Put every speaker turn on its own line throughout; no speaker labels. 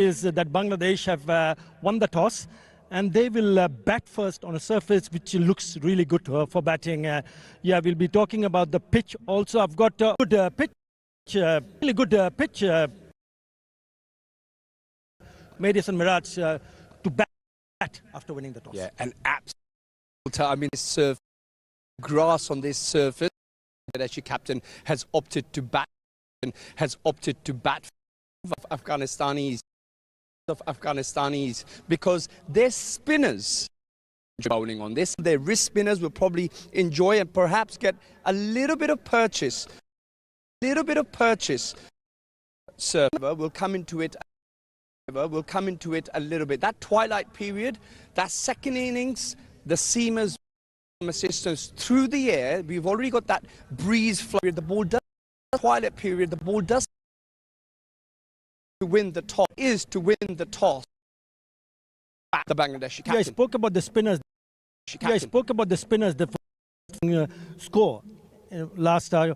is that Bangladesh have won the toss and they will bat first on a surface which looks really good for batting. Yeah, we'll be talking about the pitch also. I've got a good pitch, really good pitch. Madison Mirage to bat after winning the toss.
Yeah, an absolute, I mean, this grass on this surface. Bangladeshi captain has opted to bat, Afghanistanis because their spinners bowling on this. Their wrist spinners will probably enjoy and perhaps get a little bit of purchase. Server will come into it. We'll come into it a little bit. That twilight period, that second innings, the seamers assistance through the air. We've already got that breeze flow. The ball does twilight period. The ball does to win the toss. The Bangladeshi captain.
Yeah, I spoke about the spinners. Yeah, I spoke about the spinners. The score last time.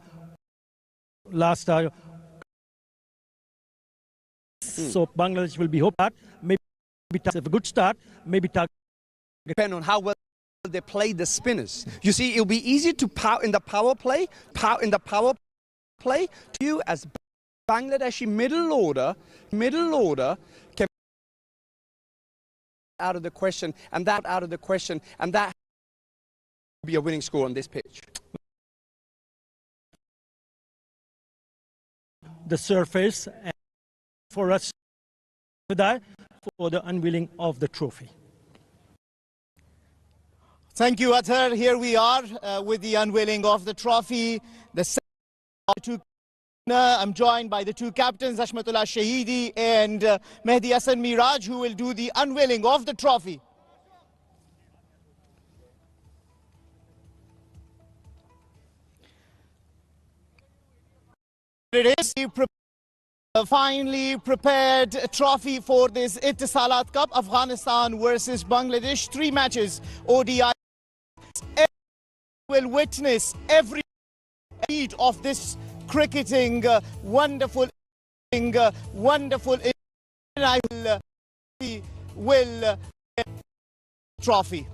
So Bangladesh will be hoping that maybe have a good start. Maybe
depend on how well they play the spinners. You see, it'll be easy to in the power play to you as Bangladeshi middle order can out of the question, and that will be a winning score on this pitch.
The surface for us for the unveiling of the trophy.
Thank you, Athar. Here we are with the unveiling of the trophy. I'm joined by the two captains, Ashmatullah Shahidi and Mehdi Hassan Miraj, who will do the unveiling of the trophy. It is a finely prepared trophy for this Ittisalat Cup, Afghanistan versus Bangladesh. 3 matches, ODI. Will witness every beat of this cricketing wonderful trophy.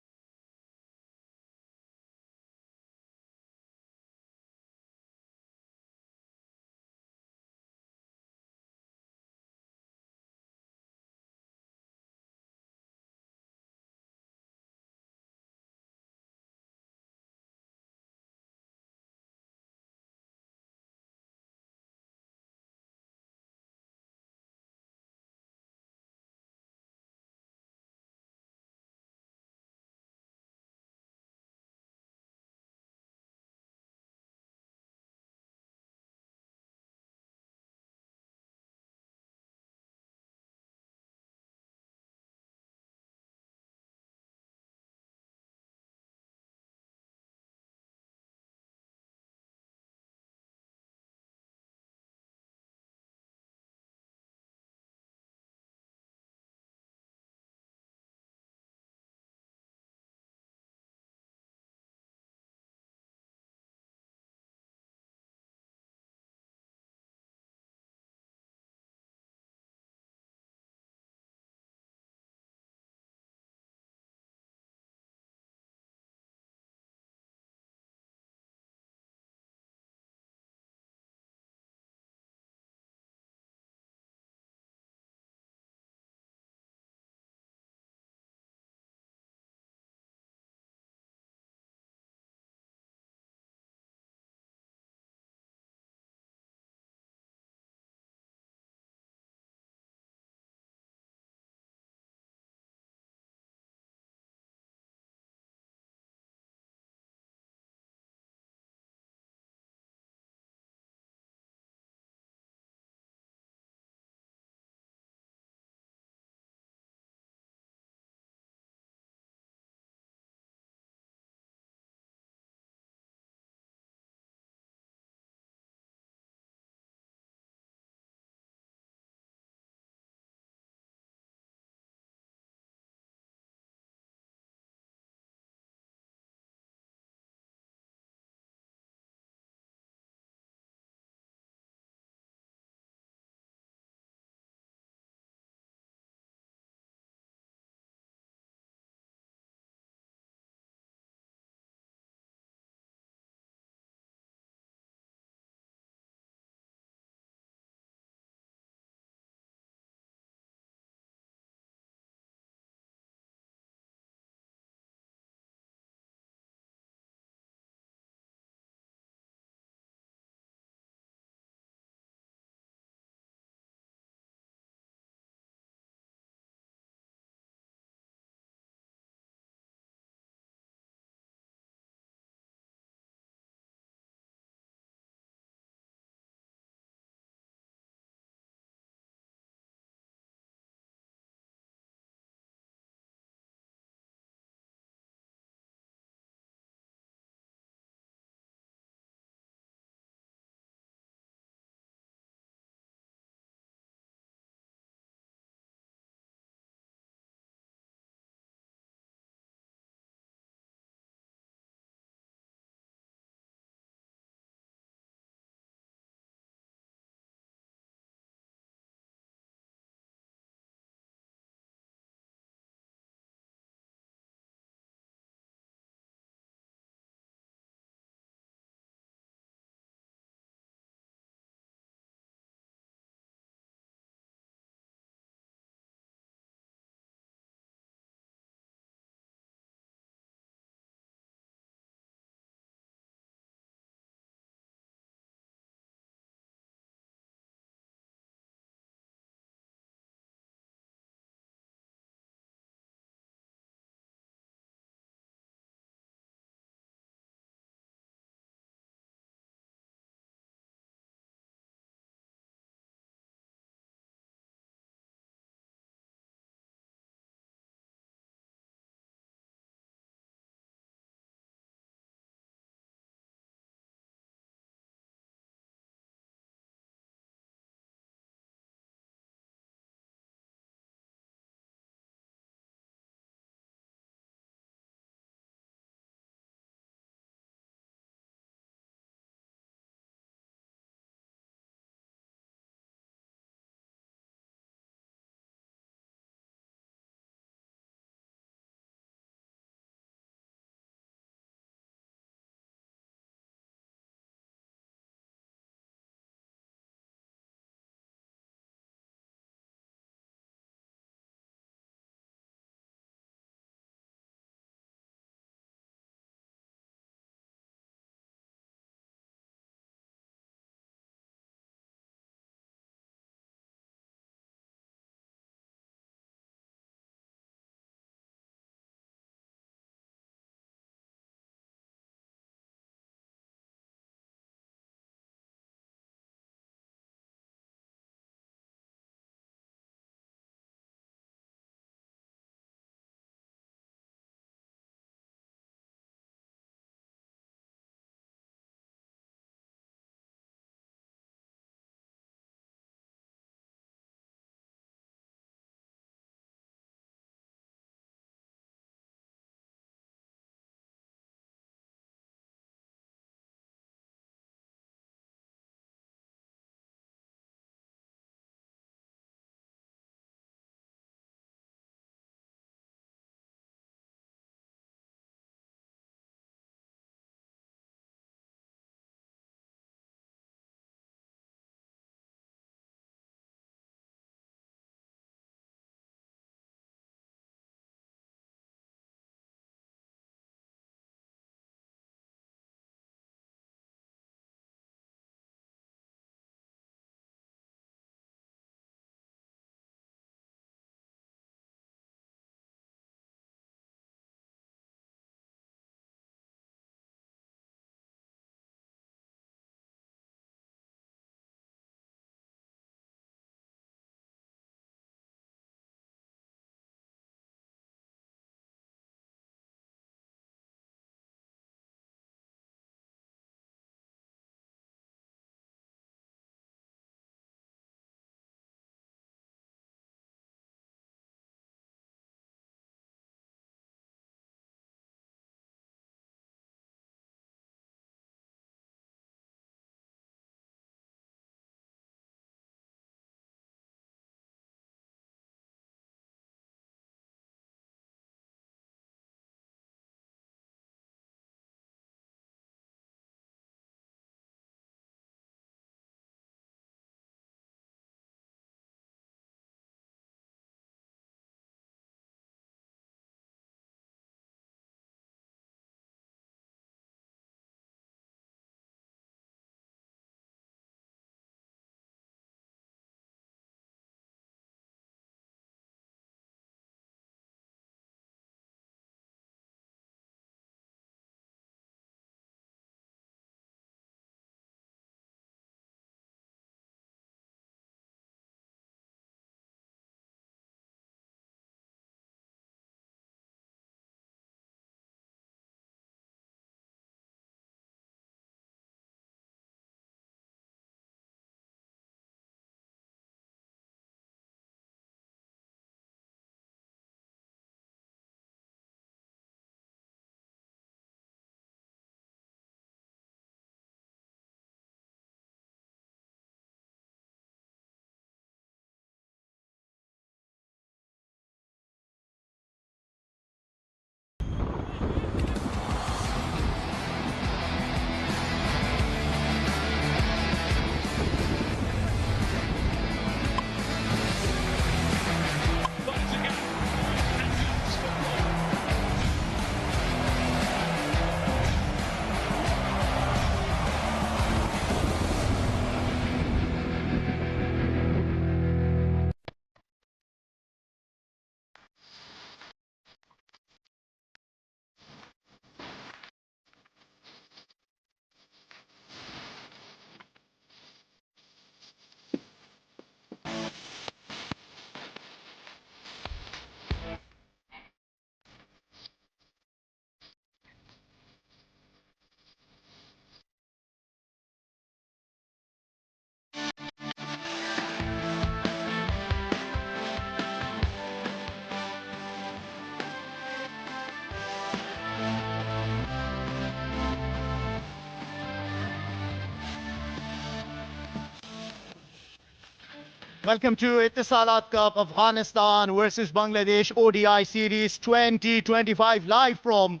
Welcome to Etisalat Cup, Afghanistan versus Bangladesh ODI Series 2025 live from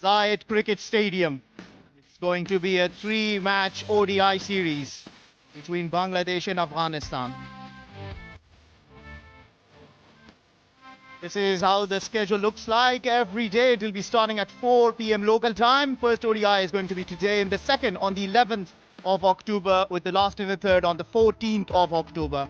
Zayed Cricket Stadium. It's going to be a 3-match ODI series between Bangladesh and Afghanistan. This is how the schedule looks like. Every day it will be starting at 4 p.m. local time. First ODI is going to be today, and the second on the 11th of October, with the last and the third on the 14th of October.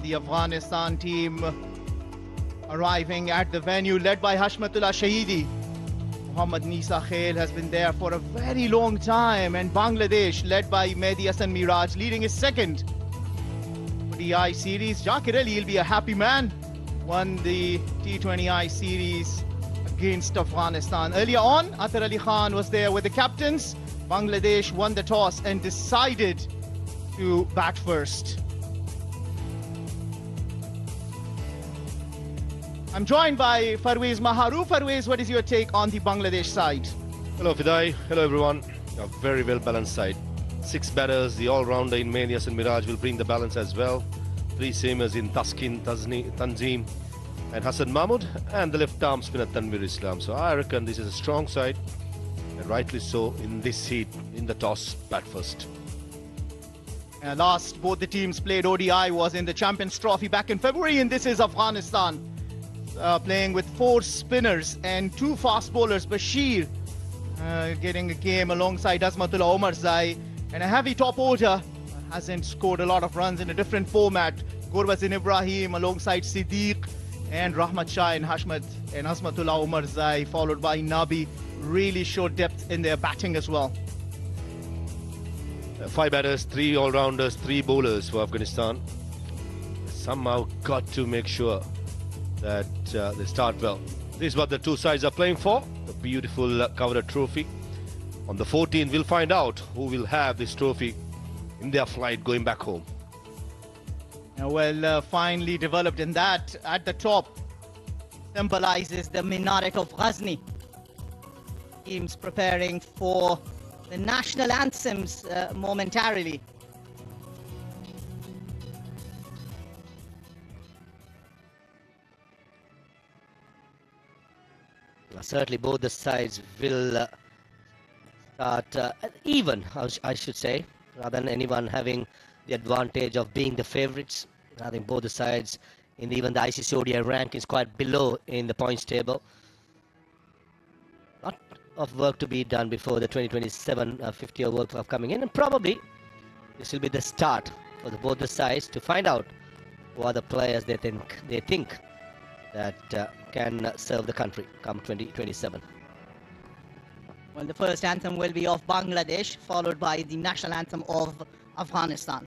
The Afghanistan team arriving at the venue, led by Hashmatullah Shahidi. Mohammad Nisa Khail has been there for a very long time, and Bangladesh, led by Mehdi Hasan Miraj, leading his second ODI series. Jakir Ali will be a happy man. Won the T20 series against Afghanistan. Earlier on, Atar Ali Khan was there with the captains. Bangladesh won the toss and decided to bat first. I'm joined by Farwez Maharu. Farwez, what is your take on the Bangladesh side?
Hello Fidai, hello everyone. A very well balanced side. 6 batters, the all-rounder in Mehdi Hasan Miraj will bring the balance as well. 3 seamers in Taskin, Tanzim and Hassan Mahmood, and the left arm spinner Tanvir Islam. So I reckon this is a strong side, and rightly so in this heat, in the toss, bat first.
Last both the teams played ODI was in the Champions Trophy back in February, and this is Afghanistan. Playing with 4 spinners and 2 fast bowlers. Bashir getting a game alongside Azmatullah Omarzai, and a heavy top order. Hasn't scored a lot of runs in a different format. Gurbazin Ibrahim alongside Siddiq and Rahmat Shah and Hashmat and Azmatullah Omarzai, followed by Nabi. Really showed depth in their batting as well.
5 batters, 3 all-rounders, 3 bowlers for Afghanistan. Somehow got to make sure that they start well. This is what the two sides are playing for, the beautiful coveted trophy. On the 14th, we'll find out who will have this trophy in their flight going back home.
Well, finally developed in that at the top.
Symbolizes the minaret of Ghazni. Teams preparing for the national anthems momentarily.
Certainly both the sides will start even, I should say, rather than anyone having the advantage of being the favourites. I think both the sides in even the ICC ODI rank is quite below in the points table. Lot of work to be done before the 2027 50-over World Cup coming in, and probably this will be the start for both the sides to find out who are the players they think that can serve the country come 2027.
Well, the first anthem will be of Bangladesh, followed by the national anthem of Afghanistan.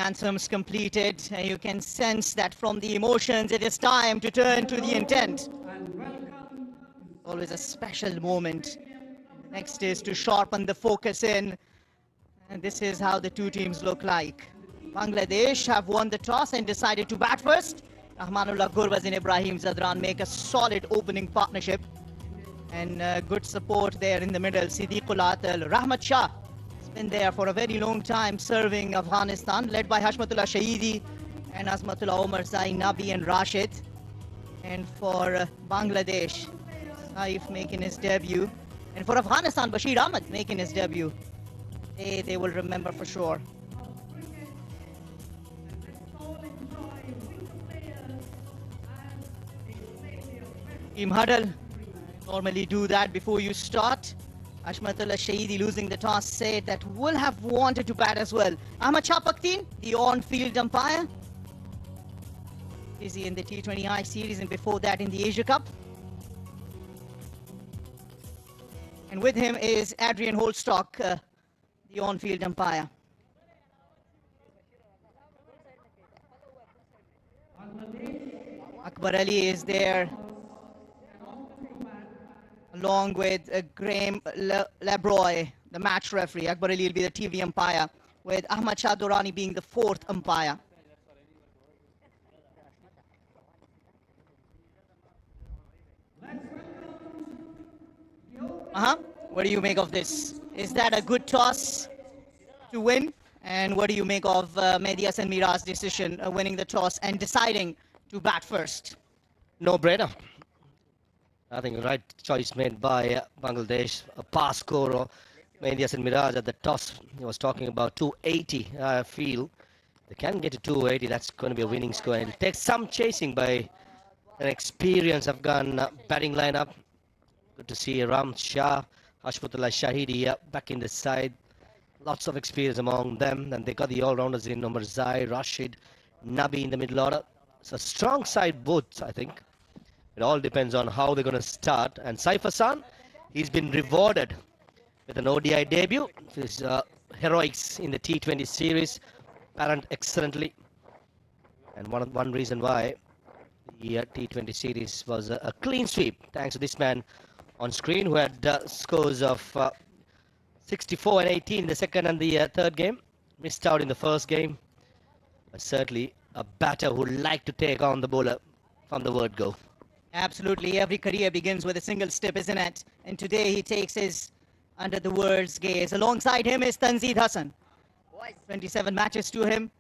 anthems completed. You can sense that from the emotions, it is time to turn to the intent. Always a special moment. Next is to sharpen the focus in. And this is how the two teams look like. Bangladesh have won the toss and decided to bat first. Rahmanullah Gurbaz and Ibrahim Zadran make a solid opening partnership. And good support there in the middle. Siddiqul Atal, Rahmat Shah has been there for a very long time serving Afghanistan, led by Hashmatullah Shahidi and Azmatullah Omar Zai, Nabi and Rashid. And for Bangladesh, Saif making his debut. And for Afghanistan, Bashir Ahmed making his debut. They will remember for sure. Team huddle. Normally do that before you start. Hashmatullah Shahidi losing the toss said that will have wanted to bat as well. Ahmad Shah Pakhtin, the on-field umpire. Busy in the T20I series and before that in the Asia Cup. And with him is Adrian Holstock, the on-field umpire. Akbar Ali is there, along with Graham Labroy, the match referee. Akbar Ali will be the TV umpire, with Ahmad Shah Durrani being the fourth umpire. What do you make of this? Is that a good toss to win? And what do you make of Mehdi Hasan Miraj's decision winning the toss and deciding to bat first?
No brainer. I think the right choice made by Bangladesh. A pass scorer, Mehdi Hasan Miraj at the toss. He was talking about 280. I feel they can get to 280. That's going to be a winning score. And it'll take some chasing by an experienced Afghan batting lineup. Good to see Ram Shah, Hashmatullah Shahidi back in the side. Lots of experience among them. And they got the all-rounders in Omar Zai, Rashid, Nabi in the middle order. It's a strong side both, I think. It all depends on how they're going to start. And Saif Hassan, he's been rewarded with an ODI debut. His heroics in the T20 series apparent excellently. And one reason why the T20 series was a clean sweep, thanks to this man on screen who had scores of 64 and 18 in the second and the third game. Missed out in the first game. But certainly a batter who liked to take on the bowler from the word go.
Absolutely. Every career begins with a single step, isn't it? And today he takes his under the world's gaze. Alongside him is Tanzeed Hassan. 27 matches to him.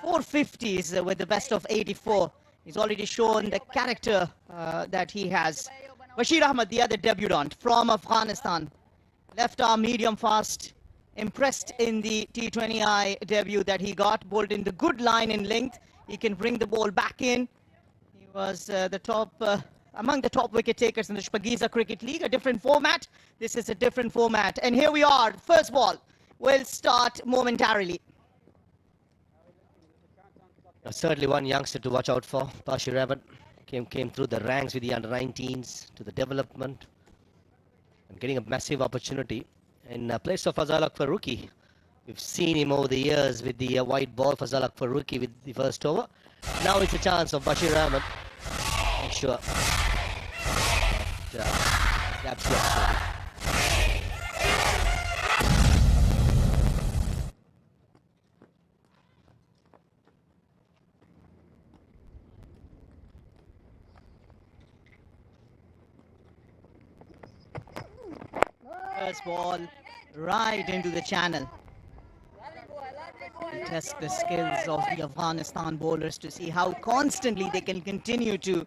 450s with the best of 84. He's already shown the character that he has. Bashir Ahmed, the other debutant from Afghanistan. Left arm medium fast. Impressed in the T20I debut that he got. Bowled in the good line in length. He can bring the ball back in. He was among the top wicket takers in the Shpagiza Cricket League. A different format. This is a different format. And here we are. First ball will start momentarily.
Certainly one youngster to watch out for. Bashir Ahmed came through the ranks with the under-19s to the development and getting a massive opportunity in place of Fazal Faruqi. We've seen him over the years with the white ball, Fazal Faruqi with the first over. Now it's a chance of Bashir Ahmed. I'm sure. Absolutely.
First ball right into the channel. We'll test the skills of the Afghanistan bowlers to see how constantly they can continue to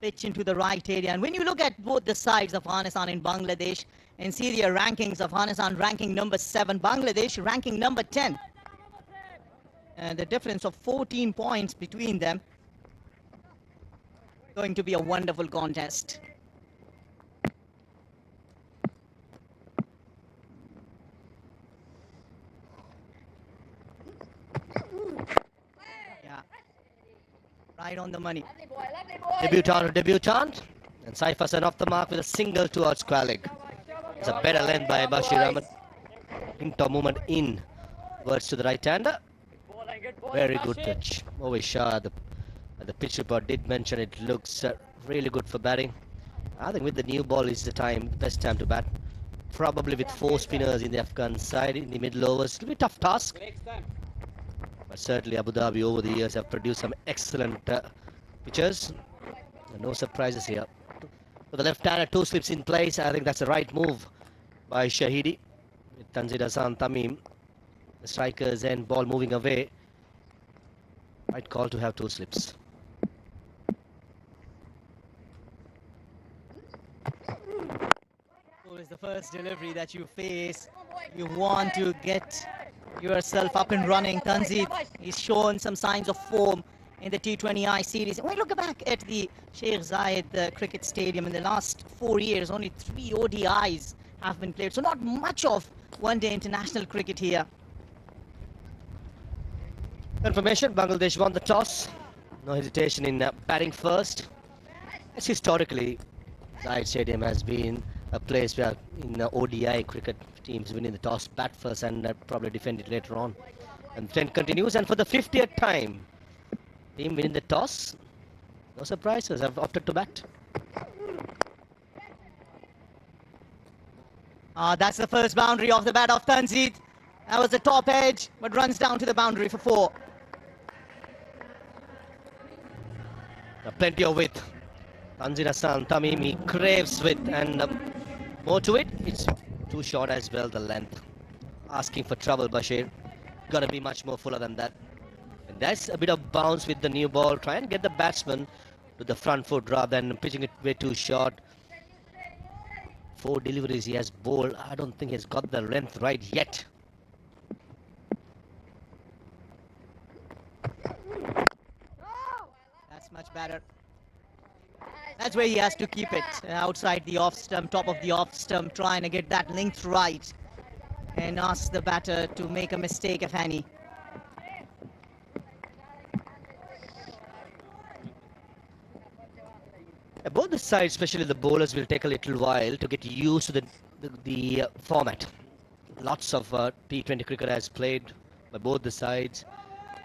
pitch into the right area. And when you look at both the sides, Afghanistan and Bangladesh, and see their rankings, Afghanistan ranking number 7, Bangladesh ranking number 10. And the difference of 14 points between them. Going to be a wonderful contest. Right on the money.
Debutant. And Saif Hassan off the mark with a single towards Qualig. It's a better length by Bashir Ahmed. Hint of movement in. Words to the right-hander. Very good pitch. Always Shah, the pitch report did mention it looks really good for batting. I think with the new ball is the best time to bat. Probably with 4 spinners in the Afghan side in the middle overs. It'll be a tough task. But certainly Abu Dhabi over the years have produced some excellent pitchers. No surprises here. With the left-hander, 2 slips in place. I think that's the right move by Shahidi. With Tanzid Hassan Tamim, the strikers and ball moving away. Right call to have 2 slips.
Is the first delivery that you face. You want to get yourself up and running. Tanzid is shown some signs of form in the T20I series. When we look back at the Sheikh Zayed Cricket Stadium in the last 4 years, only 3 ODIs have been played. So not much of one-day international cricket here.
Confirmation, Bangladesh won the toss. No hesitation in batting first. As historically, Zayed Stadium has been a place where in ODI cricket teams winning the toss, bat first and probably defend it later on. And the trend continues, and for the 50th time, team winning the toss, no surprises, have opted to bat.
That's the first boundary off the bat of Tanzid. That was the top edge, but runs down to the boundary for 4.
Plenty of width. Tanzid Hassan Tamimi craves width, and more to it, it's too short as well, the length. Asking for trouble, Bashir. Gotta be much more fuller than that. And that's a bit of bounce with the new ball. Try and get the batsman to the front foot rather than pitching it way too short. 4 deliveries he has bowled. I don't think he's got the length right yet.
That's much better. That's where he has to keep it, outside the off stump, top of the off stump, trying to get that length right and ask the batter to make a mistake if any.
Both the sides, especially the bowlers, will take a little while to get used to the format. Lots of T20 cricket has played by both the sides,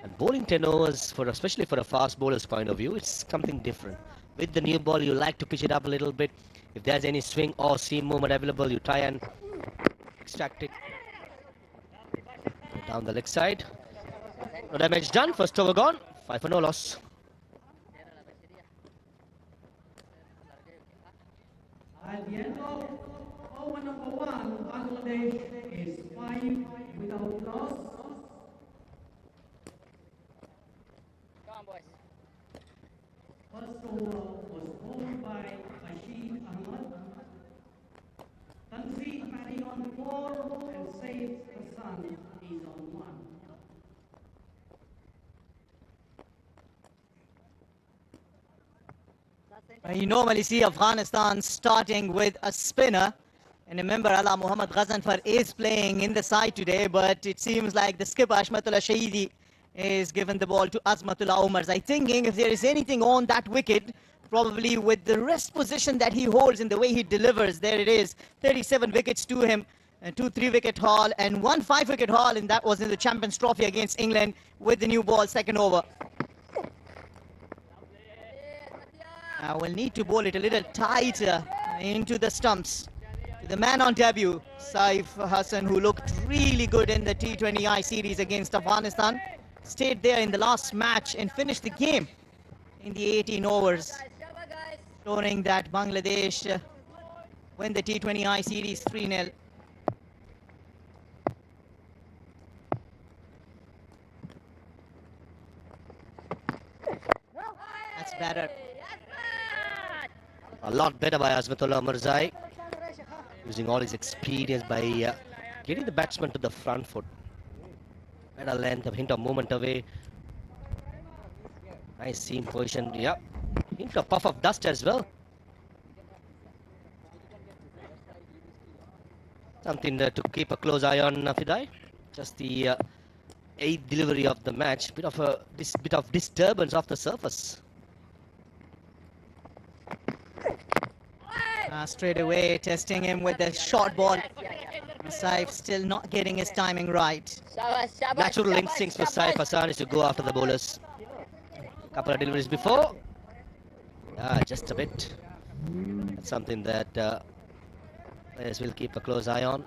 and bowling 10 overs, especially for a fast bowler's point of view, it's something different. With the new ball, you like to pitch it up a little bit. If there's any swing or seam movement available, you try and extract it. Down the leg side. No damage done. First over gone. 5 for no loss.
At the end of over number 1, Bangladesh is 5 without loss. First over was bowled by Rashid Ahmad. Tanzid batting on 4 and Saif Hassan is on 1.
You normally see Afghanistan starting with a spinner. And remember, Ala Muhammad Ghazanfar is playing in the side today, but it seems like the skipper, Ashmatullah Shahidi, is given the ball to Azmatullah Omars. I'm thinking if there is anything on that wicket, probably with the rest position that he holds and the way he delivers, there it is. 37 wickets to him, and 2 3-wicket haul and 1 5-wicket haul, and that was in the Champions Trophy against England with the new ball, second over. Now we'll need to bowl it a little tighter into the stumps. The man on debut, Saif Hassan, who looked really good in the T20I series against Afghanistan, stayed there in the last match and finished the game in the 18 overs, showing that Bangladesh win the T20I series 3-0. That's better.
A lot better by Azmatullah Mirzai, using all his experience by getting the batsman to the front foot. Better length, a hint of movement away. Nice seam position, yeah. Hint of puff of dust as well. Something to keep a close eye on, Fidai. Just the 8th delivery of the match. Bit of disturbance off the surface.
Straight away testing him with the short ball. Saif still not getting his timing right.
Natural instincts for Saif Hassan is to go after the bowlers. A couple of deliveries before. Just a bit. That's something that players will keep a close eye on.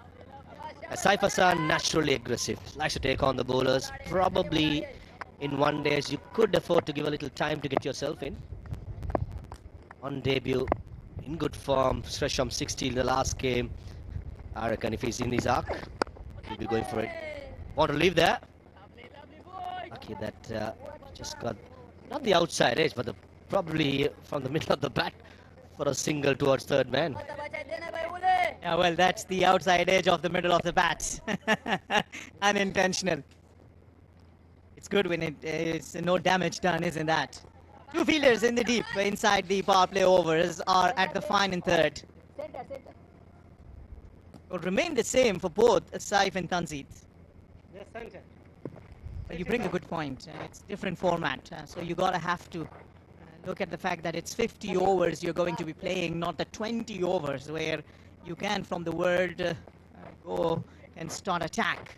Saif Hassan, naturally aggressive, likes to take on the bowlers. Probably in one days you could afford to give a little time to get yourself in. On debut, in good form, fresh from 60 in the last game. I reckon if he's in his arc, he'll be going for it. Want to leave there. Lucky that just got not the outside edge, but probably from the middle of the bat for a single towards third man.
Yeah, well, that's the outside edge of the middle of the bat. Unintentional. It's good when it's no damage done, isn't that? Two fielders in the deep inside the power play overs are at the fine in third. Will remain the same for both Saif and Tanzid. But you bring a good point. It's different format, so you gotta have to look at the fact that it's 50 overs you're going to be playing, not the 20 overs where you can, from the word go and start attack.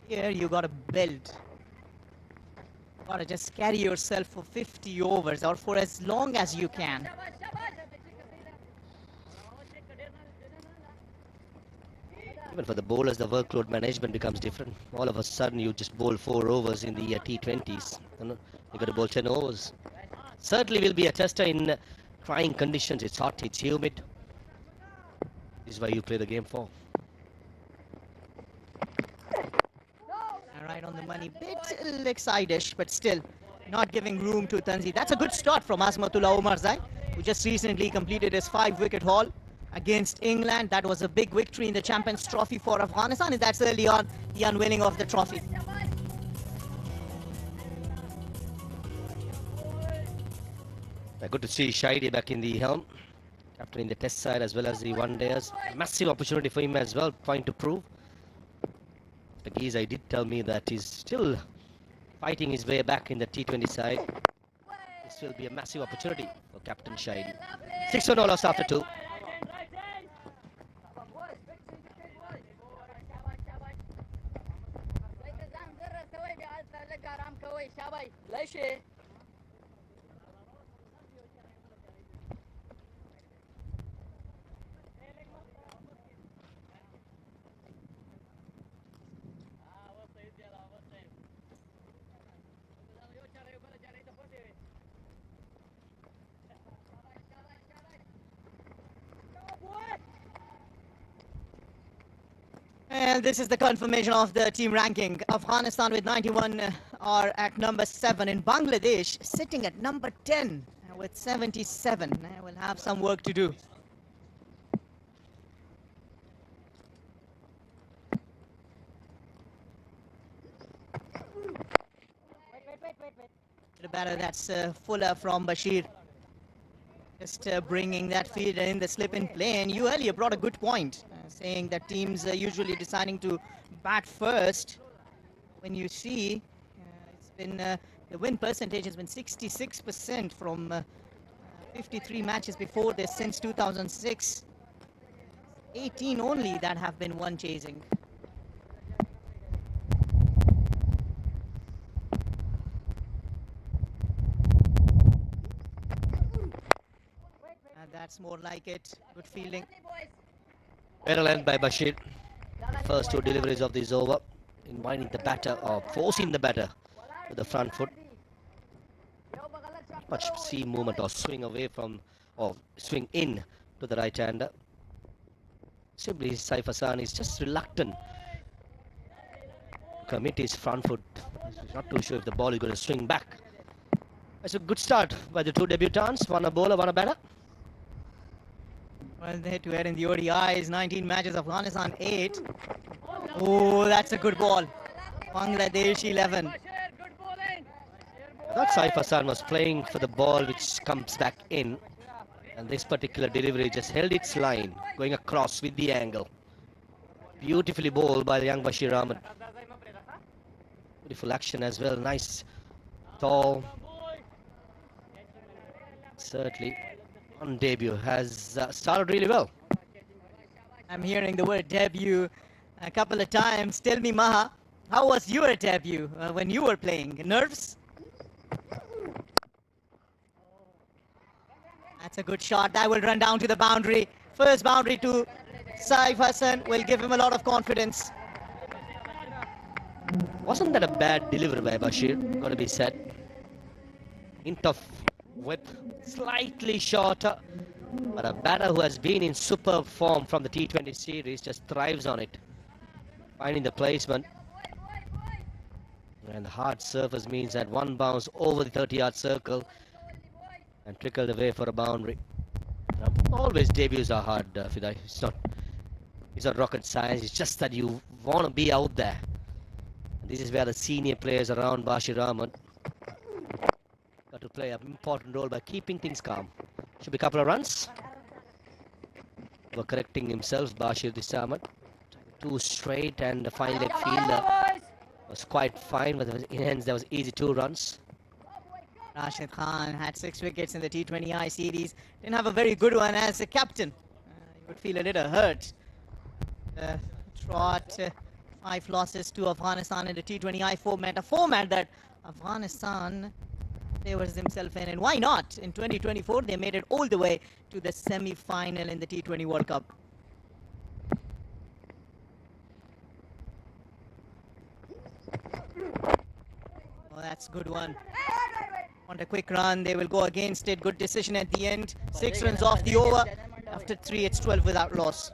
Here you gotta build. You gotta just carry yourself for 50 overs or for as long as you can.
Even for the bowlers, the workload management becomes different. All of a sudden, you just bowl 4 overs in the T20s. You got to bowl 10 overs. Certainly will be a tester in trying conditions. It's hot, it's humid. This is why you play the game for.
Right on the money, bit Lakeside-ish, but still not giving room to Tanzid. That's a good start from Azmatullah Omarzai, who just recently completed his 5-wicket haul against England. That was a big victory in the Champions Trophy for Afghanistan, and that's early on the unveiling of the trophy.
Good to see Shahidi back in the helm, captaining the test side as well as the one-dayers. Massive opportunity for him as well, point to prove. The Giza did tell me that he's still fighting his way back in the T20 side. This will be a massive opportunity for Captain Shahidi. 6 no loss after 2.
And this is the confirmation of the team ranking. Afghanistan with 91 are at number 7, and Bangladesh sitting at number 10 with 77. We'll have some work to do. The batter, that's Fuller from Bashir. Just bringing that fielder in the slip-in play. And you earlier brought a good point, saying that teams are usually deciding to bat first. When you see, it's been the win percentage has been 66% from 53 matches before this since 2006. 18 only that have been one chasing. That's more like it. Good fielding.
Well end by Bashir. First 2 deliveries of this over, inviting the batter or forcing the batter to the front foot. Much seam movement or swing away from or swing in to the right hander. Simply Saif Hassan is just reluctant to commit his front foot. He's not too sure if the ball is going to swing back. That's a good start by the 2 debutants. One a bowler, one a batter.
Well, head-to-head in the ODIs, 19 matches, Afghanistan 8. Oh, that's a good ball. Bangladesh 11.
I thought Saif Hassan was playing for the ball which comes back in. And this particular delivery just held its line, going across with the angle. Beautifully bowled by the young Bashir Ahmed. Beautiful action as well, nice, tall. Certainly. On debut has started really well.
I'm hearing the word debut a couple of times. Tell me, Maha, how was your debut when you were playing? Nerves? That's a good shot. That will run down to the boundary. First boundary to Saif Hassan will give him a lot of confidence.
Wasn't that a bad delivery by Bashir? Got to be said. Hint of width, slightly shorter. But a batter who has been in superb form from the T20 series just thrives on it. Finding the placement. And the hard surface means that one bounce over the 30-yard circle and trickled away for a boundary. Always debuts are hard, Fidai. It's not rocket science. It's just that you want to be out there. And this is where the senior players around Bashir Ahmed got to play an important role by keeping things calm. Should be a couple of runs. Correcting himself, Bashir this Ahmed. 2 straight, and the fine leg fielder was quite fine, but in ends there was easy 2 runs.
Rashid Khan had 6 wickets in the T20I series. Didn't have a very good one as a captain. You would feel a little hurt. Drought, 5 losses to Afghanistan in the T20I format. A format that Afghanistan favors himself in. And why not? In 2024, they made it all the way to the semi-final in the T20 World Cup. Oh, that's a good one. Want a quick run, they will go against it. Good decision at the end. 6 runs off the over. After 3, it's 12 without loss.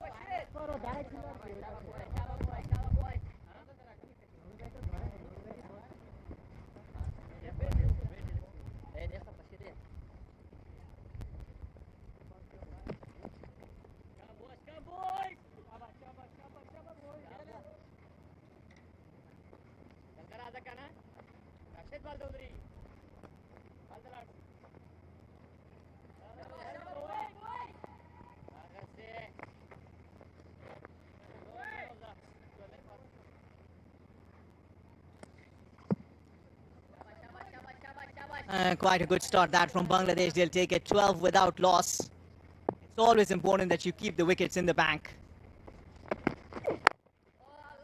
Quite a good start that from Bangladesh. They'll take it 12 without loss. It's always important that you keep the wickets in the bank.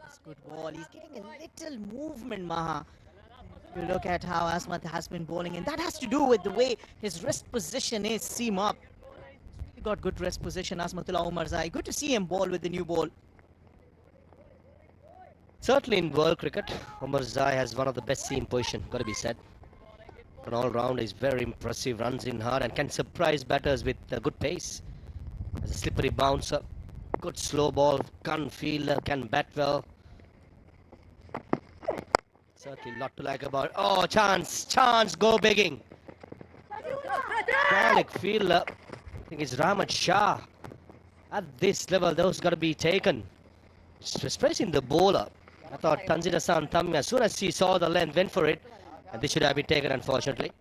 That's good ball. He's getting a little movement, Maha. If you look at how Asmat has been bowling, and that has to do with the way his wrist position is seam up. He got good wrist position, Asmatullah Omarzai. Good to see him bowl with the new ball.
Certainly in world cricket, Omarzai has one of the best seam position, got to be said. An all-round is very impressive, runs in hard and can surprise batters with good pace. As a slippery bouncer, good slow ball, gun fielder, can bat well. Certainly a lot to like about. Oh, chance, go begging. Garlic fielder, I think it's Rahmat Shah. At this level, those got to be taken. Just pressing the bowler. I thought Tanzil Hassan Tammi, as soon as he saw the length, went for it. And this should have been taken, unfortunately.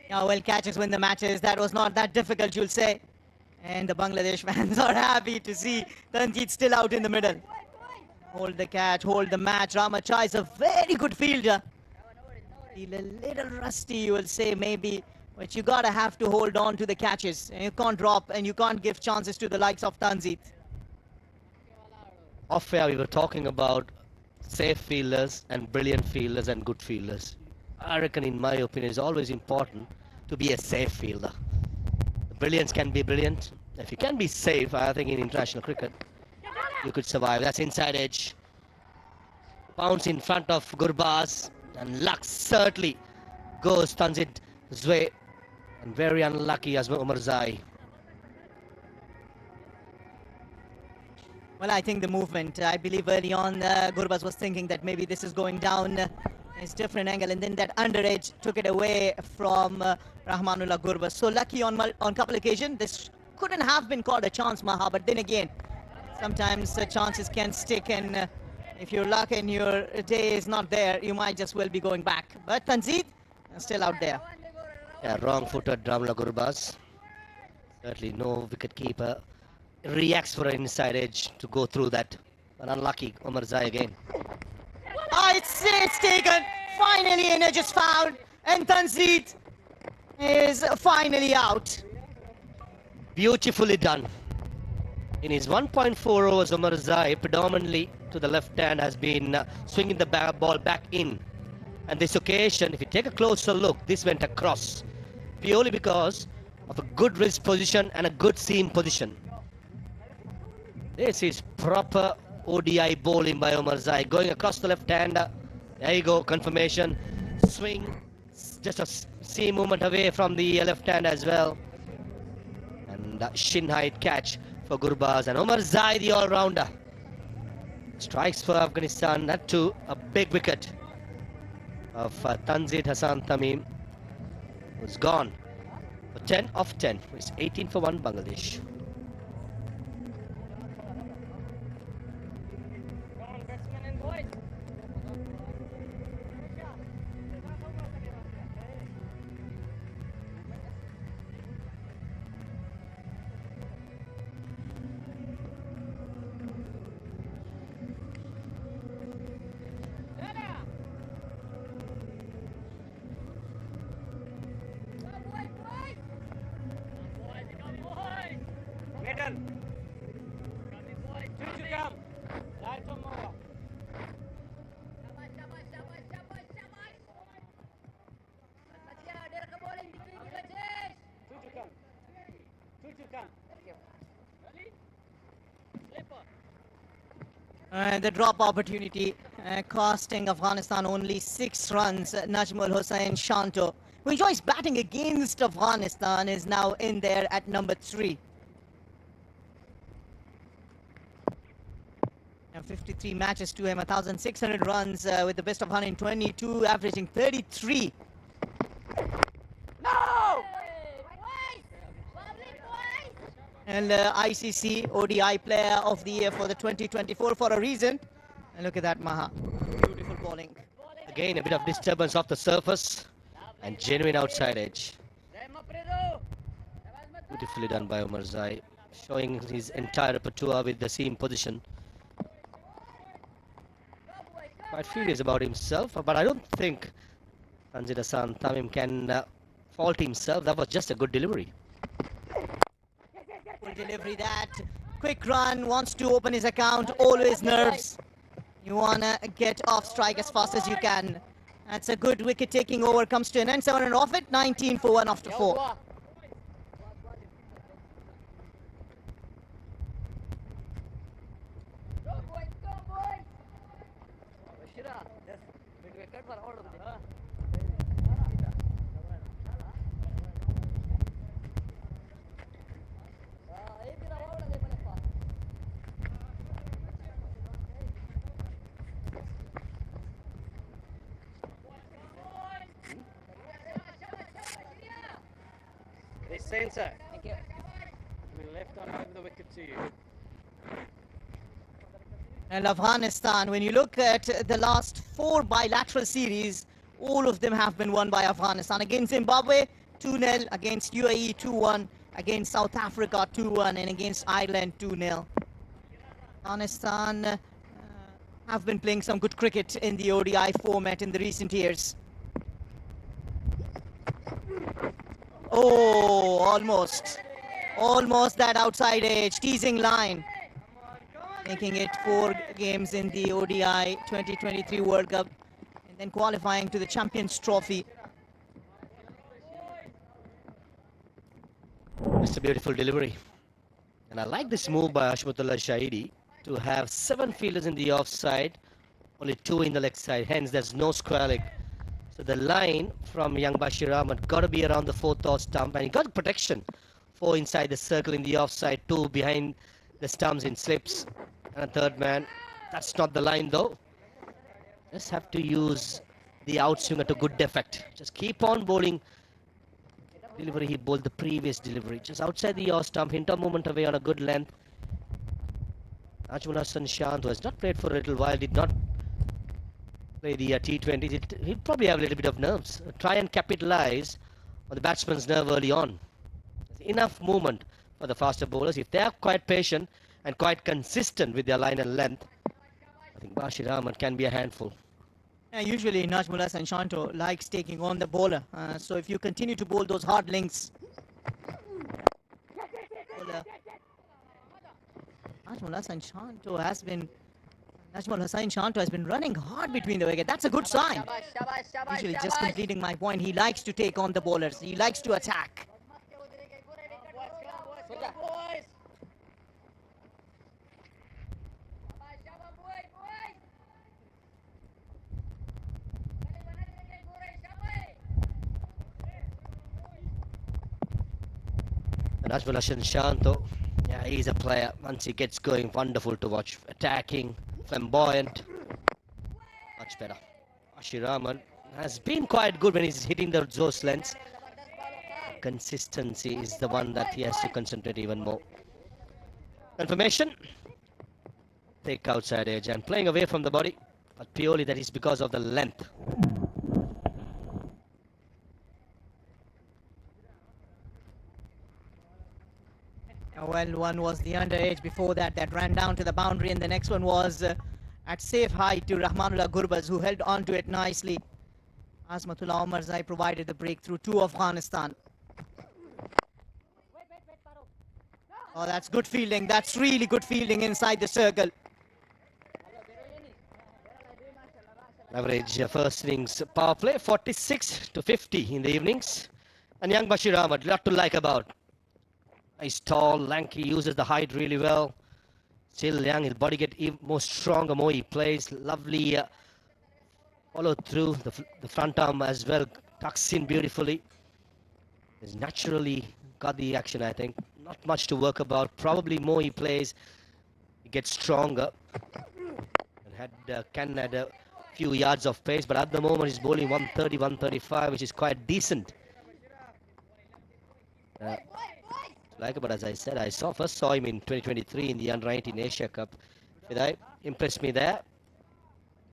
Yeah, well, catches win the matches. That was not that difficult, you'll say. And the Bangladesh fans are happy to see Tanjeet still out in the middle. Hold the catch, hold the match. Rahmat Shah is a very good fielder. Feel a little rusty, you will say, maybe. But you gotta have to hold on to the catches. And you can't drop and you can't give chances to the likes of Tanjeet.
Off air, we were talking about safe fielders and brilliant fielders and good fielders. I reckon, in my opinion, it's always important to be a safe fielder. The brilliance can be brilliant. If you can be safe, I think in international cricket, you could survive. That's inside edge. Bounce in front of Gurbaz, and luck certainly goes Tanzid's way. And very unlucky as Omarzai.
Well, I think the movement, I believe early on, Gurbaz was thinking that maybe this is going down his different angle, and then that underedge took it away from Rahmanullah Gurbaz. So lucky on couple occasions. This couldn't have been called a chance, Maha, but then again, sometimes chances can stick, and if you're lucky and your day is not there, you might just well be going back. But Tanjeet still out there.
Yeah, wrong-footed Rahmanullah Gurbaz. Certainly no wicket keeper reacts for an inside edge to go through that. But unlucky, Omarzai again.
Oh, it's taken. Finally, an edge is found, and Tanjeet is finally out.
Beautifully done. In his 1.4 overs, Omar Zai, predominantly to the left hand, has been swinging the ball back in. And this occasion, if you take a closer look, this went across purely because of a good wrist position and a good seam position. This is proper ODI bowling by Omar Zai, going across the left hand. There you go, confirmation. Swing, just a seam movement away from the left hand as well. And shin height catch for Gurbaz, and Omar Zai, the all-rounder, strikes for Afghanistan. That too, a big wicket of Tanzid Hassan Tamim, who's gone for 10 of 10. It's 18 for 1 Bangladesh.
The drop opportunity costing Afghanistan only 6 runs. Najmul Hussain Shanto, who enjoys batting against Afghanistan, is now in there at number 3. And 53 matches to him, 1,600 runs with the best of 122, averaging 33. No! And ICC ODI Player of the Year for the 2024 for a reason. And look at that, Maha. Beautiful bowling.
Again, a bit of disturbance off the surface and genuine outside edge. Beautifully done by Omar Zai, showing his entire repertoire with the seam position. Quite furious about himself, but I don't think Tanzid Hassan Tamim can fault himself. That was just a good delivery.
Good delivery, that. Quick run, wants to open his account, always nerves. You want to get off strike as fast as you can. That's a good wicket taking over, comes to an end. 7 and off it, 19 for 1 after 4.
Centre. Thank you. Left on over the wicket to you.
And Afghanistan, when you look at the last 4 bilateral series, all of them have been won by Afghanistan. Against Zimbabwe, 2-0. Against UAE, 2-1. Against South Africa, 2-1. And against Ireland, 2-0. Afghanistan have been playing some good cricket in the ODI format in the recent years. Oh, almost that outside edge, teasing line, making it 4 games in the ODI 2023 World Cup, and then qualifying to the Champions Trophy.
It's a beautiful delivery, and I like this move by Hashmatullah Shahidi to have 7 fielders in the offside, only 2 in the leg side, hence there's no square leg. So the line from young Bashir Ahmed got to be around the 4th odd stump, and he got protection 4 inside the circle in the offside, 2 behind the stumps in slips, and a 3rd man. That's not the line though. Just have to use the outswinger to good effect. Just keep on bowling. Delivery, he bowled the previous delivery, just outside the off stump, hinter movement away on a good length. Najmul Hassan Shant, who has not played for a little while, did not play the T20s. He'll probably have a little bit of nerves. Try and capitalize on the batsman's nerve early on. There's enough movement for the faster bowlers. If they are quite patient and quite consistent with their line and length, I think Bashir Ahmed can be a handful.
Usually Najmul Hassan Shanto likes taking on the bowler. So if you continue to bowl those hard links, bowler Najmul Hussain Shanto has been running hard between the wicket. That's a good sign. Usually, just completing my point, he likes to take on the bowlers. He likes to attack.
Najmul Hussain Shanto, yeah, he's a player. Once he gets going, wonderful to watch. Attacking, flamboyant, much better. Ashir Rahman has been quite good when he's hitting those lengths. Consistency is the one that he has to concentrate even more. Confirmation. Take outside edge and playing away from the body, but purely that is because of the length.
Well, one was the underage before that ran down to the boundary, and the next one was at safe height to Rahmanullah Gurbaz, who held on to it nicely. Azmatullah Omarzai provided the breakthrough to Afghanistan. Oh, that's good fielding. That's really good fielding inside the circle.
Average first innings power play 46 to 50 in the evenings. And young Bashir Ahmad, lot to like about. He's tall, lanky, uses the height really well. Still young, his body get even more stronger, more he plays. Lovely follow through, the front arm as well, tucks in beautifully. He's naturally got the action, I think. Not much to work about. Probably more he plays, he gets stronger. And can add a few yards of pace, but at the moment he's bowling 130, 135, which is quite decent. But as I said, I first saw him in 2023 in the Under-19 Asia Cup. Fidai impressed me there.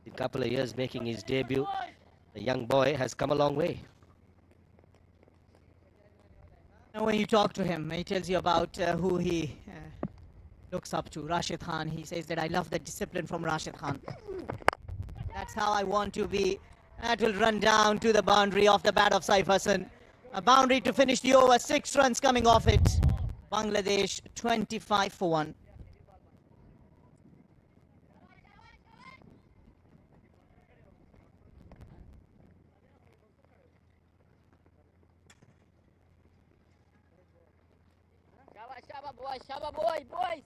In a couple of years making his debut, the young boy has come a long way.
Now when you talk to him, he tells you about who he looks up to. Rashid Khan, he says that I love the discipline from Rashid Khan. That's how I want to be. That will run down to the boundary off the bat of Saif Hassan. A boundary to finish the over, 6 runs coming off it. Bangladesh 25 for 1.
Shaba boys.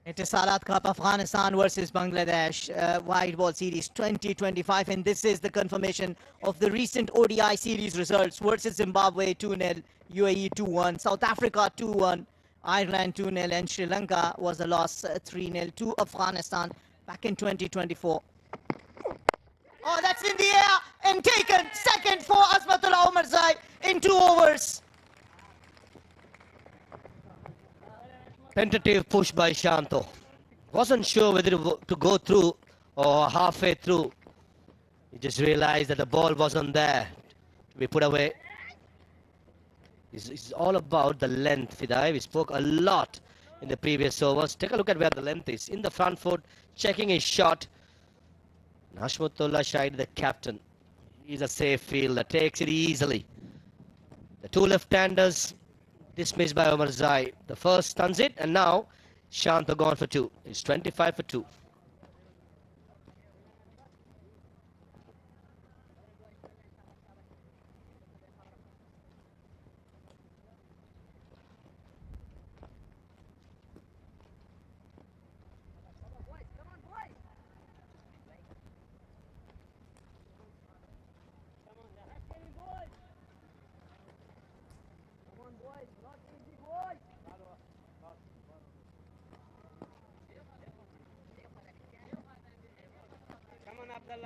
Etisalat Cup, Afghanistan versus Bangladesh, White Ball Series 2025, and this is the confirmation of the recent ODI series results versus Zimbabwe 2-0, UAE 2-1, South Africa 2-1, Ireland 2-0, and Sri Lanka was a loss 3-0 to Afghanistan back in 2024. Oh, that's in the air and taken. Second for Azmatullah Omarzai in 2 overs.
Tentative push by Shanto. Wasn't sure whether to go through or halfway through. He just realized that the ball wasn't there to be put away. It's all about the length, Fidai. We spoke a lot in the previous overs. Take a look at where the length is. In the front foot, checking his shot. Hashmatullah Shahid, the captain. He's a safe fielder, takes it easily. The 2 left-handers dismissed by Omarzai. The first stuns it, and now Shanto gone for 2. It's 25 for 2.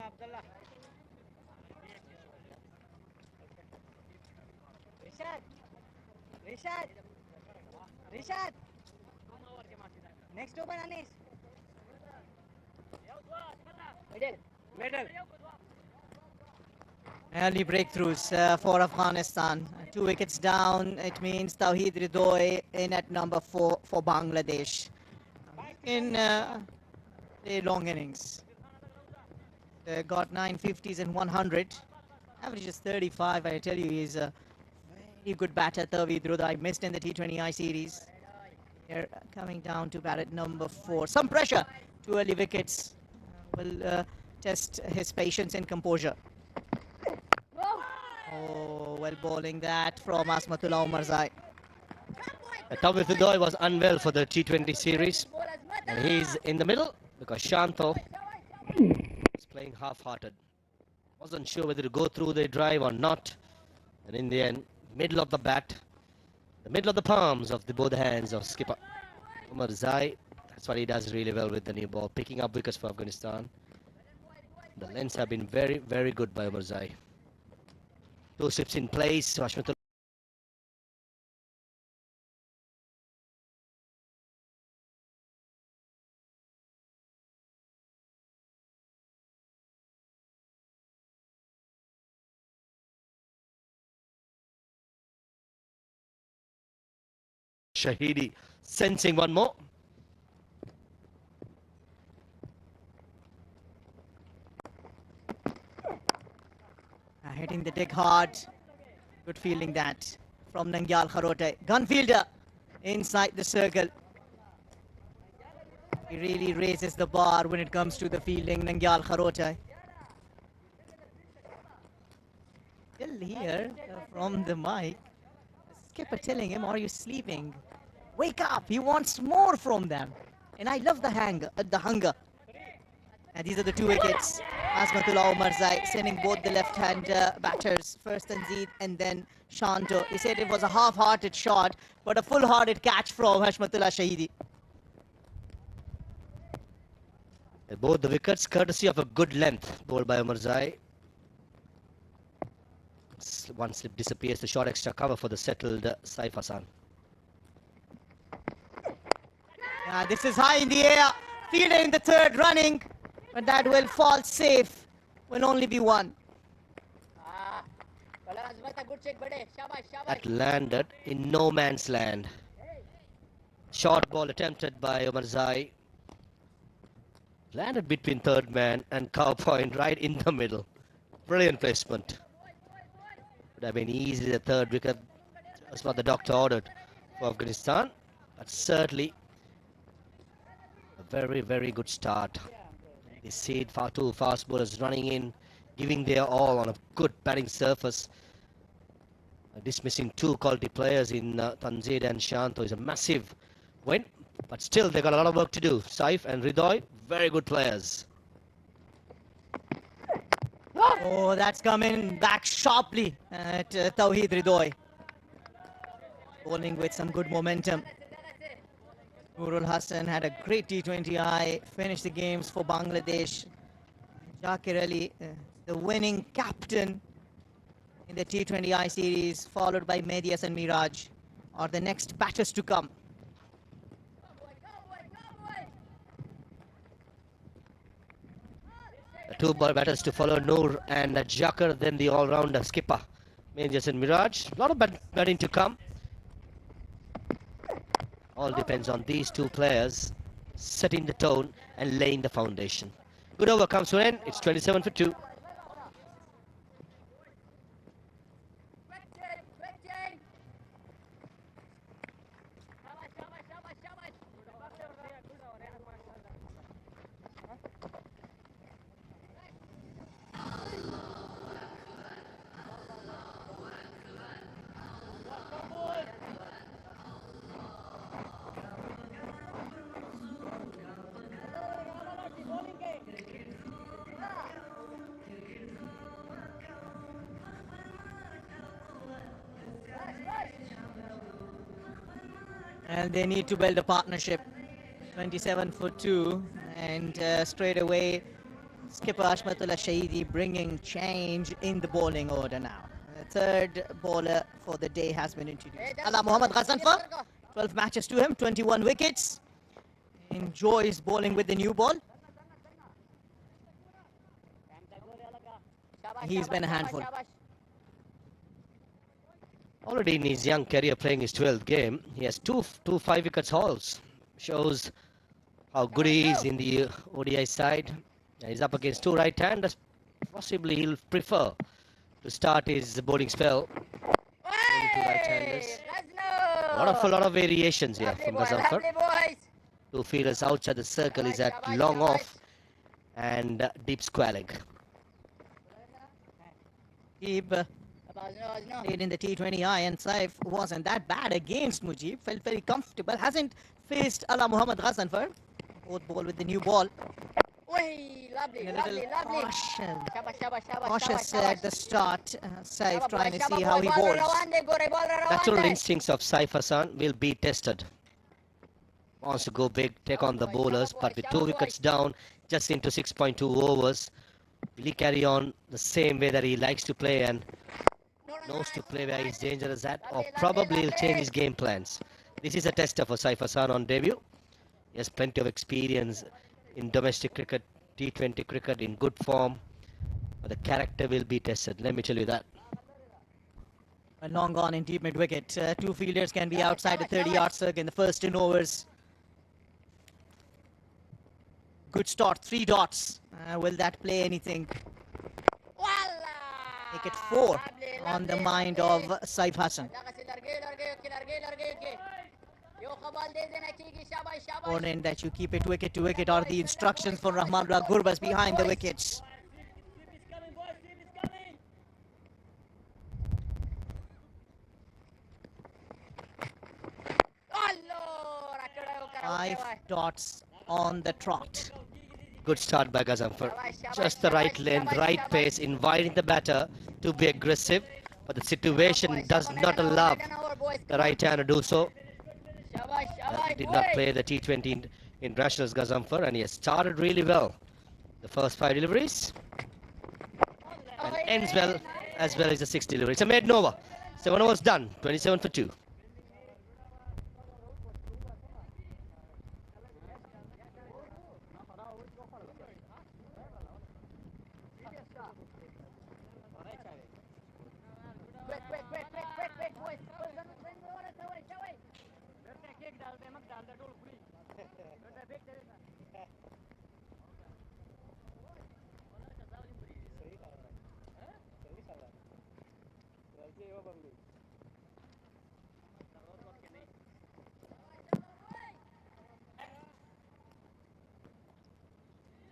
Abdullah. Rishad. Next open, Anis. Middle.
Early breakthroughs for Afghanistan. 2 wickets down. It means Tawheed Ridoi in at number 4 for Bangladesh. In a long innings. Got 950s and 100. Average is 35. I tell you, he's a very good batter. Tawheed Ridoi missed in the T20I series. Here coming down to bat at number 4. Some pressure. 2 early wickets will test his patience and composure. Oh, well bowling that from Asmatullah Omarzai.
Tawheed Ridoi was unwell for the T20 series, and he's in the middle because Shanto is playing half-hearted. Wasn't sure whether to go through the drive or not, and in the end, middle of the bat, the middle of the palms of both hands of skipper Omarzai. That's what he does really well with the new ball, picking up wickets for Afghanistan. The lengths have been very, very good by Omarzai. 2 slips in place. Hashmatullah Shahidi sensing one more.
Hitting the dig hard. Good fielding that from Nangyal Kharote. Gun fielder inside the circle. He really raises the bar when it comes to the fielding, Nangyal Kharote. Still here from the mic. Skipper telling him, are you sleeping? Wake up, he wants more from them. And I love the hunger. And these are the 2 wickets. Asmatullah Omarzai sending both the left-hand batters, first Tanzeed and then Shanto. He said it was a half-hearted shot, but a full-hearted catch from Hashmatullah Shahidi.
Both the wickets courtesy of a good length bowled by Omarzai. One slip disappears, the short extra cover for the settled Saif Hassan.
This is high in the air. Fielder in the third running, but that will fall safe. Will only be 1.
That landed in no man's land. Short ball attempted by Omarzai. Landed between third man and cow point right in the middle. Brilliant placement. Would have been easy the third wicket. That's what the doctor ordered for Afghanistan. But certainly a very, very good start. They see it, far 2 fast bowlers running in, giving their all on a good batting surface. Dismissing 2 quality players in Tanzeed and Shanto is a massive win. But still, they got a lot of work to do. Saif and Ridoi, very good players.
Oh, that's coming back sharply at Tawheed Ridoi. Bowling with some good momentum. Nurul Hassan had a great T20I, finished the games for Bangladesh. Zakir Ali, the winning captain in the T20I series, followed by Medias and Miraj, are the next batters to come.
The 2 batters to follow, Noor and Zakir, then the all-rounder skipper, Medias and Miraj. A lot of batting to come. All depends on these 2 players setting the tone and laying the foundation. Good over comes to an end. It's 27 for 2.
And they need to build a partnership. 27 for 2, and straight away skipper Hashmatullah Shahidi bringing change in the bowling order now. The third bowler for the day has been introduced. Ala Muhammad Ghazanfar, 12 matches to him, 21 wickets. Enjoys bowling with the new ball. he's been a handful.
Already in his young career playing his 12th game, he has two 5 wickets hauls. Shows how good he is in the ODI side. And he's up against 2 right-handers. Possibly he'll prefer to start his bowling spell. Only 2 right-handers. A lot of variations here from Gazanfar. 2 fielders outside the circle is at long off and deep square leg.
Deep played in the T20I, and Saif wasn't that bad against Mujib. Felt very comfortable. Hasn't faced Ala Muhammad Gazanfar. Both ball with the new ball. Cautious at the start. Saif trying to see how he bowls.
Natural instincts of Saif Hassan will be tested. Wants to go big, take on the bowlers, but with 2 wickets down, just into 6.2 overs, will he carry on the same way that he likes to play and knows to play where he's dangerous at, or probably he'll change his game plans? This is a tester for Saif Hassan on debut. He has plenty of experience in domestic cricket, T20 cricket, in good form, but the character will be tested, let me tell you that.
A long gone in deep mid wicket. 2 fielders can be outside the 30-yard circle in the first 10 overs. Good start, 3 dots. Will that play anything? Make it 4 on the mind of Saif Hassan. Important that you keep it wicket to wicket are the instructions for Rahmanullah Gurbaz behind the wickets. Five dots on the trot.
Good start by Gazanfar. Just the right length, right pace, inviting the batter to be aggressive, but the situation does not allow the right hand to do so. He did not play the T20 in internationals, Gazanfar, and he has started really well. The first 5 deliveries and ends well as the 6th delivery. It's a maiden over. 7 overs done. 27 for 2.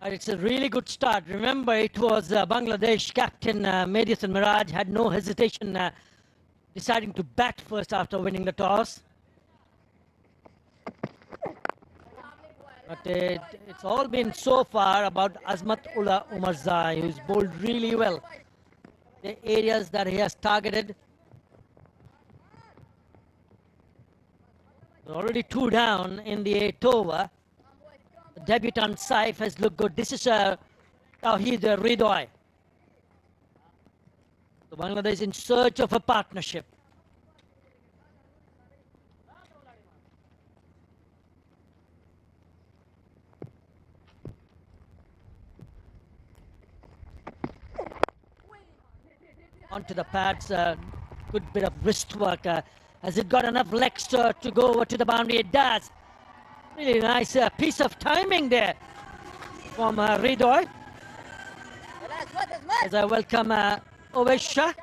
It's a really good start. Remember, it was Bangladesh captain Madison Miraj had no hesitation deciding to bat first after winning the toss. But it's all been so far about Azmatullah Umarzai, who's bowled really well. The areas that he has targeted. Already 2 down in the 8th over. The debutant Saif has looked good. This is Tawheed Ridoy. So Bangladesh in search of a partnership. Onto the pads, good bit of wrist work. Has it got enough legs to go over to the boundary? It does. Really nice piece of timing there from Ridoy. As I welcome Ovesh Shah.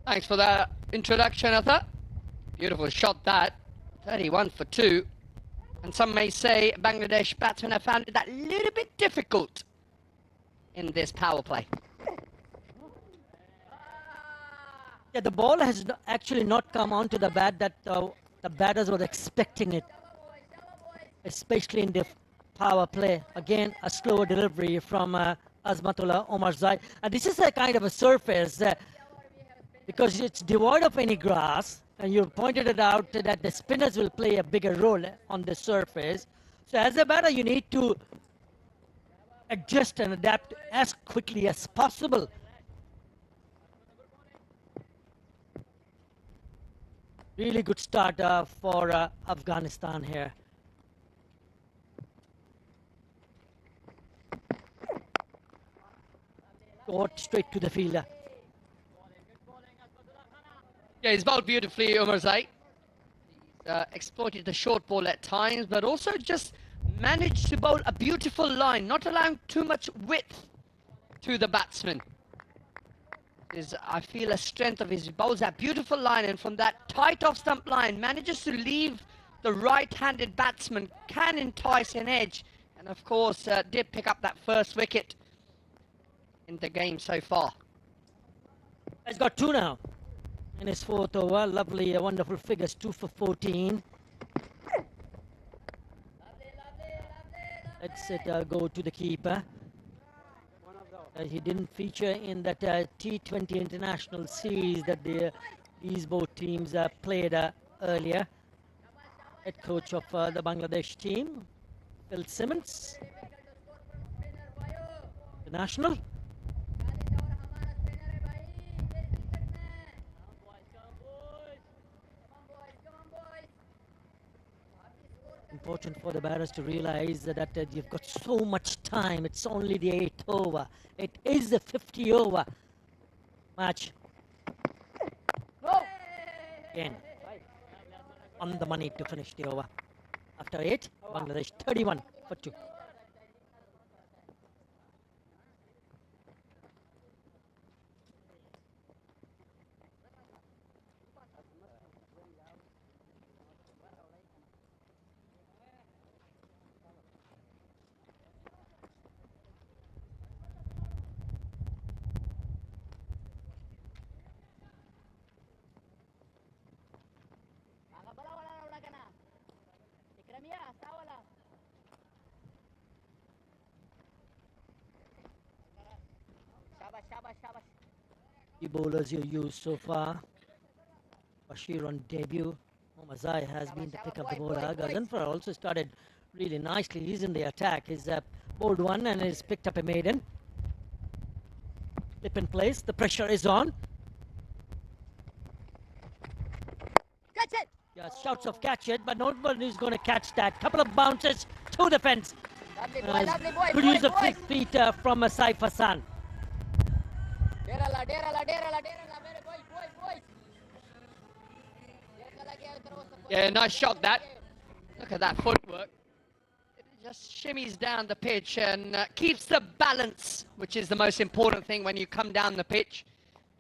Thanks for that introduction, Arthur. Beautiful shot that. 31 for 2. And some may say Bangladesh batsmen have found it that little bit difficult in this power play.
Yeah, the ball has actually not come onto the bat that the batters were expecting it, especially in the power play. Again, a slower delivery from Azmatullah Umarzai. And this is a kind of a surface because it's devoid of any grass, and you pointed it out that the spinners will play a bigger role on the surface.
So as a batter, you need to adjust and adapt as quickly as possible. Really good start for Afghanistan here. Got straight to the fielder.
Yeah, he's bowled beautifully, Umarzai. Exploited the short ball at times, but also just managed to bowl a beautiful line, not allowing too much width to the batsman. I feel a strength of his bowls, that beautiful line, and from that tight off stump line manages to leave the right-handed batsman, can entice an edge, and of course did pick up that first wicket in the game so far.
He's got 2 now in his 4th over. Lovely, wonderful figures, 2 for 14. Let's go to the keeper. He didn't feature in that T20 international series that these both teams played earlier. Head coach of the Bangladesh team, Phil Simmons, the national. Important for the batters to realize that you've got so much time. It's only the 8th over. It is the 50 over match. Again, on the money to finish the over. After 8, Bangladesh 31 for 2. The bowlers you used so far. Bashir on debut. Omazai has been the pick of the bowler. Gazanfar also started really nicely. He's in the attack. He's bowled one and has picked up a maiden. Flip in place. The pressure is on.
Catch it!
Yeah, shouts of catch it, but nobody is going to catch that. Couple of bounces to the fence.
Lovely boy,
Could use the feet from Saif Hassan.
Yeah, nice shot that. Look at that footwork. It just shimmies down the pitch and keeps the balance, which is the most important thing when you come down the pitch,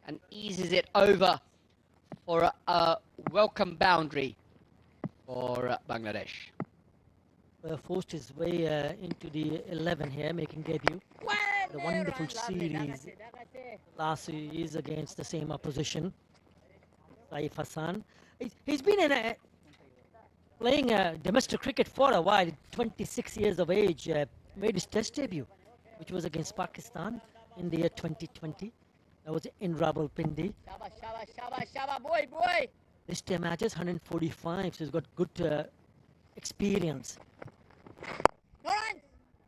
and eases it over for a welcome boundary for Bangladesh.
Forced his way into the 11 here, making debut. The wonderful series last series against the same opposition. Saif Hassan. He's been in playing domestic cricket for a while. 26 years of age, made his test debut, which was against Pakistan in the year 2020. That was in Rawalpindi. This 10 matches, 145, so he's got good experience.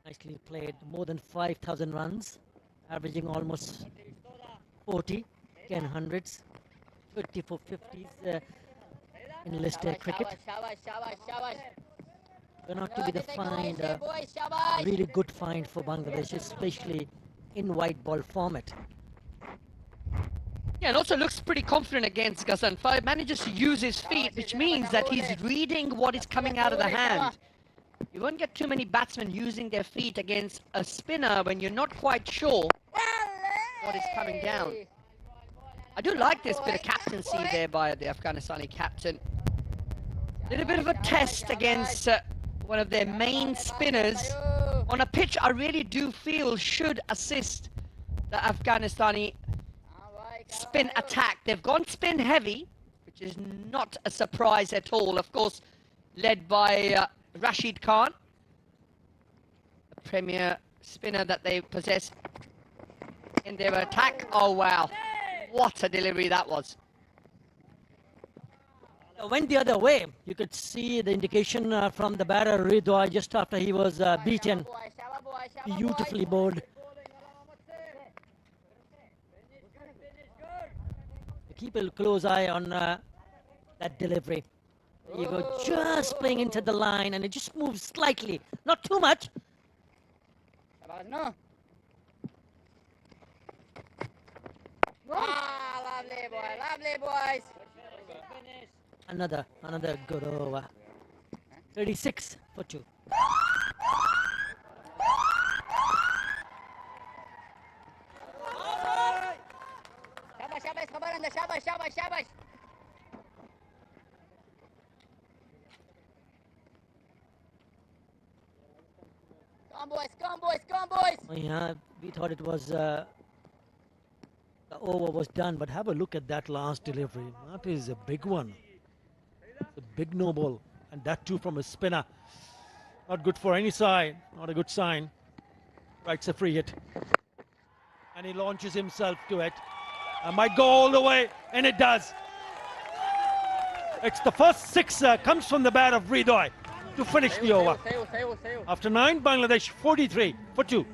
Nicely played, more than 5,000 runs, averaging almost 40, 10 hundreds, 34 50s in list cricket. Turned out to be the find, really good find for Bangladesh, especially in white ball format.
Yeah, and also looks pretty confident against Gazanfar. Manages to use his feet, which means that he's reading what is coming out of the hand. You won't get too many batsmen using their feet against a spinner when you're not quite sure what is coming down. I do like this bit of captaincy there by the Afghanistani captain. Little bit of a test against one of their main spinners on a pitch I really do feel should assist the Afghanistani spin attack. They've gone spin heavy, which is not a surprise at all. Of course, led by Rashid Khan, the premier spinner that they possess in their attack. Oh wow, what a delivery that was.
Went the other way. You could see the indication from the batter Ridwa just after he was beaten. Beautifully bowled. Keep a close eye on that delivery. There you go, just playing into the line, and it just moves slightly, not too much.
No. Ah, lovely boys.
Another good over. 36 for 2.
Shabash, khabar anda, shabash. Come on, boys.
Oh, yeah, we thought it was the over was done, but have a look at that last delivery. That is a big one. It's a big no ball, and that too from a spinner. Not good for any side. Not a good sign. Writes a free hit, and he launches himself to it. And might go all the way, and it does. It's the first sixer comes from the bat of Ridoi to finish the over. After 9, Bangladesh 43 for 2.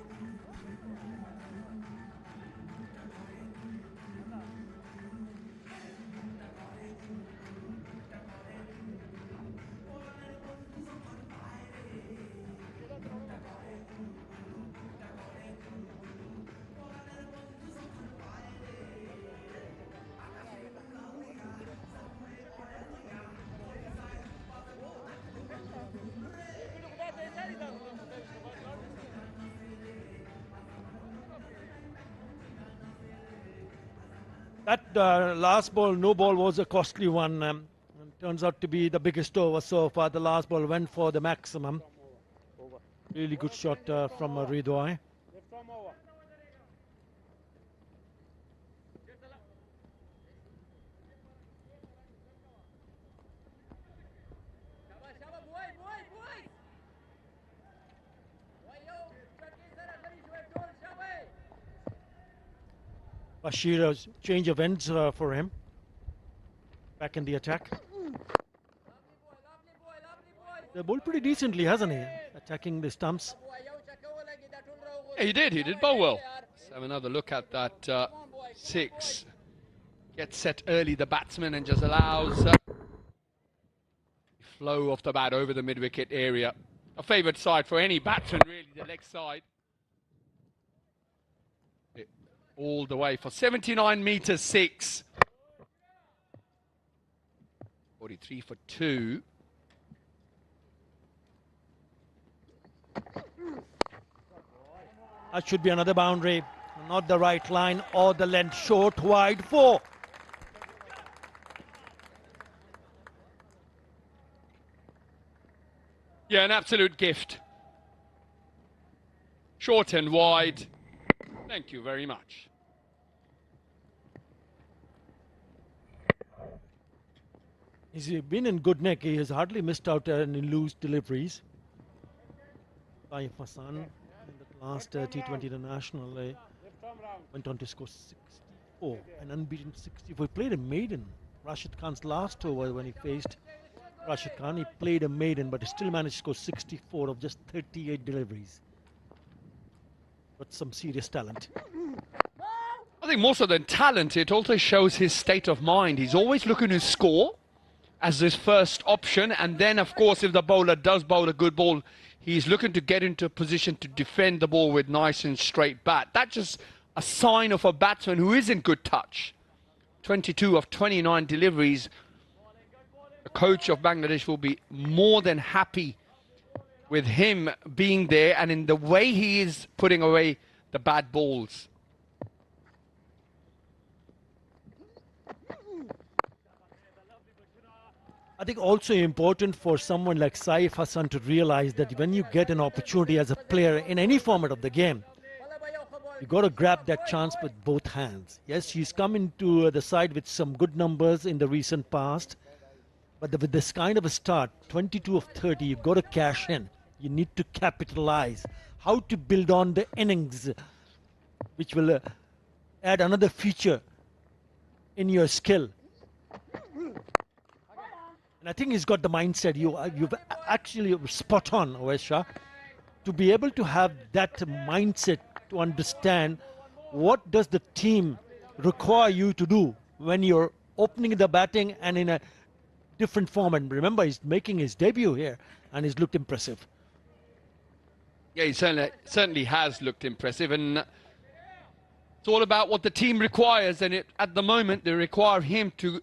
That last ball, no ball, was a costly one. Turns out to be the biggest over so far. The last ball went for the maximum. Really good shot from Ridoi. Bashir's change of ends for him. Back in the attack. They bowled pretty decently, hasn't he? Attacking the stumps.
Yeah, he did bowl well. Let's have another look at that 6. Gets set early, the batsman, and just allows the flow of the bat over the mid-wicket area. A favoured side for any batsman, really, the leg side. All the way for 79 metres 6. 43 for 2.
That should be another boundary. Not the right line or the length. Short, wide, 4.
Yeah, an absolute gift. Short and wide. Thank you very much.
He's been in good nick. He has hardly missed out any loose deliveries. Taif Hassan in the last T20 International went on to score 64, an unbeaten 64. He played a maiden. Rashid Khan's last over when he faced Rashid Khan, he played a maiden, but he still managed to score 64 of just 38 deliveries. But some serious talent.
I think more so than talent, it also shows his state of mind. He's always looking to score as his first option, and then of course if the bowler does bowl a good ball, he's looking to get into a position to defend the ball with nice and straight bat. That's just a sign of a batsman who is in good touch. 22 of 29 deliveries. The coach of Bangladesh will be more than happy with him being there and in the way he is putting away the bad balls.
I think also important for someone like Saif Hassan to realize that when you get an opportunity as a player in any format of the game, you got to grab that chance with both hands. Yes, he's come into the side with some good numbers in the recent past, but with this kind of a start, 22 of 30, you've got to cash in. You need to capitalize. How to build on the innings, which will add another feature in your skill.
And I think he's got the mindset. You've actually spot on, Ovesha, to be able to have that mindset to understand what does the team require you to do when you're opening the batting and in a different form. And remember, he's making his debut here and he's looked impressive.
Yeah, he certainly has looked impressive, and it's all about what the team requires, and at the moment they require him to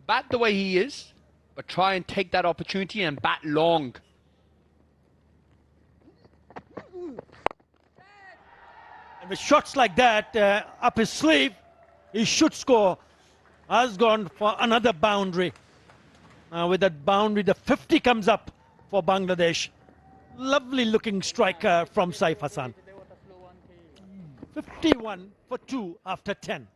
bat the way he is, but try and take that opportunity and bat long.
And with shots like that up his sleeve, he should score. Has gone for another boundary. With that boundary, the 50 comes up for Bangladesh. Lovely looking striker from Saif Hassan. 51 for 2 after 10.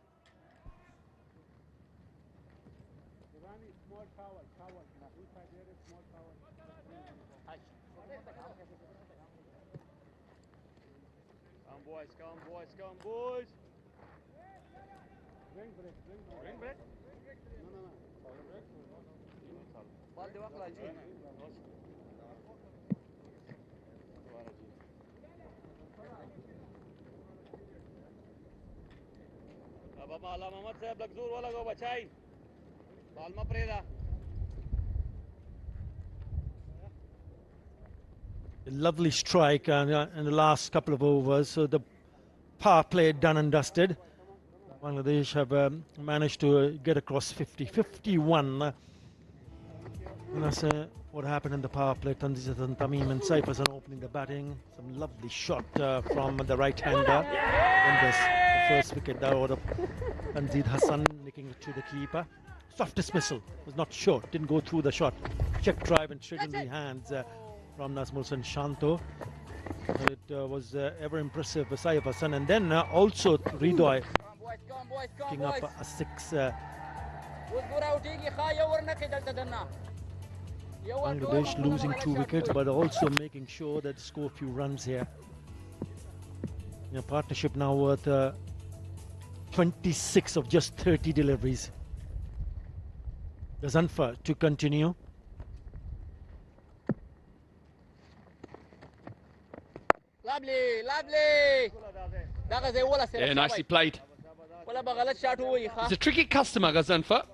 Come boys. Bring break.
A lovely strike in the last couple of overs. So the power play done and dusted. Bangladesh have managed to get across 50, 51. And that's what happened in the power play. Tanzit and Tamim and Saif Hassan opening the batting. Some lovely shot from the right-hander. And this, the first wicket there out of Tanzit Hassan nicking it to the keeper. Soft dismissal, was not short, didn't go through the shot. Check drive and straight in the hands from Nazmul San Shanto. It was ever impressive for Saif Hassan, and then also Ridoy picking up a 6. Bangladesh losing 2 wickets, but also making sure that score a few runs here. Partnership now worth 26 of just 30 deliveries. Gazanfar to continue.
Lovely.
Yeah, nicely played. He's a tricky customer, Gazanfar,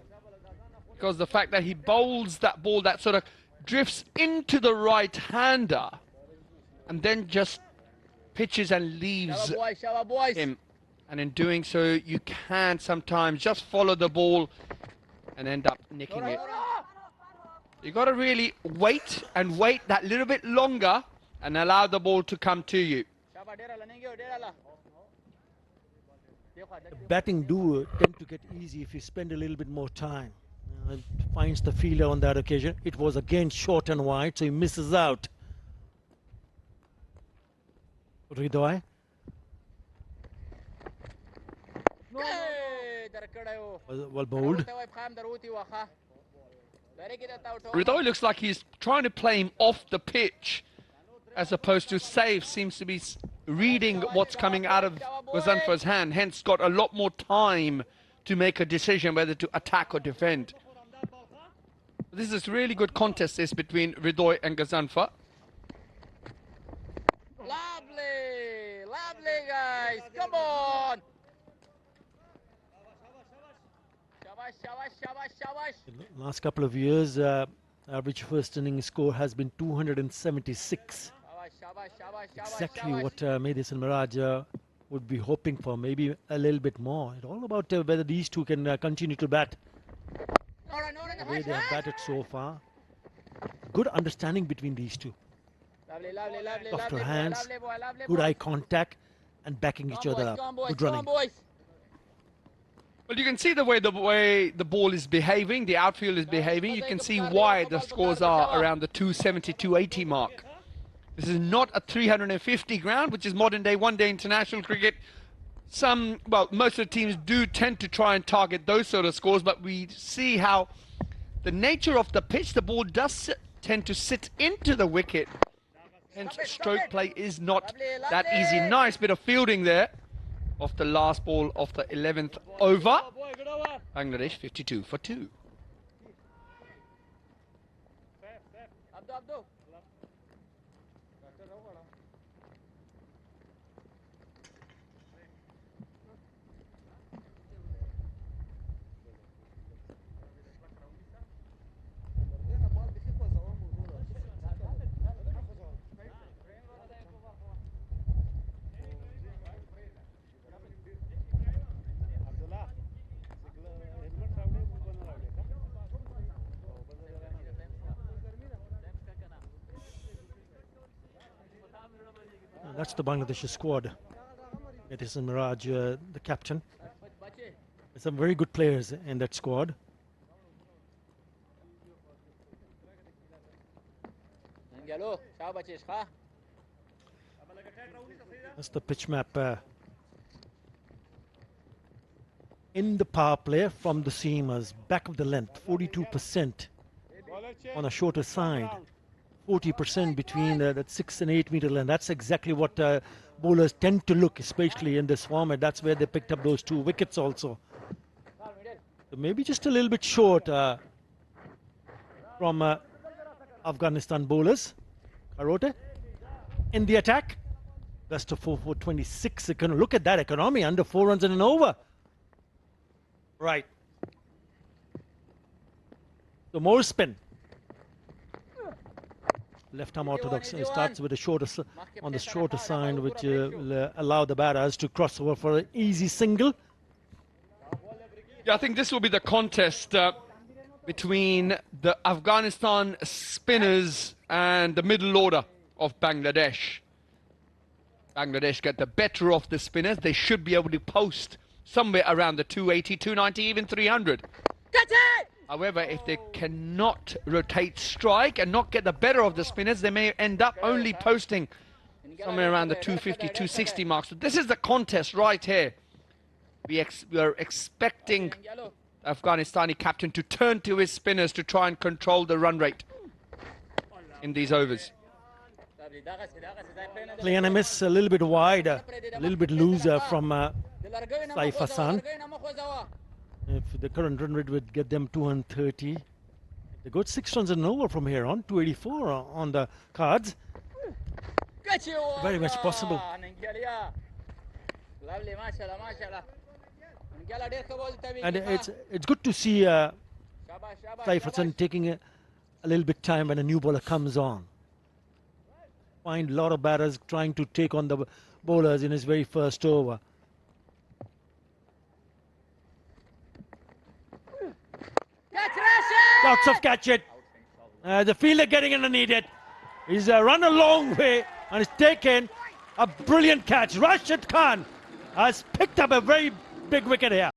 because the fact that he bowls that ball that sort of drifts into the right-hander and then just pitches and leaves him. And in doing so, you can sometimes just follow the ball and end up nicking it. You got to really wait that little bit longer and allow the ball to come to you.
Batting do tend to get easy if you spend a little bit more time. Finds the fielder on that occasion. It was again short and wide, so he misses out. Ridoy. Well bowled.
Ridoy looks like he's trying to play him off the pitch, as opposed to Saif seems to be reading what's coming out of Gazanfar's hand, hence got a lot more time to make a decision whether to attack or defend. This is really good contest this between Ridoy and Gazanfar.
Lovely guys, come on.
In the last couple of years, average first inning score has been 276. Exactly what Medis and Miraj would be hoping for, maybe a little bit more. It's all about whether these two can continue to bat the way they have batted so far. Good understanding between these two. Softer hands, good eye contact, and backing each other up. Good running.
Well, you can see the way the ball is behaving, the outfield is behaving. You can see why the scores are around the 270, 280 mark. This is not a 350 ground, which is modern day one-day international cricket. Most of the teams do tend to try and target those sort of scores, but we see how the nature of the pitch, the ball does tend to sit into the wicket. Hence, stroke play is not that easy. Nice bit of fielding there of the last ball of the 11th over. Bangladesh 52 for 2.
Abdu.
That's the Bangladeshi squad. It is Miraj, the captain. There's some very good players in that squad. That's the pitch map in the power play from the seamers. Back of the length, 42% on a shorter side. 40% between that 6 and 8 meter length. That's exactly what bowlers tend to look, especially in this format. That's where they picked up those 2 wickets also. So maybe just a little bit short from Afghanistan bowlers. Karote in the attack. Best of 4 for 26. Look at that economy, under 4 runs and an over. Right. So more spin. Left arm orthodox starts with a shorter on the shorter side, which will allow the batters to cross over for an easy single.
Yeah, I think this will be the contest between the Afghanistan spinners and the middle order of Bangladesh. Bangladesh get the better of the spinners. They should be able to post somewhere around the 280, 290, even 300. However, if they cannot rotate strike and not get the better of the spinners, they may end up only posting somewhere around the 250, 260 marks. So this is the contest right here. We are expecting Afghanistani captain to turn to his spinners to try and control the run rate in these overs.
Play and a miss, a little bit wide, a little bit looser from Saif Hassan. If the current run rate would get them 230, they got 6 runs and over from here on, 284 on the cards. Very much possible. And it's good to see Saif Hassan taking a little bit time when a new bowler comes on. Find a lot of batters trying to take on the bowlers in his very first over. Lots of catch it. The fielder getting underneath it. He's run a long way and has taken a brilliant catch. Rashid Khan has picked up a very big wicket here.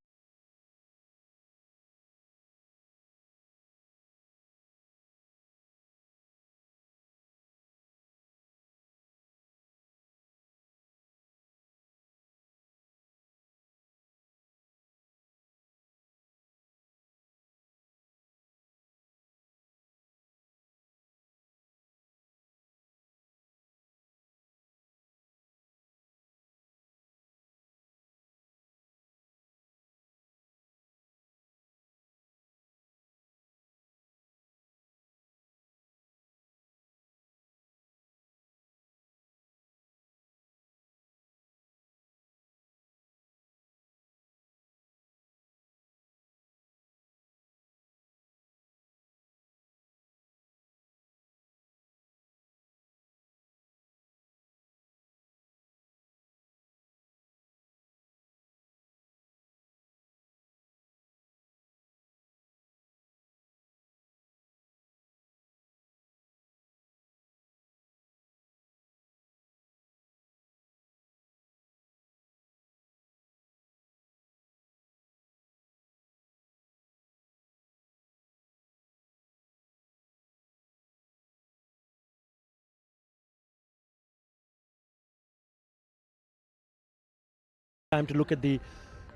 Time to look at the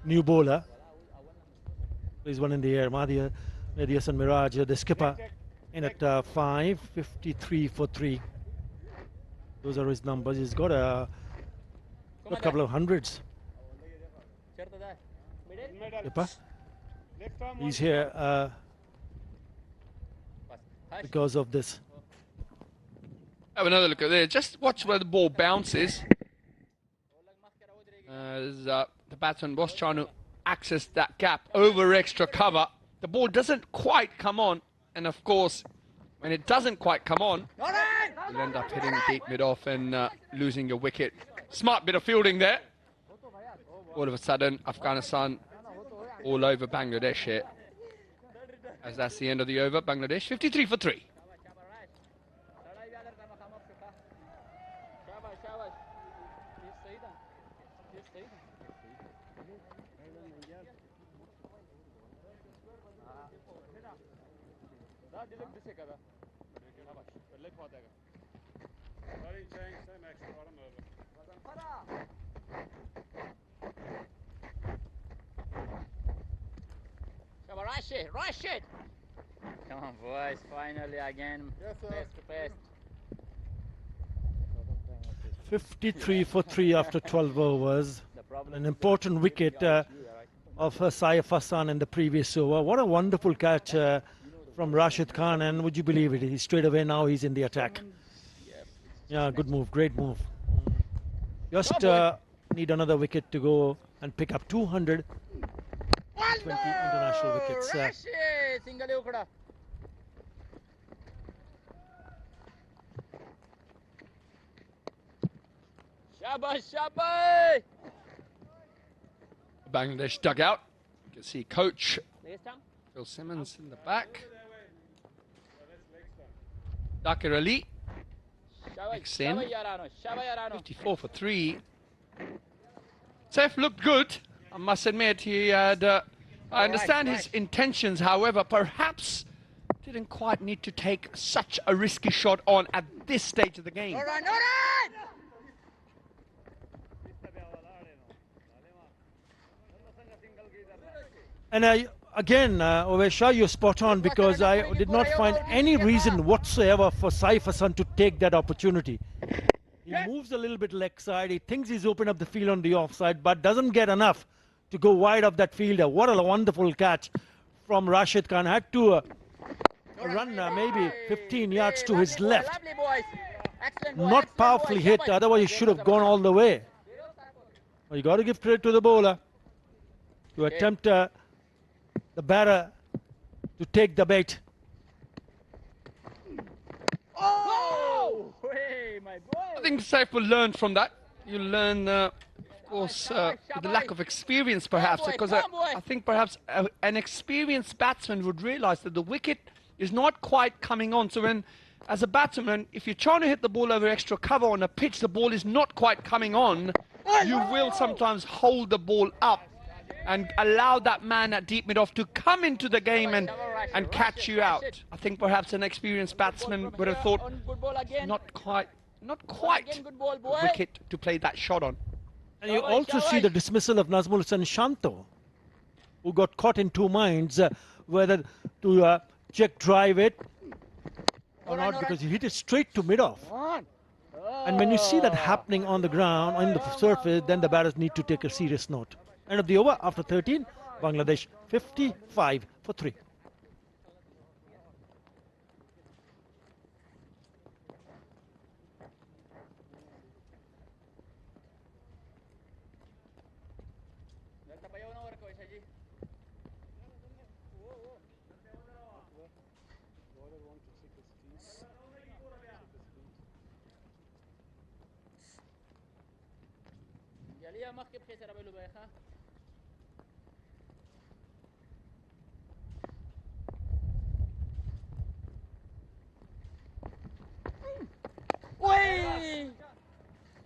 new bowler. There's one in the air. Mahdi Hassan Miraj, the skipper, in at 553 for 3. Those are his numbers. He's got a couple of hundreds. Skipper. He's here because of this
Have another look at there. Just watch where the ball bounces. The batsman was trying to access that gap over extra cover. The ball doesn't quite come on, and of course, when it doesn't quite come on, you'll end up hitting deep mid-off and losing your wicket. Smart bit of fielding there. All of a sudden, Afghanistan all over Bangladesh here. As that's the end of the over, Bangladesh 53 for 3.
Rush it! Come on, boys, finally again. Best to best.
53 for 3 after 12 overs. An important wicket of Saif Hassan in the previous over. What a wonderful catch from Rashid Khan, and would you believe it? He's straight away now he's in the attack. Yeah, good move, great move. Just need another wicket to go and pick up 220 international wickets.
Bangladesh dugout. You can see coach Phil Simmons in the back. Dakir Ali mixed in. 54 for 3. Saif looked good. I must admit he had. I understand his intentions, however, perhaps didn't quite need to take such a risky shot on at this stage of the game.
And again, Ovesha, you're spot on, because I did not find any reason whatsoever for Saif Hassan to take that opportunity. He moves a little bit leg side, he thinks he's opened up the field on the offside, but doesn't get enough to go wide of that fielder. What a wonderful catch from Rashid Khan. Had to run maybe 15 yards to his left. Not powerfully hit, otherwise he should have gone all the way. Well, you got to give credit to the bowler to attempt the batter to take the bait.
Oh! Hey, my boy!
I think Saif will learn from that. You learn, of course, with the lack of experience, perhaps, because I think perhaps an experienced batsman would realize that the wicket is not quite coming on. So when, as a batsman, if you're trying to hit the ball over extra cover on a pitch, the ball is not quite coming on, you will sometimes hold the ball up and allow that man at deep mid-off to come into the game and catch you out. I think perhaps an experienced batsman would have thought not quite wicket to play that shot on.
And you also see the dismissal of Nazmul Hussain Shanto, who got caught in two minds whether to check drive it or not, because he hit it straight to mid-off. And when you see that happening on the ground, on the surface, then the batters need to take a serious note. End of the over after 13, Bangladesh 55 for 3.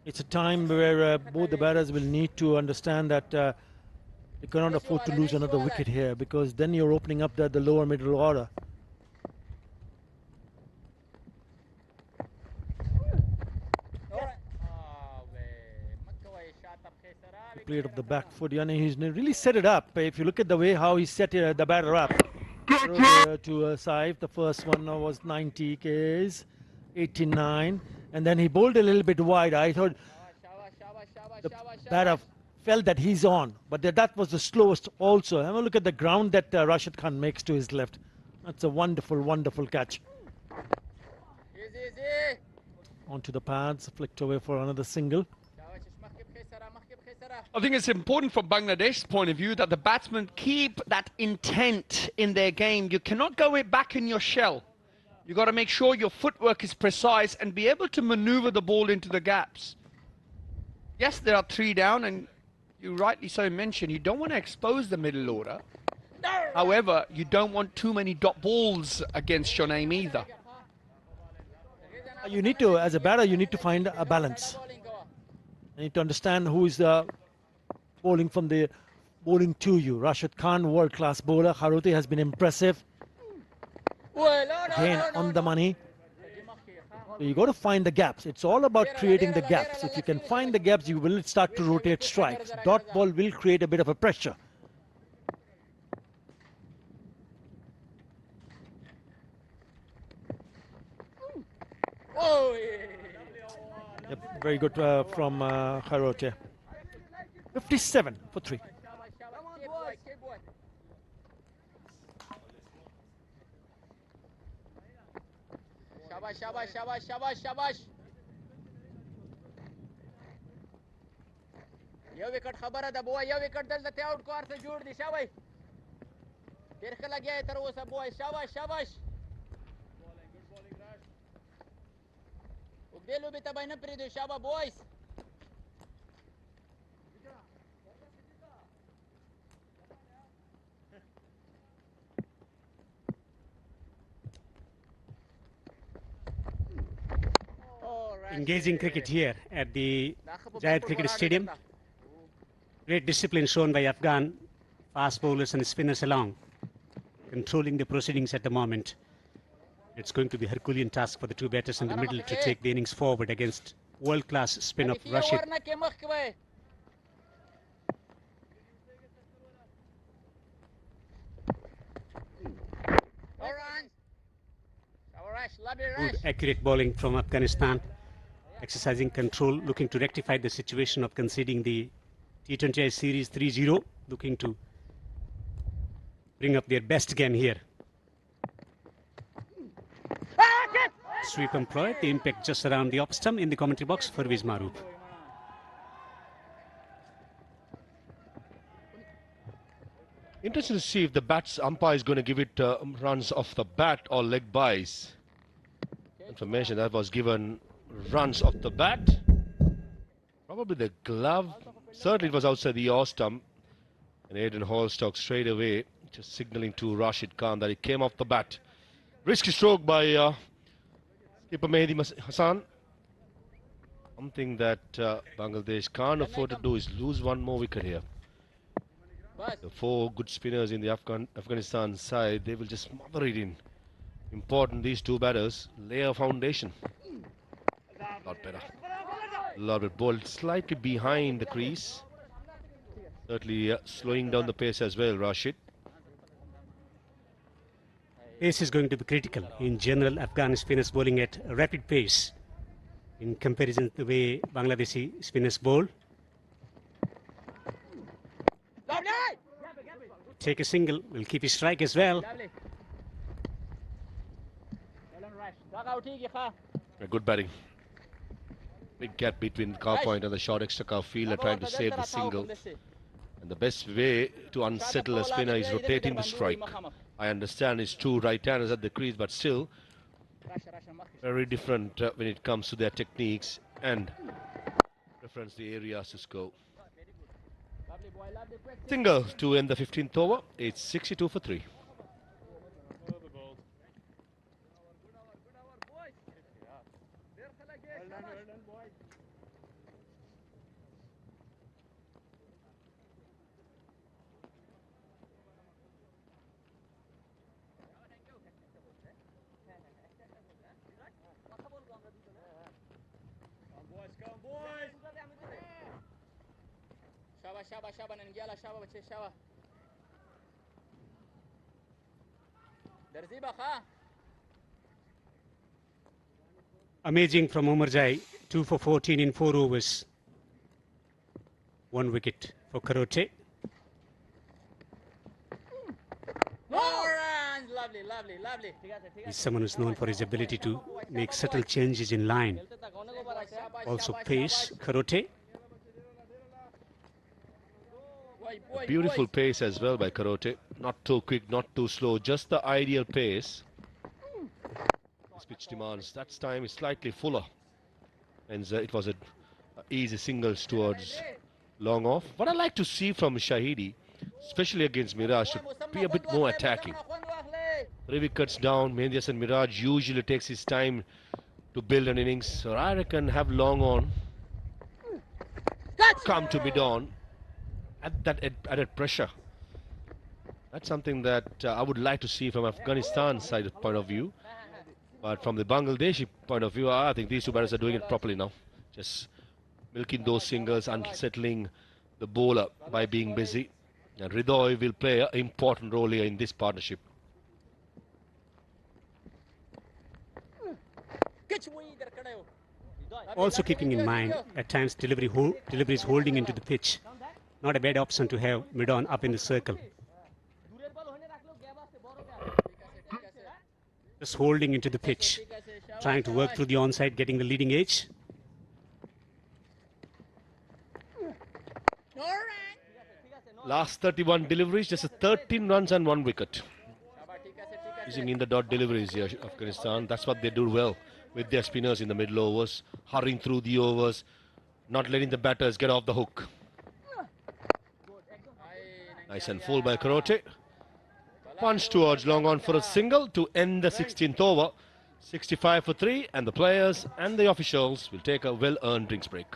It's a time where both the batters will need to understand that they cannot afford to lose another wicket here, because then you're opening up the lower middle order. He played off the back foot, and he's really set it up. If you look at the way how he set the batter up to Saif, the first one was 90 Ks, 89. And then he bowled a little bit wide. I thought the batter felt that he's on, but that was the slowest also. Have a look at the ground that Rashid Khan makes to his left. That's a wonderful, wonderful catch. onto the pads, flicked away for another single.
I think it's important from Bangladesh's point of view that the batsmen keep that intent in their game. You cannot go back in your shell. You've got to make sure your footwork is precise and be able to maneuver the ball into the gaps. Yes, there are 3 down, and you rightly so mentioned, you don't want to expose the middle order. However, you don't want too many dot balls against your name either.
You need to, as a batter, you need to find a balance. You need to understand who is bowling to you. Rashid Khan, world-class bowler. Harote has been impressive. Again, on the money. So you got to find the gaps. It's all about creating the gaps. If you can find the gaps, you will start to rotate strikes. Dot ball will create a bit of a pressure. Yep, very good from Harote. 57 for 3.
Shabash, shabash, shabash, shabash, shabash. Yo wicket khabar hai boy, yo wicket dal te out ko se jod di shabash. Tir khala gaya hai tar wo sab boy, shabash, shabash. Ubdelu bita bayna pridu shaba boys.
Engaging cricket here at the Zayed Cricket Stadium. Great discipline shown by Afghan fast bowlers and spinners along, controlling the proceedings at the moment. It's going to be a Herculean task for the 2 batters in the middle to take the innings forward against world-class spin of Rashid. Good, accurate bowling from Afghanistan. Exercising control, looking to rectify the situation of conceding the T20 series 3-0, looking to bring up their best game here. Sweep employed, the impact just around the off stump. In the commentary box for Viz Maroof.
Interesting to see if the umpire is going to give it runs off the bat or leg byes. Information that was given runs off the bat. Probably the glove. Certainly it was outside the off stump. And Aiden Hallstock straight away just signalling to Rashid Khan that it came off the bat. Risky stroke by skipper Mehdi Hassan. Something that Bangladesh can't afford to do is lose 1 more wicket here. The 4 good spinners in the Afghanistan side, they will just smother it in. Important, these 2 batters lay a foundation. A lot better. A lot bit bowled slightly behind the crease. Certainly slowing down the pace as well, Rashid.
Pace is going to be critical. In general, Afghan spinners bowling at a rapid pace in comparison to the way Bangladeshi spinners bowl. Take a single, will keep his strike as well.
Good batting. Big gap between the cow point and the short extra cow fielder trying to save the single. And the best way to unsettle a spinner is rotating the strike. I understand it's 2 right-handers at the crease, but still very different when it comes to their techniques and preference the areas to score. Single to end the 15th over. It's 62 for 3.
Shaba, shaba, nangyala, shaba, bache, shaba. Darziba kha.
Amazing from Umar Jai, 2 for 14 in 4 overs. 1 wicket for Karote.
More runs, lovely,
He's someone who's known for his ability to make subtle changes in line. Also pace, Karote.
A beautiful pace as well by Karote. Not too quick, not too slow, just the ideal pace. This pitch demands that time is slightly fuller. And it was an easy singles towards long off. What I like to see from Shahidi, especially against Miraj, should be a bit more attacking. 3 wickets down, Mehdi and Miraj usually takes his time to build an innings. So I reckon have long on, come to mid on, at that added pressure. That's something that I would like to see from Afghanistan's side point of view. But from the Bangladeshi point of view, I think these two batters are doing it properly now. Just milking those singles, unsettling the bowler by being busy. And Hridoy will play an important role here in this partnership.
Also keeping in mind, at times delivery is holding into the pitch. Not a bad option to have mid-on up in the circle. Just holding into the pitch, trying to work through the onside, getting the leading edge.
Last 31 deliveries, just 13 runs and 1 wicket. Using in the dot deliveries here, Afghanistan. That's what they do well with their spinners in the middle overs, hurrying through the overs, not letting the batters get off the hook. Nice and full by Karote. Punch towards long on for a single to end the 16th over. 65 for 3, and the players and the officials will take a well-earned drinks break.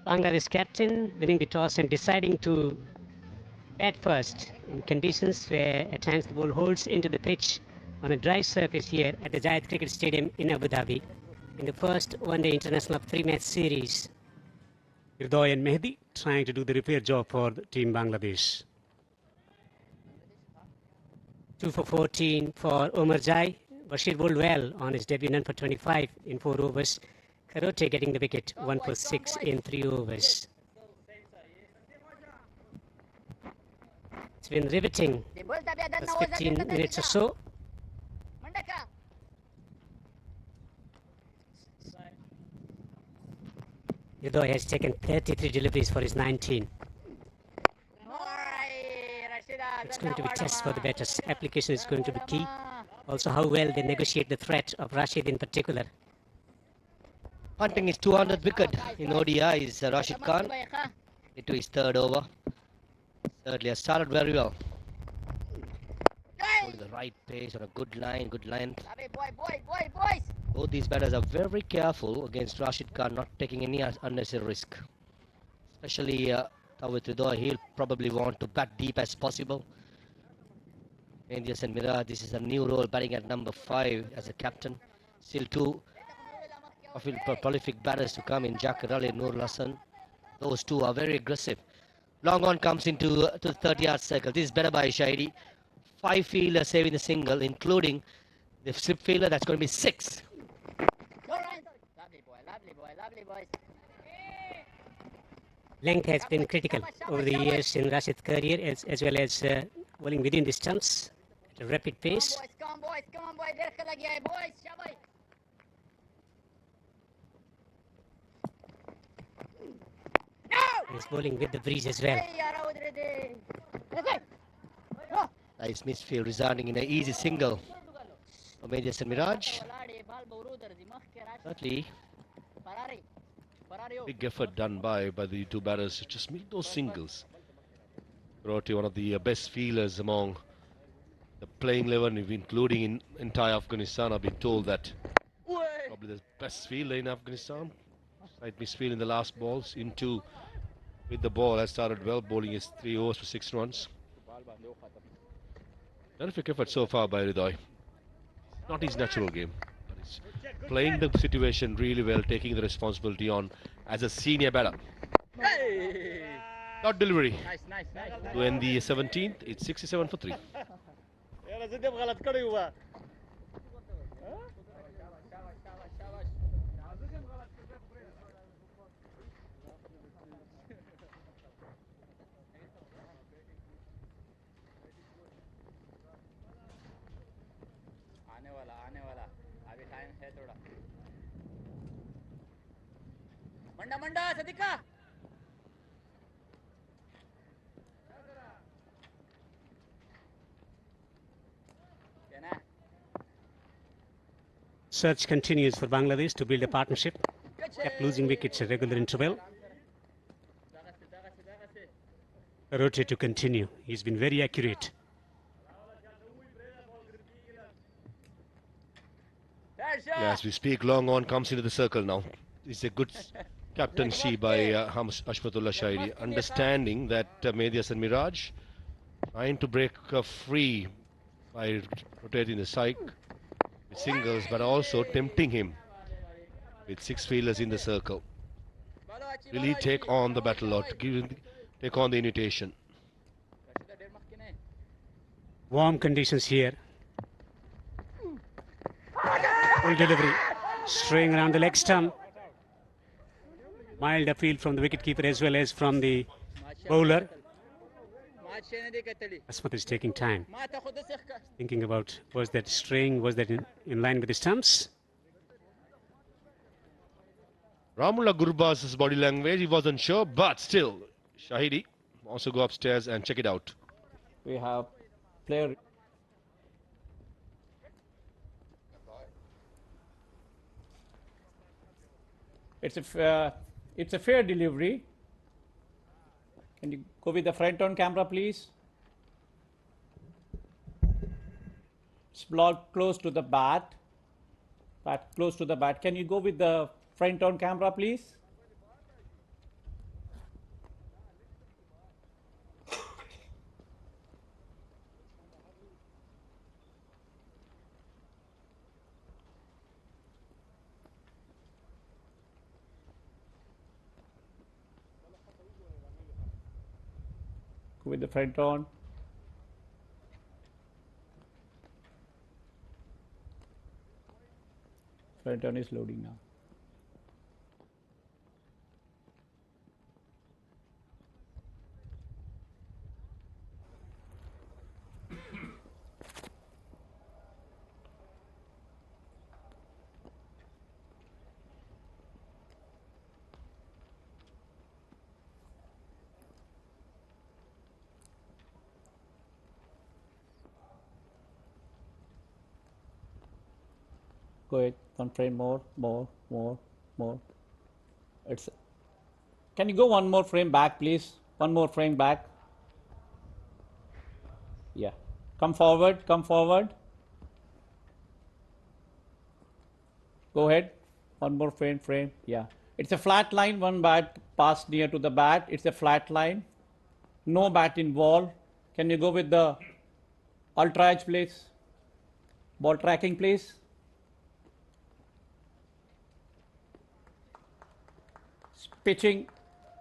Bangladesh captain winning the toss and deciding to bat first in conditions where at times the ball holds into the pitch on a dry surface here at the Zayed Cricket Stadium in Abu Dhabi in the first one-day international 3-match series.
Hridoy and Mehdi trying to do the repair job for the team Bangladesh.
2 for 14 for Omar Jai. Bashir bowled well on his debut, none for 25 in 4 overs. Karote getting the wicket, 1 for 6 in 3 overs. It's been riveting last 15 minutes or so. Udoy has taken 33 deliveries for his 19. It's going to be a test for the batters. Application is going to be key. Also, how well they negotiate the threat of Rashid in particular.
Hunting his 200th wicket in ODI is Rashid Khan into his third over. Thirdly, has started very well. Holding the right pace on a good line, good length. Both these batters are very careful against Rashid Khan, not taking any unnecessary risk. Especially with Udoy, he'll probably want to bat deep as possible. Mendias and Miraj, this is a new role, batting at number 5 as a captain. Still two prolific batters to come in, Jakar Ali and Noor Hassan. Those two are very aggressive. Long on comes into the 30-yard circle. This is better by Shahidi. 5 fielders saving the single, including the slip fielder. That's going to be 6.
Length has been critical over the years in Rashid's career, as well as bowling within the stumps at a rapid pace. He's bowling with the breeze as well.
Nice misfield, resounding in an easy single for Mendias and Miraj. Certainly,
big effort done by the two batters to just make those singles. Roti, one of the best fielders among the playing 11, including in entire Afghanistan. I've been told that probably the best fielder in Afghanistan. Slight misfield in the last balls. Into with the ball has started well, bowling his 3 overs for 6 runs. Terrific effort so far by Udoy. Not his natural game, but he's playing the situation really well, taking the responsibility on as a senior batter. Not delivery. To end the 17th, it's 67 for 3.
Munda सदिका
Search continues for Bangladesh to build a partnership. Kept losing wickets at regular interval. Karote to continue. He's been very accurate.
As we speak, long on comes into the circle now. It's a good captaincy by Ashfatullah Shahidi, understanding that Mendias and Miraj trying to break free by rotating the side with singles, but also tempting him with 6 fielders in the circle. Really take on the battle or take on the invitation.
Warm conditions here. Full delivery. Straying around the leg stump. Mild appeal from the wicketkeeper as well as from the bowler. Asmat is taking time. Thinking about, was that straying, was that in line with the stumps?
Ramullah Gurbaz's body language, he wasn't sure, but still, Shahidi also go upstairs and check it out.
We have player. It's a fair delivery. Can you go with the front on camera, please? It's blocked close to the bat. Bat close to the bat. Can you go with the front on camera, please? With the front on. Front on is loading now. Go ahead. One frame more. It's. Can you go one more frame back, please? One more frame back. Yeah. Come forward. Go ahead. One more frame. Yeah. It's a flat line. One bat passed near to the bat. It's a flat line. No bat involved. Can you go with the ultra edge, please? Ball tracking, please.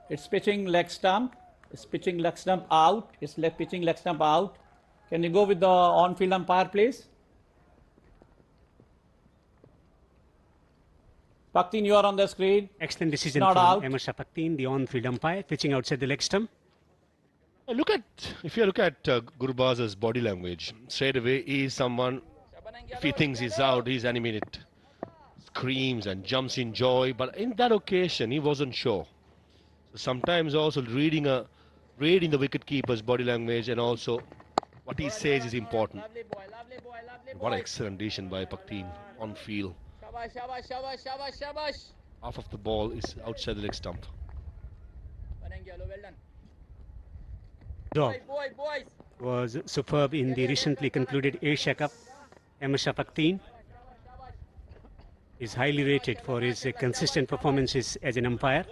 It's pitching leg stump. Out. Pitching leg stump out. Can you go with the on-field umpire, please? Paktin, you are on the screen.
Excellent decision
Not
from
out.
Emersa Paktin, the on-field umpire, pitching outside the leg stump.
If you look at Gurbaz's body language, straight away he is someone, if he thinks he's out, he's animated, screams and jumps in joy, but in that occasion he wasn't sure. So sometimes also reading the wicket-keeper's body language and also what he says is important. What an excellent decision by Paktin on field. Half of the ball is outside the leg stump.
Job was superb in the recently concluded Asia Cup. Emersa Paktin is highly rated for his consistent performances as an umpire.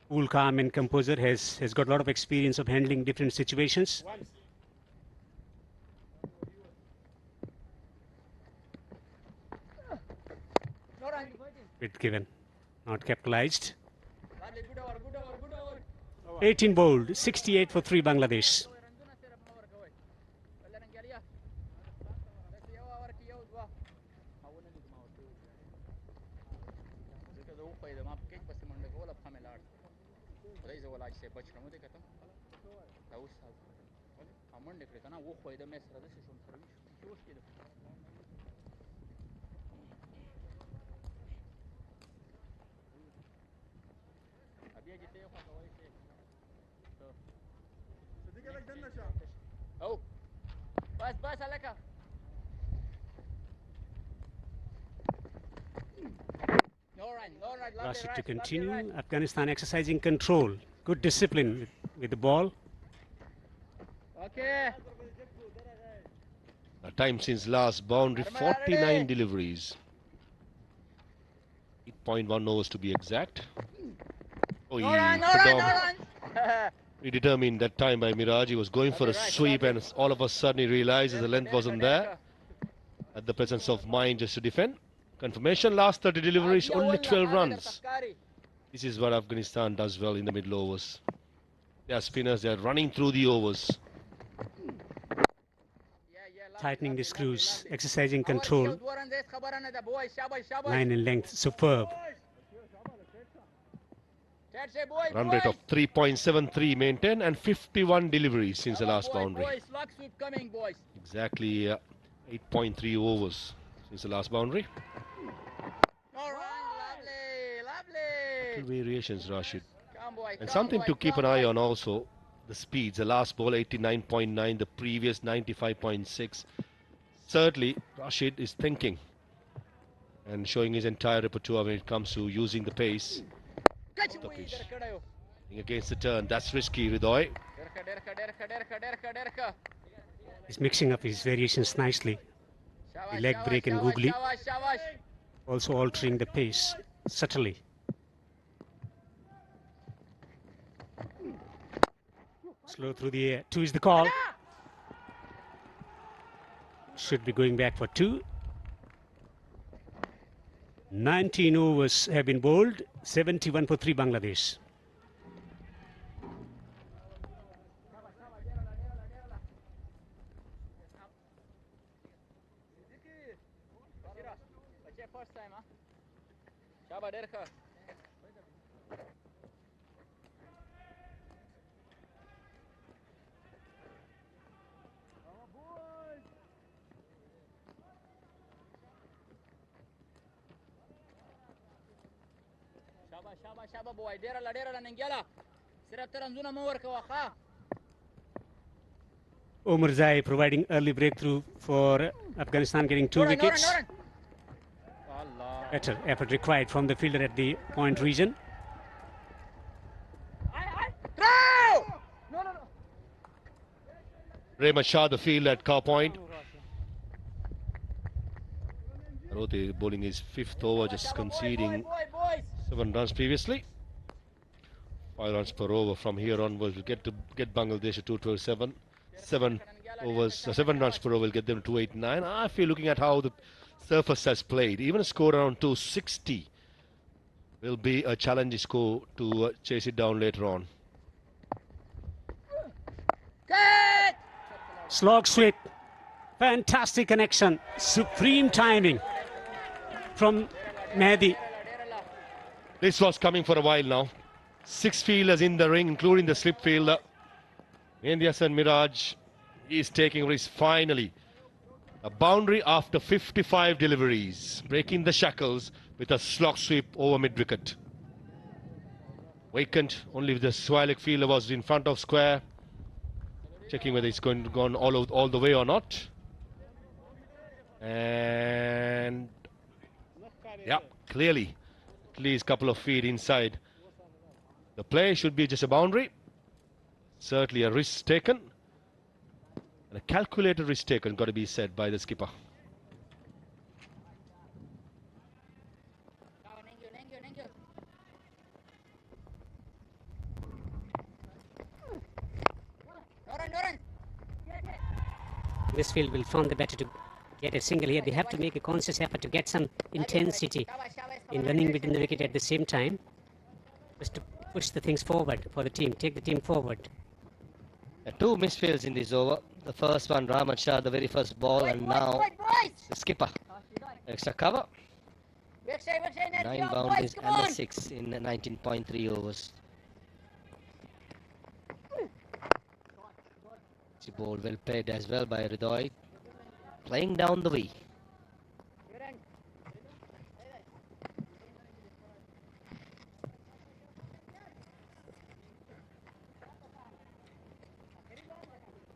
Cool, calm and composer, has got a lot of experience of handling different situations. Bit given, not capitalized. 18 bowled, 68 for 3 Bangladesh.
Oh, bas alaka.
Rashid to continue. Afghanistan exercising control. Good discipline with the ball.
Okay.
A time since last boundary, 49 deliveries. 8.1 overs to be exact. Oh, he determined that time by Miraj. He was going for a sweep and all of a sudden he realizes the length wasn't there. Had the presence of mind just to defend. Confirmation, last 30 deliveries, only 12 runs. This is what Afghanistan does well in the middle overs. They are spinners, they are running through the overs.
Tightening the screws, exercising control. Line and length, superb.
Run rate of 3.73 maintained and 51 deliveries since the last boundary. Exactly 8.3 overs since the last boundary. Little variations, Rashid. And something to keep an eye on also, the speeds. The last ball 89.9, the previous 95.6. Certainly, Rashid is thinking and showing his entire repertoire when it comes to using the pace. The pitch. Against the turn, that's risky, Ridoy.
He's mixing up his variations nicely. The leg break and googly. Also altering the pace subtly. Slow through the air. 2 is the call. Should be going back for 2. 19 overs have been bowled. 71 for 3 Bangladesh.
شابه بوای ډیره ننګیاله صرف ترنځونه مو ورکوه ښه
Omarzai providing early breakthrough for Afghanistan, getting 2 wickets. Better effort required from the fielder at the point region.
Rahman Shah, the field at cow point. Rote bowling his 5th over, just conceding 7 runs previously. 5 runs per over from here onwards will get Bangladesh to 227. 7 runs per over will get them to 289. I feel looking at how the surface has played, even a score around 260 will be a challenging score to chase it down later on.
Slog sweep, fantastic connection, supreme timing from Mehdi.
This was coming for a while now. 6 fielders in the ring, including the slip fielder. Hasan Miraj is taking risks finally. A boundary after 55 deliveries, breaking the shackles with a slog sweep over mid-wicket. Vacant, only the Swilik fielder was in front of square. Checking whether it's going to go all the way or not. And yeah, clearly, at least a couple of feet inside. The play should be just a boundary. Certainly a risk taken. And a calculated risk taken, got to be said by the skipper.
This field will find the batter to get a single here. They have to make a conscious effort to get some intensity in running between the wicket at the same time, just to push the things forward for the team, take the team forward.
2 misfields in this over. The first one, Rahman Shah, the very first ball, and now the skipper. Extra cover. 9 boundaries and a 6 in 19.3 overs. The ball well played as well by Hridoy, playing down the way.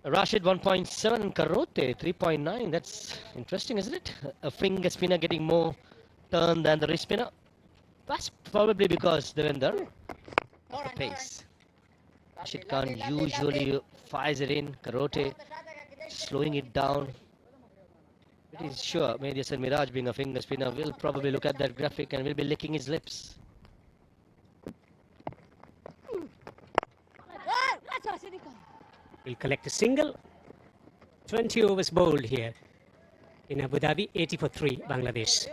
Rashid 1.7 and Karote 3.9. That's interesting, isn't it? A finger spinner getting more turn than the wrist spinner. That's probably because Devender of the pace. Rashid Khan usually fires it in. Karote slowing it down. It is sure Hasan Miraj, being a finger spinner, will probably look at that graphic and will be licking his lips.
Will collect a single. 20 overs bowled here in Abu Dhabi. 80 for 3 Bangladesh.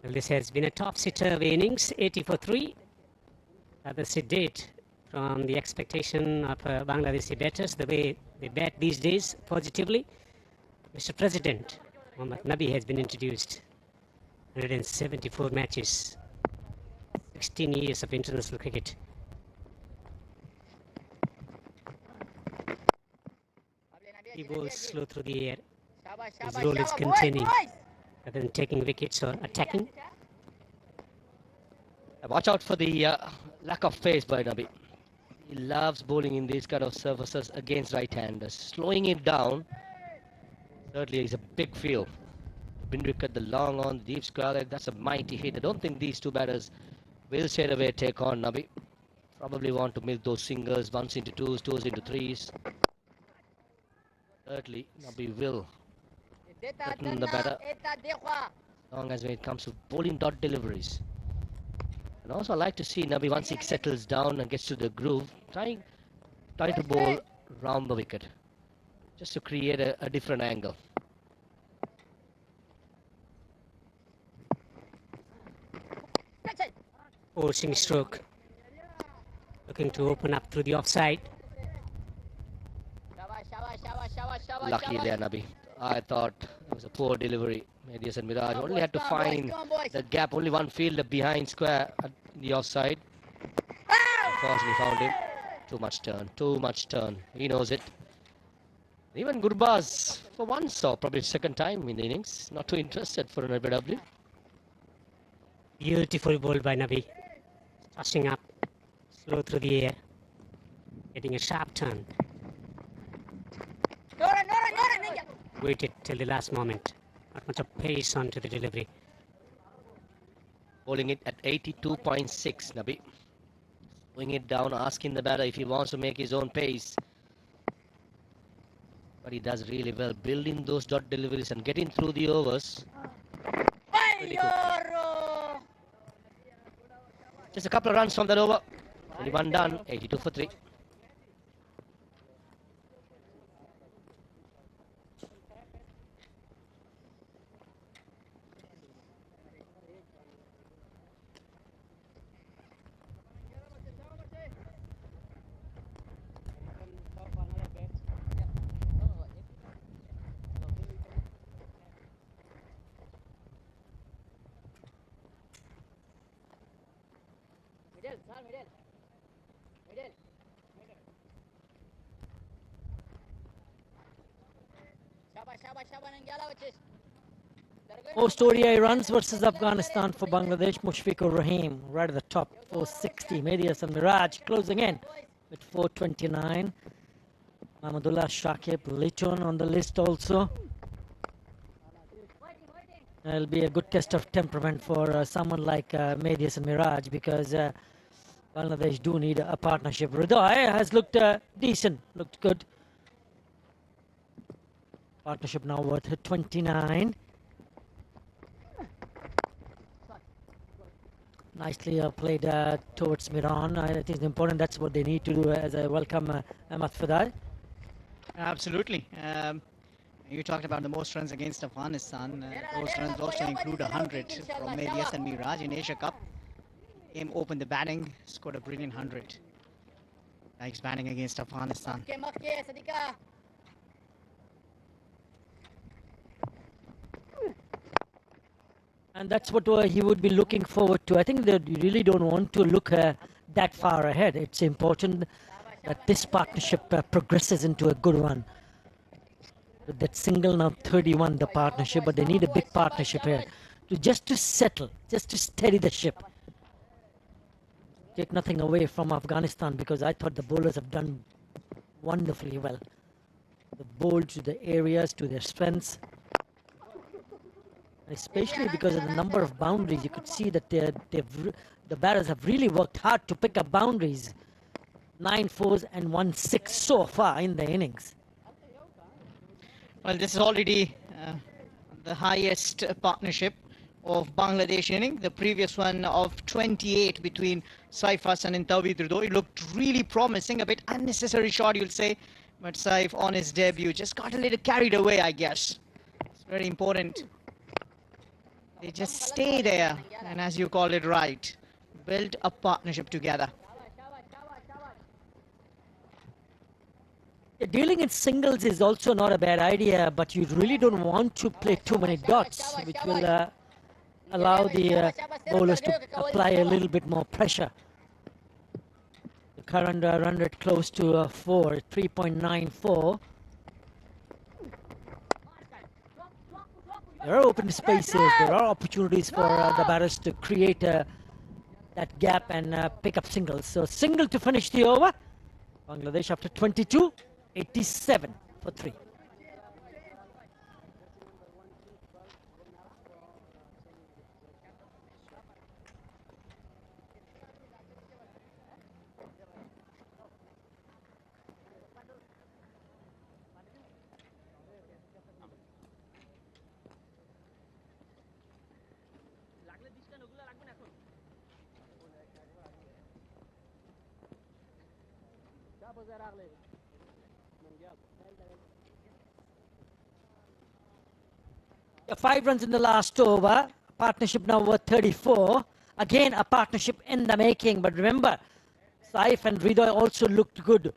Well, this has been a topsy-turvy innings, 80 for 3. Rather sedate from the expectation of Bangladeshi batters, the way they bat these days positively. Mr. President, Mohammad Nabi has been introduced. 174 matches, 16 years of international cricket. He bowls slow through the air. His role is containing rather than taking wickets or attacking.
Watch out for the lack of pace by Nabi. He loves bowling in these kind of surfaces against right-handers. Slowing it down, certainly is a big field. Bindrikat, the long on, the deep square leg, that's a mighty hit. I don't think these 2 batters will straight away take on Nabi. Probably want to milk those singles, 1s into 2s, 2s into 3s. Certainly, Nabi will threaten the batter, as long as when it comes to bowling dot deliveries. And also I like to see Nabi, once he settles down and gets to the groove, trying to bowl round the wicket, just to create a different angle.
Forcing stroke. looking to open up through the offside.
Lucky there, Nabi. I thought it was a poor delivery. Medias and Miraj only had to find the gap, only one fielder behind square at the offside. Unfortunately found him. Too much turn. He knows it. Even Gurbaz, for once or probably second time in the innings, not too interested for an LBW.
Beautiful ball by Nabi. Tossing up, slow through the air, getting a sharp turn. Waited till the last moment. Not much of pace onto the delivery.
Bowling it at 82.6, Nabi. Slowing it down, asking the batter if he wants to make his own pace. But he does really well, building those dot deliveries and getting through the overs. Really good. Just a couple of runs from that over. 21 done, 82 for 3.
Most ODI runs versus Afghanistan for Bangladesh. Mushfiqur Rahim right at the top, 460. Medias and Miraj closing in with 429. Mahmudullah Shakib Litton on the list also. It'll be a good test of temperament for someone like Medias and Miraj, because Bangladesh do need a partnership. Ridoy has looked decent, looked good. Partnership now worth 29. Nicely played towards Miran. I think it's important. That's what they need to do as I welcome Ahmad Fadal.
Absolutely. You talked about the most runs against Afghanistan. Those runs also include 100 from Medias and Miraj in Asia Cup. Him opened the batting, scored a brilliant 100. Likes batting against Afghanistan.
And that's what he would be looking forward to. I think that you really don't want to look that far ahead. It's important that this partnership progresses into a good one. With that single now 31, the partnership, but they need a big partnership here just to settle, just to steady the ship. Take nothing away from Afghanistan, because I thought the bowlers have done wonderfully well. The bowled to the areas, to their strengths. Especially because of the number of boundaries, you could see that the batters have really worked hard to pick up boundaries. 9 4s and 1 6 so far in the innings.
Well, this is already the highest partnership of Bangladesh inning. The previous one of 28 between Saif Hassan and Tawhid Rido. It looked really promising, a bit unnecessary shot, you'll say. But Saif, on his debut, just got a little carried away, I guess. It's very important. They just stay there, and as you call it right, build a partnership together.
Dealing in singles is also not a bad idea, but you really don't want to play too many dots, which will allow the bowlers to apply a little bit more pressure. The current run rate close to 4, 3.94. There are open spaces, there are opportunities for the batters to create that gap and pick up singles. So single to finish the over. Bangladesh after 22, 87 for 3. Yeah, 5 runs in the last over. Partnership now worth 34. Again, a partnership in the making. But remember,
Saif and Ridoy also looked good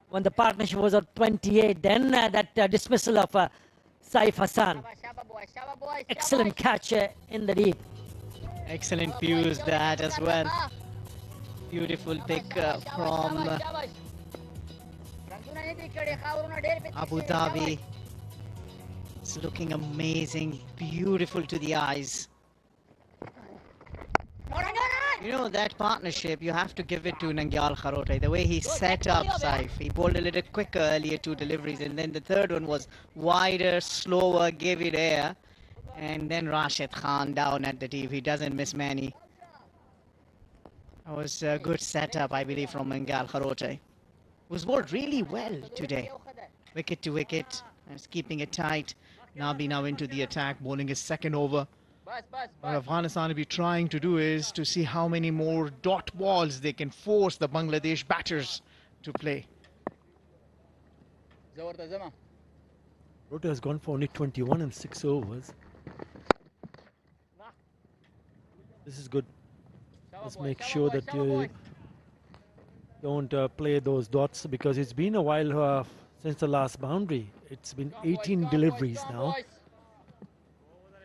when the partnership was at 28. Then that dismissal of Saif Hassan. Excellent catch in the deep.
Excellent views that as well. Beautiful pick from Abu Dhabi. It's looking amazing, beautiful to the eyes. You know, that partnership, you have to give it to Nangyal Kharote. The way he set up Saif, he bowled a little quicker earlier, 2 deliveries, and then the third one was wider, slower, gave it air. And then Rashid Khan down at the deep. He doesn't miss many. That was a good setup, I believe, from Nangyal Kharote. Was bowled really well today. Wicket to wicket, and keeping it tight. Nabi now into the attack, bowling his second over. What Afghanistan will be trying to do is to see how many more dot balls they can force the Bangladesh batters to play.
Rota has gone for only 21 and 6 overs. This is good. Let's make sure that you don't play those dots, because it's been a while since the last boundary. It's been 18 deliveries now.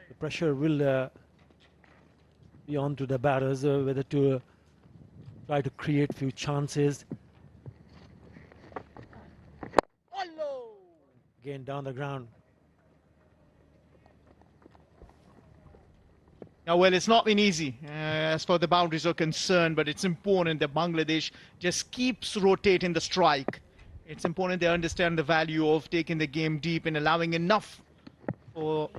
The pressure will be on to the batters, whether to try to create few chances. Again down the ground.
Now, well, it's not been easy as far as the boundaries are concerned, but it's important that Bangladesh just keeps rotating the strike. It's important they understand the value of taking the game deep and allowing enough for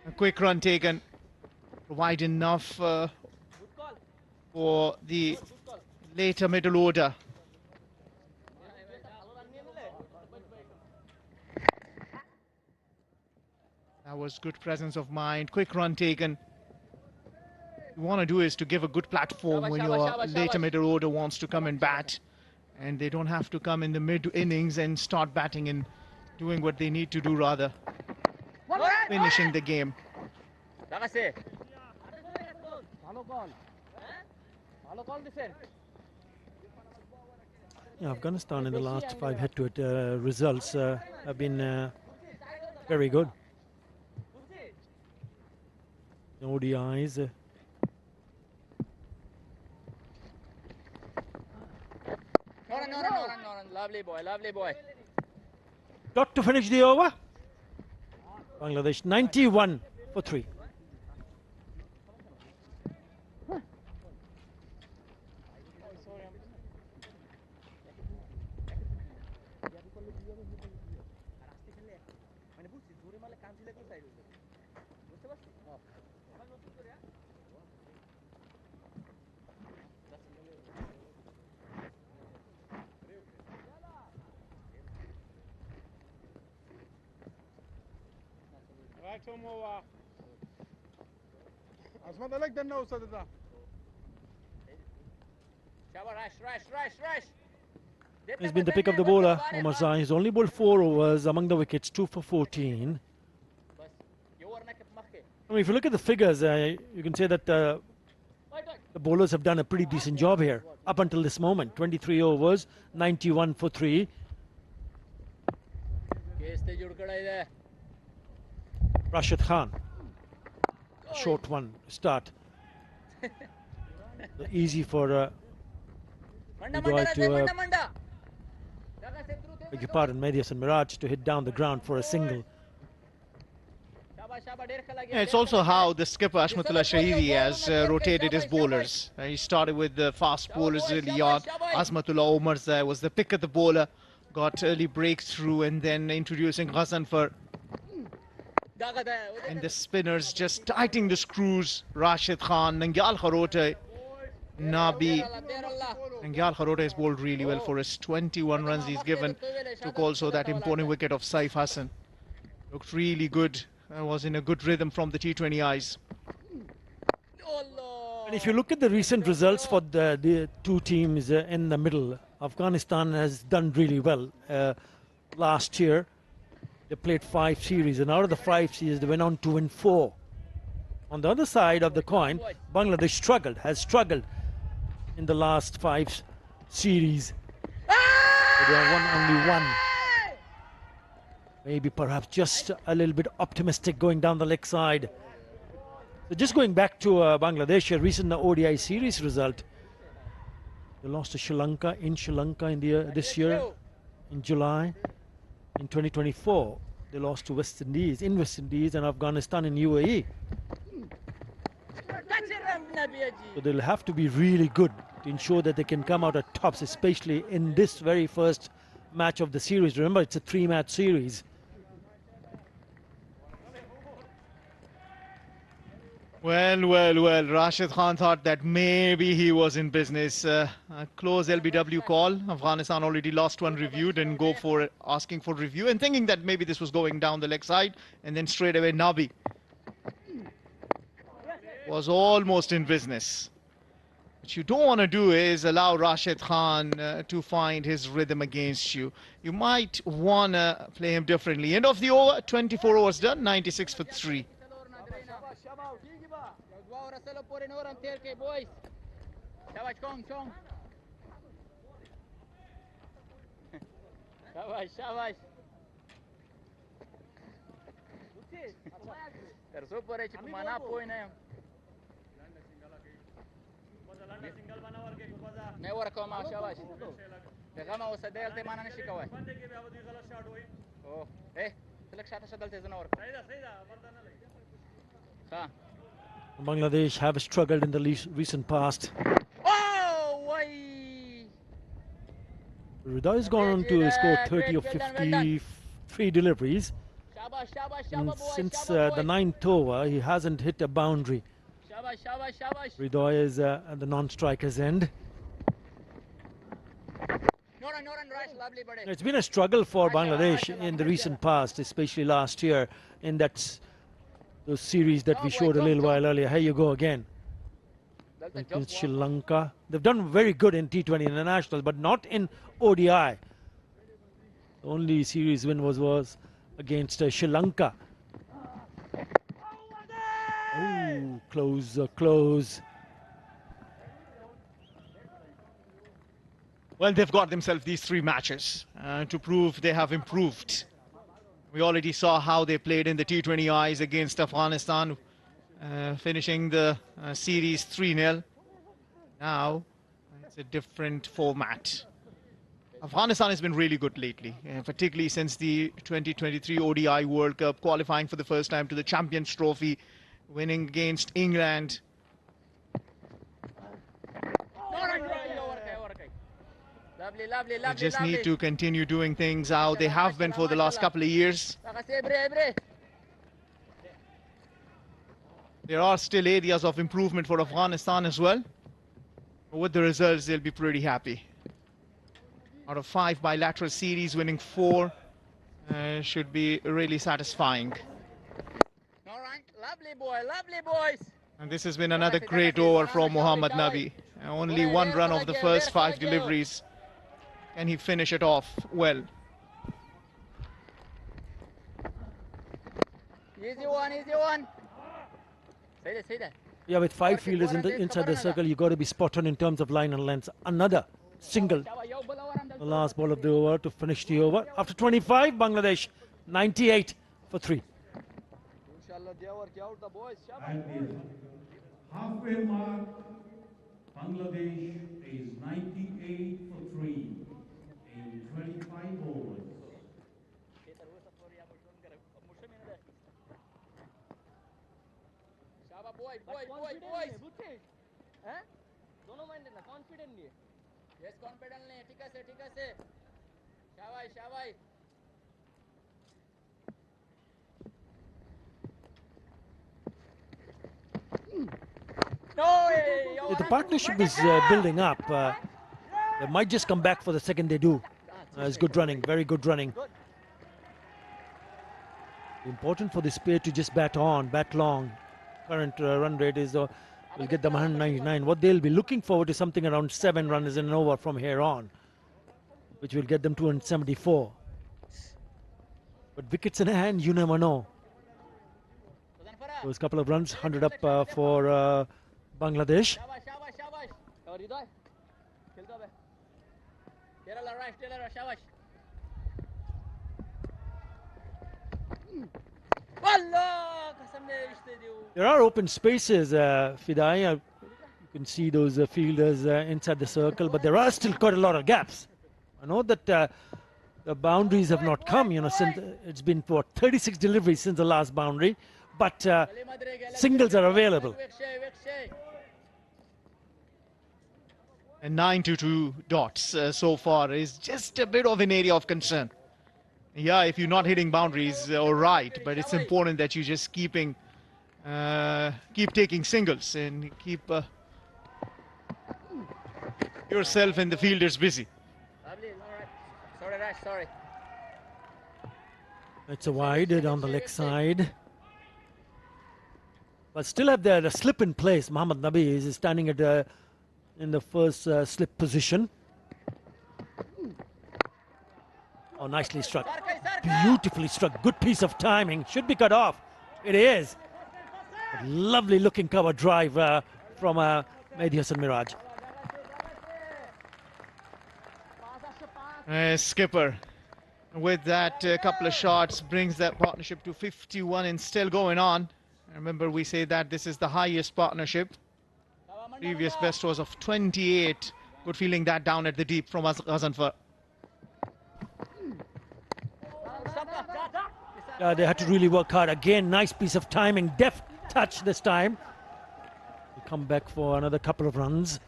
a quick run taken. Provide enough for the later middle order. That was good presence of mind, quick run taken. What you want to do is to give a good platform when your later middle order wants to come and bat, and they don't have to come in the mid innings and start batting and doing what they need to do, rather finishing the game.
Yeah, Afghanistan in the last 5 head-to-head results have been very good. ODIs.
Lovely boy, lovely boy.
Got to finish the over. Bangladesh 91 for 3. He's been the pick of the bowler, Omar Zai. He's only bowled 4 overs among the wickets, 2 for 14. I mean, if you look at the figures, you can say that the bowlers have done a pretty decent job here up until this moment. 23 overs, 91 for 3. Rashid Khan, short one start. Easy for Udoy to beg your pardon, Medias and Miraj to hit down the ground for a single.
Yeah, it's also how the skipper Ashmatullah Shahidi has rotated his bowlers. He started with the fast bowlers early on. Azmatullah Omarzai was the pick of the bowler, got early breakthrough, and then introducing Ghazanfar. And the spinners just tightening the screws. Rashid Khan, Nangyal Kharote, Nabi. Nangyal Kharote has bowled really well for his 21 runs he's given. Took also that important wicket of Saif Hassan. Looked really good. Was in a good rhythm from the T20 eyes.
And if you look at the recent results for the two teams in the middle, Afghanistan has done really well. Last year, they played 5 series, and out of the 5 series, they went on to win 4. On the other side of the coin, Bangladesh has struggled.
in the last 5 series. But they have won only 1. Maybe perhaps just a little bit optimistic going down the leg side. So just going back to Bangladesh, a recent ODI series result. They lost to Sri Lanka in this year in July. In 2024, they lost to West Indies and Afghanistan in UAE. So they'll have to be really good to ensure that they can come out at tops, especially in this very first match of the series. Remember, it's a 3-match series.
Well, Rashid Khan thought that maybe he was in business. A close LBW call. Afghanistan already lost 1 review, didn't go for it, asking for review and thinking that maybe this was going down the leg side, and then straight away Nabi was almost in business. What you don't want to do is allow Rashid Khan to find his rhythm against you. You might want to play him differently. End of the over, 24 overs done, 96 for 3.
Bangladesh have struggled in the recent past. Ridha has gone on to score 30 of 53 deliveries. And since the 9th over, he hasn't hit a boundary. Ridha is at the non-striker's end. It's been a struggle for Bangladesh in the recent past, especially last year in those series that we showed a little while earlier. Here you go again. Against Sri Lanka. They've done very good in T20 internationals, but not in ODI. The only series win was against Sri Lanka. Oh, close.
Well, they've got themselves these 3 matches to prove they have improved. We already saw how they played in the T20Is against Afghanistan, finishing the series 3-0. Now, it's a different format. Afghanistan has been really good lately, particularly since the 2023 ODI World Cup, qualifying for the first time to the Champions Trophy, winning against England. They just need to continue doing things how they have been for the last couple of years. There are still areas of improvement for Afghanistan as well. But with the results, they'll be pretty happy. Out of 5 bilateral series, winning 4 should be really satisfying.
All right, lovely boys.
And this has been another great over from Mohammad Nabi. Only 1 run of the first 5 deliveries. Can he finish it off well?
Easy one. Say that.
Yeah, with 5 fielders inside the circle, you got to be spot on in terms of line and length. Another single. The last ball of the over to finish the over. After 25, Bangladesh 98 for 3.
Halfway mark, Bangladesh is 98 for 3 in 25 overs.
Boys. Huh? Dono mind na confident niye. Yes, confident niye. ठीक है. शाबाश.
If the partnership is building up, they might just come back for the second they do. It's good running, very good running. Important for this pair to just bat long. Current run rate is will get them 199. What they'll be looking forward to something around 7 runs in an over from here on, which will get them 274. But wickets in hand, you never know. Those couple of runs, 100 up for Bangladesh. There are open spaces, Fidai. You can see those fielders inside the circle, but there are still quite a lot of gaps. I know that the boundaries have not come, since it's been for 36 deliveries since the last boundary, but singles are available.
And 9 to 2 dots so far is just a bit of an area of concern. Yeah, if you're not hitting boundaries, all right, but it's important that you just keep taking singles and keep yourself and the fielders busy.
Sorry, Rash, sorry.
It's a wide on the leg side. But still have the slip in place. Mohammad Nabi is standing at in the first slip position. Oh, nicely struck. Beautifully struck. Good piece of timing. Should be cut off. It is. A lovely looking cover drive from Mehdi Hassan Miraj.
Skipper with that couple of shots brings that partnership to 51 and still going on. Remember, we say that this is the highest partnership. Previous best was of 28. Good feeling that down at the deep from Ghazanfar.
They had to really work hard. Again, nice piece of timing. Deft touch this time. We'll come back for another couple of runs.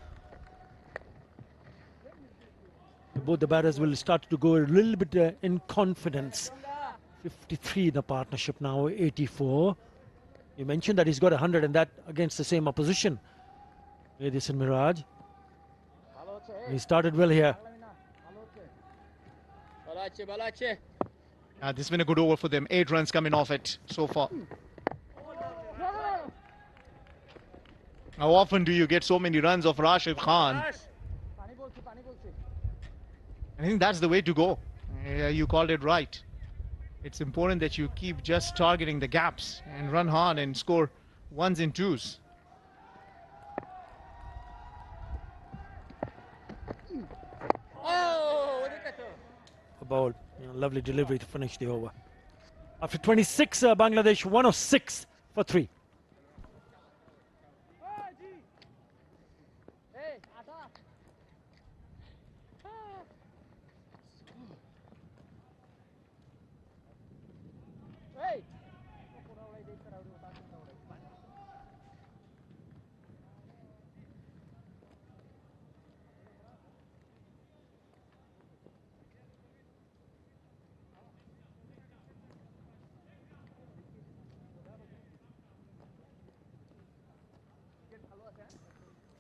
Both the batters will start to go a little bit in confidence. 53 the partnership now, 84. You mentioned that he's got 100 and that against the same opposition. Mehdi Hassan Miraj. He started well here.
This has been a good over for them. 8 runs coming off it so far. How often do you get so many runs of Rashid Khan? I think that's the way to go. You called it right. It's important that you keep just targeting the gaps and run hard and score 1s and 2s.
A ball. Lovely delivery to finish the over. After 26, Bangladesh 106 for 3.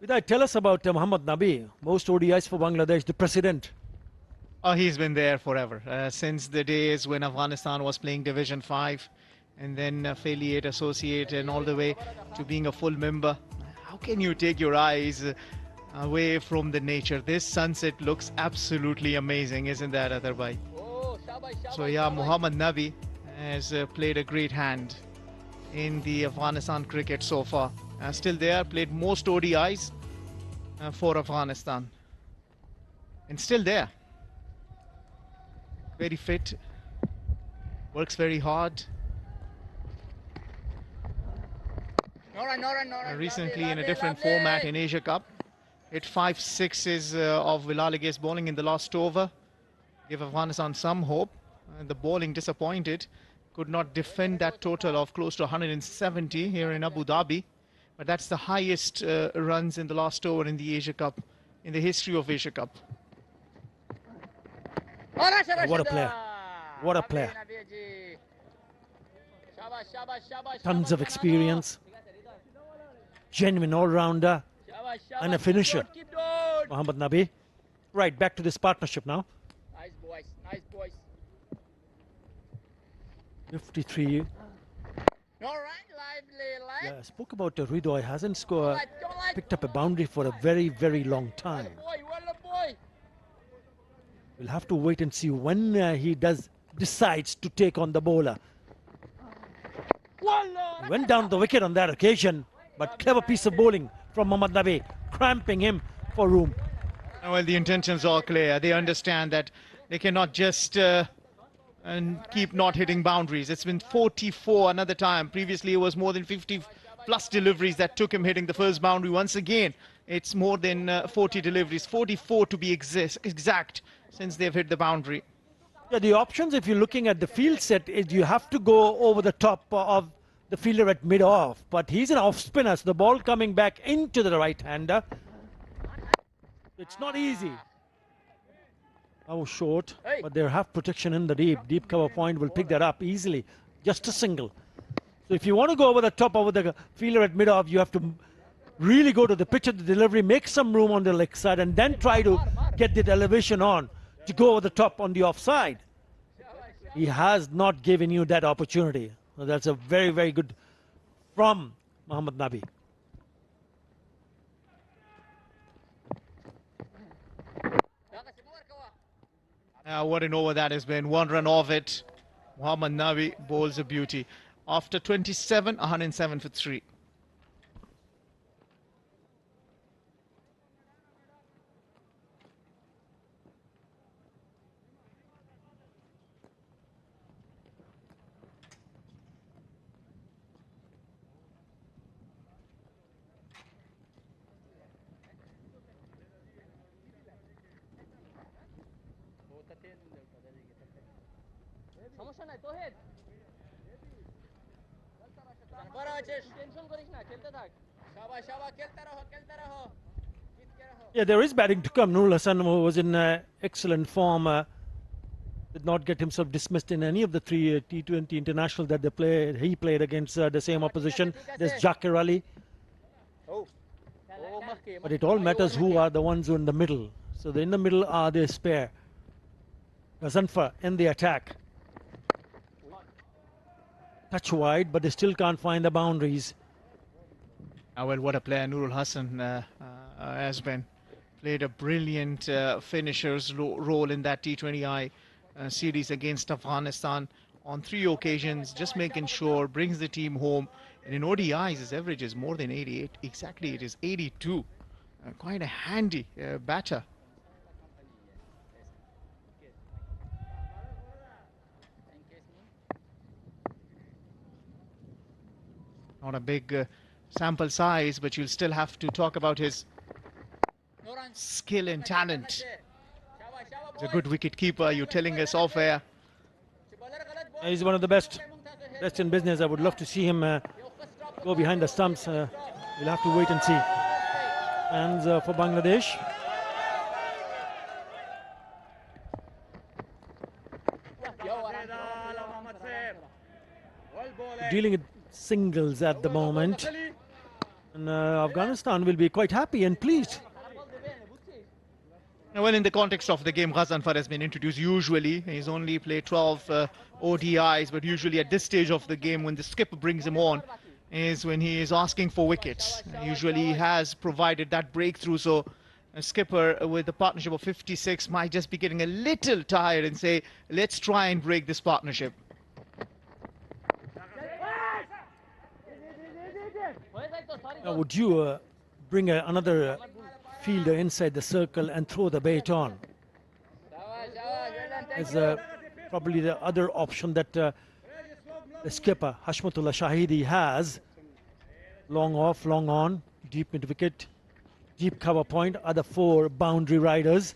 Vidai, tell us about Mohammad Nabi, most ODIs for Bangladesh, the president.
Oh, he's been there forever, since the days when Afghanistan was playing Division 5 and then affiliate, associate and all the way to being a full member. How can you take your eyes away from the nature? This sunset looks absolutely amazing, isn't that, Atharbai? So yeah, Mohammad Nabi has played a great hand in the Afghanistan cricket so far. Still there, played most ODIs for Afghanistan. And still there. Very fit. Works very hard. Recently in a different format in Asia Cup. Hit 5 6s of Bilal against bowling in the last over. Give Afghanistan some hope. The bowling disappointed. Could not defend that total of close to 170 here in Abu Dhabi. But that's the highest runs in the last over in the Asia Cup, in the history of Asia Cup.
What a player. What a player. Tons of experience. Genuine all-rounder. And a finisher. Mohammad Nabi. Right, back to this partnership now.
Nice boys, nice boys.
53. Yeah, I spoke about Rido. He hasn't picked up a boundary for a very, very long time. We'll have to wait and see when he decides to take on the bowler. He went down the wicket on that occasion, but clever piece of bowling from Mohammad Nabi, cramping him for room.
Well, the intentions are clear. They understand that they cannot just and keep not hitting boundaries. It's been 44 another time. Previously, it was more than 50 plus deliveries that took him hitting the first boundary. Once again, it's more than 40 deliveries, 44 to be exact, since they've hit the boundary.
Yeah, the options, if you're looking at the field set, is you have to go over the top of the fielder at mid-off. But he's an off-spinner, so the ball coming back into the right-hander. It's not easy. Oh, short, but they have protection in the deep cover point will pick that up easily. Just a single. So if you want to go over the top over the fielder at mid-off, you have to really go to the pitch of the delivery, make some room on the leg side, and then try to get the elevation on to go over the top on the offside. He has not given you that opportunity. So that's a very, very good from Mohammad Nabi.
What an over that has been. 1 run off it. Mohammad Nabi bowls a beauty. After 27, 107 for 3.
Yeah, there is batting to come. Nurul Hassan, who was in excellent form, did not get himself dismissed in any of the 3 T20 international that they played. He played against the same opposition. There's Jakir Ali. But it all matters who are the ones who are in the middle. So in the middle are the spare. Gazanfar in the attack. Touch wide, but they still can't find the boundaries.
Well, what a player Nurul Hassan has been. Played a brilliant finisher's role in that T20I series against Afghanistan on 3 occasions, just making sure, brings the team home. And in ODIs, his average is more than 88. Exactly, it is 82. Quite a handy batter. Not a big sample size, but you'll still have to talk about his skill and talent. He's a good wicket keeper. You're telling us off air.
He's one of the best in business. I would love to see him go behind the stumps. We'll have to wait and see. And for Bangladesh. Dealing with singles at the moment. And Afghanistan will be quite happy and pleased.
Well, in the context of the game, Gazanfar has been introduced. Usually, he's only played 12 ODIs, but usually at this stage of the game, when the skipper brings him on, is when he is asking for wickets. Usually, he has provided that breakthrough. So, a skipper with a partnership of 56 might just be getting a little tired and say, let's try and break this partnership.
Would you bring another fielder inside the circle and throw the bait on? As probably the other option that the skipper Hashmatullah Shahidi has. Long off, long on, deep mid wicket, deep cover point, other 4 boundary riders.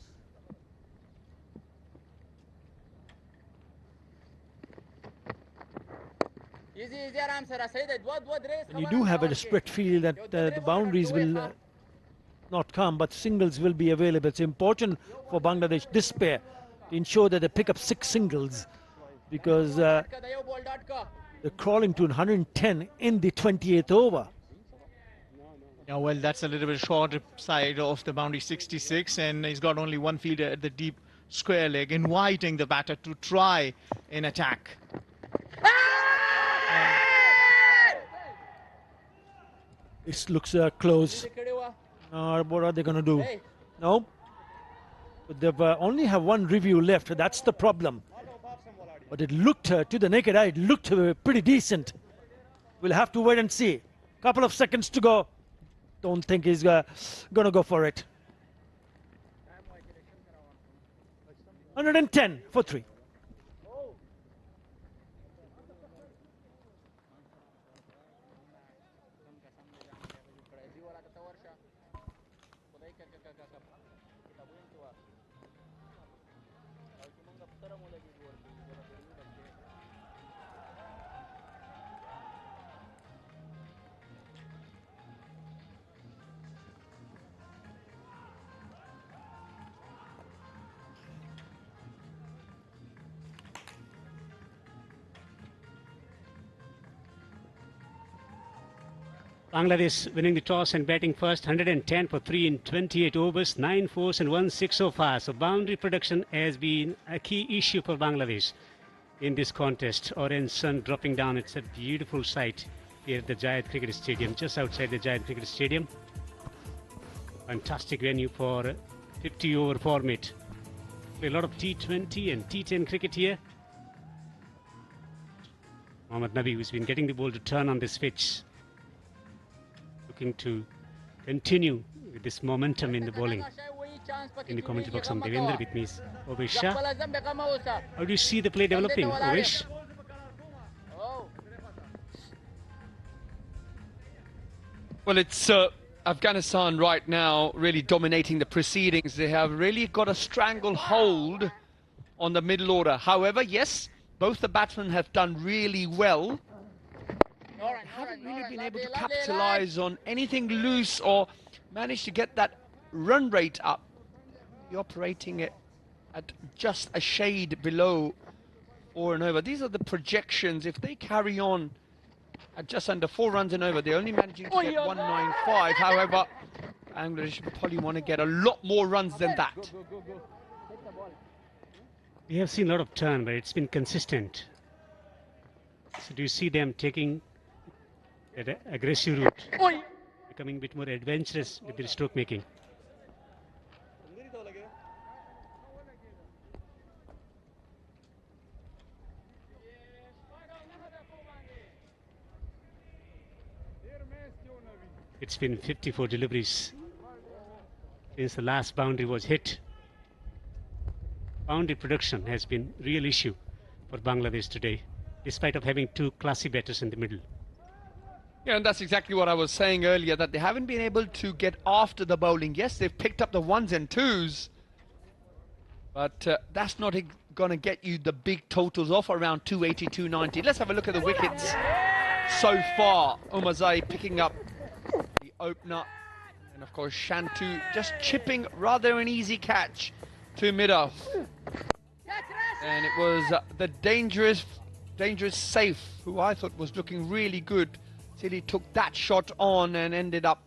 And you do have a spread field that the boundaries will not come, but singles will be available. It's important for Bangladesh, this pair, to ensure that they pick up 6 singles, because they're crawling to 110 in the 28th over.
Yeah, well, that's a little bit short side of the boundary, 66, and he's got only 1 fielder at the deep square leg, inviting the batter to try an attack.
It looks close. What are they going to do? No. But they only have 1 review left. That's the problem. But it looked, to the naked eye, it looked pretty decent. We'll have to wait and see. Couple of seconds to go. Don't think he's going to go for it. 110 for 3.
Bangladesh winning the toss and batting first, 110 for 3 in 28 overs, 9 fours and 1 6 so far. So boundary production has been a key issue for Bangladesh in this contest. Orange sun dropping down. It's a beautiful sight here at the Jayed Cricket Stadium, just outside the Jayed Cricket Stadium. Fantastic venue for 50 over format. A lot of T20 and T10 cricket here. Mohammad Nabi, who's been getting the ball to turn on this pitch, looking to continue with this momentum in the bowling. In the commentary box, I'm Devendra, with me is Ovesh Shah. How do you see the play developing, Ovesh?
Well, it's Afghanistan right now really dominating the proceedings. They have really got a stranglehold on the middle order. However, yes, both the batsmen have done really well. Haven't really been able to capitalize on anything loose or manage to get that run rate up. You're operating it at just a shade below 4 and over. These are the projections. If they carry on at just under 4 runs and over, they're only managing to get 195. However, Bangladesh probably want to get a lot more runs than that.
We have seen a lot of turn, but it's been consistent. So do you see them taking that aggressive route, becoming a bit more adventurous with their stroke making? It's been 54 deliveries since the last boundary was hit. Boundary production has been a real issue for Bangladesh today, despite of having 2 classy batters in the middle.
Yeah, and that's exactly what I was saying earlier, that they haven't been able to get after the bowling. Yes, they've picked up the 1s and 2s, but that's not going to get you the big totals off around 280, 290. Let's have a look at the wickets so far. Umarzai picking up the opener, and of course Shantu just chipping rather an easy catch to mid-off. And it was the dangerous Saif, who I thought was looking really good, till he took that shot on and ended up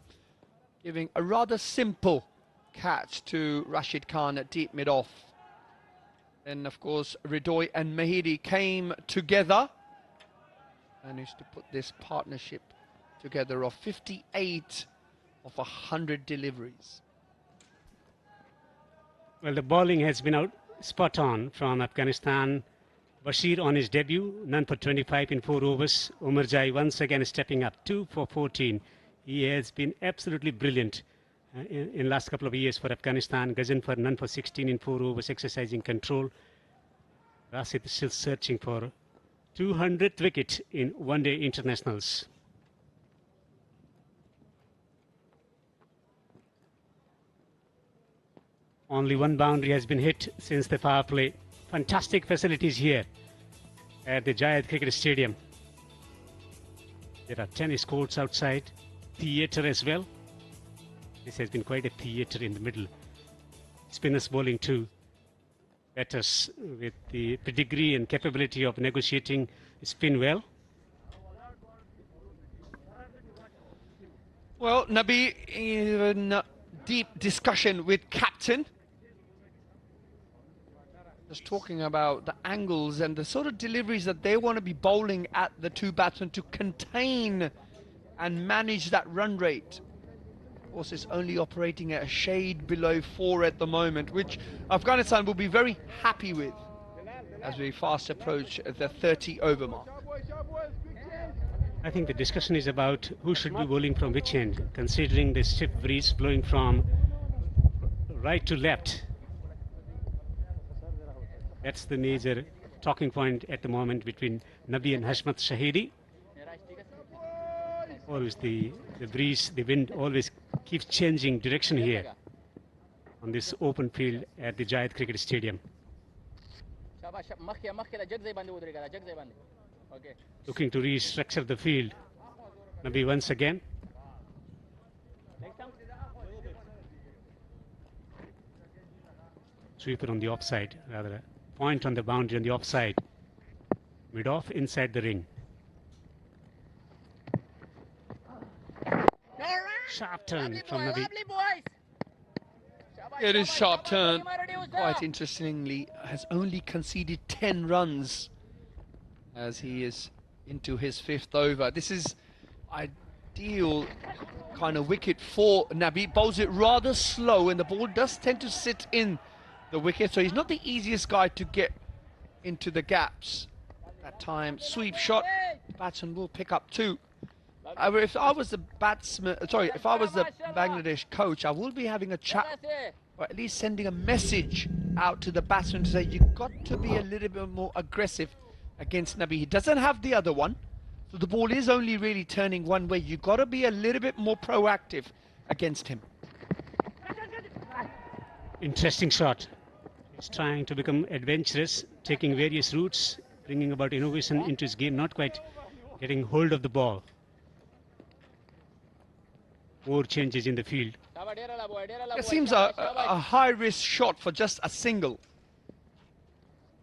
giving a rather simple catch to Rashid Khan at deep mid-off. Then, of course, Ridoy and Mahidi came together, managed to put this partnership together of 58 of 100 deliveries.
Well, the bowling has been out spot on from Afghanistan. Bashir on his debut, none for 25 in 4 overs. Umarzai once again stepping up, 2 for 14. He has been absolutely brilliant in last couple of years for Afghanistan. Ghaznfar none for 16 in 4 overs, exercising control. Rashid still searching for 200th wicket in one-day internationals. Only 1 boundary has been hit since the power play. Fantastic facilities here at the Jayed Cricket Stadium. There are tennis courts outside, theatre as well. This has been quite a theatre in the middle. Spinners bowling too. Batters with the pedigree and capability of negotiating spin well.
Well, Nabi, in deep discussion with captain. Just talking about the angles and the sort of deliveries that they want to be bowling at the 2 batsmen to contain and manage that run rate. Of course, it's only operating at a shade below 4 at the moment, which Afghanistan will be very happy with as we fast approach the 30 over mark.
I think the discussion is about who should be bowling from which end, considering the stiff breeze blowing from right to left. That's the major talking point at the moment between Nabi and Hashmat Shahidi. Always the breeze, the wind always keeps changing direction here on this open field at the Jayed Cricket Stadium. Looking to restructure the field. Nabi once again. Sweeper on the offside, rather a point on the boundary on the offside. Mid-off inside the ring. Sharp turn from Nabi.
It is sharp turn. Quite interestingly, has only conceded 10 runs as he is into his 5th over. This is ideal kind of wicket for Nabi. Bowls it rather slow and the ball does tend to sit in the wicket, so he's not the easiest guy to get into the gaps. That time, sweep shot, batsman will pick up 2. However, if I was the if I was the Bangladesh coach, I will be having a chat, or at least sending a message out to the batsman to say, you've got to be a little bit more aggressive against Nabi. He doesn't have the other one, so the ball is only really turning one way. You've got to be a little bit more proactive against him.
Interesting shot. He's trying to become adventurous, taking various routes, bringing about innovation into his game, not quite getting hold of the ball. More changes in the field.
It seems a high-risk shot for just a single.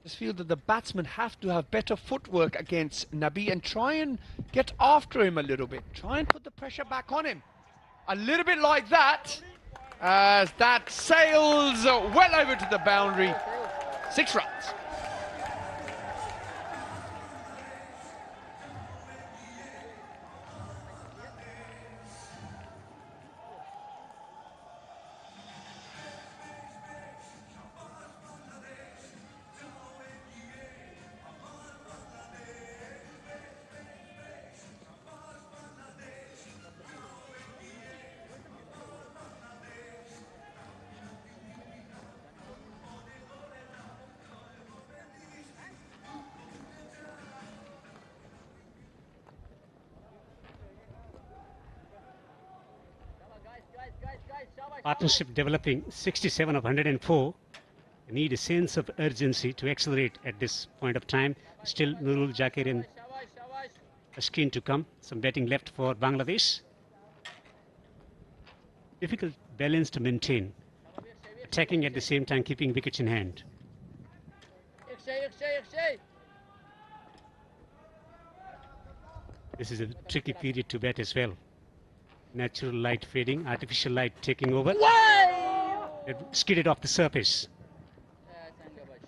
Just feel that the batsmen have to have better footwork against Nabi and try and get after him a little bit. Try and put the pressure back on him. A little bit like that, as that sails well over to the boundary. 6 runs.
Partnership developing, 67 of 104. They need a sense of urgency to accelerate at this point of time. Still Nurul, Jakir and Ashkin to come. Some batting left for Bangladesh. Difficult balance to maintain. Attacking at the same time, keeping wickets in hand. This is a tricky period to bat as well. Natural light fading, artificial light taking over. It skidded off the surface.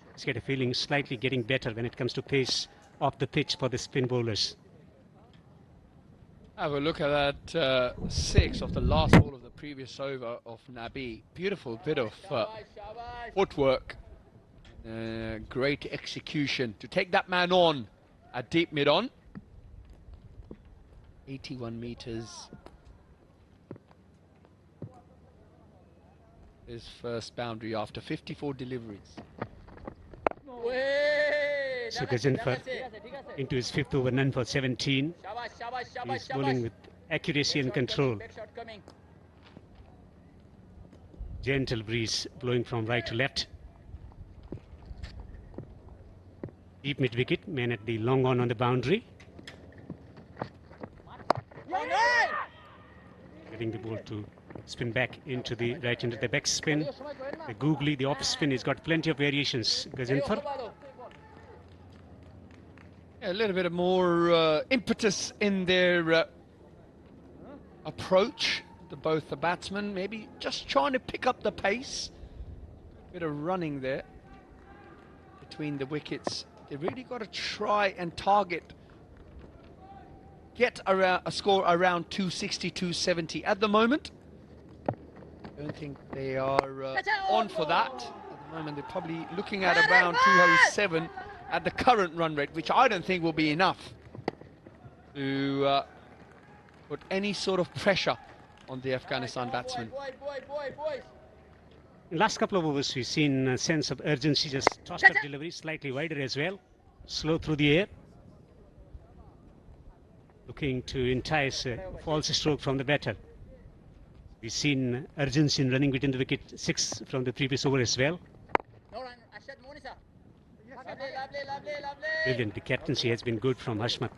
Let's get a feeling slightly getting better when it comes to pace off the pitch for the spin bowlers.
Have a look at that 6 of the last ball of the previous over of Nabi. Beautiful bit of footwork. Great execution to take that man on at deep mid-on. 81 meters. His first boundary after 54 deliveries.
So Gazinfar into his 5th over, none for 17. He's bowling with accuracy and control. Gentle breeze blowing from right to left. Deep mid wicket, man at the long on the boundary. Getting the ball to spin back into the right into the back spin. The googly, the off spin, he's got plenty of variations. Gazinfar.
A little bit of more impetus in their approach to both the batsmen. Maybe just trying to pick up the pace. Bit of running there between the wickets. They really got to try and target, get around a score around 260, 270 at the moment. I don't think they are on for that. At the moment, they're probably looking at around 207 at the current run rate, which I don't think will be enough to put any sort of pressure on the Afghanistan batsmen.
In last couple of overs, we've seen a sense of urgency, just tossed up delivery, slightly wider as well, slow through the air, looking to entice a false stroke from the batter. We've seen urgency in running between the wicket, 6 from the previous over as well. Brilliant. The captaincy has been good from Hashmat,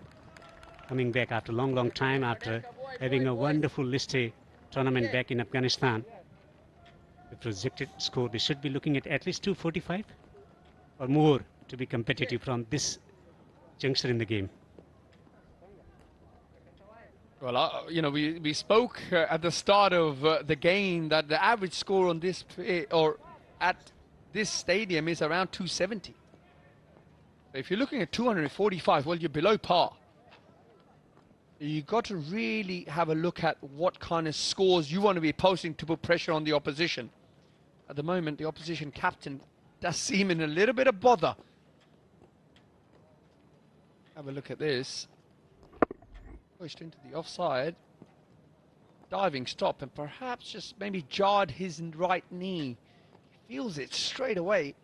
coming back after a long time, after having a wonderful List A tournament back in Afghanistan. The projected score, they should be looking at least 245 or more to be competitive from this juncture in the game.
Well, you know, we spoke at the start of the game that the average score on this or at this stadium is around 270. If you're looking at 245, well, you're below par. You've got to really have a look at what kind of scores you want to be posting to put pressure on the opposition. At the moment, the opposition captain does seem in a little bit of bother. Have a look at this. Pushed into the offside. Diving stop, and perhaps just maybe jarred his right knee. He feels it straight away.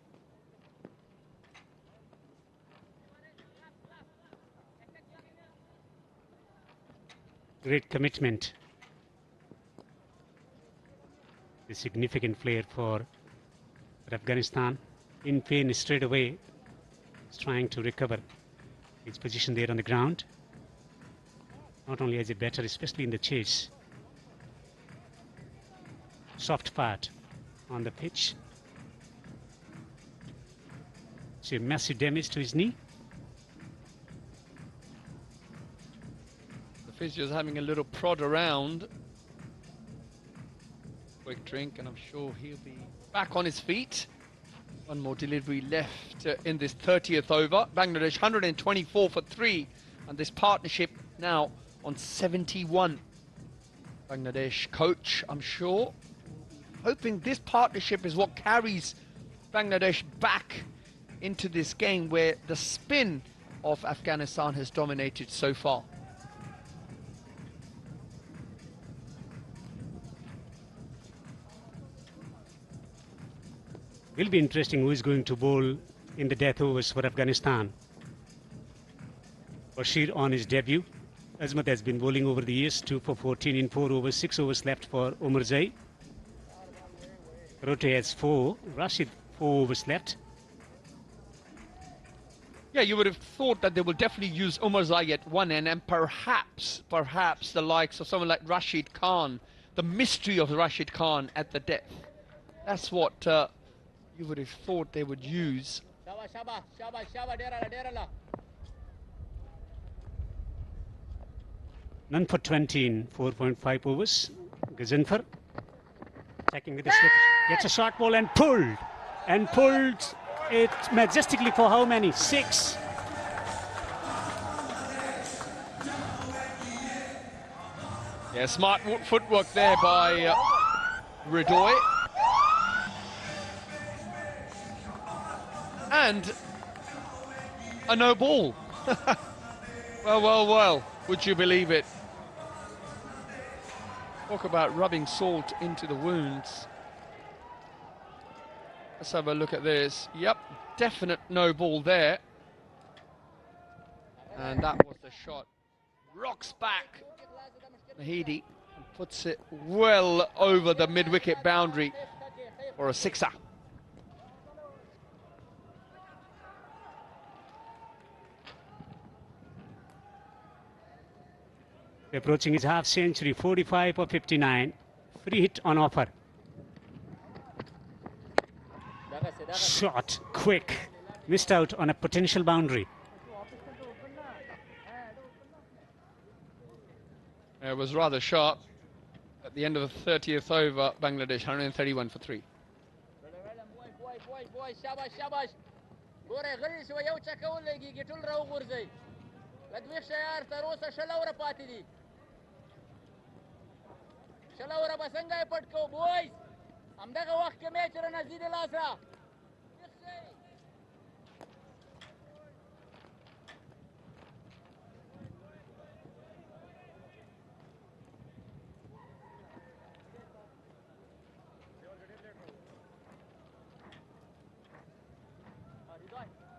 Great commitment. A significant player for Afghanistan. In pain straight away. He's trying to recover his position there on the ground. Not only as a batter, especially in the chase. Soft part on the pitch. So massive damage to his knee.
The physio's having a little prod around. Quick drink, and I'm sure he'll be back on his feet. One more delivery left in this 30th over. Bangladesh 124 for 3, and this partnership now on 71. Bangladesh coach, I'm sure, hoping this partnership is what carries Bangladesh back into this game where the spin of Afghanistan has dominated so far.
Will be interesting who is going to bowl in the death overs for Afghanistan. Bashir on his debut. Azmat has been bowling over the years, 2 for 14 in 4 overs, 6 overs left for Omar Zai. Rote has 4, Rashid 4 overs left.
Yeah, you would have thought that they will definitely use Omar Zai at one end, and perhaps the likes of someone like Rashid Khan, the mystery of Rashid Khan at the depth. That's what you would have thought they would use.
None for 20 in 4.5 overs. Gazanfar attacking with a slip, gets a short ball and pulled it majestically for how many? 6.
Yeah, smart footwork there by Ridoy. And a no ball. Well, would you believe it? Talk about rubbing salt into the wounds. Let's have a look at this. Yep, definite no ball there. And that was the shot. Rocks back Mahidi and puts it well over the mid-wicket boundary for a 6er.
Approaching his half century, 45 for 59. Free hit on offer. Shot, quick. Missed out on a potential boundary.
It was rather sharp. At the end of the 30th over, Bangladesh 131 for 3.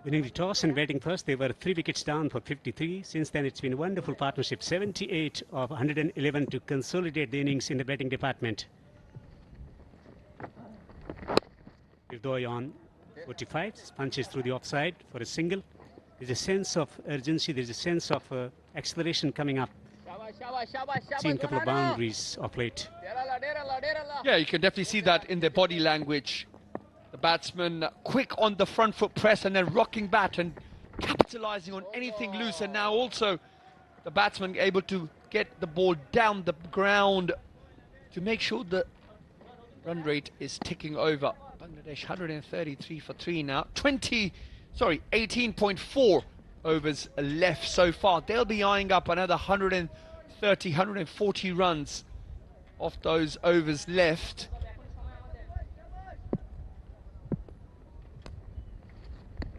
winning the toss and batting first. They were 3 wickets down for 53. Since then, it's been a wonderful partnership. 78 of 111 to consolidate the innings in the batting department. Irdoy on 45, punches through the offside for a single. There's a sense of urgency, there's a sense of acceleration coming up. Seen a couple of boundaries of late.
Yeah, you can definitely see that in their body language. The batsman quick on the front foot press and then rocking bat and capitalizing on anything loose. And now also the batsman able to get the ball down the ground to make sure the run rate is ticking over. Bangladesh 133 for 3 now. 18.4 overs left so far. They'll be eyeing up another 130, 140 runs off those overs left.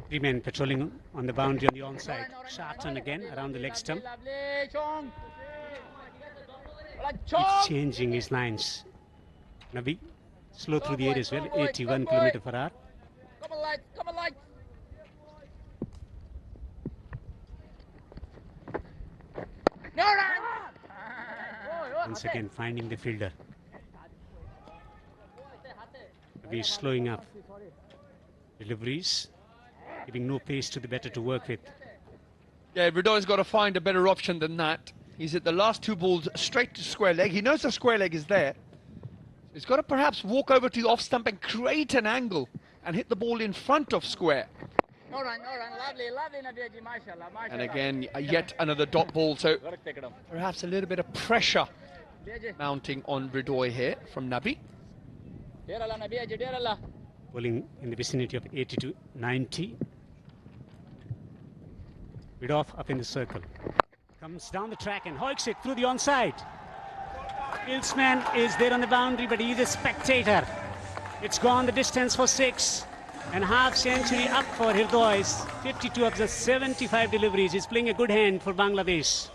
Three men patrolling on the boundary on the onside. Sharp turn again around the leg stump. Keeps changing his lines. Nabi, slow through the air as well, 81 km per hour.
Come on, lights, come on, lights. No run!
Once again finding the fielder. Nabi slowing up deliveries, giving no pace to the batter to work with.
Yeah, Ridoy's got to find a better option than that. He's hit the last 2 balls straight to square leg. He knows the square leg is there. He's got to perhaps walk over to the off stump and create an angle and hit the ball in front of square.
No run, lovely, Nabiyaji, mashallah, mashallah.
And again, yet another dot ball. So perhaps a little bit of pressure mounting on Ridoy here from Nabi.
Bowling in the vicinity of 80 to 90. Ridoff up in the circle. Comes down the track and hoiks it through the onside. Fieldsman is there on the boundary, but he's a spectator. It's gone the distance for 6. And half century up for Hirdois. 52 of the 75 deliveries. He's playing a good hand for Bangladesh.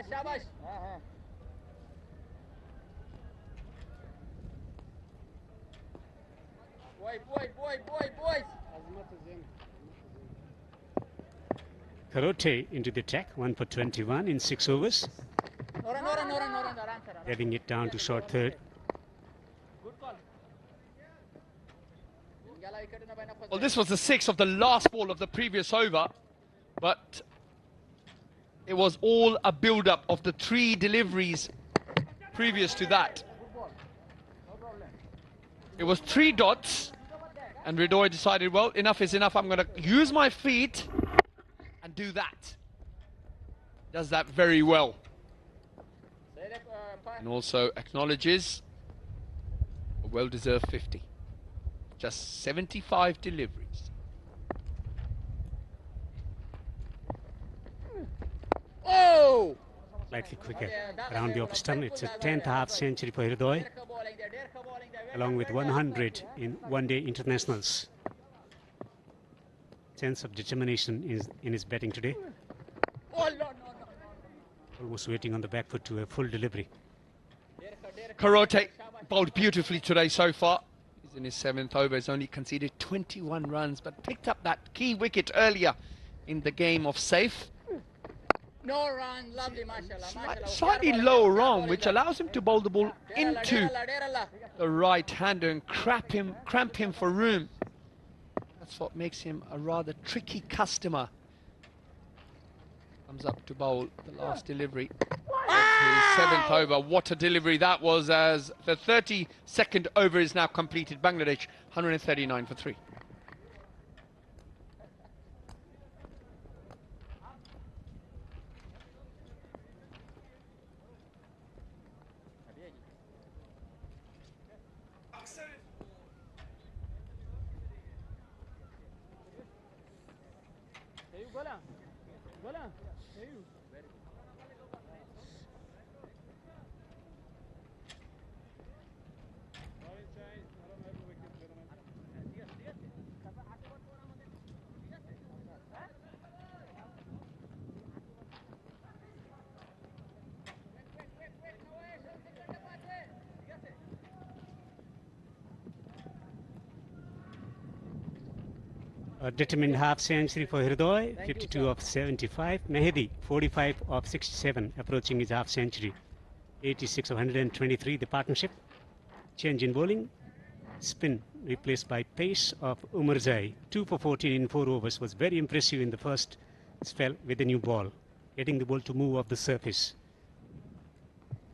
Shabash. Boys.
Karote into the attack, 1 for 21 in 6 overs.
No run.
Getting it down to short third.
Well, this was the 6th of the last ball of the previous over, but it was all a build-up of the 3 deliveries previous to that. It was 3 dots, and Ridoy decided, well, enough is enough. I'm going to use my feet and do that. Does that very well. And also acknowledges a well-deserved 50. Just 75 deliveries.
Oh!
Slightly quicker around the off stump. It's a 10th half century for Hirdoy, along with 100 in one-day internationals. Sense of determination in his batting today. Almost waiting on the back foot to a full delivery.
Karote bowled beautifully today so far. He's in his 7th over. He's only conceded 21 runs, but picked up that key wicket earlier in the game of safe.
No run, lovely, mashallah.
Slightly lower on, which allows him to bowl the ball into the right-hander and cramp him for room. That's what makes him a rather tricky customer. Comes up to bowl the last delivery. His 7th over. What a delivery that was, as the 32nd over is now completed. Bangladesh 139 for 3.
A determined half century for Hridoy, 52 of 75. Mehdi, 45 of 67, approaching his half century. 86 of 123, the partnership. Change in bowling. Spin replaced by pace of Umarzai. 2 for 14 in 4 overs was very impressive in the first spell with the new ball. Getting the ball to move off the surface.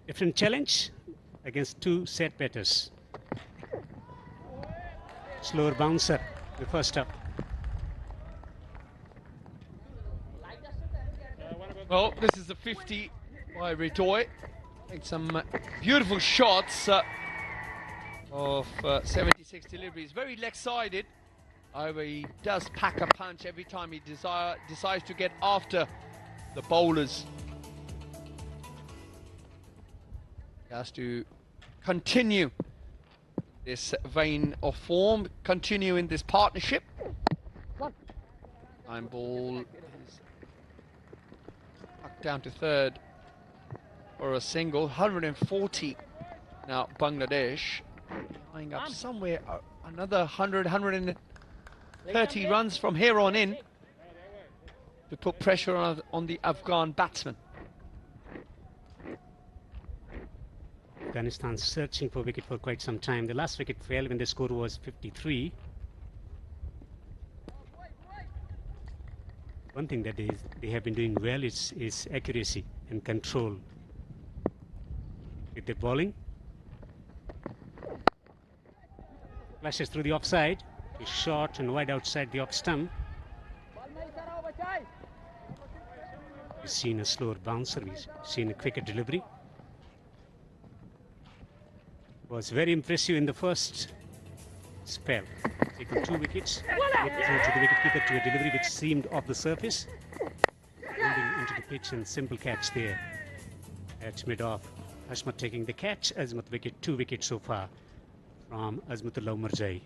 Different challenge against 2 set batters. Slower bouncer, the first up.
Well, this is the 50 by Hridoy. Takes some beautiful shots of 76 deliveries. Very leg-sided. However, he does pack a punch every time he decides to get after the bowlers. He has to continue this vein of form, continue in this partnership. Time ball is down to third for a single. 140 now Bangladesh, tying up somewhere another 130 runs from here on in to put pressure on the Afghan batsmen.
Afghanistan searching for wicket for quite some time. The last wicket fell when the score was 53. One thing that they have been doing well is accuracy and control with their bowling. Flashes through the offside, is short and wide outside the off stump. We've seen a slower bouncer, we've seen a quicker delivery. Was very impressive in the first spell. Taking 2 wickets, through to the wicketkeeper to a delivery which seemed off the surface. Moving into the pitch and simple catch there at mid-off. Hashmat taking the catch, Azmat wicket, 2 wickets so far from Azmatullah Umarzai.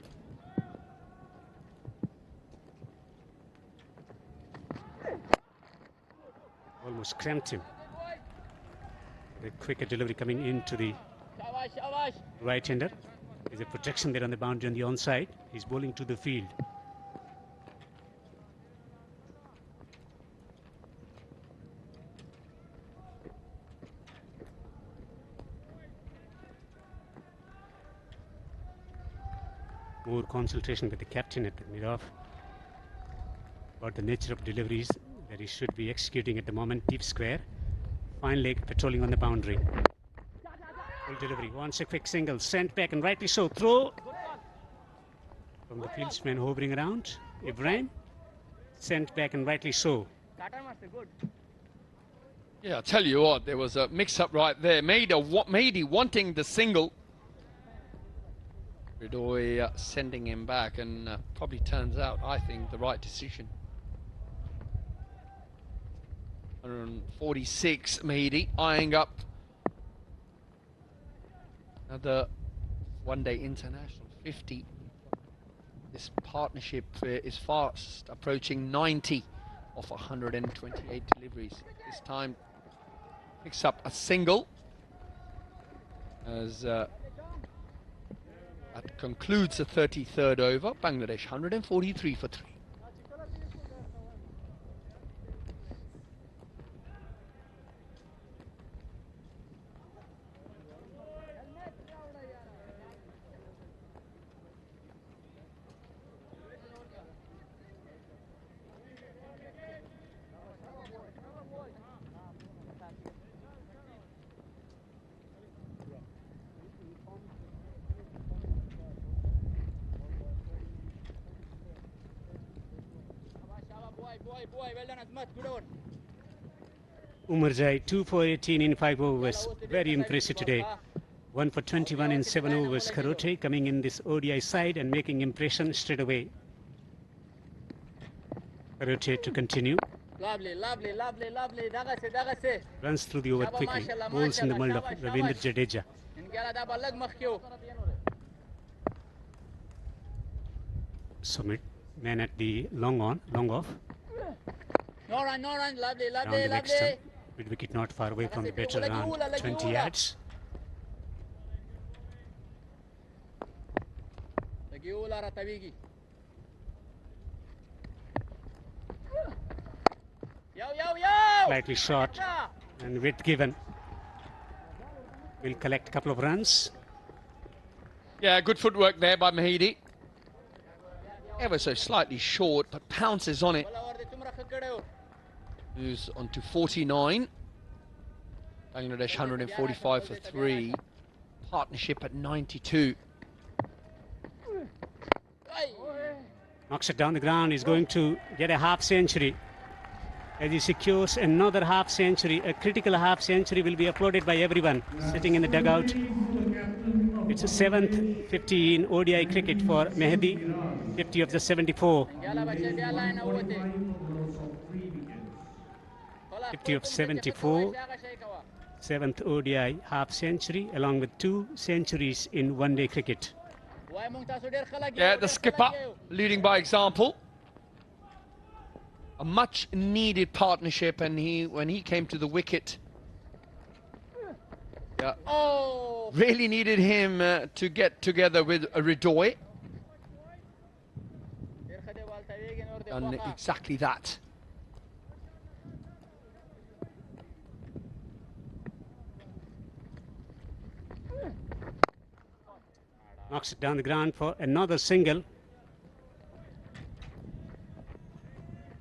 Almost cramped him. The quicker delivery coming into the right-hander. There's a protection there on the boundary on the onside. He's bowling to the field. More concentration with the captain at the mid-off about the nature of deliveries that he should be executing at the moment. Deep square. Fine leg patrolling on the boundary. Full delivery. Wants a quick single. Sent back and rightly so. Throw from the fieldsman hovering around. Ibrahim. Sent back and rightly so.
Yeah, I tell you what, there was a mix-up right there. Mehdi wanting the single. Hridoy sending him back, and probably turns out, I think, the right decision. 146, Mehdi eyeing up another one-day international 50. This partnership is fast approaching 90 of 128 deliveries. This time picks up a single as that concludes the 33rd over. Bangladesh 143 for 3.
Umarzai 2 for 18 in 5 overs. Very impressive today. 1 for 21 in 7 overs. Karote coming in this ODI side and making impression straight away. Karote to continue.
Lovely, lovely, lovely, lovely. Dagase.
Runs through the over
Shaba,
quickly.
mashallah,
Bowls in the mold
mashallah.
of
Shabash,
Ravindra
shabash.
Jadeja.
Ingyala da balag makhyo.
Summit, man at the long on, long off.
No run, no run. Lovely,
Down
lovely,
the next
lovely.
stump. Mid wicket not far away from the better
Lagi
around
ula, lagi
20
ula.
yards.
Lagi ula Ratawigi. Yo, yo, yo!
Slightly short and width given. Will collect a couple of runs.
Yeah, good footwork there by Mahidi. Ever so slightly short, but pounces on it. Moves on to 49. Bangladesh 145 for 3. Partnership at 92.
Knocks it down the ground. He's going to get a half century. As he secures another half century, a critical half century will be applauded by everyone sitting in the dugout. It's a 7th 50 in ODI cricket for Mehdi, 50 of the 74. 50 of 74, 7th ODI half century, along with 2 centuries in one-day cricket.
Yeah, the skipper leading by example. A much needed partnership, and when he came to the wicket, yeah, really needed him to get together with a Ridoy. Done exactly that.
Knocks it down the ground for another single.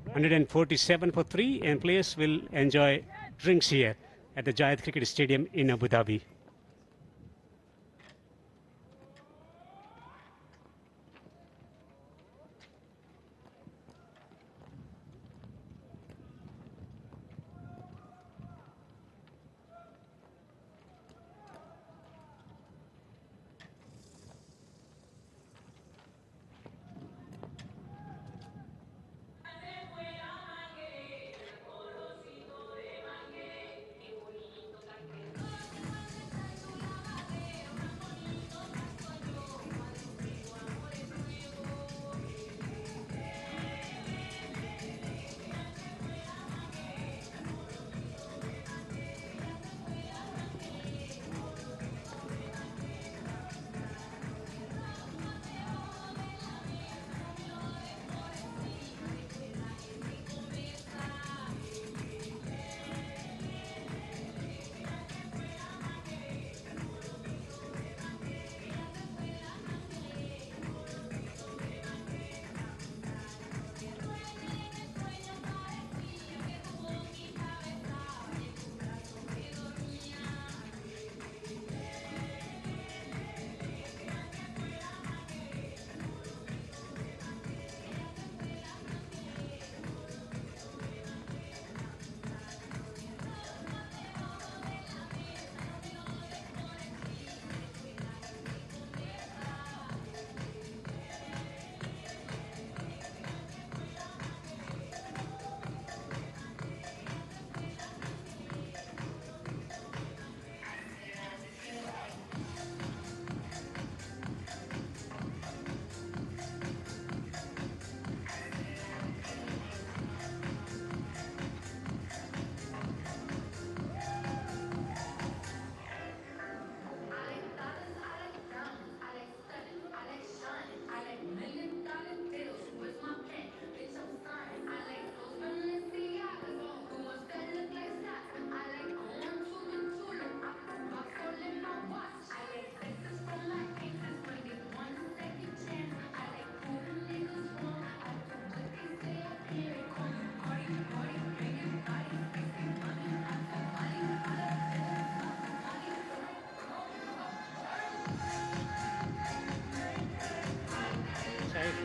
147 for 3, and players will enjoy drinks here at the Jayed Cricket Stadium in Abu Dhabi.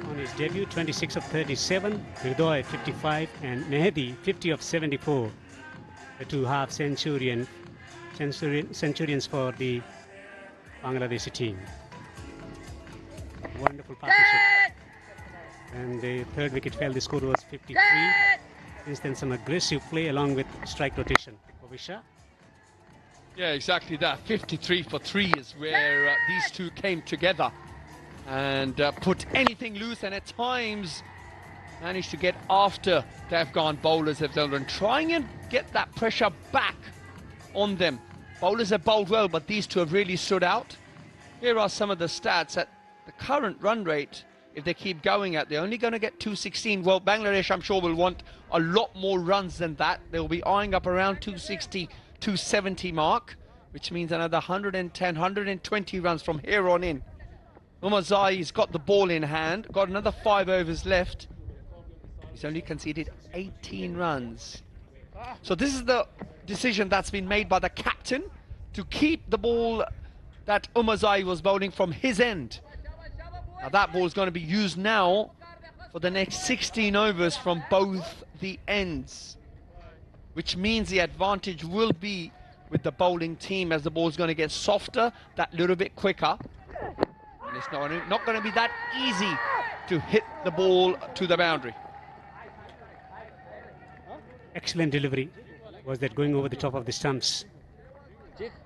On his debut, 26 of 37, Ridoy 55, and Mehdi 50 of 74. The 2 half centurions for the Bangladeshi team. Wonderful partnership. And the third wicket fell. The score was 53. Since then, some aggressive play along with strike rotation. Ovisha.
Yeah, exactly that. 53 for 3 is where these two came together and put anything loose, and at times managed to get after the Afghan bowlers if they'll run, trying and get that pressure back on them. Bowlers have bowled well, but these two have really stood out. Here are some of the stats. At the current run rate, if they keep going at, they're only going to get 216. Well, Bangladesh, I'm sure, will want a lot more runs than that. They'll be eyeing up around 260, 270 mark, which means another 110, 120 runs from here on in. Umar Zai's got the ball in hand, got another 5 overs left. He's only conceded 18 runs. So this is the decision that's been made by the captain to keep the ball that Umar Zai was bowling from his end. Now that ball is going to be used now for the next 16 overs from both the ends, which means the advantage will be with the bowling team as the ball is going to get softer, that little bit quicker. And it's not going to be that easy to hit the ball to the boundary.
Excellent delivery. Was that going over the top of the stumps?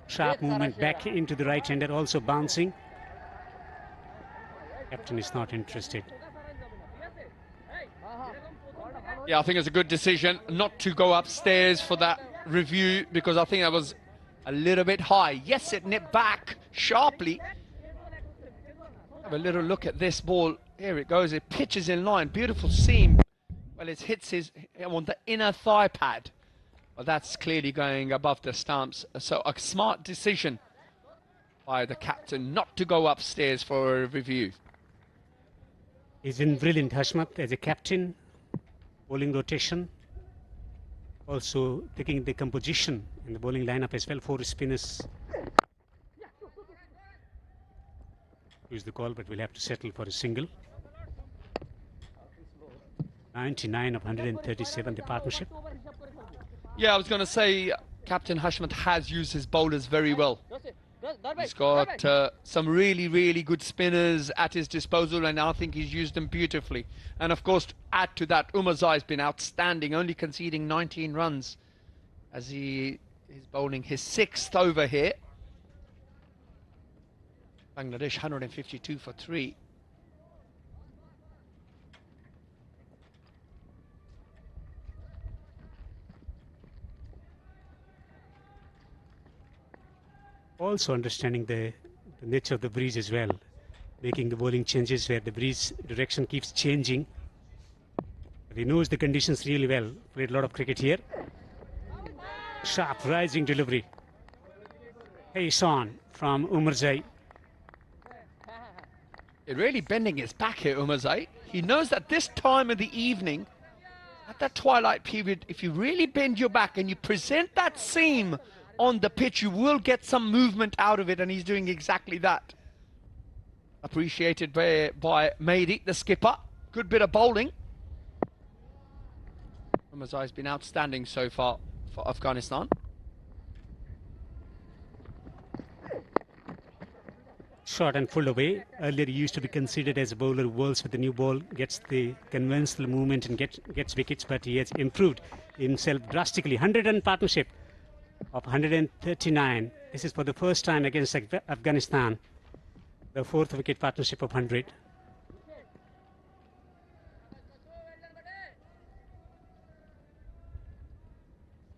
Sharp movement back into the right-hander, also bouncing. Captain is not interested.
Yeah, I think it's a good decision not to go upstairs for that review, because I think that was a little bit high. Yes, it nipped back sharply. Have a little look at this ball. Here it goes. It pitches in line. Beautiful seam. Well, it hits his on the inner thigh pad. Well, that's clearly going above the stumps. So a smart decision by the captain not to go upstairs for a review.
He's been brilliant, Hashmat, as a captain. Bowling rotation. Also taking the composition in the bowling lineup as well. 4 spinners. Use the call, but we'll have to settle for a single. 99 of 137, the partnership.
Yeah, I was going to say Captain Hashmat has used his bowlers very well. He's got some really, really good spinners at his disposal, and I think he's used them beautifully. And of course, to add to that, Umar Zai has been outstanding, only conceding 19 runs as he is bowling his 6th over here. Bangladesh 152 for 3.
Also understanding the nature of the breeze as well, making the bowling changes where the breeze direction keeps changing. But he knows the conditions really well. Played a lot of cricket here. Sharp rising delivery. Pace on from Umar Zai.
You're really bending his back here, Umar Zai. He knows that this time of the evening, at that twilight period, if you really bend your back and you present that seam on the pitch, you will get some movement out of it, and he's doing exactly that. Appreciated by Mehdi, the skipper. Good bit of bowling. Umar Zai has been outstanding so far for Afghanistan.
Shot and pulled away. Earlier he used to be considered as a bowler who bowls with the new ball, gets the conventional movement and gets wickets, but he has improved himself drastically. 100 run partnership of 139. This is for the first time against Afghanistan. The 4th wicket partnership of 100.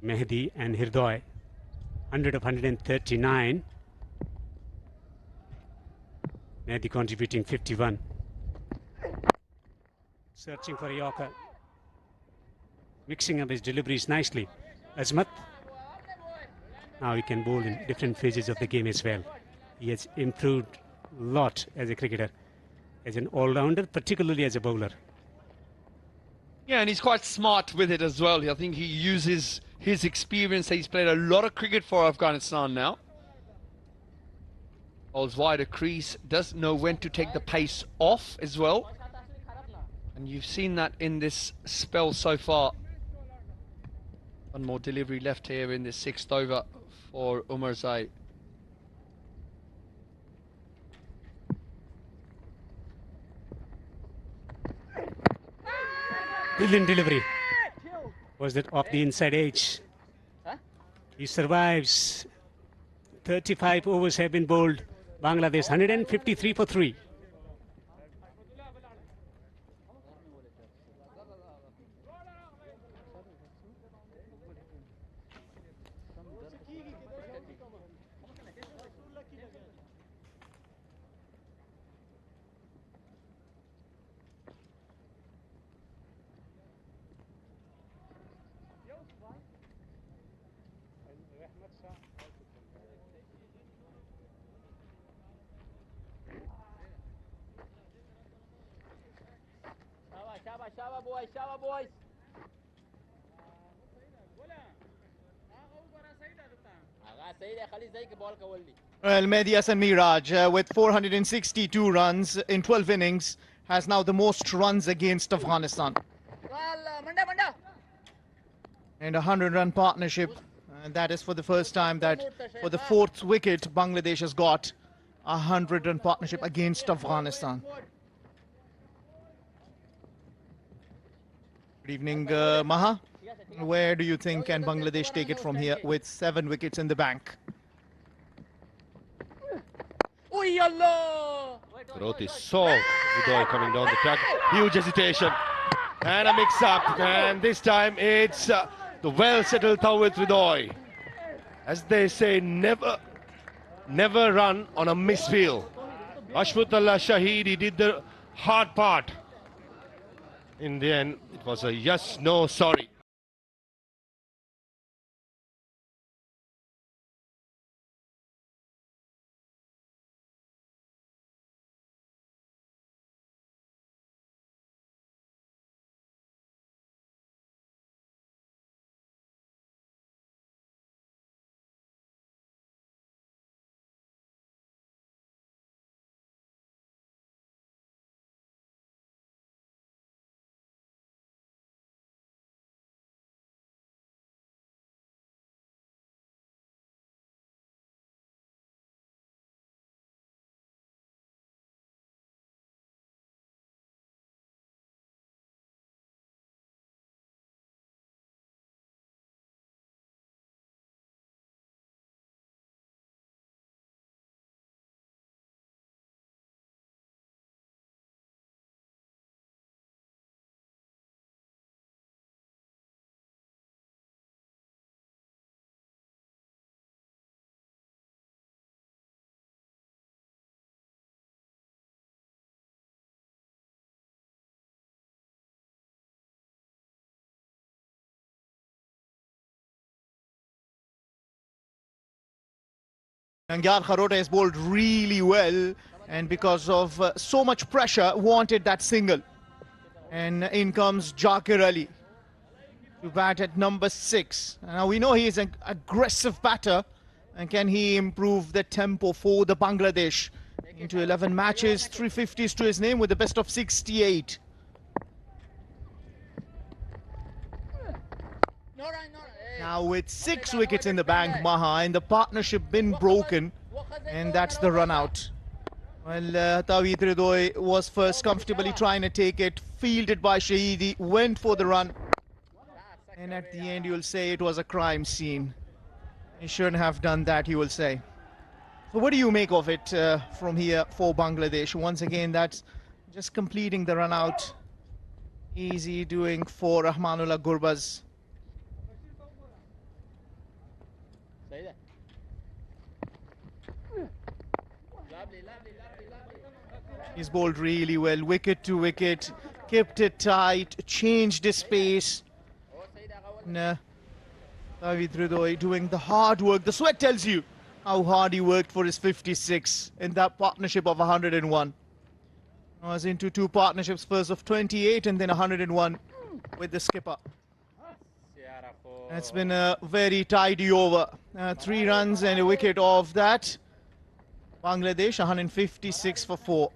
Mehdi and Hirdoy. 100 of 139. Mehdi contributing 51. Searching for a Yorker. Mixing up his deliveries nicely. Azmat. Now he can bowl in different phases of the game as well. He has improved a lot as a cricketer, as an all-rounder, particularly as a bowler.
Yeah, and he's quite smart with it as well. I think he uses his experience. He's played a lot of cricket for Afghanistan now. Bowls wider crease, does know when to take the pace off as well. And you've seen that in this spell so far. One more delivery left here in the 6th over for Umar Zai.
Brilliant delivery. Was that off the inside edge? He survives. 35 overs have been bowled. Bangladesh 153 for 3.
Shaba boys, Shaba boys.
Well, Mehdi Hasan Miraj with 462 runs in 12 innings has now the most runs against Afghanistan. And a 100-run partnership. And that is for the first time that for the 4th wicket, Bangladesh has got a 100-run partnership against Afghanistan. Good evening, Maha. Where do you think can Bangladesh take it from here with 7 wickets in the bank?
Roti saw Udoy coming down the track. Huge hesitation and a mix-up. And this time it's the well-settled Tawhid Udoy. As they say, never run on a misfield. Ashmutullah Shahidi did the hard part. In the end, it was a yes, no, sorry.
Nangyal Kharota has bowled really well, and because of so much pressure, wanted that single. And in comes Jakir Ali to bat at number 6. Now we know he is an aggressive batter, and can he improve the tempo for the Bangladesh? Into 11 matches, 350s to his name with the best of 68. Now with 6 wickets in the bank, Maha, and the partnership been broken, and that's the run out. Well, Tawhid Udoy was first comfortably trying to take it, fielded by Shahidi, went for the run, and at the end you'll say it was a crime scene. He shouldn't have done that, you will say. So what do you make of it from here for Bangladesh? Once again, that's just completing the run out. Easy doing for Rahmanullah Gurbaz. He's bowled really well, wicket to wicket, kept it tight, changed his pace. Tawhid Udoy doing the hard work. The sweat tells you how hard he worked for his 56 in that partnership of 101. I was into 2 partnerships, first of 28 and then 101 with the skipper. It's been a very tidy over. 3 runs and a wicket off that. Bangladesh 156 for 4.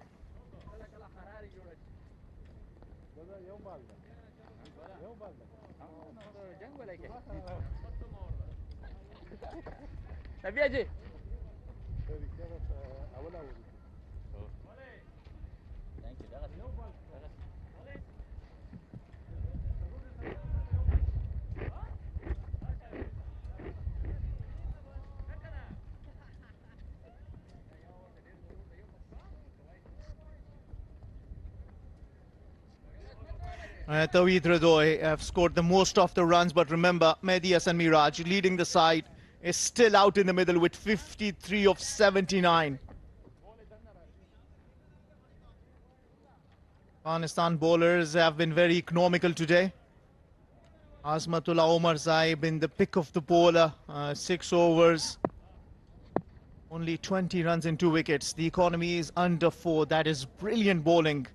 Tawhid Radoi have scored the most of the runs, but remember, Mehdi Hasan Miraj leading the side is still out in the middle with 53 of 79. Afghanistan bowlers have been very economical today. Azmatullah Omarzai been the pick of the bowler, 6 overs. Only 20 runs in 2 wickets. The economy is under 4. That is brilliant bowling.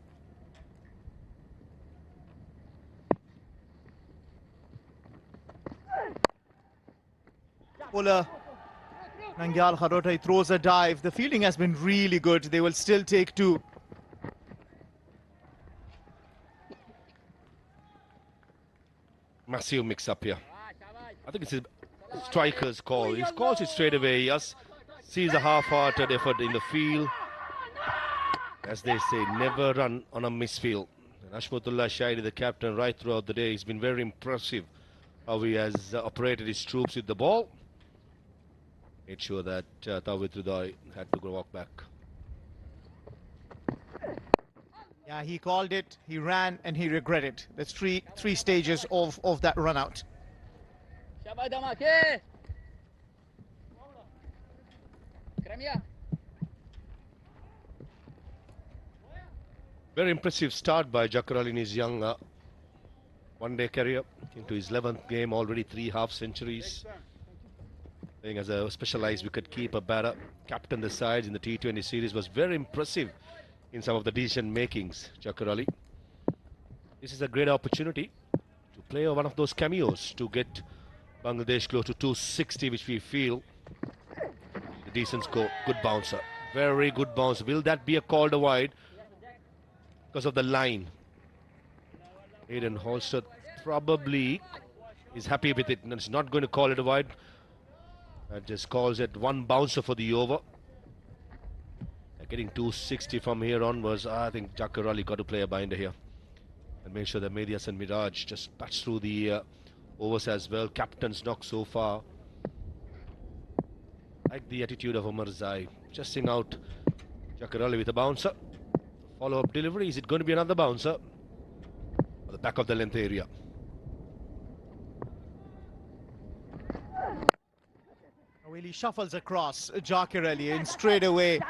Bowler Nangyal Kharotai throws a dive. The fielding has been really good. They will still take 2.
Massive mix-up here. I think it's a striker's call. He calls it straight away. Yes, sees a half-hearted effort in the field. As they say, never run on a misfield. And Ashmatullah Shahidi, the captain, right throughout the day, he's been very impressive how he has operated his troops with the ball. Made sure that Tawhid Radoi had to go walk back.
Yeah, he called it, he ran, and he regretted. There's three stages of that run out.
Very impressive start by Jakar Ali in his young one-day career. Into his 11th game, already 3 half-centuries. Playing as a specialized wicket-keeper batter. Captain the sides in the T20 series, was very impressive in some of the decision makings, Jakar Ali. This is a great opportunity to play one of those cameos to get Bangladesh close to 260, which we feel a decent score. Good bouncer, very good bouncer. Will that be a called wide because of the line? Aiden Holster probably is happy with it and is not going to call it a wide. That just calls it 1 bouncer for the over. Getting 260 from here onwards, I think Jakar Ali got to play a binder here and make sure that Mehdi Hasan Miraj just bats through the overs as well. Captain's knock so far. Like the attitude of Omarzai, just sing out Jakar Ali with a bouncer. Follow-up delivery, is it going to be another bouncer? At the back of the length area.
Well, he shuffles across Jakar Ali and straight away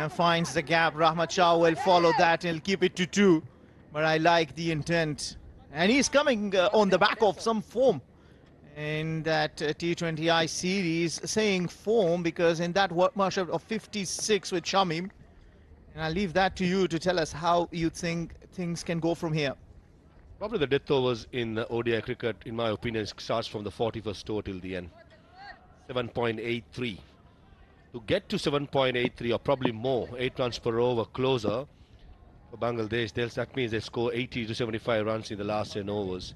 finds the gap. Rahmat Shah will follow that and he'll keep it to 2. But I like the intent. And he's coming on the back of some form in that T20I series. Saying form because in that matchup of 56 with Shamim. And I'll leave that to you to tell us how you think things can go from here.
Probably the death overs in ODI cricket, in my opinion, starts from the 41st over till the end. 7.83. To get to 7.83 or probably more, 8 runs per over closer for Bangladesh, that means they score 80 to 75 runs in the last 10 overs.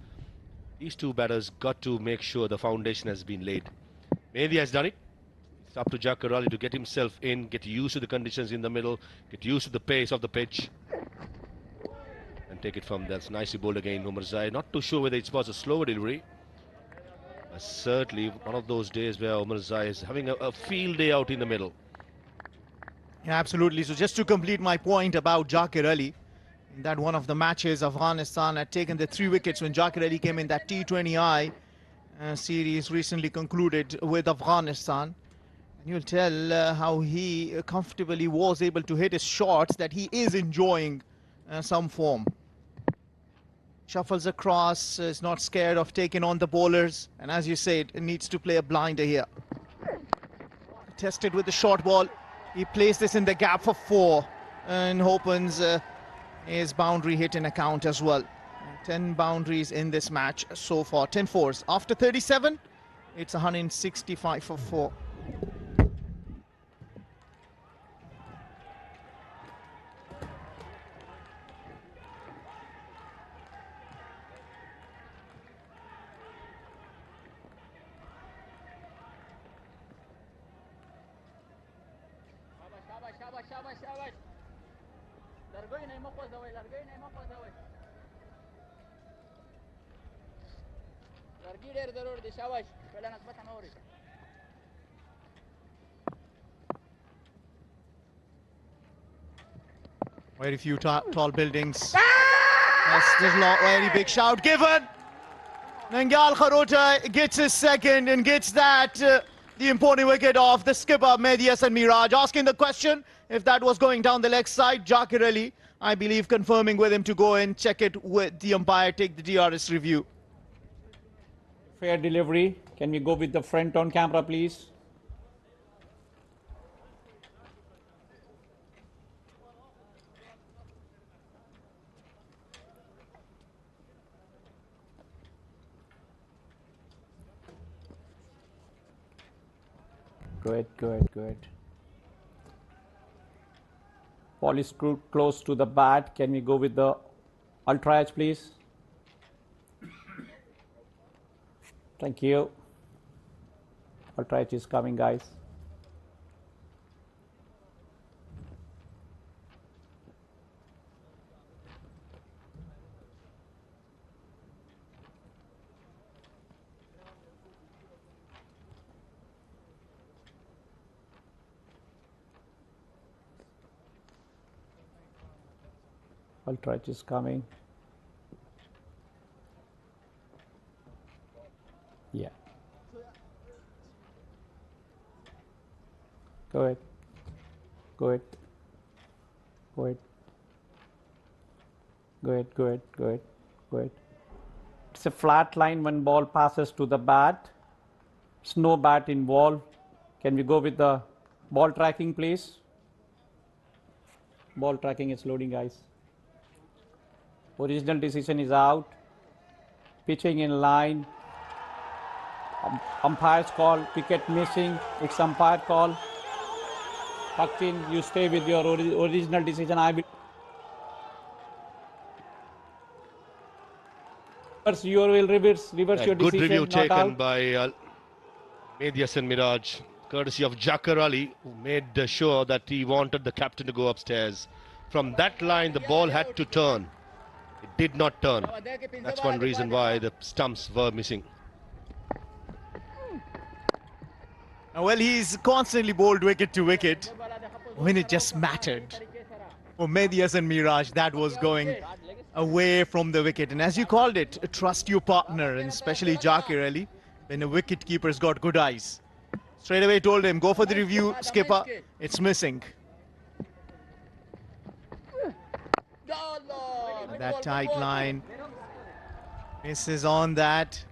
These 2 batters got to make sure the foundation has been laid. Mehdi has done it. It's up to Jakar Ali to get himself in, get used to the conditions in the middle, get used to the pace of the pitch, and take it from there. That's nicely bowled again, Omarzai. Not too sure whether it was a slower delivery. Certainly one of those days where Omarzai is having a field day out in the middle.
Yeah, absolutely. So just to complete my point about Jakar Ali, in that one of the matches, Afghanistan had taken the 3 wickets when Jakar Ali came in. That T20I series recently concluded with Afghanistan. And you'll tell how he comfortably was able to hit his shots, that he is enjoying some form. Shuffles across, is not scared of taking on the bowlers, and as you said, it needs to play a blinder here. Tested with the short ball, he plays this in the gap for 4 and opens his boundary hit in account as well. 10 boundaries in this match so far, 10 fours. After 37, it's 165 for 4. Very few tall buildings Yes, there's not very big shout given. Nangyal Kharota gets his second and gets that the important wicket of the skipper Mehdi Hasan Miraj. Asking the question if that was going down the leg side. Jakir Ali, I believe, confirming with him to go and check it with the umpire, take the DRS review.
Fair delivery. Can we go with the front on camera, please? Good. Ball is close to the bat. Can we go with the ultra edge, please? Thank you. Ultra edge is coming, guys. Ultra edge is coming. Yeah. Go ahead. It's a flat line when ball passes to the bat. There's no bat involved. Can we go with the ball tracking, please? Ball tracking is loading, guys. Original decision is out. Pitching in line. Umpire's call, wicket missing. It's umpire call. Tucked in, you stay with your original decision. I will. You will reverse your decision.
Good review
not
taken
out.
by Mehdi Hasan Miraj, courtesy of Jakir Ali, who made sure that he wanted the captain to go upstairs. From that line, the ball had to turn. It did not turn. That's one reason why the stumps were missing.
Well, he's constantly bowled wicket to wicket when it just mattered. For Mehdi Hasan Miraj, that was going away from the wicket. And as you called it, trust your partner, and especially Jakir Ali, when a wicket keeper's got good eyes. Straight away told him, go for the review, skipper, it's missing. That tight line. Misses on that.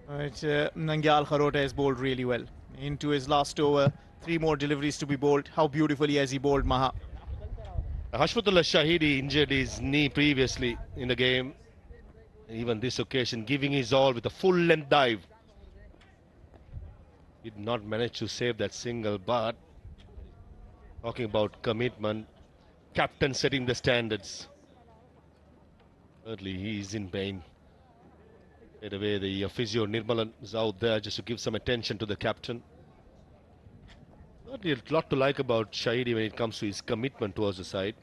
But Nangyal Kharota has bowled really well. Into his last over, 3 more deliveries to be bowled. How beautifully has he bowled, Maha.
Hashmatullah Shahidi injured his knee previously in the game. Even this occasion, giving his all with a full-length dive. Did not manage to save that single, but talking about commitment, captain setting the standards. Thirdly, he is in pain. Right away, the physio Nirmalan is out there just to give some attention to the captain. Thirdly, a lot to like about Shahidi when it comes to his commitment towards the side.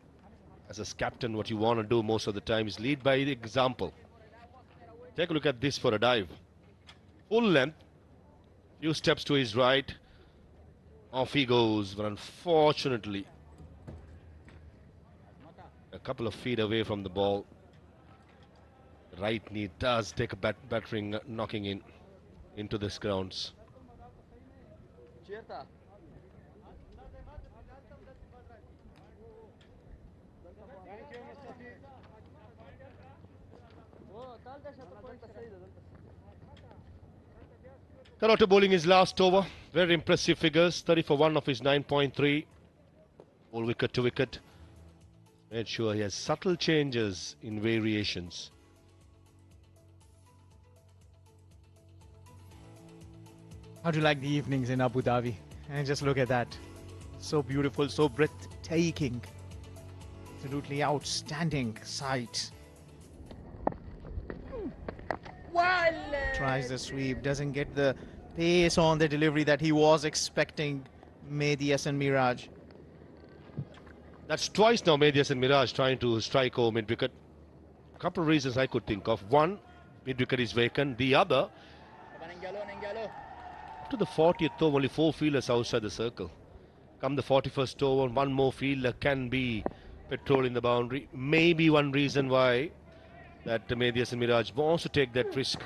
As a captain, what you want to do most of the time is lead by the example. Take a look at this for a dive. Full length, few steps to his right. Off he goes, but unfortunately, a couple of feet away from the ball. Right knee does take a battering knocking into the grounds. Kharota bowling his last over. Very impressive figures. 30 for 1 of his 9.3. All wicket to wicket. Made sure he has subtle changes in variations.
How do you like the evenings in Abu Dhabi? And just look at that. So beautiful, so breathtaking. Absolutely outstanding sight. Tries the sweep, doesn't get the pace on the delivery that he was expecting. Mehdi Hasan Miraj.
That's twice now Mehdi Hasan Miraj trying to strike home mid-wicket. A couple of reasons I could think of. One, mid-wicket is vacant. The other, to the 40th over, only 4 fielders outside the circle. Come the 41st over, 1 more fielder can be patrolling the boundary. Maybe one reason why that Medias and Miraj wants to take that risk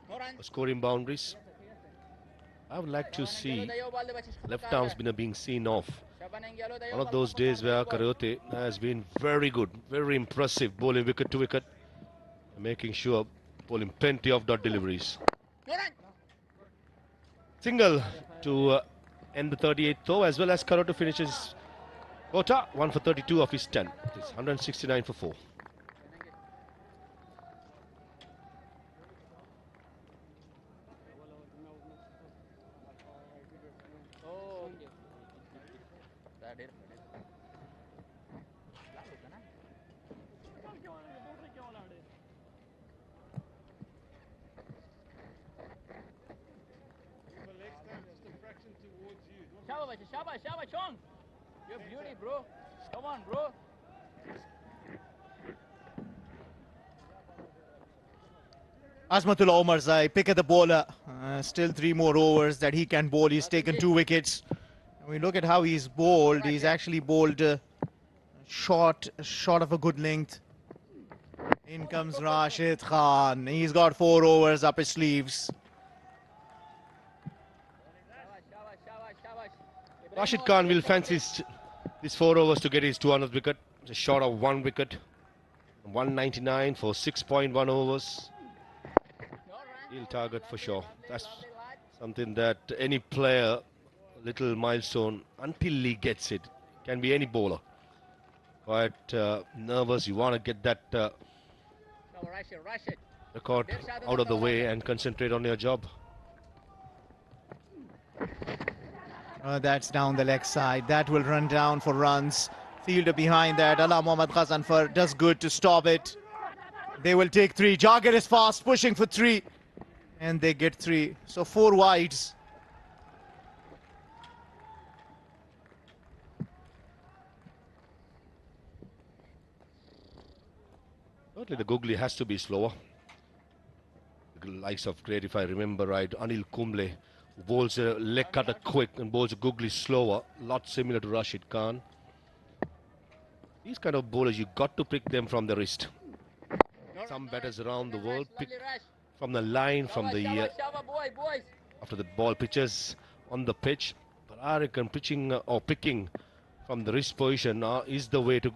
of scoring boundaries. I would like to see left arm spinner being seen off. One of those days where Karaote has been very good, very impressive, bowling wicket to wicket, making sure bowling plenty of dot deliveries. Single to end the 38th over, as well as Karaote finishes quota 1 for 32 of his 10. It is 169 for 4.
Shabash, Chong. You're beauty, bro. Come on, bro.
Azmatullah Omarzai, pick at the bowler. Still 3 more overs that he can bowl. He's taken 2 wickets. And we look at how he's bowled. He's actually bowled short of a good length. In comes Rashid Khan. He's got 4 overs up his sleeves.
Rashid Khan will fancy these 4 overs to get his 200th wicket. Just short of 1 wicket. 199 for 6.1 overs. He'll target for sure. That's something that any player, little milestone, until he gets it, can be any bowler. Quite nervous. You want to get that record out of the way and concentrate on your job.
That's down the leg side. That will run down for runs. Fielder behind that. Allah Mohammad Ghazanfar does good to stop it. They will take 3. Jagir is fast, pushing for 3. And they get 3. So 4 wides.
Certainly the googly has to be slower. The likes of great, if I remember right, Anil Kumble bowls a leg cutter quick and bowls a googly slower. Lot similar to Rashid Khan. These kind of bowlers, you got to pick them from the wrist. Some batters around the world pick from the line, from the after the ball pitches on the pitch. But I reckon pitching or picking from the wrist position is the way to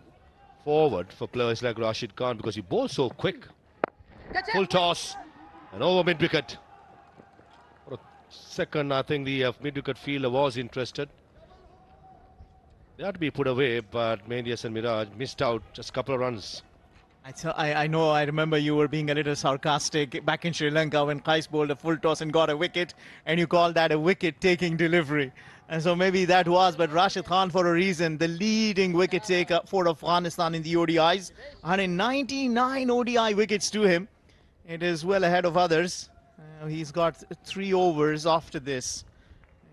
forward for players like Rashid Khan, because he bowls so quick. Full toss and over mid wicket. For a second, I think the mid wicket fielder was interested. They had to be put away, but Medias and Miraj missed out just a couple of runs.
I know, I remember you were being a little sarcastic back in Sri Lanka when Qais bowled a full toss and got a wicket, and you called that a wicket-taking delivery. And so maybe that was, but Rashid Khan, for a reason, the leading wicket taker for Afghanistan in the ODIs. 199 ODI wickets to him. It is well ahead of others. He's got 3 overs after this.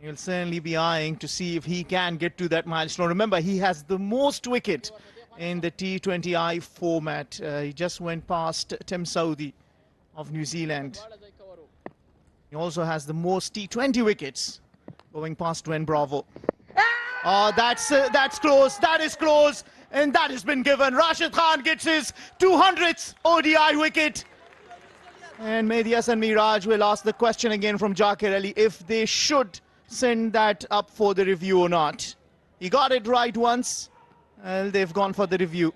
He'll certainly be eyeing to see if he can get to that milestone. Remember, he has the most wicket in the T20I format. He just went past Tim Southee of New Zealand. He also has the most T20 wickets, going past Dwayne Bravo. Oh, that's close. That is close. And that has been given. Rashid Khan gets his 200th ODI wicket. And Medias and Miraj will ask the question again from Jaqir Ali if they should send that up for the review or not. He got it right once. They've gone for the review.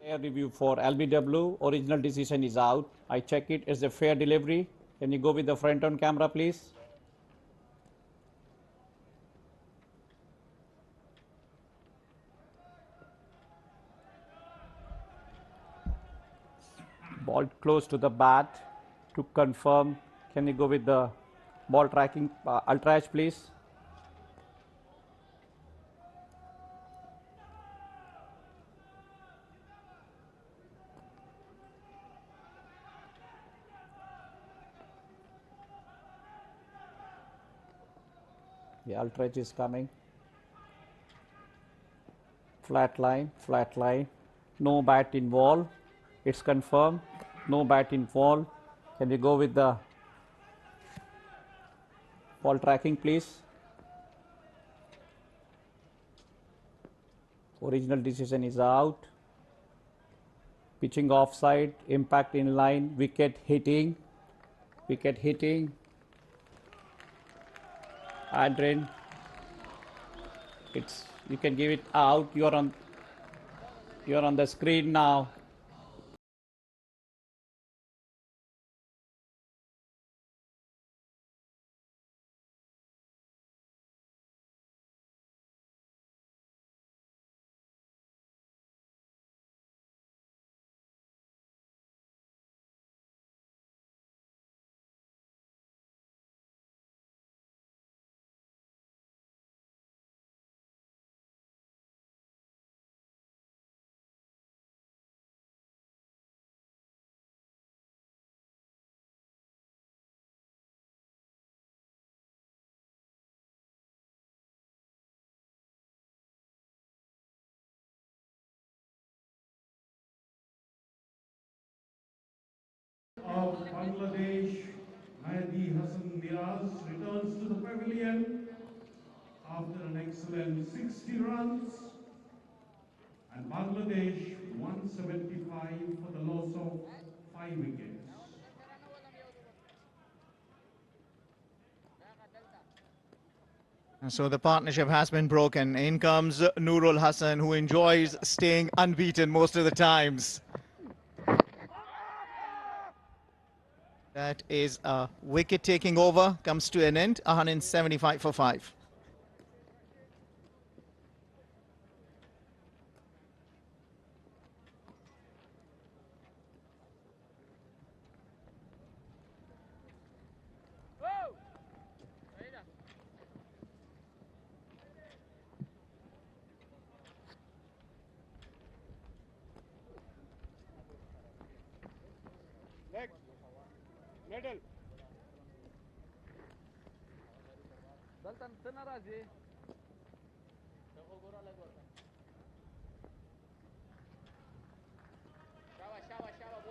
Fair review for LBW. Original decision is out. I check it as a fair delivery. Can you go with the front on camera, please? Ball close to the bat to confirm. Can you go with the ball tracking ultra-edge, please? The ultra-edge is coming. Flat line, no bat involved. It's confirmed, no bat involved. Can we go with the Ball tracking, please. Original decision is out. Pitching offside, impact in line, wicket hitting. Adrian, you can give it out. You're on the screen now.
Of Bangladesh, Mahdi Hassan Miraz returns to the pavilion after an excellent 60 runs, and Bangladesh 175 for the loss of 5 wickets.
And so the partnership has been broken. In comes Nurul Hassan, who enjoys staying unbeaten most of the times. That is a wicket taking over, comes to an end, 175 for 5.
Middle.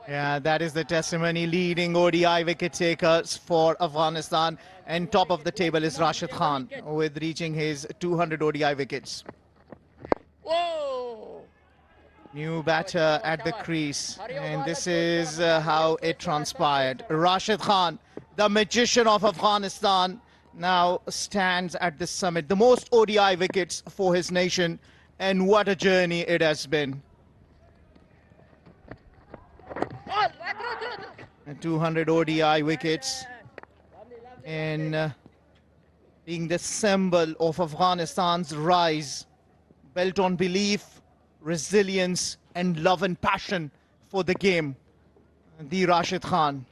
Yeah, that is the testimony. Leading ODI wicket takers for Afghanistan, and top of the table is Rashid Khan with reaching his 200 ODI wickets.
Whoa!
New batter at the crease, and this is how it transpired. Rashid Khan, the magician of Afghanistan, now stands at the summit. The most ODI wickets for his nation, and what a journey it has been. 200 ODI wickets, and being the symbol of Afghanistan's rise, built on belief, resilience and love and passion for the game. The Rashid Khan.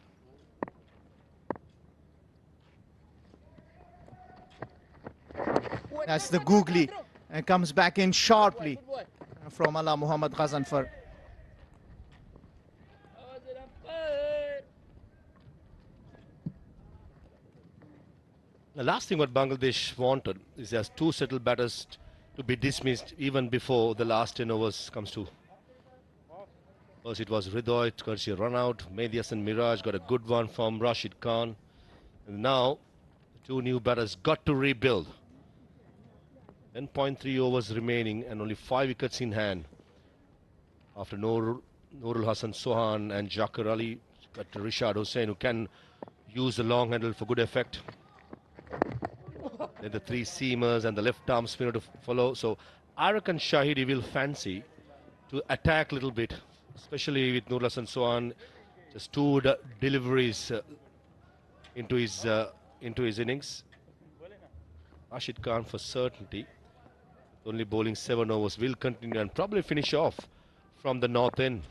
That's the googly, and comes back in sharply from Allah Muhammad Ghazanfar.
The last thing what Bangladesh wanted is there's 2 settled batters to be dismissed even before the last 10 overs comes to. First it was Ridoy, courtesy run out. Mahdi Hassan Miraj got a good one from Rashid Khan. And now, 2 new batters got to rebuild. 10.3 overs remaining and only 5 wickets in hand. After Nurul Hassan Sohan and Jakar Ali, got to Rishad Hussain, who can use the long handle for good effect. Then the 3 seamers and the left arm spinner to follow. So I reckon Shahidi will fancy to attack a little bit, especially with Nurul Hassan Sohan. Just 2 deliveries into his innings. Rashid Khan for certainty, only bowling 7 overs, will continue and probably finish off from the north end.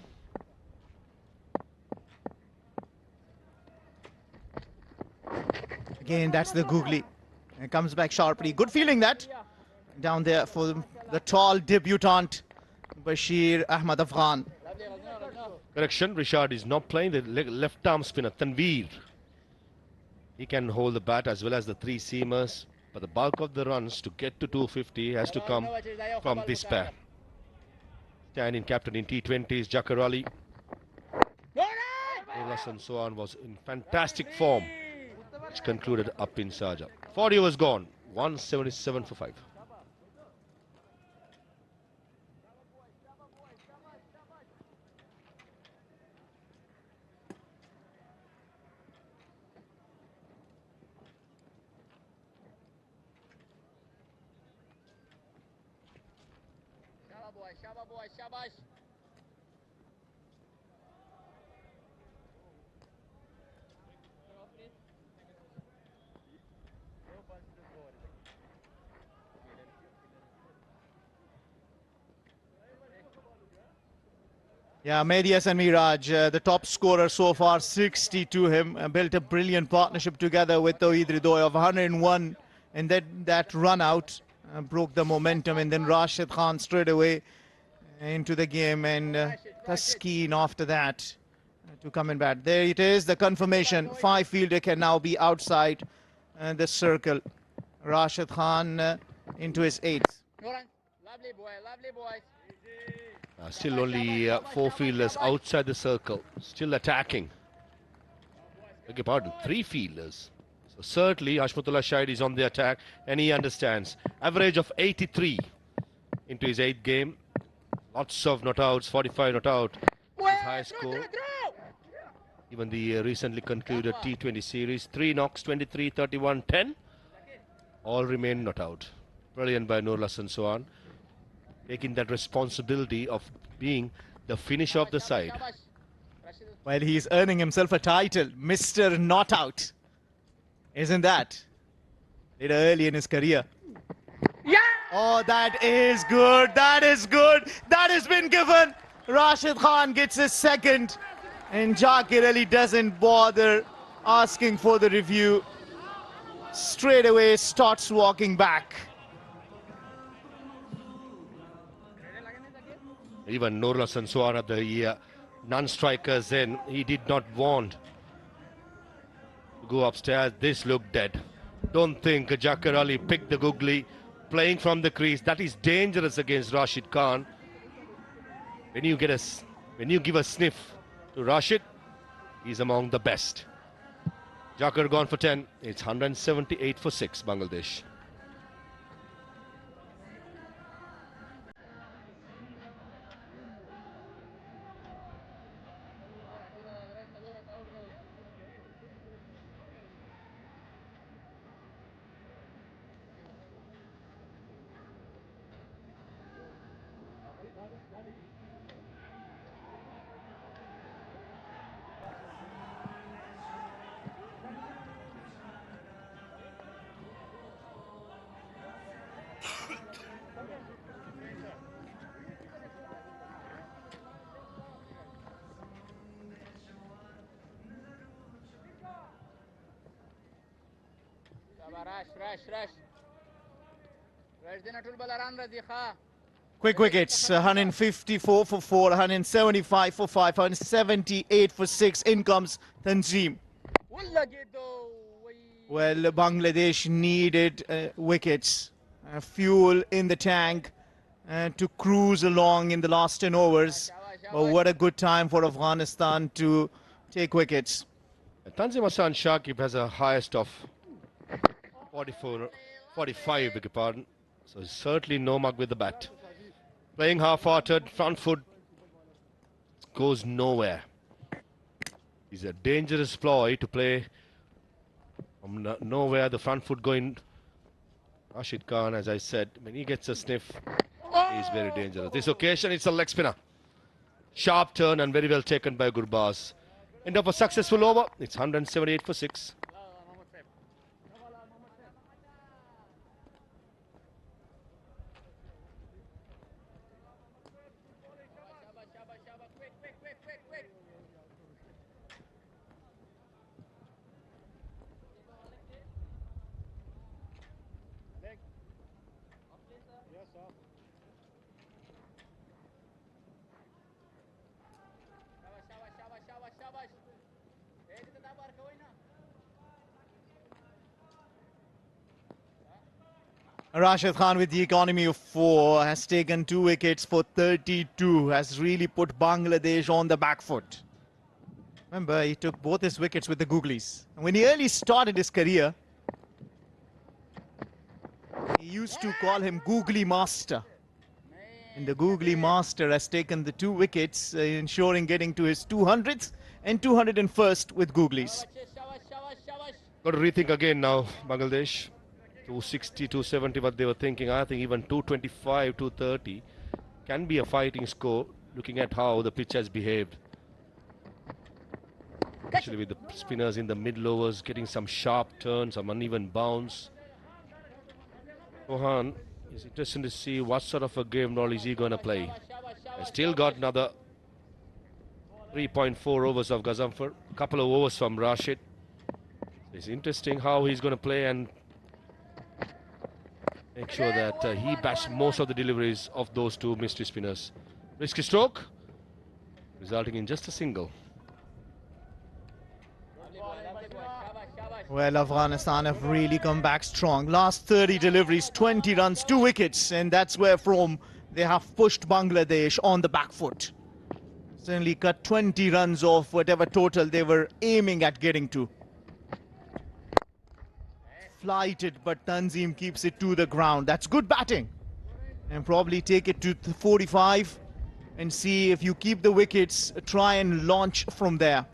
Again, that's the googly. And comes back sharply. Good feeling that. Down there for the tall debutant, Bashir Ahmad Afghan.
Correction, Rishad is not playing. The left arm spinner, Tanveer. He can hold the bat as well as the 3 seamers. But the bulk of the runs to get to 250 has to come from this pair. Standing captain in T20s, Jakar Ali. Nurul Hassan Sohan was in fantastic form which concluded up in Sharjah. 40 overs gone, 177 for 5.
Shaba boy, shabash.
Yeah, Medias and Miraj, the top scorer so far, 60 to him. Built a brilliant partnership together with Tawhid Ridoy of 101. And then that run out broke the momentum. And then Rashid Khan straight away into the game. And Taskeen after that to come in bat. There it is, the confirmation. 5 fielder can now be outside the circle. Rashid Khan into his 8th.
Lovely boy, lovely boy.
Still only 4 fielders outside the circle, still attacking. Beg your pardon, 3 fielders. So certainly Hashmatullah Shahid is on the attack and he understands. Average of 83 into his 8th game. Lots of not outs, 45 not out. His high score. Even the recently concluded T20 series, 3 knocks, 23, 31, 10. All remain not out. Brilliant by Nur Hassan Sohan, taking that responsibility of being the finisher of the side.
Well, he's earning himself a title, Mr. Not Out. Isn't that? Did early in his career.
Yeah!
Oh, that is good. That is good. That has been given. Rashid Khan gets his 2nd. And Jakir Ali doesn't bother asking for the review. Straight away starts walking back.
Even Nur Hassan Sohan at the non-strikers then, he did not want to go upstairs. This looked dead. Don't think Jakir Ali picked the googly, playing from the crease. That is dangerous against Rashid Khan. When you give a sniff to Rashid, he's among the best. Jakir gone for 10. It's 178 for 6, Bangladesh.
Rush.
Quick wickets, 154 for 4, 175 for 5, 178 for 6. In comes Tanzim. Well, Bangladesh needed wickets, fuel in the tank to cruise along in the last 10 overs. But what a good time for Afghanistan to take wickets.
Tanzim Hassan Shakib has a highest of 45, beg your pardon. So certainly no mug with the bat. Playing half-hearted, front foot goes nowhere. He's a dangerous ploy to play from nowhere. The front foot going. Rashid Khan, as I said, when he gets a sniff, he's very dangerous. This occasion, it's a leg spinner. Sharp turn and very well taken by Gurbaz. End of a successful over. It's 178 for 6.
Rashid Khan with the economy of 4 has taken 2 wickets for 32, has really put Bangladesh on the back foot. Remember, he took both his wickets with the googlies. And when he early started his career, he used to call him Googly Master. And the Googly Master has taken the 2 wickets, ensuring getting to his 200th and 201st with googlies.
Got to rethink again now, Bangladesh. 260, 270, what they were thinking. I think even 225, 230 can be a fighting score, looking at how the pitch has behaved. Especially with the spinners in the mid-lowers getting some sharp turns, some uneven bounce. Rohan is interesting to see what sort of a game role is he going to play. He's still got another 3.4 overs of Gazanfar, a couple of overs from Rashid. It's interesting how he's going to play and make sure that he bats most of the deliveries of those 2 mystery spinners. Risky stroke, resulting in just a single.
Well, Afghanistan have really come back strong. Last 30 deliveries, 20 runs, 2 wickets, and that's where from they have pushed Bangladesh on the back foot. Certainly cut 20 runs off whatever total they were aiming at getting to. Flighted, but Tanzim keeps it to the ground. That's good batting. And probably take it to 45 and see if you keep the wickets, try and launch from there.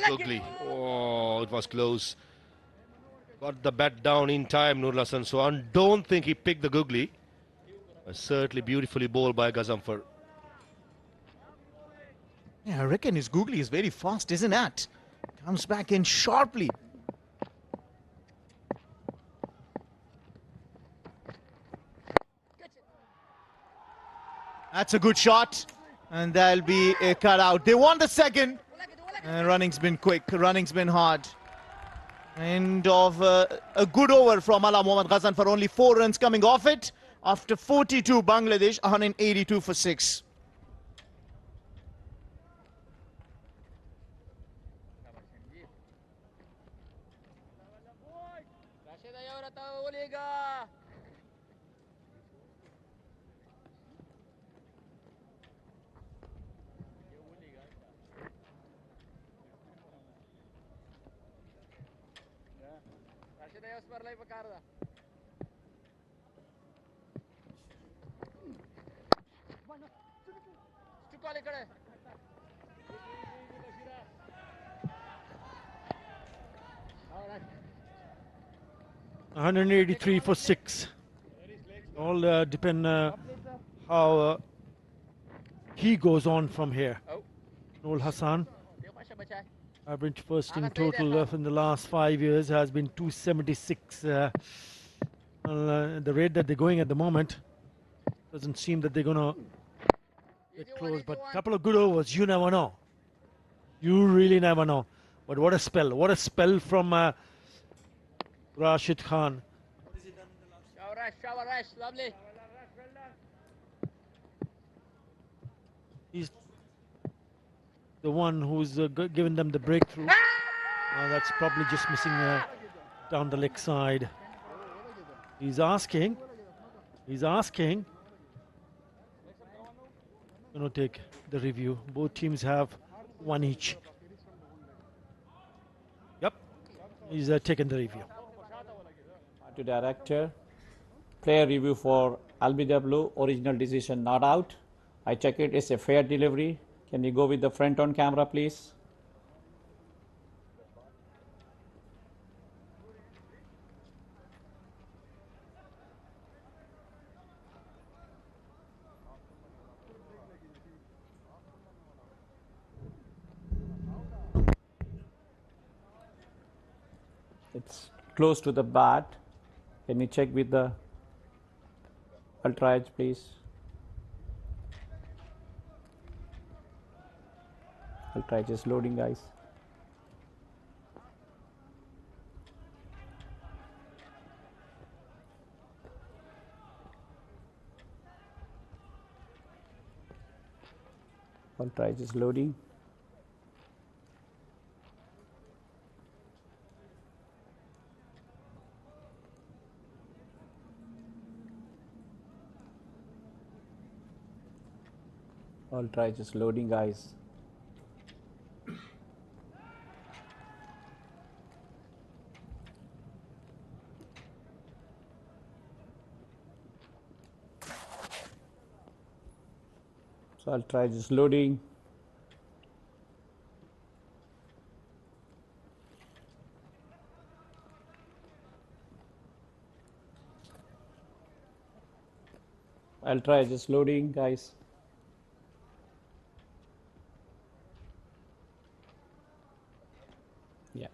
Googly. Oh, it was close. Got the bat down in time, Nur Hassan. So I don't think he picked the googly. Certainly beautifully bowled by Gazanfar.
Yeah, I reckon his googly is very fast, isn't it? Comes back in sharply. That's a good shot. And that'll be a cutout. They won the second. Running's been quick, running's been hard. End of a good over from Ala Mohammad Ghazan for only 4 runs coming off it. After 42, Bangladesh 182 for 6.
Wow. 183 for 6. All depend how he goes on from here. Noor Hassan, average first in total in the last 5 years has been 276. The rate that they're going at the moment doesn't seem that they're going to get close, but a couple of good overs, you never know. You really never know. But what a spell. What a spell from Rashid Khan.
Shower rush, lovely.
He's the one who's given them the breakthrough. That's probably just missing down the leg side. He's asking. Going to take the review. Both teams have 1 each. Yep. He's taken the review.
To director. Player review for LBW. Original decision not out. I check it. It's a fair delivery. Can you go with the front on camera, please? It's close to the bat. Can you check with the ultra edge, please? Ultra edge is loading, guys. Ultra edge is loading. I'll try just loading, guys. So I'll try just loading. I'll try just loading, guys. Yeah.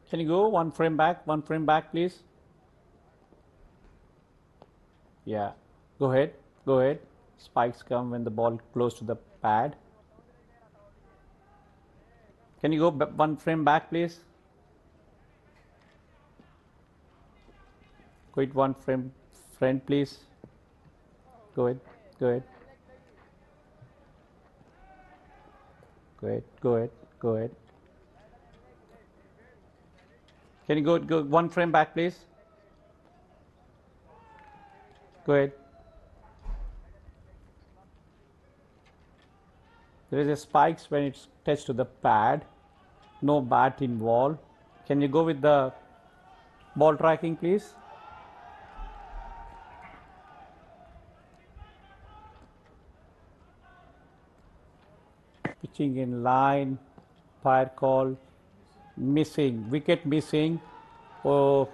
Can you go one frame back, please? Yeah, go ahead, go ahead. Spikes come when the ball close to the pad. Can you go one frame back, please? Go it one frame front, please. Go ahead, go ahead. Go ahead, go ahead, go ahead. Can you go one frame back, please? Go ahead. There is a spikes when it's touched to the pad. No bat involved. Can you go with the ball tracking, please? Pitching in line, fire call, missing, wicket missing. Oh,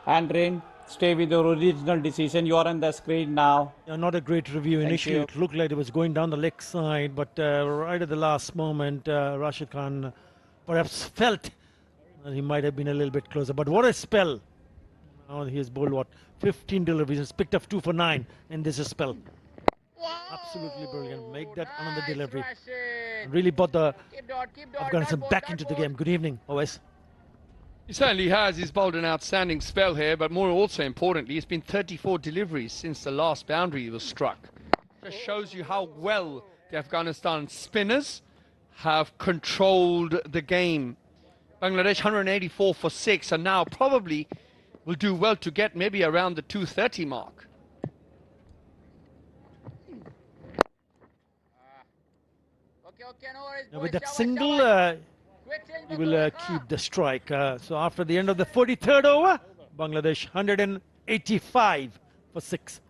Andrin, stay with your original decision. You are on the screen now.
Yeah, not a great review. Initially, it looked like it was going down the leg side, but right at the last moment, Rashid Khan perhaps felt that he might have been a little bit closer. But what a spell. Now he has bowled, what, 15 deliveries. He's picked up 2 for 9 in this spell. Absolutely brilliant. Make that another delivery. And really brought the Afghanistan back into the game. Good evening, OS.
He certainly has. He's bowled an outstanding spell here, but more also importantly, it's been 34 deliveries since the last boundary was struck. Just shows you how well the Afghanistan spinners have controlled the game. Bangladesh 184 for 6, and now probably will do well to get maybe around the 230 mark.
Now with that single, you will keep the strike. So after the end of the 43rd over, Bangladesh 185 for 6.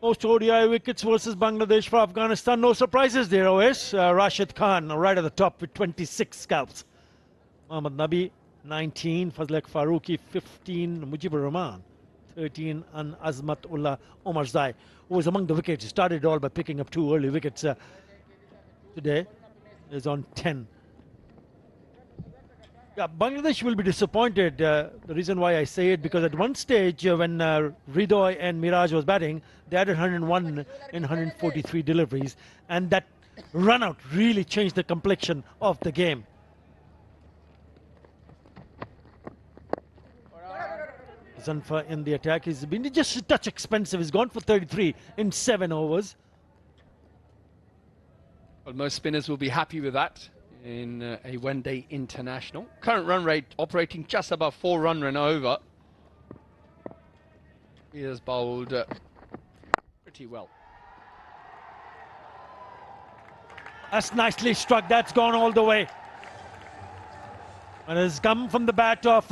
Most ODI wickets versus Bangladesh for Afghanistan. No surprises there, OS. Rashid Khan right at the top with 26 scalps. Mohammad Nabi 19, Fazlek Farooqi 15, Mujibur Rahman 13, and Azmatullah Omarzai, who was among the wickets. He started it all by picking up 2 early wickets. Today is on 10. Yeah, Bangladesh will be disappointed. The reason why I say it, because at one stage when Ridoy and Miraj was batting, they added 101 in 143 deliveries, and that run out really changed the complexion of the game. Zanfa in the attack. He's been just a touch expensive. He's gone for 33 in 7 overs.
Well, most spinners will be happy with that in a one-day international. Current run rate operating just above 4 run over. He has bowled pretty well.
That's nicely struck. That's gone all the way. And has come from the bat of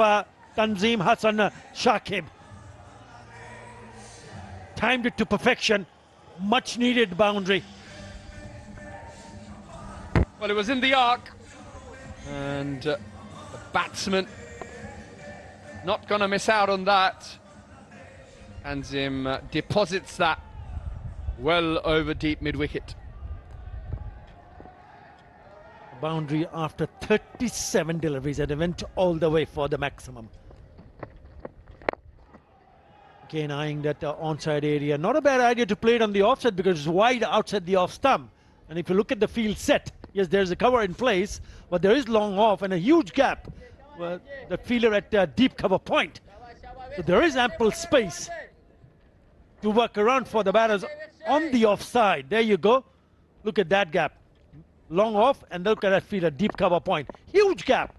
Tanzim Hassan Shakib. Timed it to perfection. Much needed boundary.
Well, it was in the arc, and the batsman not going to miss out on that. Tanzim deposits that well over deep mid-wicket.
Boundary after 37 deliveries, and it went all the way for the maximum. Again, eyeing that onside area. Not a bad idea to play it on the offside because it's wide outside the off stump. And if you look at the field set, yes, there's a cover in place, but there is long off and a huge gap. The fielder at deep cover point. So there is ample space to work around for the batters on the offside. There you go. Look at that gap. Long off, and look at that fielder, deep cover point. Huge gap.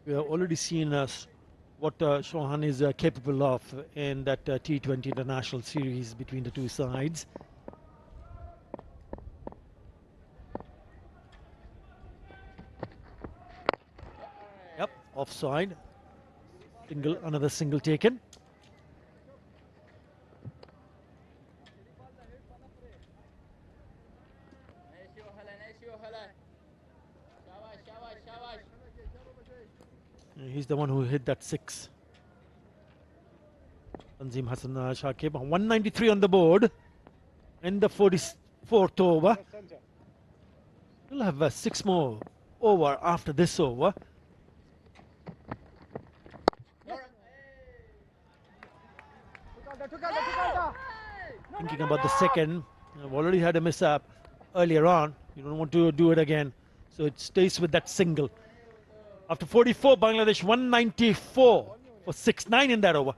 We have already seen what Chauhan is capable of in that T20 international series between the two sides. Yep, offside. Single, another single taken. He's the one who hit that 6. Tanzim Hassan Shakib, 193 on the board in the 44th over. We'll have 6 more over after this over. Thinking about the second, I've already had a mishap earlier on. You don't want to do it again, so it stays with that single. After 44, Bangladesh 194 for 6-9 in that over.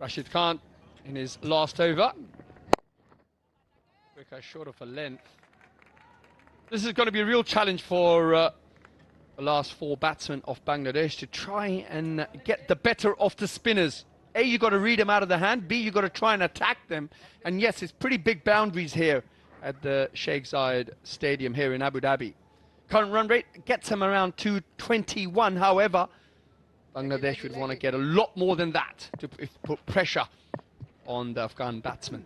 Rashid Khan in his last over. Quicker, short of a length. This is going to be a real challenge for the last 4 batsmen of Bangladesh to try and get the better of the spinners. A, you got to read them out of the hand. B, you got to try and attack them. And yes, it's pretty big boundaries here at the Sheikh Zayed Stadium here in Abu Dhabi. Current run rate gets them around 221. However, Bangladesh would want to get a lot more than that to put pressure on the Afghan batsmen.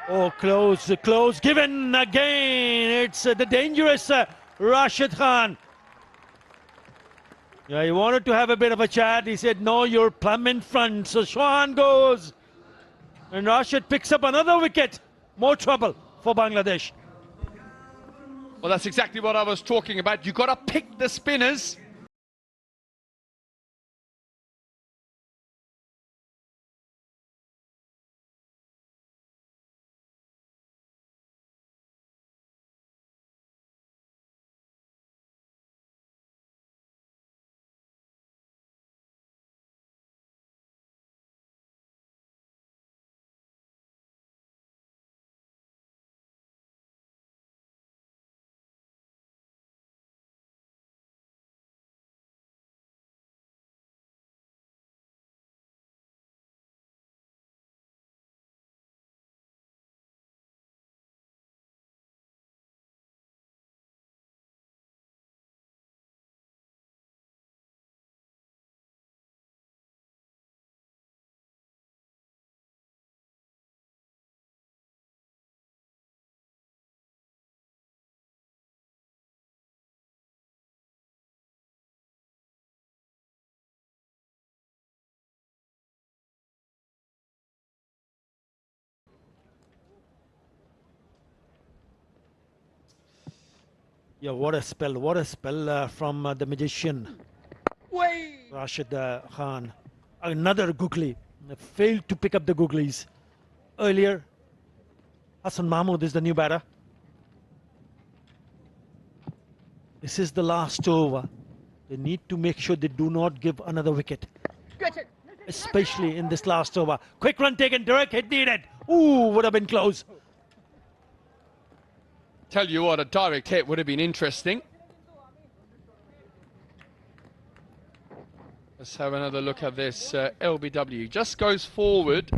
Oh, close, close, given again. It's the dangerous Rashid Khan. Yeah, he wanted to have a bit of a chat. He said, no, you're plumb in front. So Chauhan goes. And Rashid picks up another wicket. More trouble for Bangladesh.
Well, that's exactly what I was talking about. You got to pick the spinners.
Yeah, what a spell from the magician. Rashid Khan. Another googly. Failed to pick up the googlies. Earlier, Hassan Mahmood is the new batter. This is the last over. They need to make sure they do not give another wicket. Especially in this last over. Quick run taken, direct hit needed. Ooh, would have been close.
Tell you what, a direct hit would have been interesting. Let's have another look at this. LBW just goes forward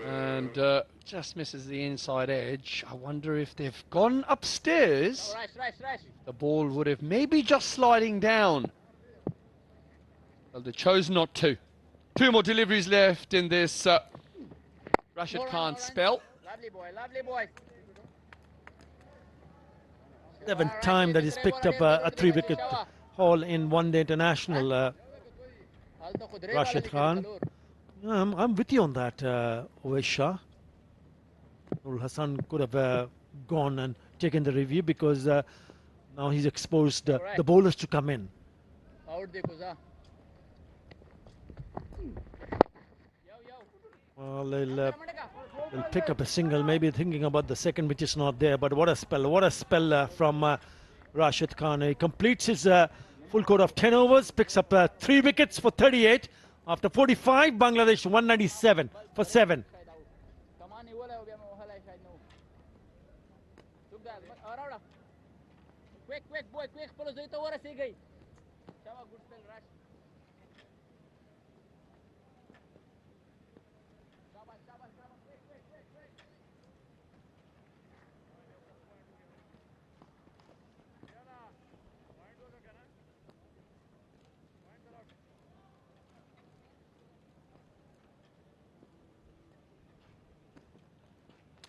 and just misses the inside edge. I wonder if they've gone upstairs. The ball would have maybe just sliding down. Well, they chose not to. 2 more deliveries left in this Rashid Khan spell.
Lovely boy, lovely boy.
7th time that he's picked up a 3-wicket haul in one-day international, Rashid Khan. I'm with you on that, Uwais Shah. Nurul Hassan could have gone and taken the review because now he's exposed the bowlers to come in. Well, they'll pick up a single, maybe thinking about the second, which is not there. But what a spell from Rashid Khan. He completes his full court of 10 overs, picks up 3 wickets for 38. After 45, Bangladesh 197 for 7.
Quick boy, quick, pelos dito oras sige. Shawa, good spell, Rash.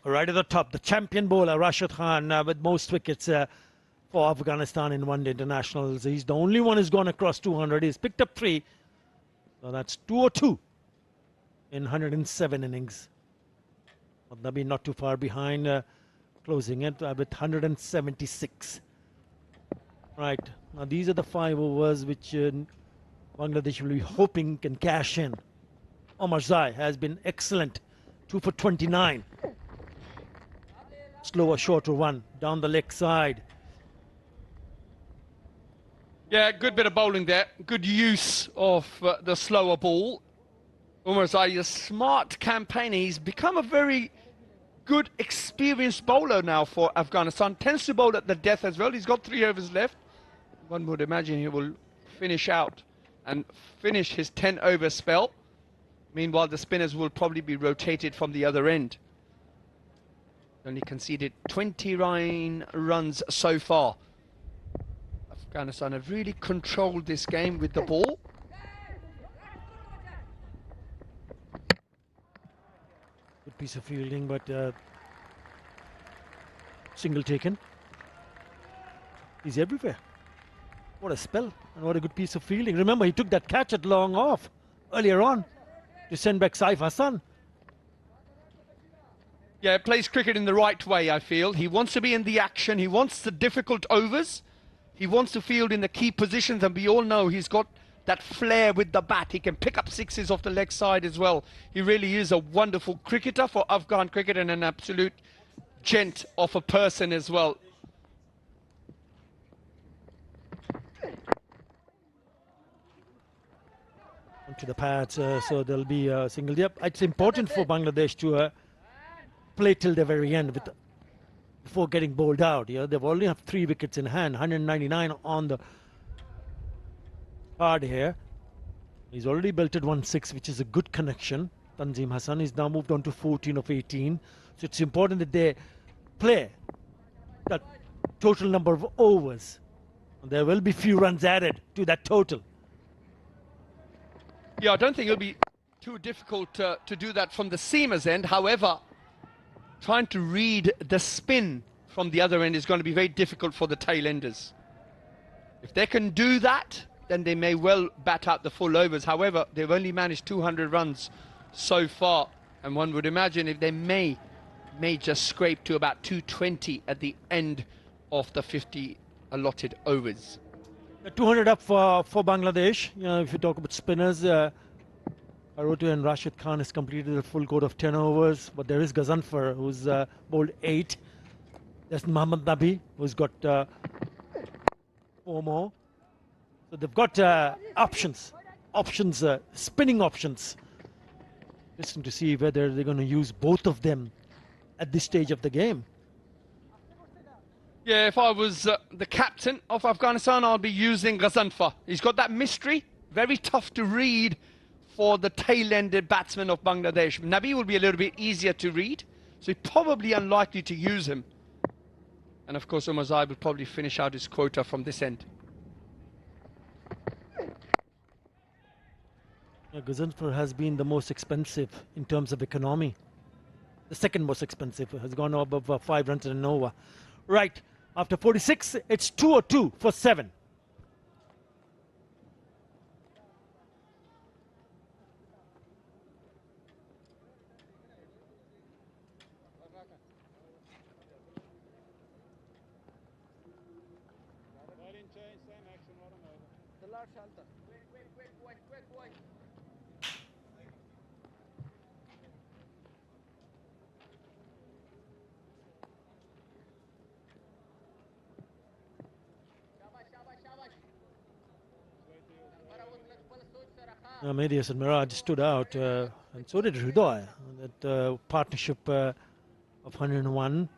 Right at the top, the champion bowler, Rashid Khan, with most wickets for Afghanistan in one-day internationals. He's the only one who's gone across 200. He's picked up 3. So that's 202 in 107 innings. Nabi not too far behind, closing it with 176. Right, now these are the 5 overs which Bangladesh will be hoping can cash in. Omar Zai has been excellent, 2 for 29. Slower, shorter one down the leg side.
Yeah, good bit of bowling there. Good use of the slower ball. Umar Zai, a smart campaigner. He's become a very good, experienced bowler now for Afghanistan. Tends to bowl at the death as well. He's got 3 overs left. One would imagine he will finish out and finish his 10-over spell. Meanwhile, the spinners will probably be rotated from the other end. Only conceded 29 runs so far. Afghanistan have really controlled this game with the ball.
Good piece of fielding, but single taken. He's everywhere. What a spell and what a good piece of fielding. Remember, he took that catch at long off earlier on to send back Saif Hassan.
Yeah, plays cricket in the right way, I feel. He wants to be in the action. He wants the difficult overs. He wants to field in the key positions, and we all know he's got that flair with the bat. He can pick up 6s off the leg side as well. He really is a wonderful cricketer for Afghan cricket and an absolute gent of a person as well.
Onto the pads, so there'll be a single. Yep, it's important for Bangladesh to play till the very end before getting bowled out. Yeah, they've only have 3 wickets in hand, 199 on the card here. He's already belted 1-6, which is a good connection. Tanzim Hassan is now moved on to 14 of 18. So it's important that they play that total number of overs. And there will be few runs added to that total.
Yeah, I don't think it'll be too difficult to do that from the seamer's end. However, trying to read the spin from the other end is going to be very difficult for the tail-enders. If they can do that, then they may well bat out the full overs. However, they've only managed 200 runs so far, and one would imagine if they may just scrape to about 220 at the end of the 50 allotted overs.
200 up for Bangladesh. You know, if you talk about spinners, Arotu and Rashid Khan has completed a full court of 10 overs, but there is Ghazanfar, who's bowled 8. There's Mohammad Nabi, who's got 4 more. So they've got options, spinning options. Listen to see whether they're going to use both of them at this stage of the game.
Yeah, if I was the captain of Afghanistan, I'll be using Ghazanfar. He's got that mystery, very tough to read for the tail-ended batsman of Bangladesh. Nabi will be a little bit easier to read, so he's probably unlikely to use him. And of course, Umar Zaid will probably finish out his quota from this end.
Ghazanfar has been the most expensive in terms of economy. The second most expensive, has gone above 5 runs and an over. Right, after 46, it's 2-2 for 7. Medius and Miraj stood out, and so did Hridoy. That partnership of 101.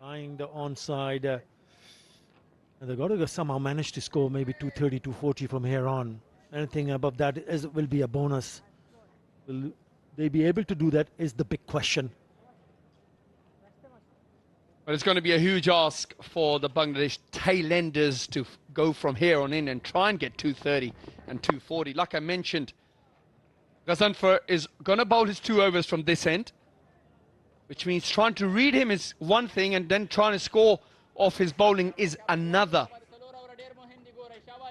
Eyeing the onside. And they've got to somehow manage to score maybe 230, 240 from here on. Anything above that will be a bonus. Will they be able to do that is the big question.
But it's going to be a huge ask for the Bangladesh tail-enders to go from here on in and try and get 230 and 240. Like I mentioned, Ghazanfar is going to bowl his 2 overs from this end, which means trying to read him is one thing and then trying to score off his bowling is another.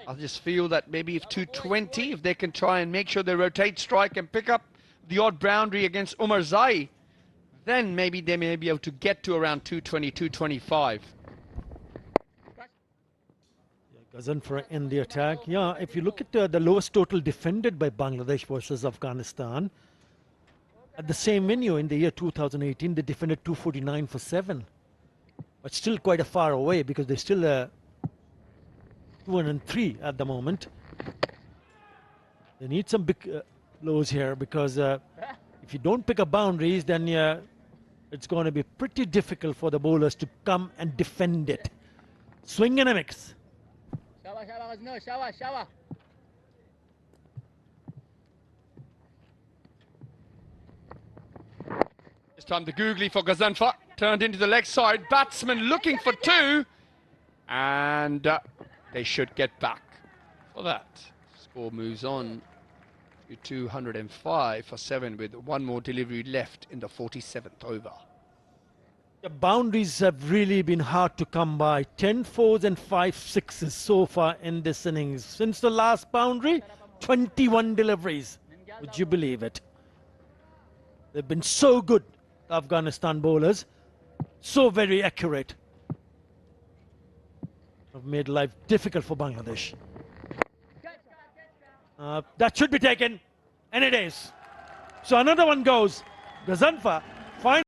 I just feel that maybe if 220, if they can try and make sure they rotate strike and pick up the odd boundary against Umar Zaid, then maybe they may be able to get to around 220, 225.
Ghazanfar in the attack. Yeah, if you look at the lowest total defended by Bangladesh versus Afghanistan, at the same venue in the year 2018, they defended 249 for 7. But still quite a far away because they're still 203 at the moment. They need some big blows here because if you don't pick up boundaries, then it's going to be pretty difficult for the bowlers to come and defend it. Swing and a mix.
This time the googly for Ghazanfar turned into the leg side. Batsman looking for 2. And they should get back for that. Score moves on to 205 for 7 with one more delivery left in the 47th over.
The boundaries have really been hard to come by. 10 fours and 5 sixes so far in this innings. Since the last boundary, 21 deliveries. Would you believe it? They've been so good, the Afghanistan bowlers. So very accurate. Have made life difficult for Bangladesh. That should be taken, and it is. So another one goes. Ghazanfar finally.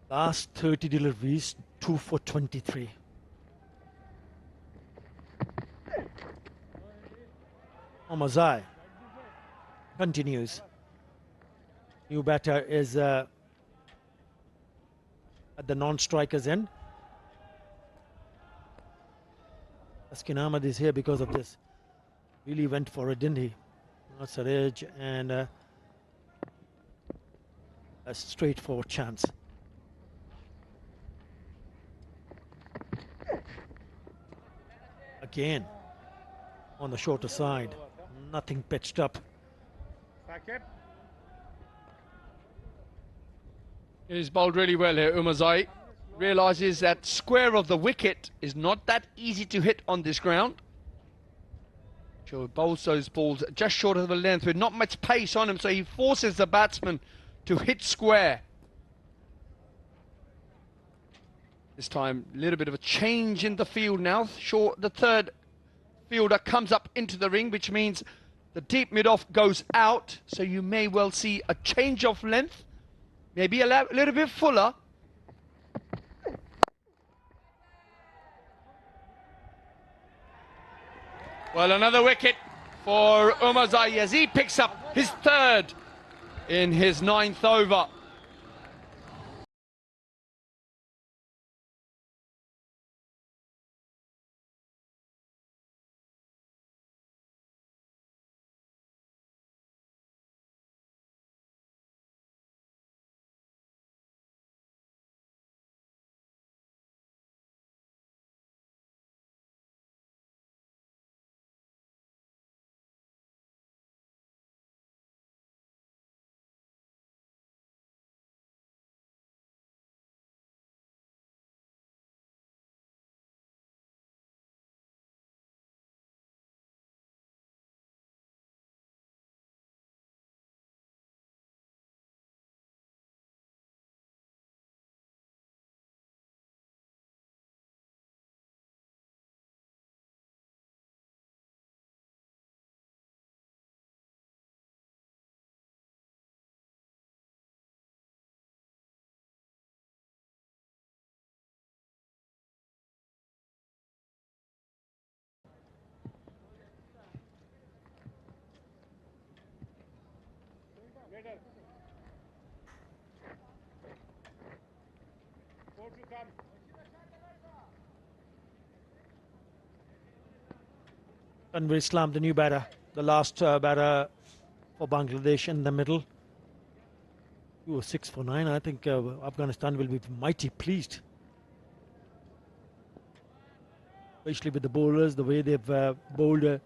Last 30 deliveries, 2 for 23. Umar Zaid continues. New batter is at the non-striker's end. Arslan Ahmed is here because of this. Really went for it, didn't he? That's an edge and a straightforward chance. Again, on the shorter side, nothing pitched up.
He's bowled really well here, Umarzai. Realises that square of the wicket is not that easy to hit on this ground. So he bowls those balls just short of the length with not much pace on him, so he forces the batsman to hit square. This time, a little bit of a change in the field now. Sure, the third fielder comes up into the ring, which means the deep mid-off goes out, so you may well see a change of length, maybe a little bit fuller. Well, another wicket for Umarzai as he picks up his third in his 9th over.
Tanvir Islam, the new batter, the last batter for Bangladesh in the middle. He was 6 for 9. I think Afghanistan will be mighty pleased, especially with the bowlers, the way they've bowled.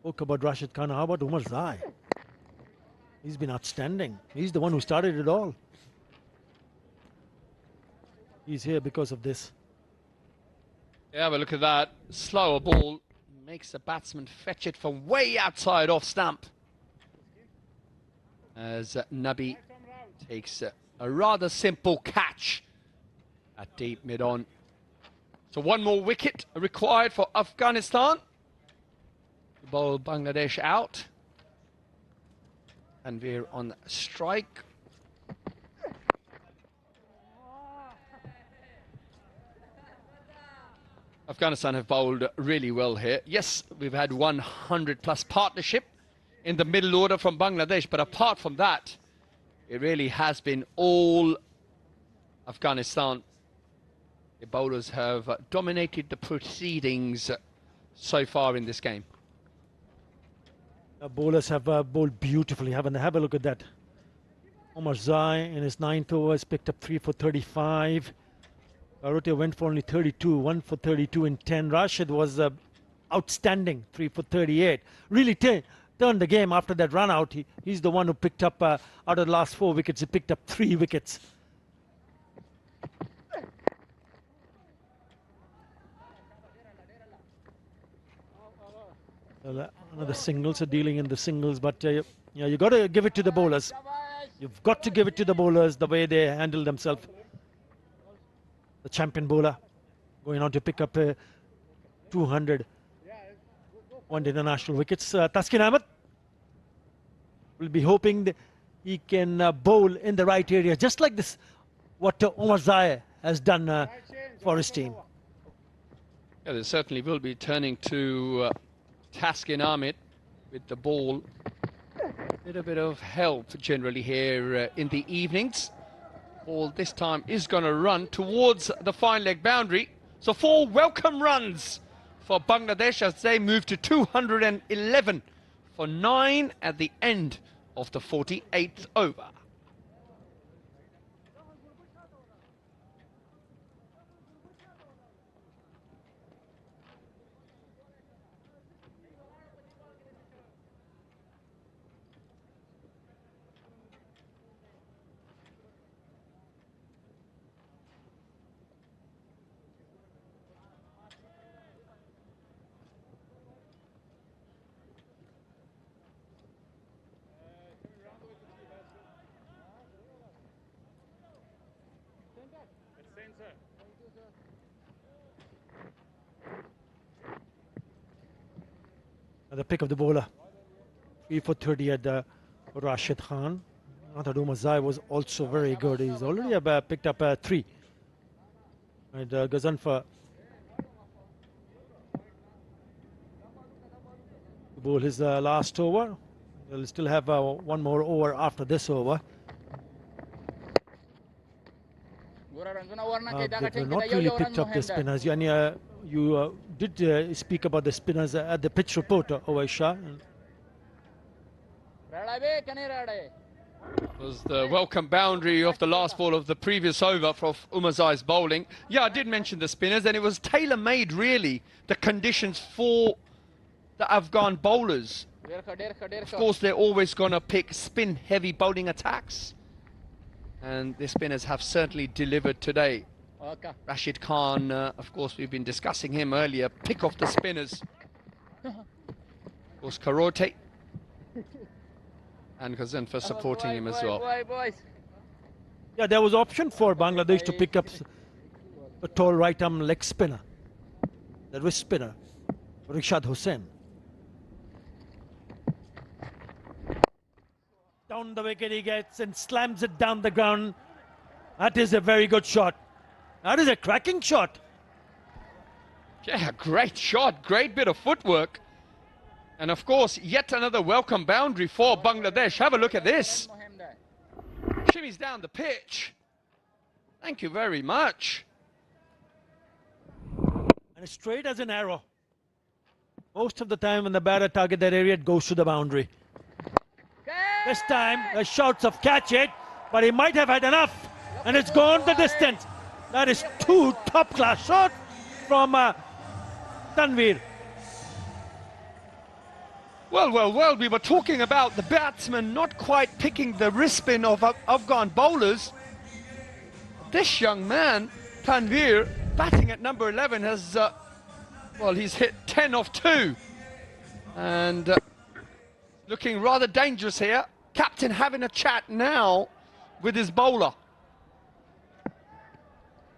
Spoke about Rashid Khan. How about Umarzai? He's been outstanding. He's the one who started it all. He's here because of this.
Yeah, but look at that. Slower ball makes the batsman fetch it from way outside off stump. As Nabi takes a rather simple catch at deep mid-on. So one more wicket required for Afghanistan to bowl Bangladesh out. And we're on strike. Afghanistan have bowled really well here. Yes, we've had 100-plus partnership in the middle order from Bangladesh, but apart from that, it really has been all Afghanistan. The bowlers have dominated the proceedings so far in this game.
The bowlers have bowled beautifully, haven't they? Have a look at that. Umarzai in his 9th over has picked up 3 for 35. Barotia went for only 32, 1 for 32 in 10. Rashid was outstanding, 3 for 38. Really turned the game after that run out. He's the one who picked up, out of the last 4 wickets, he picked up 3 wickets. Well, another singles, dealing in the singles, but you got to give it to the bowlers. You've got to give it to the bowlers, the way they handle themselves. The champion bowler going on to pick up 200 one international wickets. Taskin Ahmed will be hoping that he can bowl in the right area, just like this, what Umarzai has done for his team.
Yeah, they certainly will be turning to Taskin Ahmed. with the ball. A bit of help generally here in the evenings. Ball this time is going to run towards the fine leg boundary. So 4 welcome runs for Bangladesh as they move to 211 for 9 at the end of the 48th over.
The pick of the bowler. 3 for 30 at the Rashid Khan. Mazai was also very good. He's already picked up 3. And Gazanfa to bowl his last over. They'll still have one more over after this over. They've not really picked up the spinners. You did speak about the spinners at the pitch report, Owaisha.
Was the welcome boundary of the last ball of the previous over for Umazai's bowling. Yeah, I did mention the spinners, and it was tailor-made, really, the conditions for the Afghan bowlers. Of course, they're always going to pick spin-heavy bowling attacks. And the spinners have certainly delivered today. Rashid Khan, of course, we've been discussing him earlier. Pick off the spinners. Of course, Karote and Ghazan for supporting him as well.
Yeah, there was option for Bangladesh to pick up a tall right-arm leg spinner, the wrist spinner, Rishad Hussain. Down the wicket he gets and slams it down the ground. That is a very good shot. That is a cracking shot.
Yeah, great shot, great bit of footwork. And of course, yet another welcome boundary for Bangladesh. Have a look at this. Shimmies down the pitch. Thank you very much.
And straight as an arrow. Most of the time when the batter target that area, it goes to the boundary. This time, the shouts of catch it, but he might have had enough. And it's gone the distance. That is 2 top-class shots from Tanveer.
Well, we were talking about the batsmen not quite picking the wrist spin of Afghan bowlers. This young man, Tanveer, batting at number 11, has, he's hit 10 off 2. And looking rather dangerous here. Captain having a chat now with his bowler.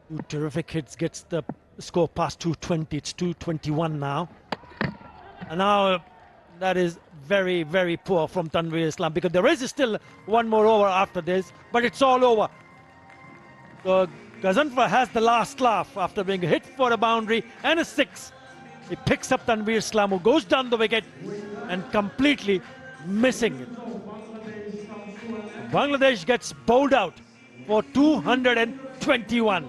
2 terrific hits, gets the score past 220. It's 221 now. And now that is very, very poor from Tanveer Islam, because there is still one more over after this, but it's all over. So Gazanfa has the last laugh after being hit for a boundary and a 6. He picks up Tanveer Islam, who goes down the wicket and completely missing it. Bangladesh gets bowled out for 221.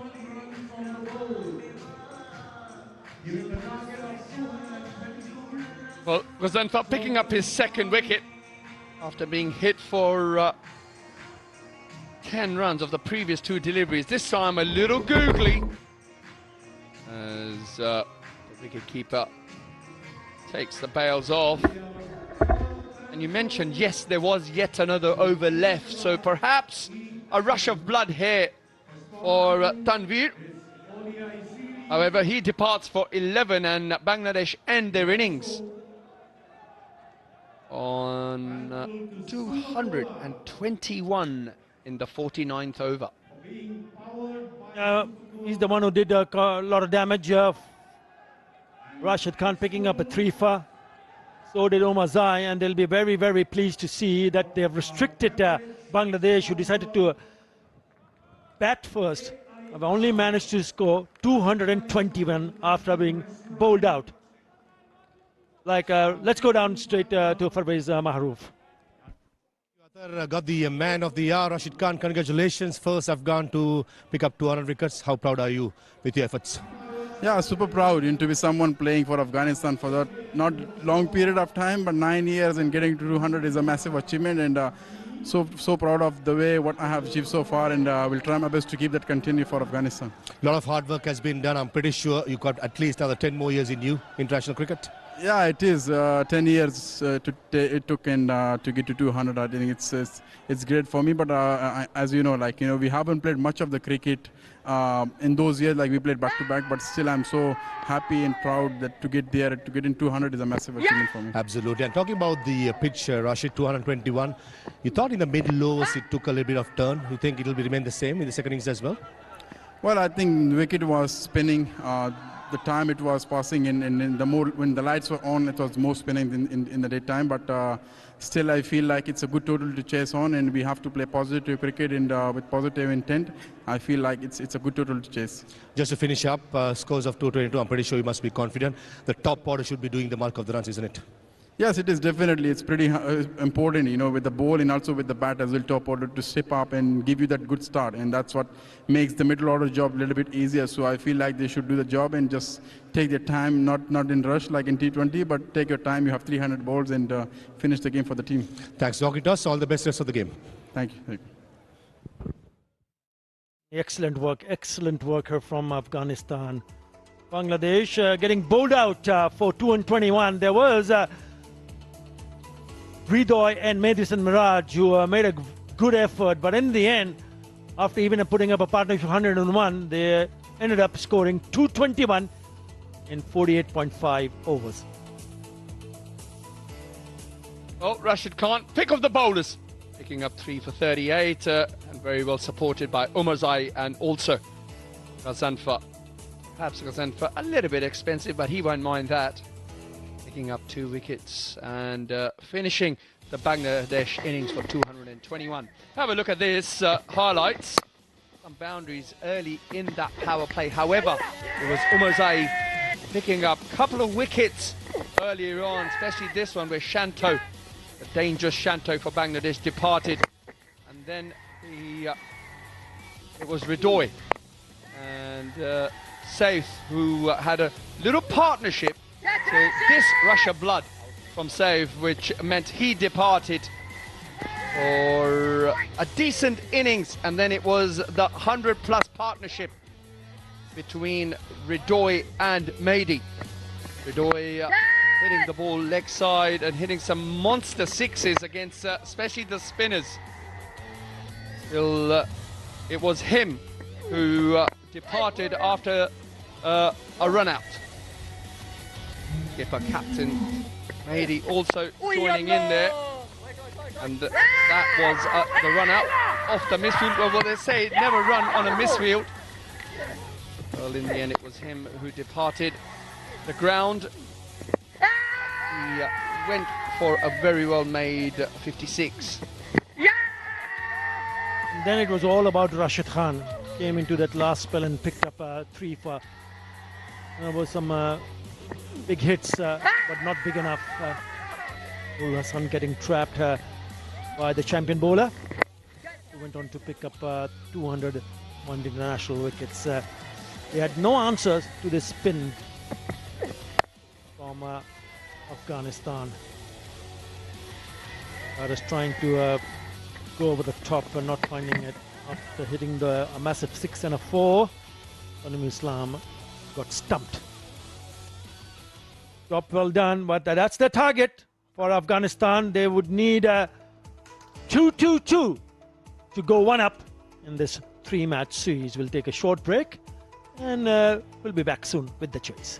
Well, Gazanfa picking up his second wicket after being hit for 10 runs of the previous 2 deliveries. This time a little googly as the wicket-keeper takes the bails off. And you mentioned, yes, there was yet another over left, so perhaps a rush of blood here for Tanveer. However, he departs for 11 and Bangladesh end their innings on 221 in the 49th over.
He's the one who did a lot of damage. Rashid Khan picking up a 3 for. So did Umazai, and they'll be very, very pleased to see that they have restricted Bangladesh, who decided to bat first. Have only managed to score 221 after being bowled out.
Let's go down straight to Parvez Maharouf.
Got the man of the year, Rashid Khan. Congratulations. First Afghan to pick up 200 wickets. How proud are you with your efforts?
Yeah, super proud to be someone playing for Afghanistan for that not long period of time, but 9 years, and getting to 200 is a massive achievement, and so proud of the way what I have achieved so far, and will try my best to keep that continue for Afghanistan.
A lot of hard work has been done. I'm pretty sure you got at least another 10 more years in you, international cricket.
Yeah, it is 10 years it took, and to get to 200. I think it's great for me. But as you know, we haven't played much of the cricket in those years. We played back to back, but still I'm so happy and proud that to get there, to get in 200 is a massive achievement for me.
Absolutely. And talking about the pitch, Rashid, 221. You thought in the middle overs it took a little bit of turn. You think it will remain the same in the second innings as well?
Well, I think the wicket was spinning. The time it was passing in the more when the lights were on, it was more spinning in the daytime. But still, I feel like it's a good total to chase on, and we have to play positive cricket and with positive intent. I feel like it's a good total to chase.
Just to finish up, scores of 222. I'm pretty sure you must be confident. The top order should be doing the mark of the runs, isn't it?
Yes, it is definitely. It's pretty important, with the ball and also with the bat as well, top order to step up and give you that good start. And that's what makes the middle order job a little bit easier. So I feel like they should do the job and just take their time, not in rush like in T20, but take your time. You have 300 balls and finish the game for the team.
Thanks, Rocketoss. All the best rest of the game.
Thank you.
Excellent work here from Afghanistan. Bangladesh getting bowled out for 221. There was Ridoy and Madison Miraj who made a good effort, but in the end, after even putting up a partnership of 101, they ended up scoring 221 in 48.5 overs.
Oh, Rashid Khan, pick of the bowlers, picking up 3 for 38 and very well supported by Umarzai and also Ghazanfar. Perhaps Ghazanfar a little bit expensive, but he won't mind that. Picking up 2 wickets and finishing the Bangladesh innings for 221. Have a look at this highlights. Some boundaries early in that power play. However, it was Umarzai picking up a couple of wickets earlier on, especially this one where Shanto, the dangerous Shanto for Bangladesh, departed. And then it was Ridoy and Saif who had a little partnership. So this rush of blood from Saif, which meant he departed for a decent innings, and then it was the 100+ partnership between Ridoy and Mahdi. Ridoy hitting the ball leg side and hitting some monster sixes against especially the spinners. Still, it was him who departed after a run out. Skipper captain Mahdi also joining in there, and that was the run out off the misfield. Well, they say never run on a misfield. Well, in the end it was him who departed the ground. He went for a very well made 56.
And then it was all about Rashid Khan. Came into that last spell and picked up 3 for. There was some big hits, but not big enough. Ul Hassan getting trapped by the champion bowler, who went on to pick up 201 international wickets. They had no answers to this spin from Afghanistan. Was trying to go over the top and not finding it after hitting a massive 6 and a 4. Salim Islam got stumped. Job well done, but that's the target for Afghanistan. They would need 2-2-2 to go 1 up in this 3-match series. We'll take a short break and we'll be back soon with the chase.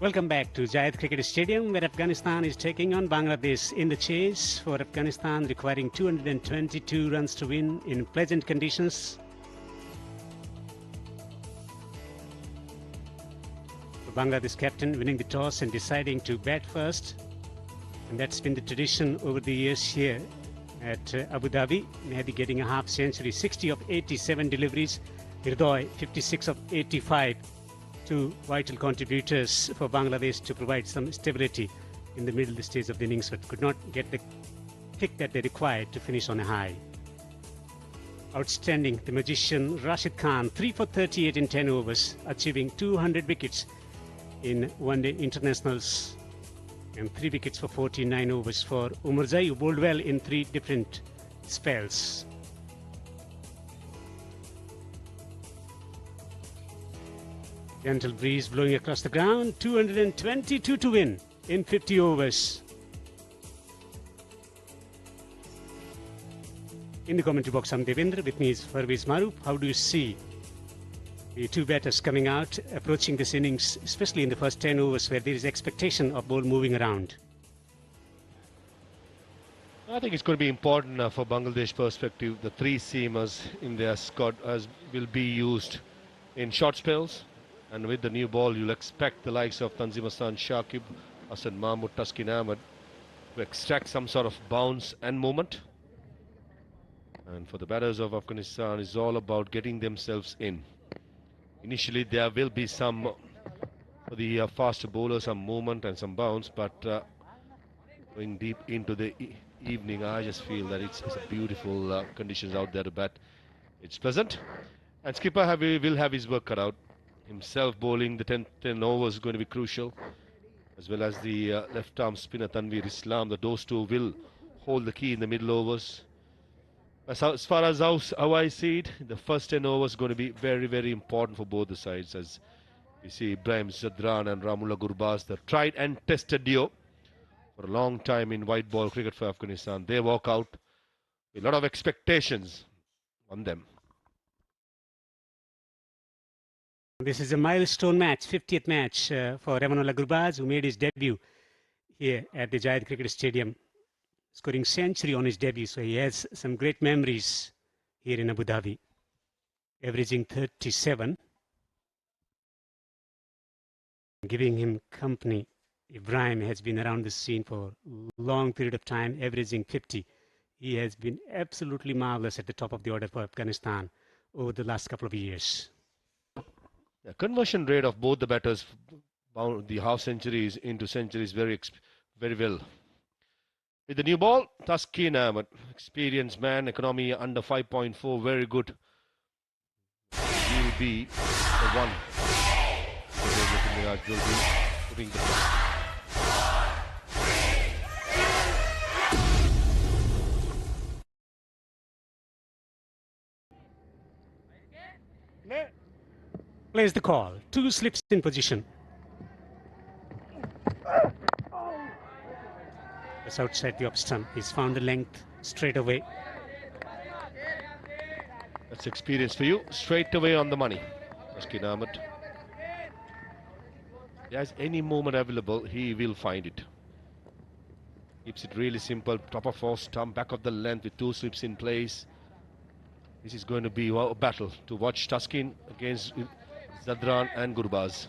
Welcome back to Zayed Cricket Stadium, where Afghanistan is taking on Bangladesh in the chase for Afghanistan, requiring 222 runs to win in pleasant conditions. The Bangladesh captain winning the toss and deciding to bat first. And that's been the tradition over the years here at Abu Dhabi. Mehdi getting a half century, 60 of 87 deliveries. Hirdoy, 56 of 85. Two vital contributors for Bangladesh to provide some stability in the middle stage of the innings, but could not get the kick that they required to finish on a high. Outstanding, the magician Rashid Khan, 3 for 38 in 10 overs, achieving 200 wickets in one-day internationals, and 3 wickets for 49 overs for Umarzai, who bowled well in 3 different spells. Gentle breeze blowing across the ground, 222 to win in 50 overs. In the commentary box, I'm Devendra. With me is Parvez Maroof. How do you see the two batters coming out, approaching this innings, especially in the first 10 overs where there is expectation of ball moving around?
I think it's going to be important for Bangladesh perspective. The 3 seamers in their squad will be used in short spells. And with the new ball, you'll expect the likes of Tanzim Hassan, Shakib, Hassan Mahmood, Taskin Ahmed to extract some sort of bounce and movement. And for the batters of Afghanistan, it's all about getting themselves in. Initially, there will be some, for the faster bowlers, some movement and some bounce, but going deep into the evening, I just feel that it's a beautiful conditions out there to bat. It's pleasant. And skipper will have his work cut out. Himself bowling the 10 overs is going to be crucial, as well as the left arm spinner Tanveer Islam. Those two will hold the key in the middle overs. As far as how I see it, the first 10 overs is going to be very, very important for both the sides, as we see Ibrahim Zadran and Ramullah Gurbaz, the tried and tested duo for a long time in white ball cricket for Afghanistan. They walk out with a lot of expectations on them.
This is a milestone match, 50th match for Ramullah Gurbaz, who made his debut here at the Zayed Cricket Stadium, scoring century on his debut. So he has some great memories here in Abu Dhabi, averaging 37. Giving him company, Ibrahim has been around the scene for a long period of time, averaging 50. He has been absolutely marvelous at the top of the order for Afghanistan over the last couple of years.
The conversion rate of both the batters, the half centuries into centuries, very well. With the new ball, Taskin Ahmed, experienced man, economy under 5.4, very good. He will be the one. Will be putting the
Plays the call. 2 slips in position. That's outside the off stump. He's found the length straight away.
That's experience for you. Straight away on the money. Taskin Ahmed. If he has any moment available, he will find it. Keeps it really simple. Top of off stump, back of the length with 2 slips in place. This is going to be a battle to watch Taskin against Zadran and Gurbaz.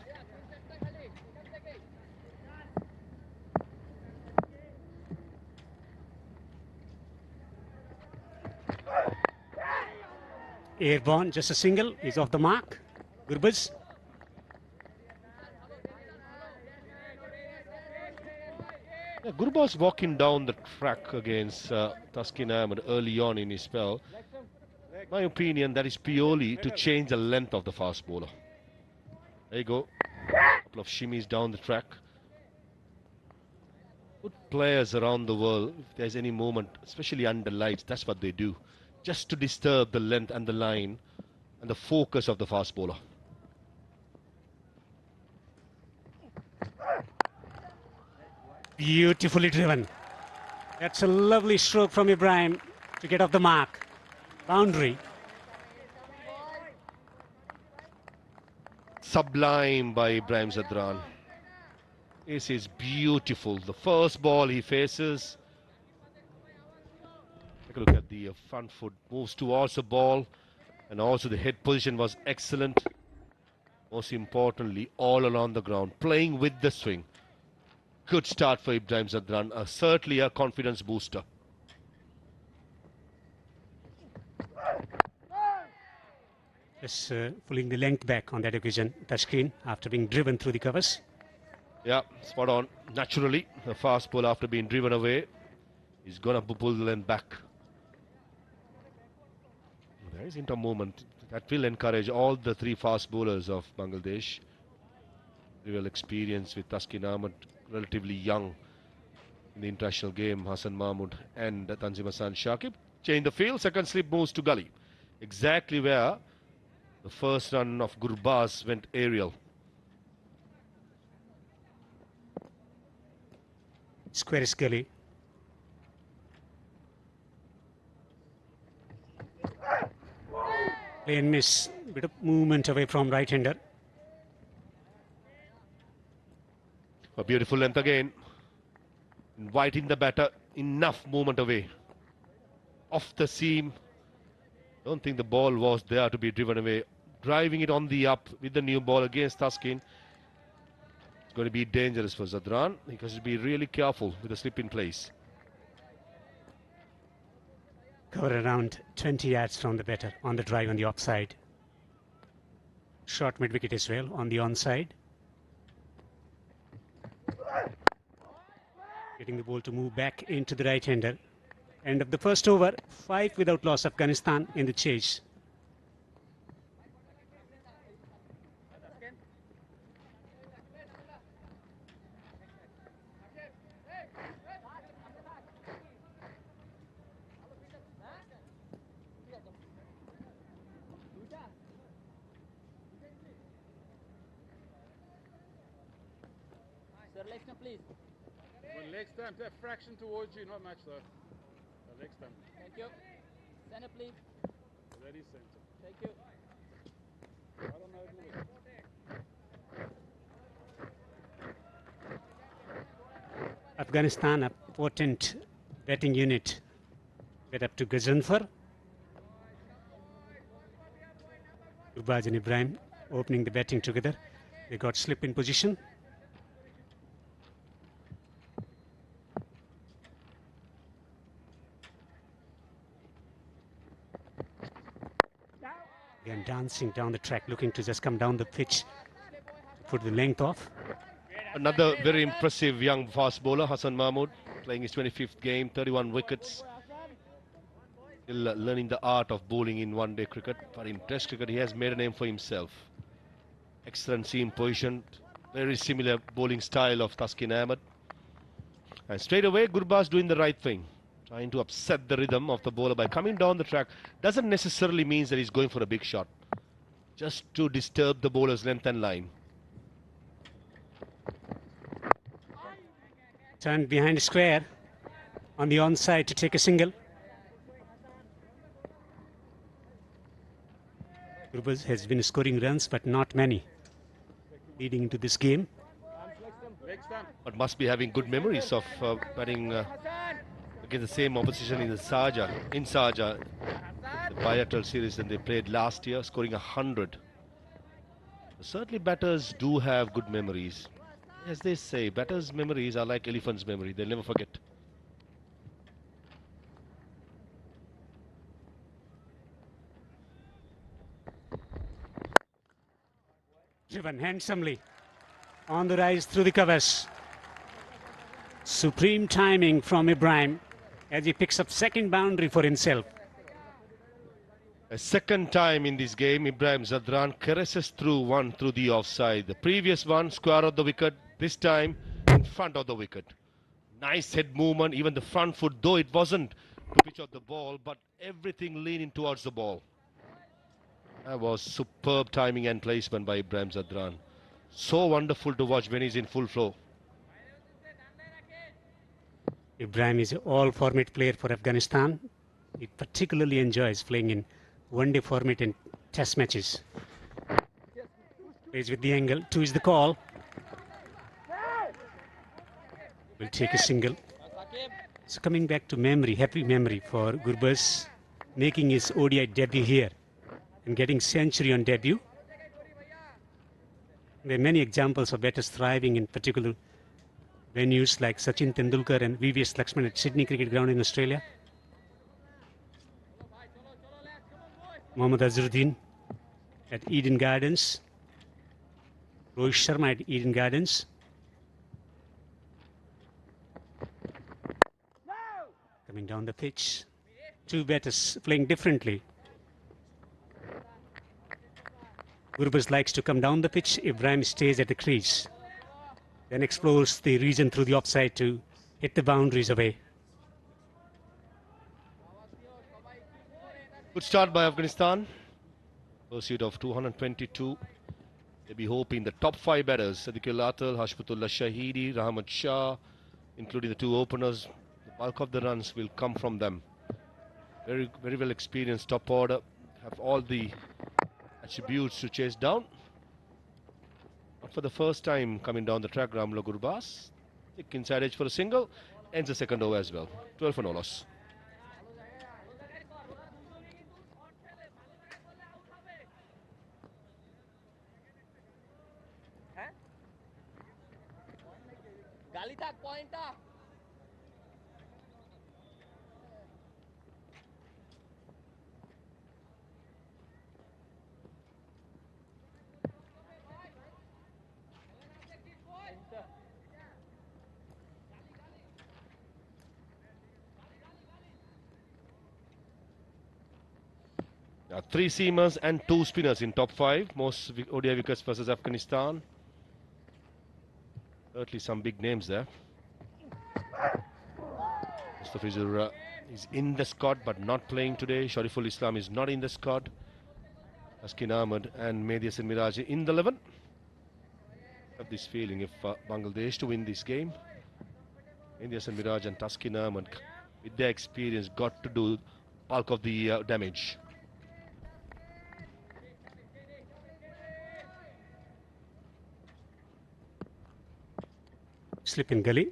Airborne, just a single. He's off the mark. Gurbaz.
Yeah, Gurbaz walking down the track against Taskin Ahmed early on in his spell. My opinion, that is purely to change the length of the fast bowler. There you go. A couple of shimmies down the track. Good players around the world, if there's any movement, especially under lights, that's what they do. Just to disturb the length and the line and the focus of the fast bowler.
Beautifully driven. That's a lovely stroke from Ibrahim to get off the mark. Boundary.
Sublime by Ibrahim Zadran. This is beautiful. The first ball he faces. Take a look at the front foot. Moves towards the ball. And also the head position was excellent. Most importantly, all along the ground. Playing with the swing. Good start for Ibrahim Zadran. Certainly a confidence booster.
Just pulling the length back on that occasion, touchscreen, after being driven through the covers.
Yeah, spot on. Naturally, the fast ball after being driven away is going to pull the length back. There is inter movement that will encourage all the three fast bowlers of Bangladesh. Real experience with Taskin Ahmed, relatively young in the international game. Hassan Mahmood and Tanzim Hassan Shakib. Change the field, second slip moves to gully. Exactly where the first run of Gurbaz went aerial.
Square is gully. Play and miss. Bit of movement away from right-hander.
A beautiful length again. Inviting the batter. Enough movement away. Off the seam. Don't think the ball was there to be driven away. Driving it on the up with the new ball against Taskin. It's going to be dangerous for Zadran. He has to be really careful with the slip in place.
Cover around 20 yards from the batter on the drive on the offside. Short mid-wicket as well on the onside. Getting the ball to move back into the right-hander. End of the first over, 5 without loss, Afghanistan in the chase.
Sir, leg stump, please.
One leg stump, a fraction towards you, not much though. A leg stump.
Thank you. Center, please.
That is center.
Thank you.
I don't know who it is.
Afghanistan, a potent batting unit. Get up to Gazanfar. Gurbaz and Ibrahim opening the batting together. They got slip in position. Again, dancing down the track, looking to just come down the pitch, put the length off.
Another very impressive young fast bowler, Hassan Mahmood, playing his 25th game, 31 wickets. Still learning the art of bowling in one-day cricket. But in Test cricket, he has made a name for himself. Excellent seam position, very similar bowling style of Taskin Ahmed. And straight away, Gurbaz doing the right thing. Trying to upset the rhythm of the bowler by coming down the track. Doesn't necessarily mean that he's going for a big shot. Just to disturb the bowler's length and line.
Turned behind square on the onside to take a single. Gurbaz has been scoring runs, but not many, leading into this game.
But must be having good memories of batting against the same opposition in the Sharjah, the bilateral series that they played last year, scoring 100. Certainly batters do have good memories. As they say, batters' memories are like elephant's memory, they'll never forget.
Driven handsomely on the rise through the covers. Supreme timing from Ibrahim as he picks up second boundary for himself.
A second time in this game, Ibrahim Zadran caresses through one through the offside. The previous one, square of the wicket, this time in front of the wicket. Nice head movement, even the front foot, though it wasn't to pitch out the ball, but everything leaning towards the ball. That was superb timing and placement by Ibrahim Zadran. So wonderful to watch when he's in full flow.
Ibrahim is an all-format player for Afghanistan. He particularly enjoys playing in one-day format and test matches. Plays with the angle. 2 is the call. will take a single. So coming back to memory, happy memory for Gurbaz, making his ODI debut here and getting century on debut. There are many examples of batters thriving in particular venues like Sachin Tendulkar and VVS Lakshman at Sydney Cricket Ground in Australia. Mohammad Azharuddin at Eden Gardens. Rohit Sharma at Eden Gardens. Coming down the pitch. Two batters playing differently. Gurbaz likes to come down the pitch. Ibrahim stays at the crease. Then explores the region through the offside to hit the boundaries away.
Good start by Afghanistan. Pursuit of 222. They'll be hoping the top 5 batters, Sadiqul Atal, Hashmatullah Shahidi, Rahmat Shah, including the 2 openers, the bulk of the runs will come from them. Very, very well experienced top order, have all the attributes to chase down. Not for the first time coming down the track, Ramla Gurbaz. Thick inside edge for a single, ends the second over as well. 12 for no loss.
गाली तक point था
Now 3 seamers and 2 spinners in top 5. Most ODI wickets versus Afghanistan. Certainly some big names there. Mustafizur is in the squad but not playing today. Shariful Islam is not in the squad. Taskin Ahmed and Mehdi Hasan Miraj in the 11. I have this feeling if Bangladesh to win this game, Mehdi Hasan Miraj and Taskin Ahmed with their experience got to do bulk of the damage.
Slip in gully.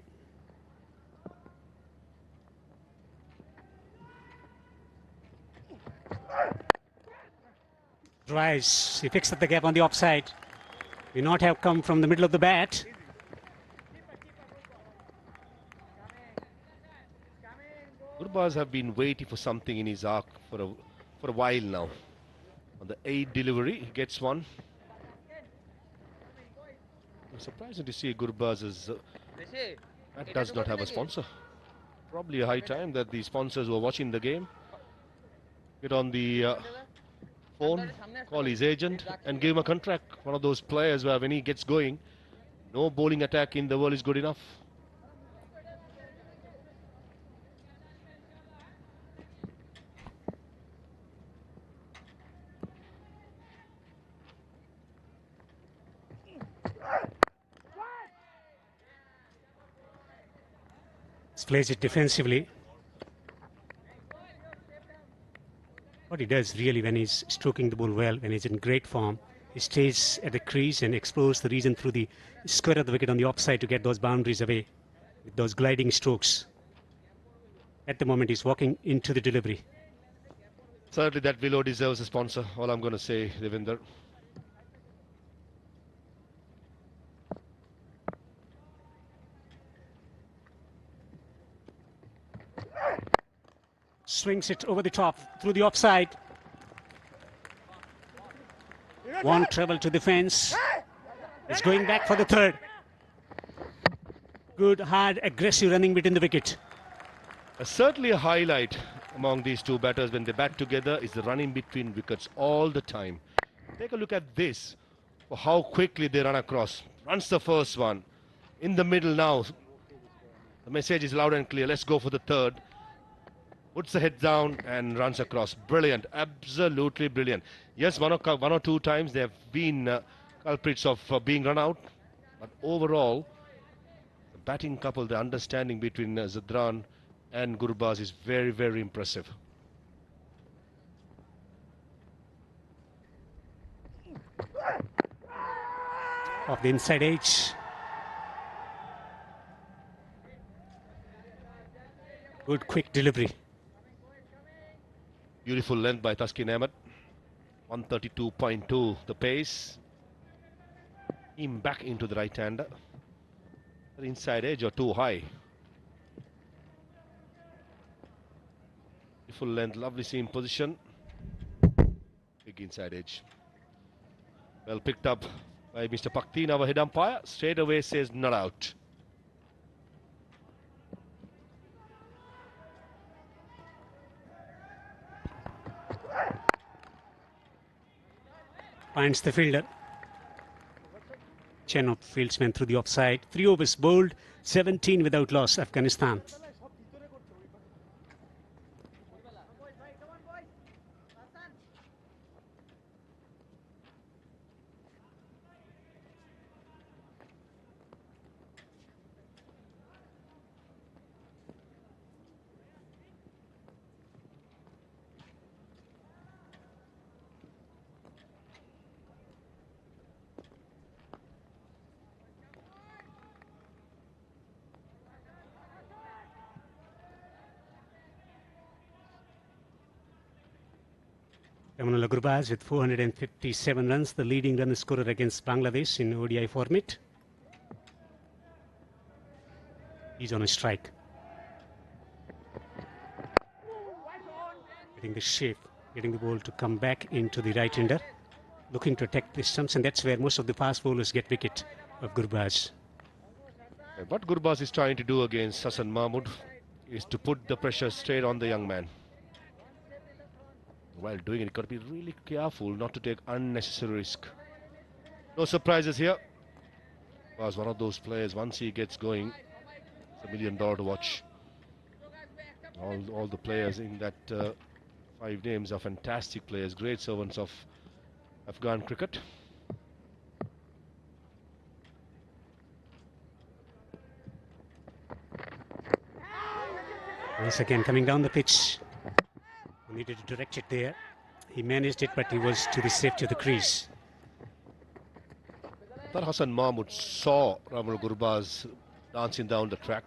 Drives. He picks up the gap on the offside. May not have come from the middle of the bat.
Gurbaz have been waiting for something in his arc for a while now. On the 8th delivery, he gets one. Surprising to see Gurbaz that does not have a sponsor. Probably a high time that the sponsors who are watching the game get on the phone, call his agent and give him a contract. One of those players where when he gets going, no bowling attack in the world is good enough.
Plays it defensively. What he does really when he's stroking the ball well, when he's in great form, he stays at the crease and explores the region through the square of the wicket on the offside to get those boundaries away with those gliding strokes. At the moment he's walking into the delivery.
Certainly that willow deserves a sponsor, all I'm going to say, Devinder.
Swings it over the top through the offside. One treble to the fence. It's going back for the third. Good, hard, aggressive running between the wicket.
Certainly a highlight among these two batters when they bat together is the running between wickets all the time. Take a look at this, for how quickly they run across. Runs the first one. In the middle now. The message is loud and clear. Let's go for the third. Puts the head down and runs across. Brilliant. Absolutely brilliant. Yes, one or two times they have been culprits of being run out. But overall, the batting couple, the understanding between Zadran and Gurbaz is very, very impressive.
Off the inside edge. Good quick delivery.
Beautiful length by Taskin Ahmed. 132.2 the pace. Him back into the right hander. The inside edge or too high. Beautiful length, lovely seam position. Big inside edge. Well picked up by Mr. Paktin, our head umpire. Straight away says not out.
Finds the fielder. Chenop fieldsman through the offside. 3 overs bowled, 17 without loss, Afghanistan. Kamal Gurbaz with 457 runs, the leading run scorer against Bangladesh in ODI format. He's on a strike. Getting the shape, getting the ball to come back into the right-hander, looking to attack the stumps, and that's where most of the fast bowlers get wicket of Gurbaz.
What Gurbaz is trying to do against Hassan Mahmood is to put the pressure straight on the young man. While doing it, you've got to be really careful not to take unnecessary risk. No surprises here. Was one of those players, once he gets going, it's $1 million to watch. All the players in that 5 names are fantastic players, great servants of Afghan cricket.
Once again coming down the pitch. Needed to direct it there. He managed it, but he was to the safety of the crease.
But Hassan Mahmood saw Ramal Gurbaz dancing down the track.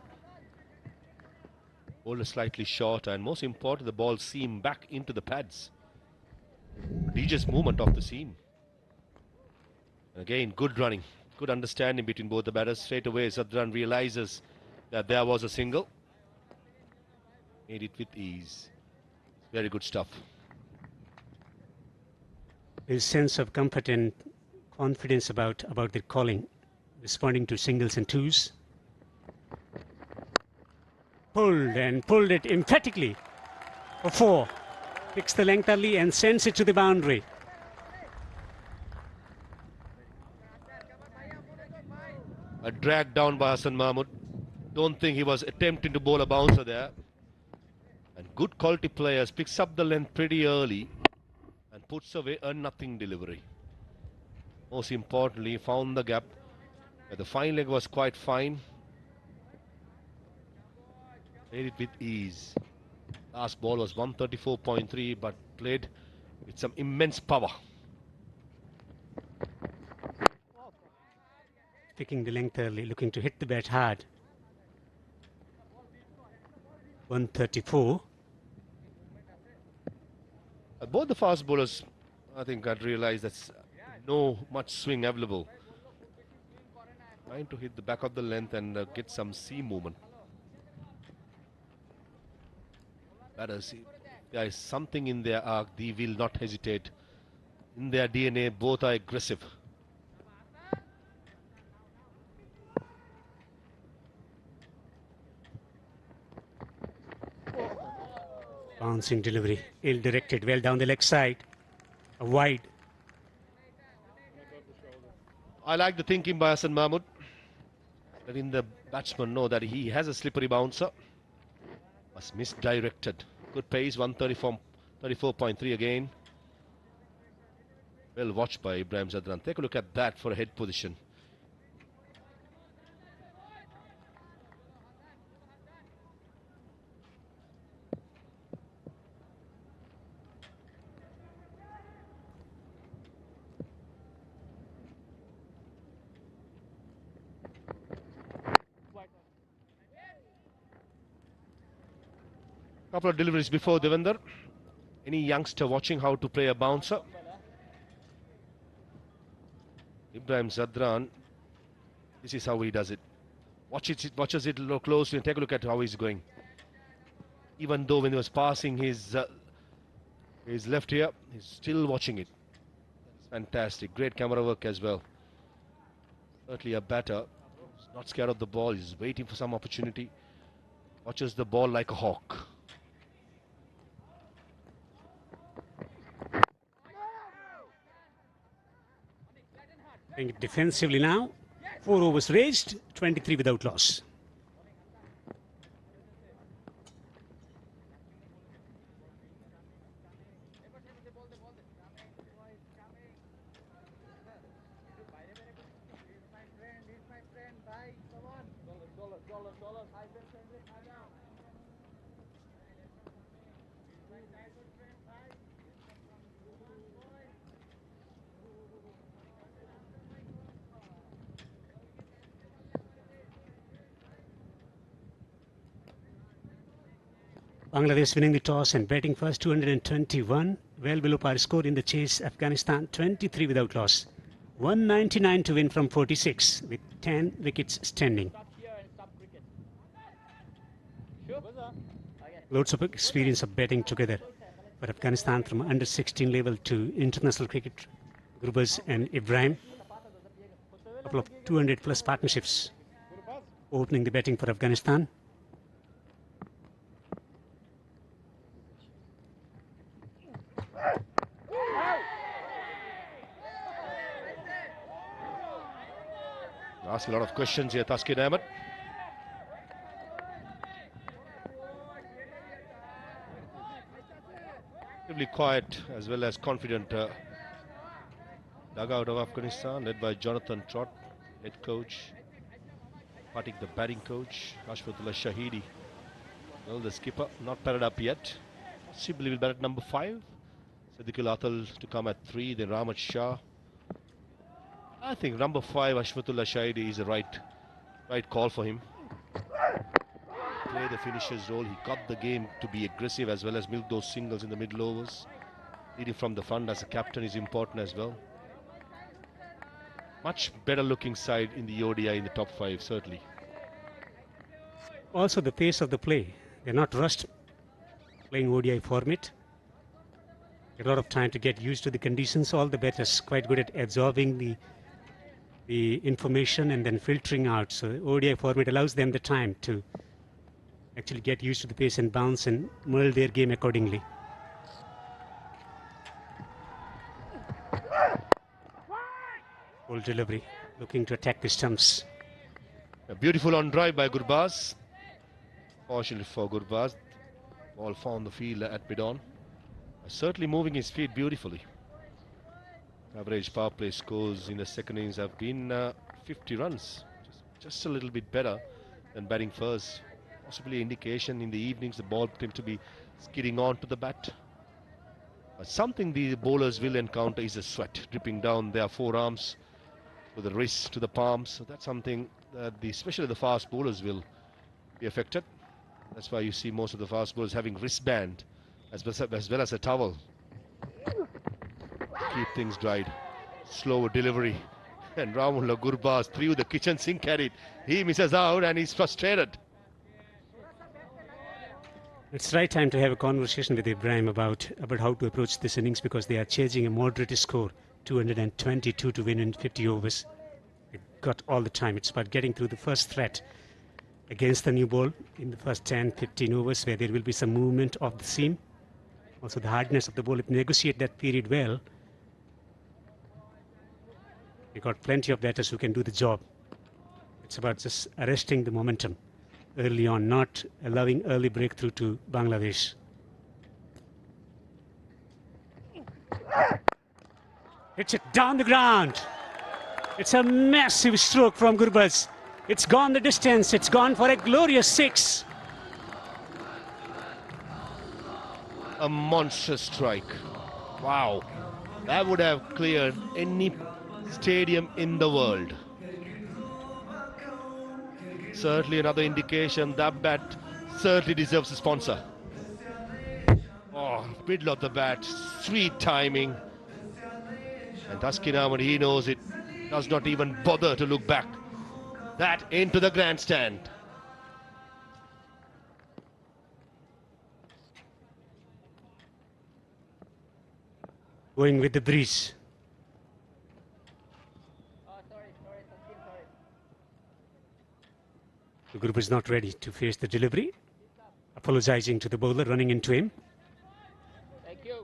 Ball is slightly shorter, and most important, the ball seam back into the pads. Prodigious movement of the seam. And again, good running, good understanding between both the batters. Straight away, Zadran realizes that there was a single. Made it with ease. Very good stuff.
His sense of comfort and confidence about the calling, responding to singles and twos. Pulled it emphatically for 4. Picks the length early and sends it to the boundary.
A drag down by Hassan Mahmood. Don't think he was attempting to bowl a bouncer there. And good quality players picks up the length pretty early and puts away a nothing delivery. Most importantly, found the gap. The fine leg was quite fine. Played it with ease. Last ball was 134.3, but played with some immense power.
Picking the length early, looking to hit the bat hard. 134.
Both the fast bowlers, I think, had realized that's no much swing available. Trying to hit the back of the length and get some seam movement. Batters, there is something in their arc, they will not hesitate. In their DNA, both are aggressive.
Bouncing delivery, ill-directed, well down the leg side, a wide.
I like the thinking by Hassan Mahmood, letting the batsman know that he has a slippery bouncer. Was misdirected. Good pace, 134.3 again. Well watched by Ibrahim Zadran. Take a look at that for a head position. Couple of deliveries before Devender. Any youngster watching how to play a bouncer? Ibrahim Zadran, this is how he does it. Watches it look closely and take a look at how he's going. Even though when he was passing his left ear, he's still watching it. That's fantastic. Great camera work as well. Certainly a batter. He's not scared of the ball. He's waiting for some opportunity. Watches the ball like a hawk.
Playing defensively now. 4 overs raised, 23 without loss. Bangladesh winning the toss and batting first, 221, well below par score in the chase. Afghanistan 23 without loss, 199 to win from 46 with 10 wickets standing. Loads of experience of batting together for Afghanistan from under 16 level to international cricket. Gurbaz and Ibrahim, a couple of 200 plus partnerships opening the batting for Afghanistan.
Ask a lot of questions here, Taskin Ahmed. Relatively quiet as well as confident dugout of Afghanistan, led by Jonathan Trott, head coach. Patik, the batting coach. Ashfatullah Shahidi, well, the skipper, not padded up yet. Possibly will bat at number 5. Siddiqul Atal to come at 3, then Rahmat Shah. I think number 5, Ashfatullah Shahidi, is the right call for him. Play the finisher's role. He got the game to be aggressive as well as milk those singles in the middle overs. Leading from the front as a captain is important as well. Much better looking side in the ODI in the top 5, certainly.
Also the pace of the play. They're not rushed playing ODI format. A lot of time to get used to the conditions. All the batters quite good at absorbing the information and then filtering out. So the ODI format allows them the time to actually get used to the pace and bounce and mold their game accordingly. Full delivery, looking to attack the stumps.
A beautiful on drive by Gurbaz. Fortunately for Gurbaz, ball found the field at mid-on. Certainly moving his feet beautifully. Average power play scores in the second innings have been 50 runs. Just a little bit better than batting first. Possibly indication in the evenings the ball seems to be skidding on to the bat. Something the bowlers will encounter is the sweat dripping down their forearms, to the wrists, to the palms. So that's something that especially the fast bowlers will be affected. That's why you see most of the fast bowlers having wristband as well as a towel. Keep things dried. Slower delivery. And Rahmatullah Gurbaz threw the kitchen sink at it. He misses out and he's frustrated.
It's the right time to have a conversation with Ibrahim about how to approach this innings, because they are chasing a moderate score, 222 to win in 50 overs. They got all the time. It's about getting through the first threat against the new ball in the first 10-15 overs, where there will be some movement of the seam. Also the hardness of the ball, if you negotiate that period well, you got plenty of batters who can do the job. It's about just arresting the momentum early on, not allowing early breakthrough to Bangladesh. Hits it down the ground. It's a massive stroke from Gurbaz. It's gone the distance. It's gone for a glorious 6.
A monstrous strike. Wow. That would have cleared any stadium in the world. Certainly another indication that bat certainly deserves a sponsor. Oh, middle of the bat, sweet timing. And Taskin Ahmed, he knows it, does not even bother to look back. That into the grandstand.
Going with the breeze. The group is not ready to face the delivery. Apologizing to the bowler, running into him.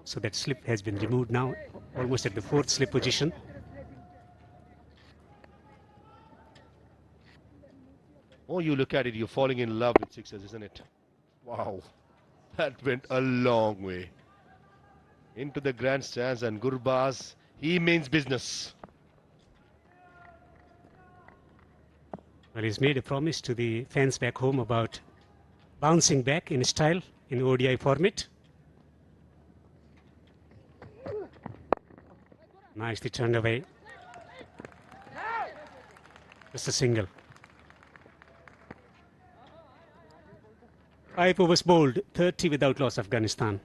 So that slip has been removed now, almost at the fourth slip position.
Oh, you look at it, you're falling in love with sixes, isn't it? Wow, that went a long way. Into the grandstands, and Gurbaz, he means business.
Well, he's made a promise to the fans back home about bouncing back in style in ODI format. Nicely turned away. Just a single. 5 overs bowled, 30 without loss, Afghanistan.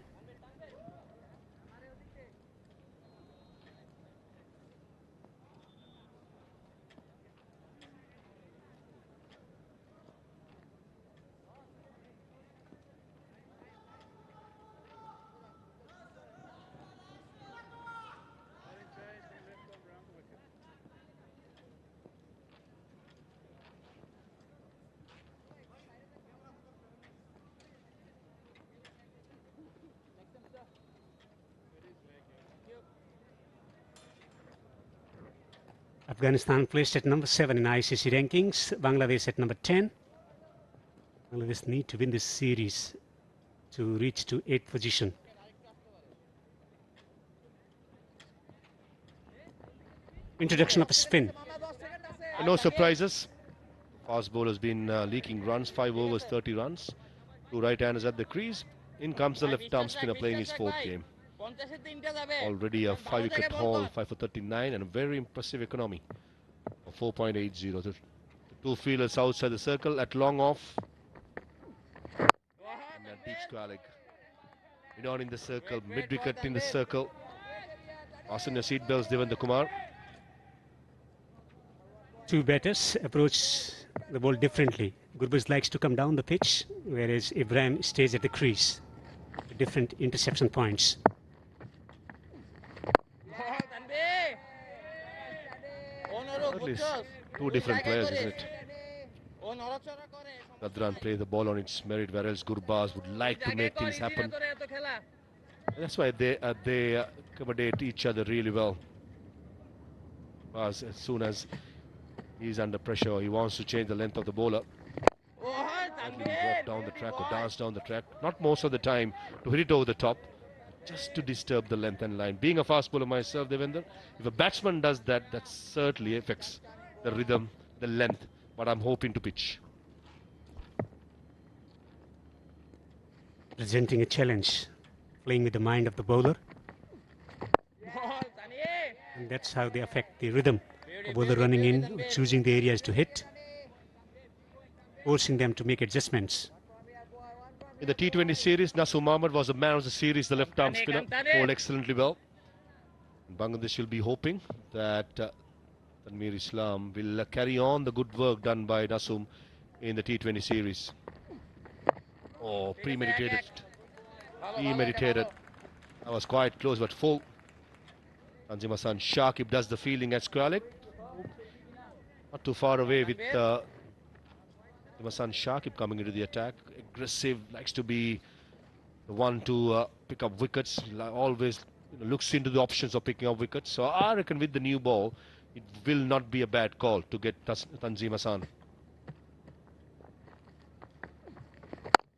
Afghanistan placed at number 7 in ICC rankings. Bangladesh at number 10. Bangladesh need to win this series to reach to 8th position. Introduction of a spin.
No surprises. Fast bowler's been leaking runs, 5 overs, 30 runs. 2 right-handers at the crease. In comes the left-arm spinner playing his 4th game. Already a 5-wicket haul, 5 for 39, and a very impressive economy of 4.80. The 2 fielders outside the circle at long off. And then deep square leg. In the circle, mid-wicket in the circle. Fasten your seatbelts, Devendra Kumar.
2 batters approach the ball differently. Gurbaz likes to come down the pitch, whereas Ibrahim stays at the crease. Different interception points.
At least 2 different players, isn't it? Kadran play the ball on its merit, whereas Gurbaz would like to make things happen. And that's why they accommodate each other really well. As soon as he's under pressure, he wants to change the length of the bowler. He walk down the track or dance down the track. Not most of the time to hit it over the top, just to disturb the length and line. Being a fast bowler myself, Devendra, if a batsman does that, that certainly affects the rhythm, the length, but I'm hoping to pitch.
Presenting a challenge, playing with the mind of the bowler. And that's how they affect the rhythm. The bowler running in, choosing the areas to hit, forcing them to make adjustments.
In the T20 series, Nasu Mohammed was the man of the series, the left-arm spinner, bowled excellently well. Bangladesh will be hoping that Tanveer Islam will carry on the good work done by Nasum in the T20 series. Oh, premeditated. That was quite close, but full. Tanzim Hassan Shakib does the fielding at square leg. Not too far away with Hassan Shakib coming into the attack. Aggressive, likes to be the one to pick up wickets. Always looks into the options of picking up wickets. So I reckon with the new ball, it will not be a bad call to get Tanzim Hassan.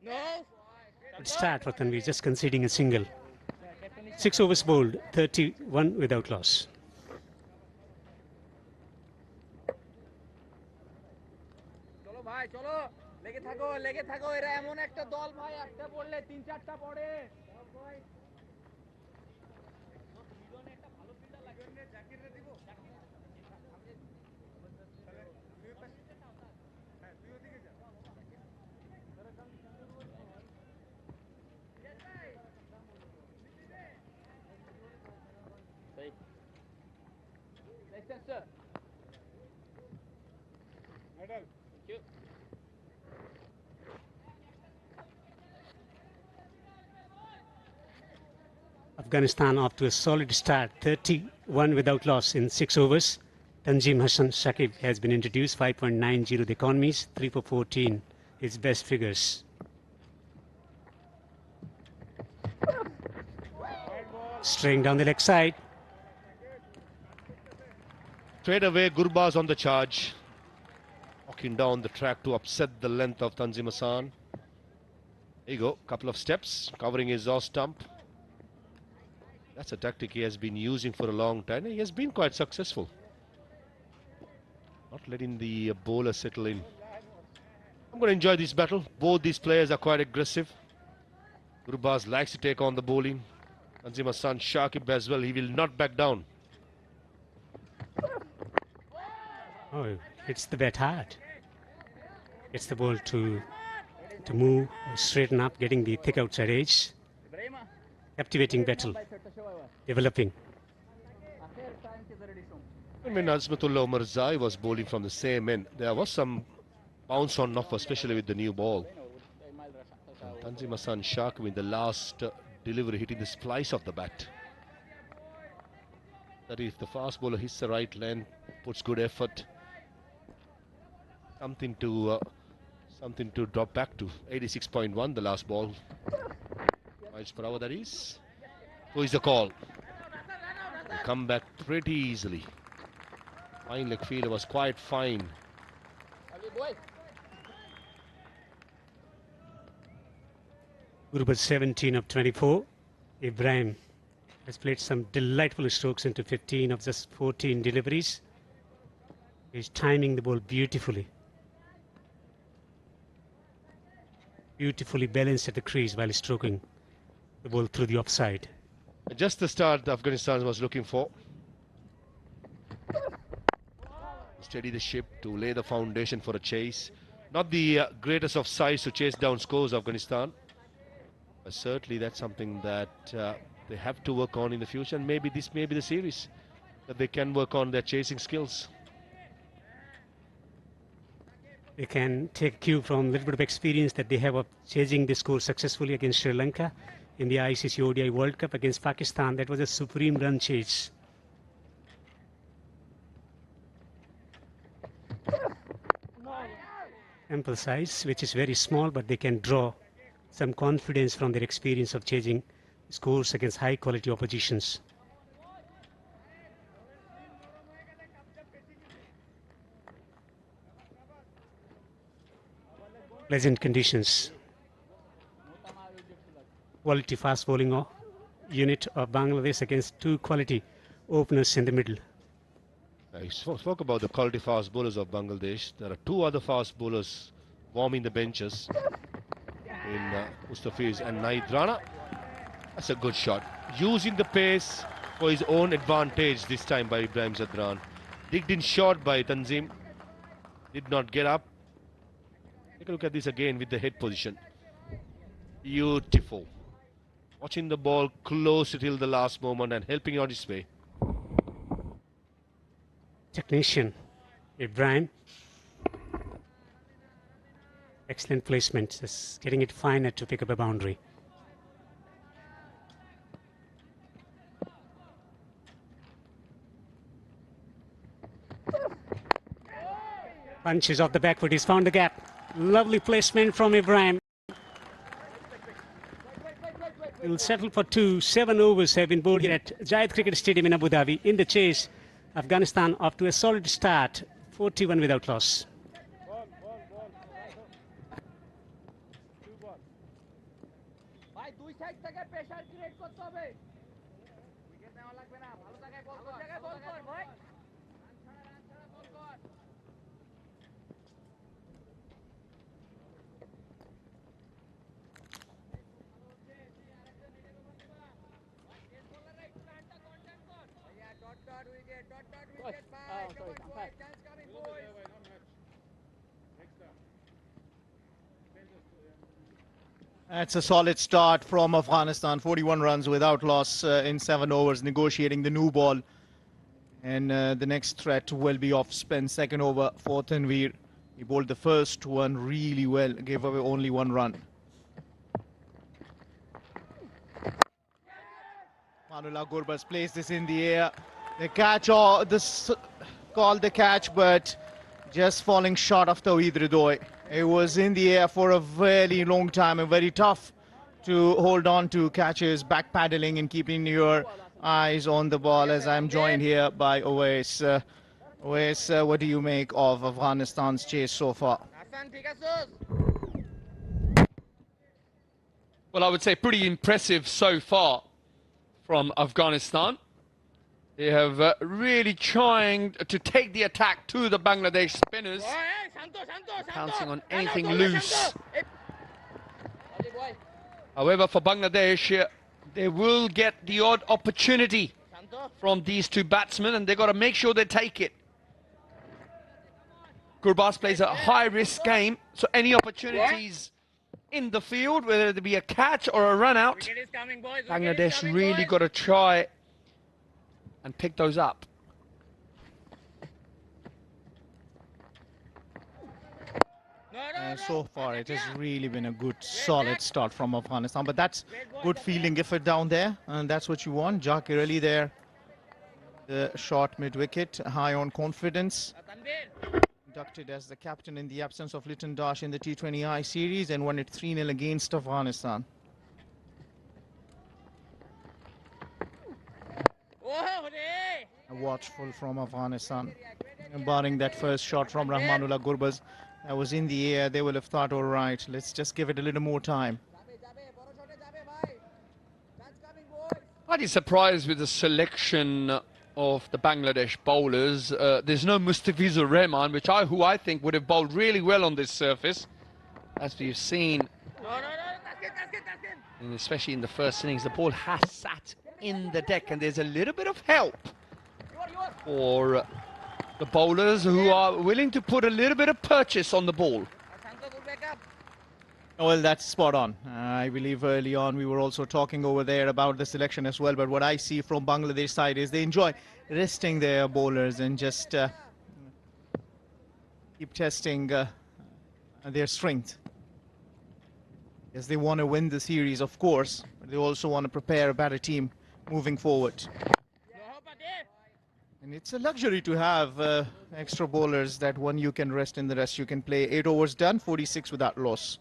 Good start for Tanveer, just conceding a single. 6 overs bowled, 31 without loss.
চলো লেগে থাকো এরা এমন একটা দল ভাই একটা পড়লে 3-4টা পড়ে দুজনে একটা ভালো ফিল্ডার লাগবে জাকিরে দিব হ্যাঁ তুই ওদিকে যা Captain, sir. Medal. Thank you.
Afghanistan off to a solid start, 31 without loss in 6 overs. Tanzim Hassan Shakib has been introduced, 5.90 the economies, 3 for 14, his best figures. Straying down the leg side.
Straight away, Gurbaz on the charge. Walking down the track to upset the length of Tanzim Hassan. There you go, couple of steps, covering his off stump. That's a tactic he has been using for a long time. He has been quite successful. Not letting the bowler settle in. I'm going to enjoy this battle. Both these players are quite aggressive. Gurbaz likes to take on the bowling. Tanzim Hassan Shakib as well. He will not back down.
Oh, hits the bat hard. Gets the ball to move, straighten up, getting the thick outside edge. Captivating battle developing.
When Azmatullah Omarzai was bowling from the same end, there was some bounce on off, especially with the new ball. Tanzim Hassan Shakib in the last delivery hitting the splice of the bat. That if the fast bowler hits the right length, puts good effort, something to drop back to. 86.1 the last ball. Miles per hour that is. Who is the call? Will come back pretty easily. Fine leg fielder was quite fine.
Gurbaz 17 of 24. Ibrahim has played some delightful strokes into 15 of just 14 deliveries. He's timing the ball beautifully. Beautifully balanced at the crease while stroking the ball through the offside.
Just the start Afghanistan was looking for. Steady the ship to lay the foundation for a chase. Not the greatest of size to chase down scores, Afghanistan. But certainly that's something that they have to work on in the future, and maybe this may be the series that they can work on their chasing skills.
They can take a cue from a little bit of experience that they have of chasing the score successfully against Sri Lanka in the ICC ODI World Cup against Pakistan. That was a supreme run chase. Ample size, which is very small, but they can draw some confidence from their experience of chasing scores against high quality oppositions. Pleasant conditions. Quality fast bowling unit of Bangladesh against two quality openers in the middle.
I spoke about the quality fast bowlers of Bangladesh. There are two other fast bowlers warming the benches in Mustafiz and Naid Rana. That's a good shot. Using the pace for his own advantage this time by Ibrahim Zadran. Digged in short by Tanzim. Did not get up. Take a look at this again with the head position. Beautiful. Watching the ball close till the last moment and helping it on its way.
Technician Ibrahim. Excellent placement. Just getting it finer to pick up a boundary. Punches off the back foot. He's found the gap. Lovely placement from Ibrahim. He'll settle for 2. 7 overs have been bowled here at Zayed Cricket Stadium in Abu Dhabi. In the chase, Afghanistan off to a solid start. 41 without loss.
That's a solid start from Afghanistan. 41 runs without loss in 7 overs, negotiating the new ball. And the next threat will be off spin. Second over for Tanveer. He bowled the first one really well, gave away only 1 run. Rahmanullah Gurbaz placed this in the air. The catch, or this called the catch, but just falling short of Tawhid Ridoi. It was in the air for a very long time and very tough to hold on to catches, back paddling and keeping your eyes on the ball, as I'm joined here by Owais. Owais, what do you make of Afghanistan's chase so far?
Well, I would say pretty impressive so far from Afghanistan. They have really trying to take the attack to the Bangladesh spinners, pouncing on anything loose. However, for Bangladesh, they will get the odd opportunity from these 2 batsmen, and they've got to make sure they take it. Gurbaz plays a high-risk game, so any opportunities in the field, whether it be a catch or a run-out, Bangladesh really got to try and pick those up.
So far, it has really been a good, solid start from Afghanistan. But that's good fielding effort down there, and that's what you want. Jakir Ali there, the short mid-wicket, high on confidence. Inducted as the captain in the absence of Liton Dash in the T20I series, and won it 3-0 against Afghanistan. Watchful from Afghanistan, barring that first shot from Rahmanullah Gurbaz. That was in the air. They will have thought, all right, let's just give it a little more time.
Pretty surprised with the selection of the Bangladesh bowlers. There's no Mustafizur Rahman, who I think would have bowled really well on this surface, as we've seen. And especially in the first innings, the ball has sat in the deck, and there's a little bit of help for the bowlers who are willing to put a little bit of purchase on the ball.
Well, that's spot on. I believe early on we were also talking over there about the selection as well, but what I see from Bangladesh side is they enjoy resting their bowlers and just keep testing their strength. Yes, they want to win the series, of course, but they also want to prepare a better team moving forward. And it's a luxury to have extra bowlers, that one you can rest and the rest you can play. 8 overs done, 46 without loss.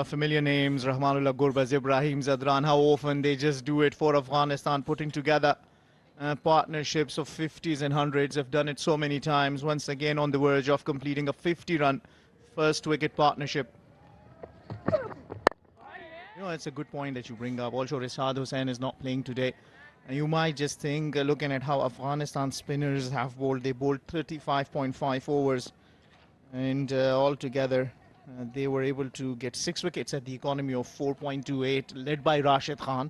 Familiar names, Rahmanullah Gurbaz, Ibrahim Zadran. How often they just do it for Afghanistan, putting together partnerships of 50s and 100s. Have done it so many times. Once again on the verge of completing a 50-run first wicket partnership. You know, it's a good point that you bring up. Also, Rishad Hussain is not playing today. And you might just think, looking at how Afghanistan spinners have bowled, they bowled 35.5 overs. And altogether, they were able to get 6 wickets at the economy of 4.28, led by Rashid Khan,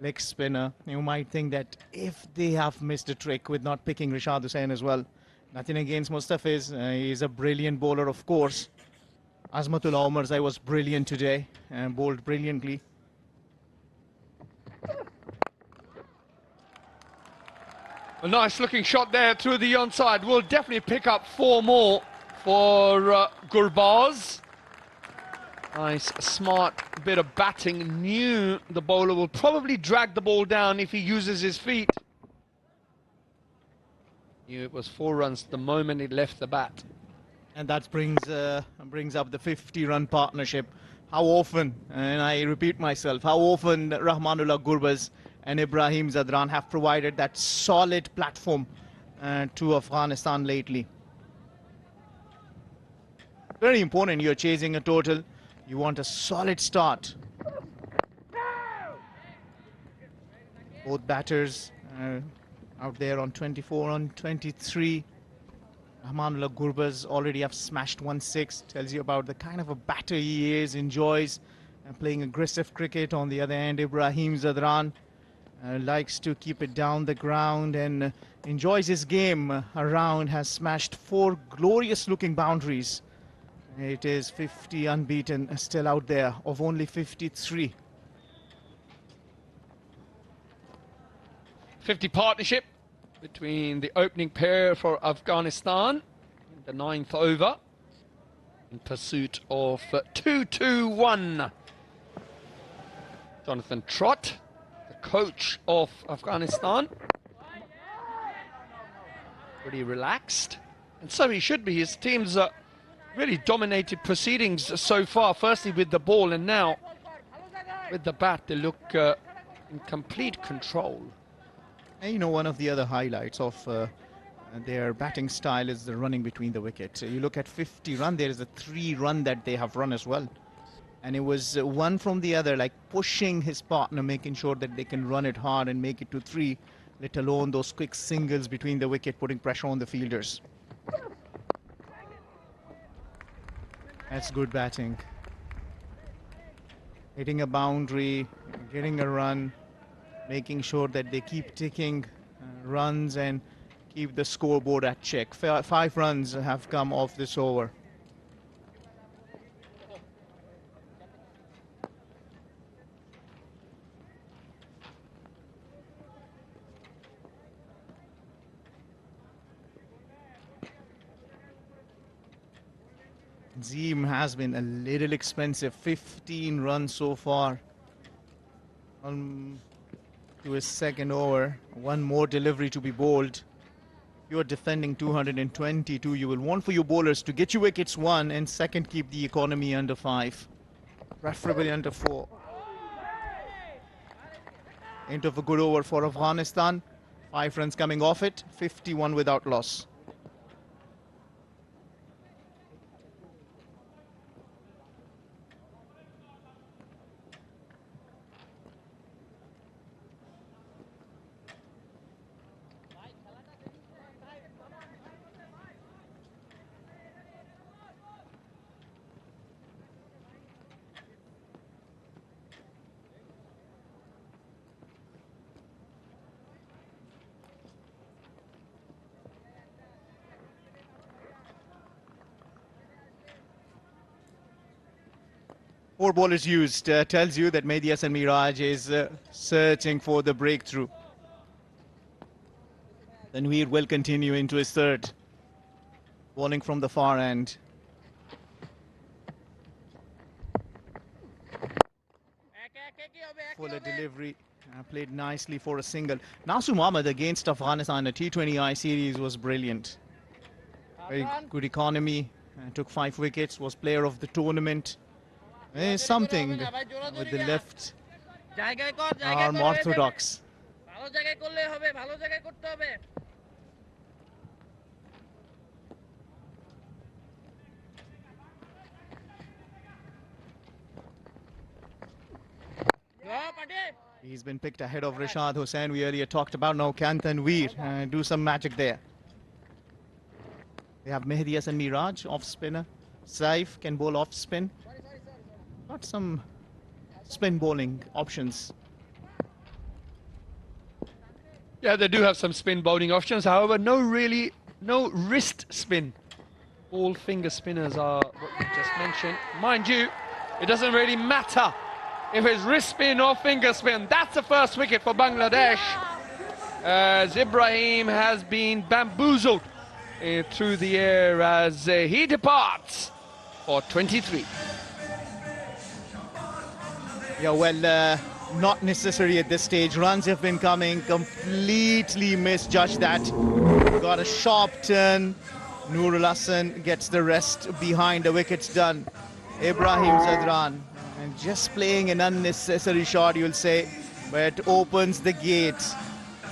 leg spinner. You might think that if they have missed a trick with not picking Rishad Hussain as well. Nothing against Mustafiz. He's a brilliant bowler, of course. Azmatullah Omarzai was brilliant today and bowled brilliantly.
A nice looking shot there through the onside. Will definitely pick up 4 more for Gurbaz. Nice, smart bit of batting. Knew the bowler will probably drag the ball down if he uses his feet. Knew it was 4 runs the moment it left the bat.
And that brings up the 50-run partnership. How often, and I repeat myself, how often Rahmanullah Gurbaz and Ibrahim Zadran have provided that solid platform to Afghanistan lately. Very important. You're chasing a total. You want a solid start. Both batters out there on 24 on 23. Rahmanullah Gurbaz already have smashed 1-6. Tells you about the kind of a batter he is, enjoys playing aggressive cricket. On the other hand, Ibrahim Zadran likes to keep it down the ground and enjoys his game around, has smashed 4 glorious looking boundaries. It is 50 unbeaten still out there of only 53.
50 partnership between the opening pair for Afghanistan in the 9th over in pursuit of 2-2-1. Jonathan Trott, the coach of Afghanistan, pretty relaxed, and so he should be. His team's really dominated proceedings so far, firstly with the ball and now with the bat. They look in complete control.
And you know, one of the other highlights of their batting style is the running between the wickets. You look at 50 run, there is a 3 run that they have run as well. And it was one from the other, like pushing his partner, making sure that they can run it hard and make it to 3, let alone those quick singles between the wicket, putting pressure on the fielders. That's good batting. Hitting a boundary, getting a run, making sure that they keep ticking runs and keep the scoreboard at check. 5 runs have come off this over. Zeem has been a little expensive. 15 runs so far. To his second over. 1 more delivery to be bowled. You are defending 222. You will want for your bowlers to get your wickets 1 and second, keep the economy under 5. Preferably under 4. End of a good over for Afghanistan. 5 runs coming off it. 51 without loss. Four bowlers used tells you that Mehdi Hasan Miraj is searching for the breakthrough. Tanveer will continue into his third. Bowling from the far end. Fuller delivery. Played nicely for a single. Nasu Mohammed against Afghanistan in a T20 series was brilliant. Very good economy. Took 5 wickets. Was player of the tournament. Something with the left arm orthodox. He's been picked ahead of Rashad Hussain. We earlier talked about. Now can Tanveer do some magic there. They have Mehdi Hasan Miraj, off spinner. Saif can bowl off spin. Got some spin bowling options.
Yeah, they do have some spin bowling options. However, no wrist spin. All finger spinners are what we just mentioned. Mind you, it doesn't really matter if it's wrist spin or finger spin. That's the first wicket for Bangladesh, as Ibrahim has been bamboozled through the air as he departs for 23.
Yeah, well, not necessary at this stage. Runs have been coming, completely misjudged that. Got a sharp turn. Nurul Hassan gets the rest behind. The wicket's done. Ibrahim Zadran, and just playing an unnecessary shot, you'll say, but opens the gate.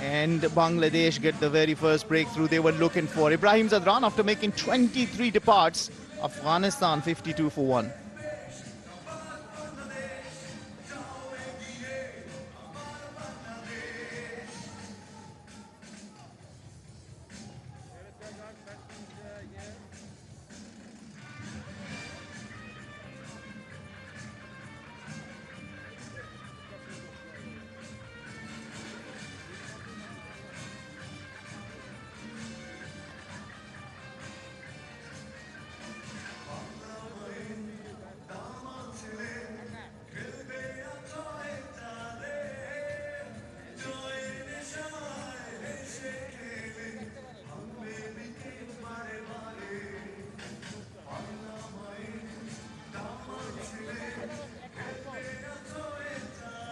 And Bangladesh get the very first breakthrough they were looking for. Ibrahim Zadran, after making 23 departs, Afghanistan 52 for 1.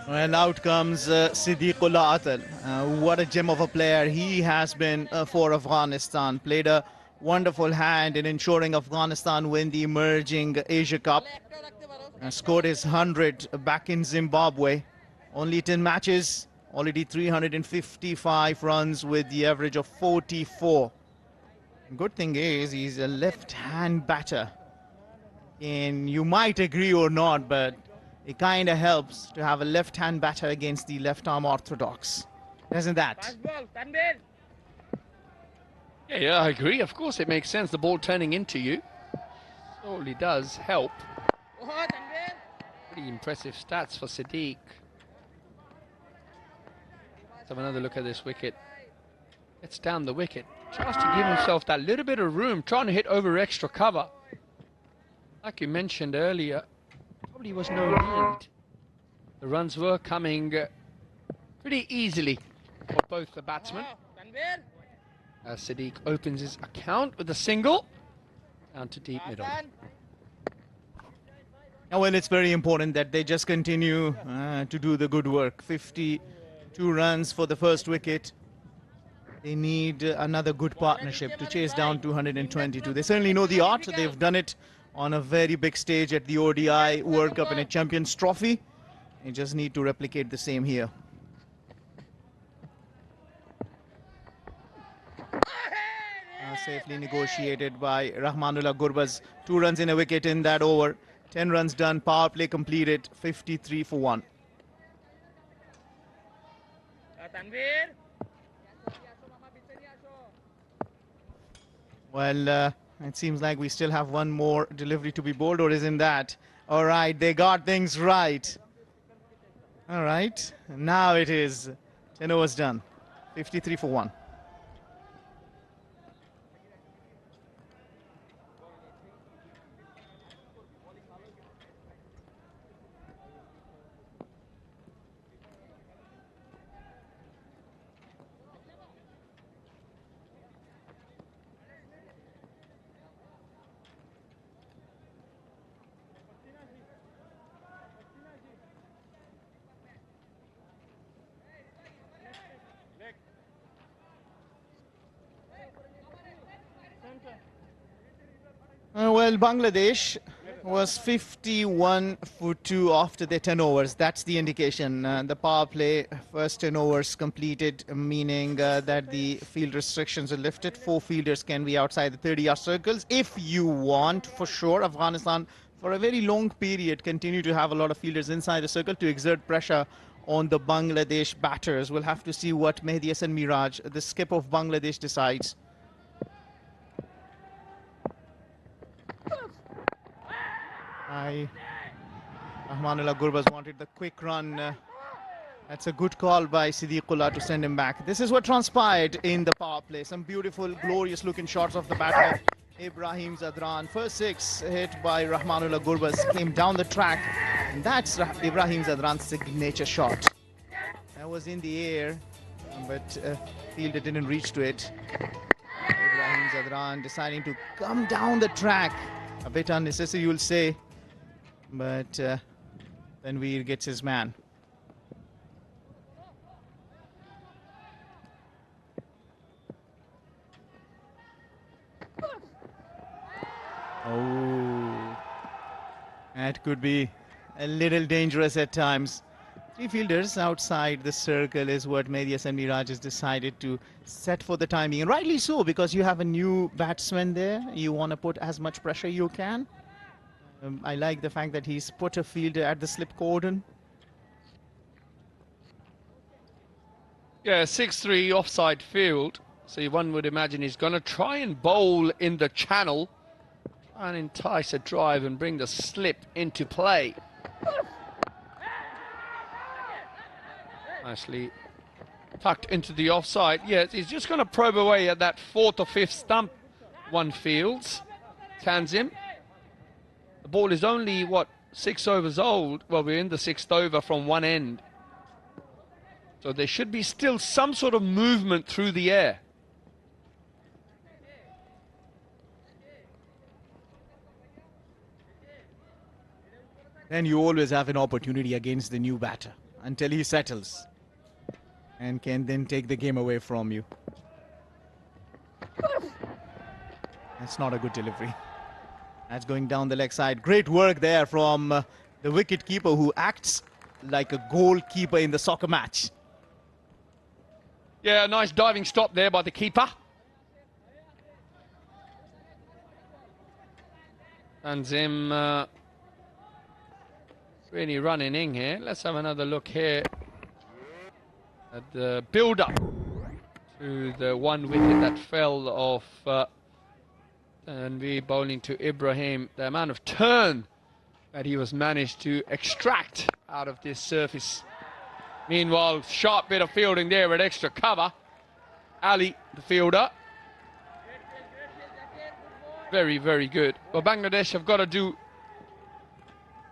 Well, out comes Siddiqullah Atal. What a gem of a player he has been for Afghanistan. Played a wonderful hand in ensuring Afghanistan win the emerging Asia Cup. Scored his 100 back in Zimbabwe. Only 10 matches, already 355 runs with the average of 44. Good thing is he's a left-hand batter. And you might agree or not, but it kind of helps to have a left-hand batter against the left-arm orthodox, doesn't that?
Yeah, I agree. Of course, it makes sense. The ball turning into you surely does help. Pretty impressive stats for Siddiq. Let's have another look at this wicket. Gets down the wicket. Tries to give himself that little bit of room, trying to hit over extra cover. Like you mentioned earlier, probably was no need. The runs were coming pretty easily for both the batsmen. As Siddiq opens his account with a single down to deep middle.
Well, it's very important that they just continue to do the good work. 52 runs for the first wicket. They need another good partnership to chase down 222. They certainly know the art. They've done it on a very big stage at the ODI World Cup and a Champions Trophy. They just need to replicate the same here. Safely negotiated by Rahmanullah Gurbaz. 2 runs in a wicket in that over. 10 runs done, power play completed, 53 for 1. Well, it seems like we still have one more delivery to be bowled, or isn't that? All right, they got things right. All right, now it is 10 overs done, 53 for 1. Well, Bangladesh was 51 for 2 after their 10 overs. That's the indication. The power play first 10 overs completed, meaning that the field restrictions are lifted. 4 fielders can be outside the 30-yard circles. If you want, for sure, Afghanistan, for a very long period, continue to have a lot of fielders inside the circle to exert pressure on the Bangladesh batters. We'll have to see what Mehdi Hasan Miraj, the skip of Bangladesh, decides. Rahmanullah Gurbaz wanted the quick run. That's a good call by Siddiqullah to send him back. This is what transpired in the power play. Some beautiful, glorious looking shots of the bat of Ibrahim Zadran. First 6 hit by Rahmanullah Gurbaz came down the track. And that's Ibrahim Zadran's signature shot. That was in the air, but fielder didn't reach to it. Ibrahim Zadran deciding to come down the track. A bit unnecessary, you'll say. But then Veer gets his man. Oh, that could be a little dangerous at times. 3 fielders outside the circle is what Mehdi Hasan Miraj has decided to set for the time being. And rightly so, because you have a new batsman there. You want to put as much pressure you can. I like the fact that he's put a fielder at the slip cordon.
Yeah, 6-3 offside field. So one would imagine he's going to try and bowl in the channel and entice a drive and bring the slip into play. Nicely tucked into the offside. Yes, he's just going to probe away at that 4th or 5th stump one fields. Tanzim. The ball is only, what, 6 overs old? Well, we're in the 6th over from one end. So there should be still some sort of movement through the air.
And you always have an opportunity against the new batter. until he settles and can then take the game away from you. That's not a good delivery. That's going down the leg side. Great work there from the wicket keeper, who acts like a goalkeeper in the soccer match.
Yeah, nice diving stop there by the keeper. Tanzim really running in here. Let's have another look here at the build-up to the one wicket that fell off Tanvi bowling to Ibrahim. The amount of turn that he was managed to extract out of this surface. Meanwhile, sharp bit of fielding there with extra cover. Ali, the fielder. Very, very good. Well, Bangladesh have got to do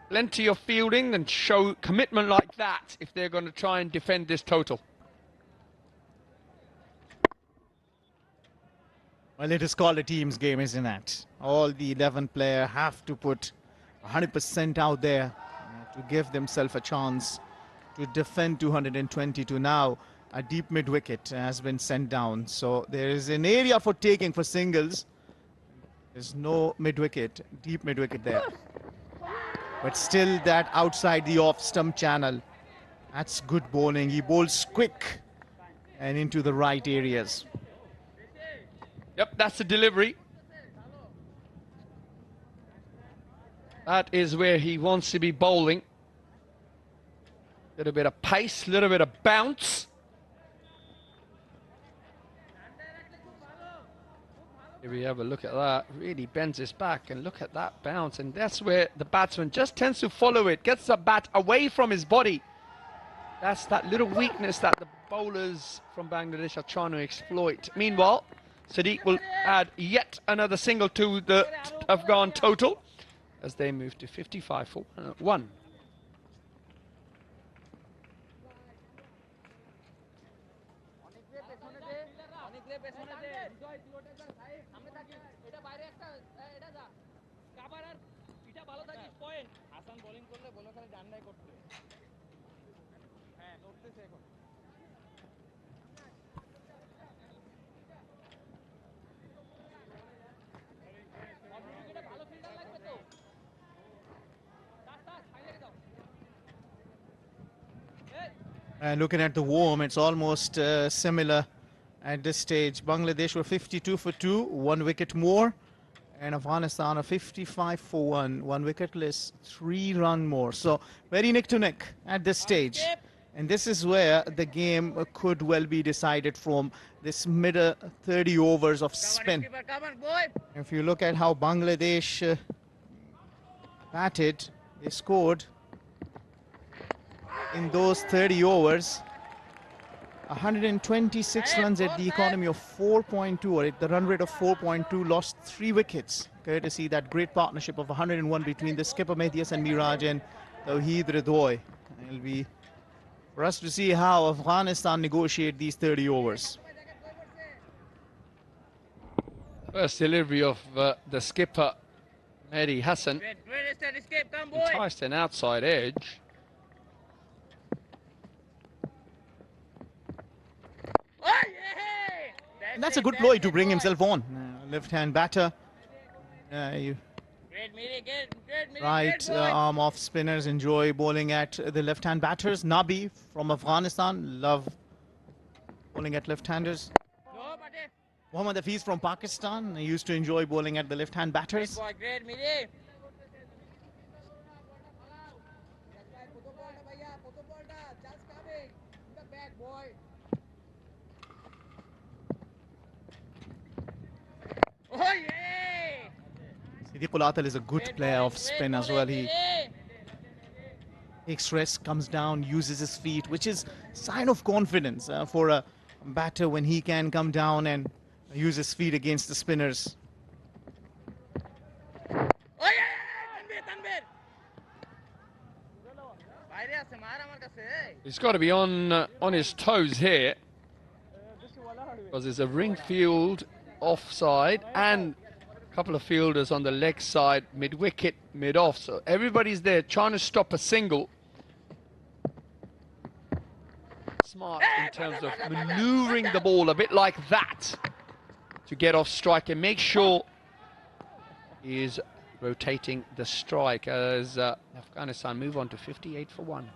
plenty of fielding and show commitment like that if they're going to try and defend this total.
Well, it is called a team's game, isn't it? All the 11 players have to put 100% out there to give themselves a chance to defend 222. Now a deep mid wicket has been sent down, so there is an area for taking for singles. There's no mid wicket, deep mid wicket there, but still that outside the off stump channel, that's good bowling. He bowls quick and into the right areas.
Yep, that's the delivery. That is where he wants to be bowling. Little bit of pace, little bit of bounce. Here we have a look at that. Really bends his back, and look at that bounce. And that's where the batsman just tends to follow it, gets the bat away from his body. That's that little weakness that the bowlers from Bangladesh are trying to exploit. Meanwhile, Sadiq will add yet another single to the Afghan total as they move to 55 for 1.
And looking at the warm, it's almost similar at this stage. Bangladesh were 52 for 2, 1 wicket more. And Afghanistan are 55 for 1, 1 wicketless, 3 run more. So very neck to neck at this stage. And this is where the game could well be decided from this mid 30 overs of spin. If you look at how Bangladesh batted, they scored in those 30 overs 126 runs at the economy of 4.2, or at the run rate of 4.2, lost 3 wickets, courtesy that great partnership of 101 between the skipper Mehdi Hasan Miraj and Tawheed Ridoy. It'll be for us to see how Afghanistan negotiate these 30 overs.
First delivery of the skipper Mehdi Hasan, enticed an outside edge.
And that's a good ploy to bring himself on. Left-hand batter. Right arm off spinners enjoy bowling at the left-hand batters. Nabi from Afghanistan love bowling at left-handers. Mohammad Hafiz from Pakistan used to enjoy bowling at the left-hand batters. Siddiqul Atal is a good player of spin as well. He takes rest, comes down, uses his feet, which is sign of confidence for a batter when he can come down and use his feet against the spinners.
He's got to be on his toes here, because there's a ring field offside and a couple of fielders on the leg side, mid-wicket, mid-off. So everybody's there trying to stop a single. smart in terms of maneuvering the ball a bit like that to get off strike and make sure he is rotating the strike as Afghanistan move on to 58 for 1.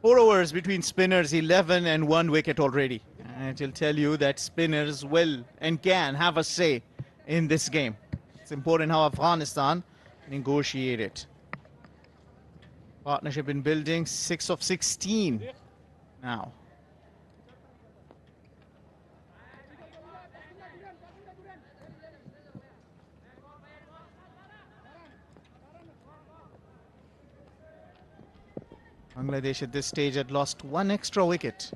Four overs between spinners, 11 and 1 wicket already. And it will tell you that spinners will and can have a say in this game. It's important how Afghanistan negotiate it. Partnership in building, 6 of 16 now. Bangladesh at this stage had lost 1 extra wicket.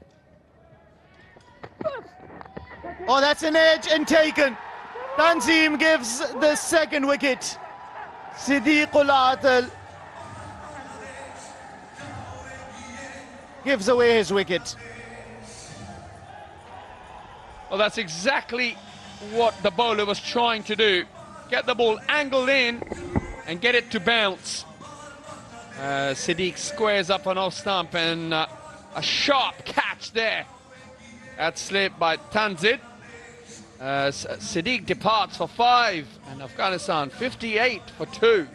Oh, that's an edge and taken. Tanzim gives the second wicket. Siddiqul Atal gives away his wicket.
Well, that's exactly what the bowler was trying to do. Get the ball angled in and get it to bounce. Siddiq squares up on off stump and a sharp catch there. That's slipped by Tanzid. Siddiq departs for 5 and Afghanistan 58 for 2.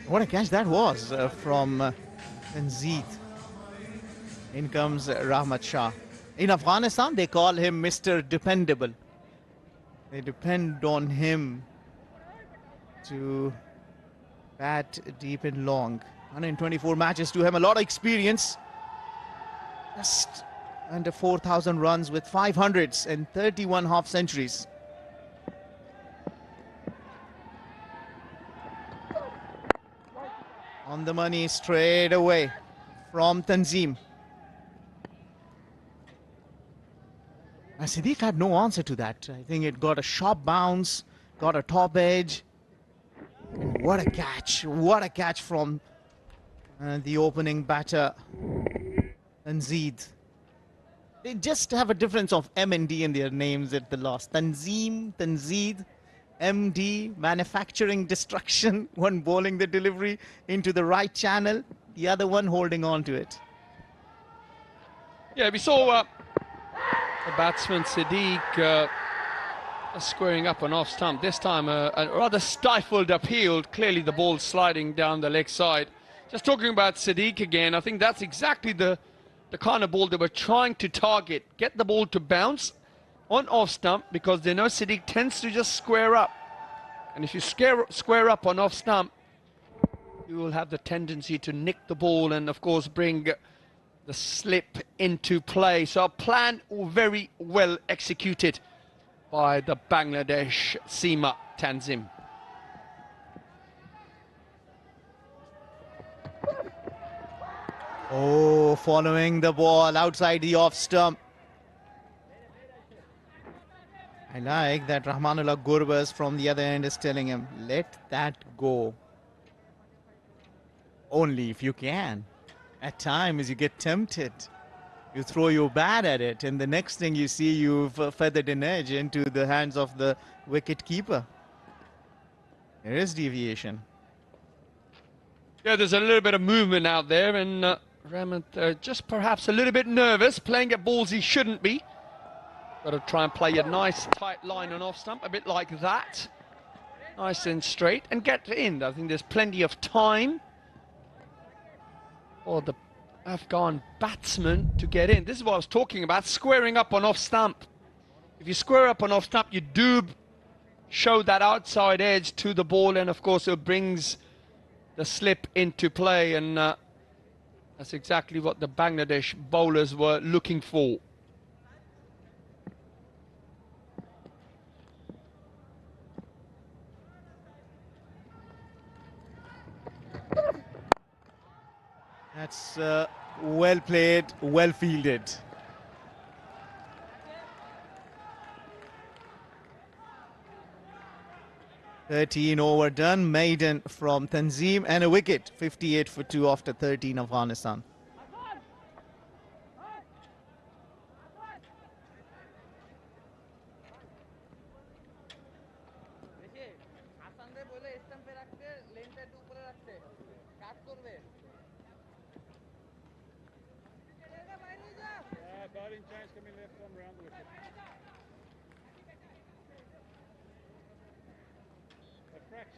What a catch that was from Tanzid. In comes Rahmat Shah. In Afghanistan, they call him Mr. Dependable. They depend on him to bat deep and long. 124 matches to him, a lot of experience. Just under 4,000 runs with 500s and 31 half centuries. On the money straight away from Tanzim. Siddiq had no answer to that. I think it got a sharp bounce, got a top edge. And what a catch from the opening batter, Tanzid. They just have a difference of M and D in their names at the last. Tanzim, Tanzid. MD, manufacturing destruction, one bowling the delivery into the right channel, the other one holding on to it.
Yeah, we saw the batsman Siddiq squaring up on off stump. This time a rather stifled appeal, clearly the ball sliding down the leg side. Just talking about Siddiq again, I think that's exactly the kind of ball they were trying to target. Get the ball to bounce on off stump because they know Siddiq tends to just square up. And if you square up on off stump, you will have the tendency to nick the ball and, of course, bring the slip into play. So a plan very well executed by the Bangladesh seamer Tanzim.
Oh, following the ball outside the off stump. I like that Rahmanullah Gurbaz from the other end is telling him, let that go. Only if you can. At times you get tempted. You throw your bat at it and the next thing you see, you've feathered an edge into the hands of the wicket keeper. There is deviation.
Yeah, there's a little bit of movement out there, and Ramat just perhaps a little bit nervous, playing at balls he shouldn't be. Got to try and play a nice tight line on off stump, a bit like that. Nice and straight, and get in. I think there's plenty of time for the Afghan batsman to get in. This is what I was talking about, squaring up on off stump. If you square up on off stump, you do show that outside edge to the ball, and of course it brings the slip into play, and that's exactly what the Bangladesh bowlers were looking for.
That's well played, well fielded. "13 over done, maiden from Tanzim and a wicket, 58 for 2 after 13 Afghanistan."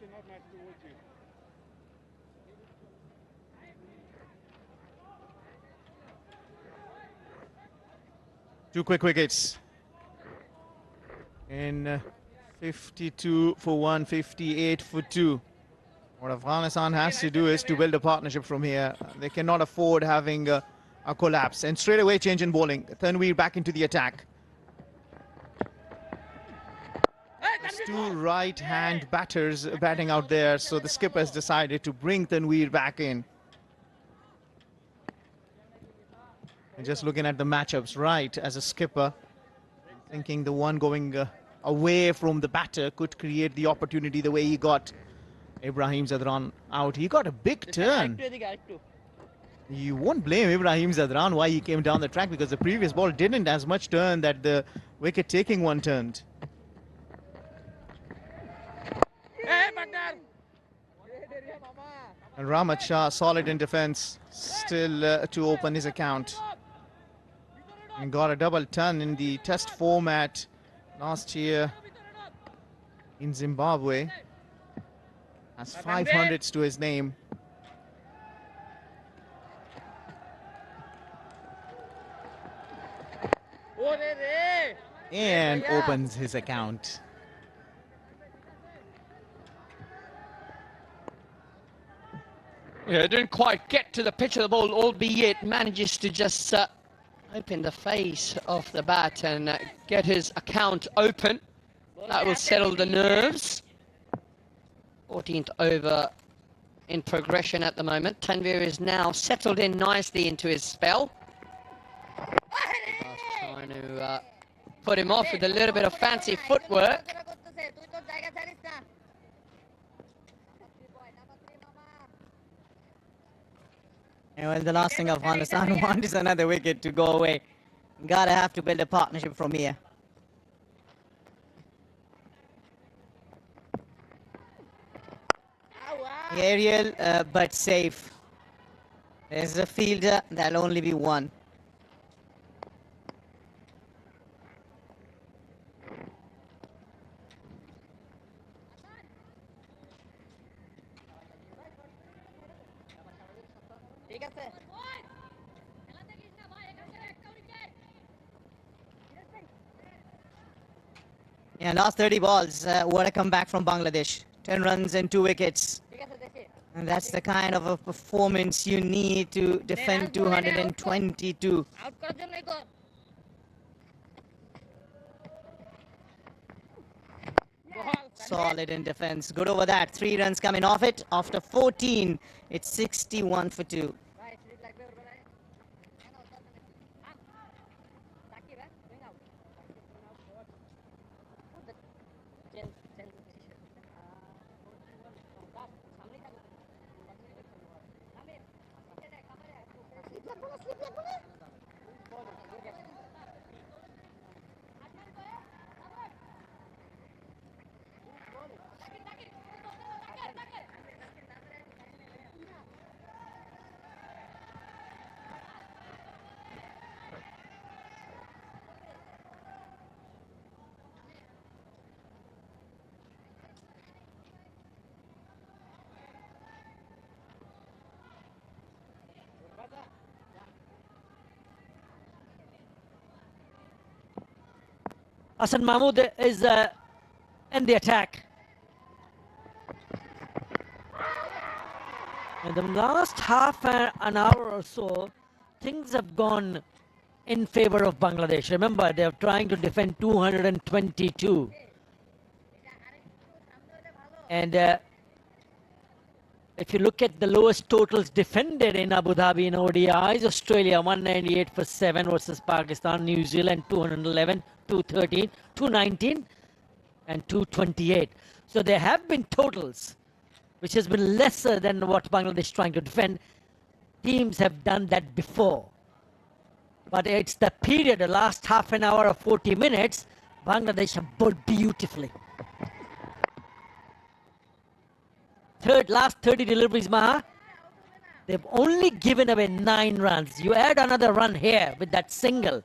Not much towards you.
Two quick wickets. In 52 for 1, 58 for 2. What Afghanistan has to do is to build a partnership from here. They cannot afford having a collapse. And straight away change in bowling. Tanveer back into the attack. There's two right-hand batters batting out there, so the skipper has decided to bring Tanveer back in. And just looking at the matchups, right, as a skipper, thinking the one going away from the batter could create the opportunity the way he got Ibrahim Zadran out. He got a big turn. You won't blame Ibrahim Zadran why he came down the track, because the previous ball didn't as much turn that the wicket-taking one turned. And Ramat Shah solid in defence, still to open his account. And got a double ton in the test format last year in Zimbabwe. Has 500s to his name. And opens his account.
Yeah, didn't quite get to the pitch of the ball, albeit manages to just open the face of the bat and get his account open. That will settle the nerves. 14th over in progression at the moment. Tanveer is now settled in nicely into his spell. Trying to put him off with a little bit of fancy footwork.
And well, the last thing Afghanistan want is another wicket to go away. Gotta have to build a partnership from here. Aerial, but safe. There's a fielder, that'll only be one. Yeah, last 30 balls, what a comeback from Bangladesh. 10 runs and 2 wickets. And that's the kind of a performance you need to defend 222. Solid in defense. Good over that. 3 runs coming off it. After 14, it's 61 for 2.
Hassan Mahmood is in the attack. In the last half an hour or so, things have gone in favor of Bangladesh. Remember, they're trying to defend 222. And if you look at the lowest totals defended in Abu Dhabi in ODIs, Australia 198 for 7 versus Pakistan, New Zealand 211, 213, 219 and 228. So there have been totals which has been lesser than what Bangladesh is trying to defend. Teams have done that before. But it's the period, the last half an hour or 40 minutes, Bangladesh have bowled beautifully. Last 30 deliveries, Maha, they've only given away 9 runs. You add another run here with that single.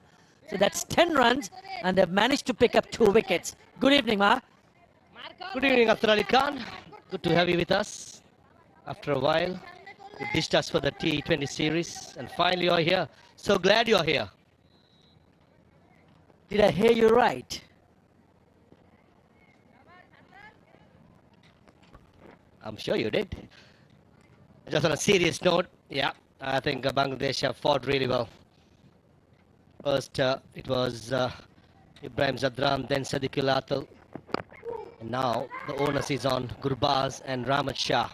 So that's 10 runs, and they've managed to pick up 2 wickets. Good evening, Maha.
Good evening, Akhtar Ali Khan. Good to have you with us after a while. You ditched us for the T20 series, and finally you're here. So glad you're here.
Did I hear you right?
I'm sure you did. Just on a serious note, yeah, I think Bangladesh have fought really well. First, it was Ibrahim Zadran, then Sadiqul Atal. And now the onus is on Gurbaz and Rahmat Shah.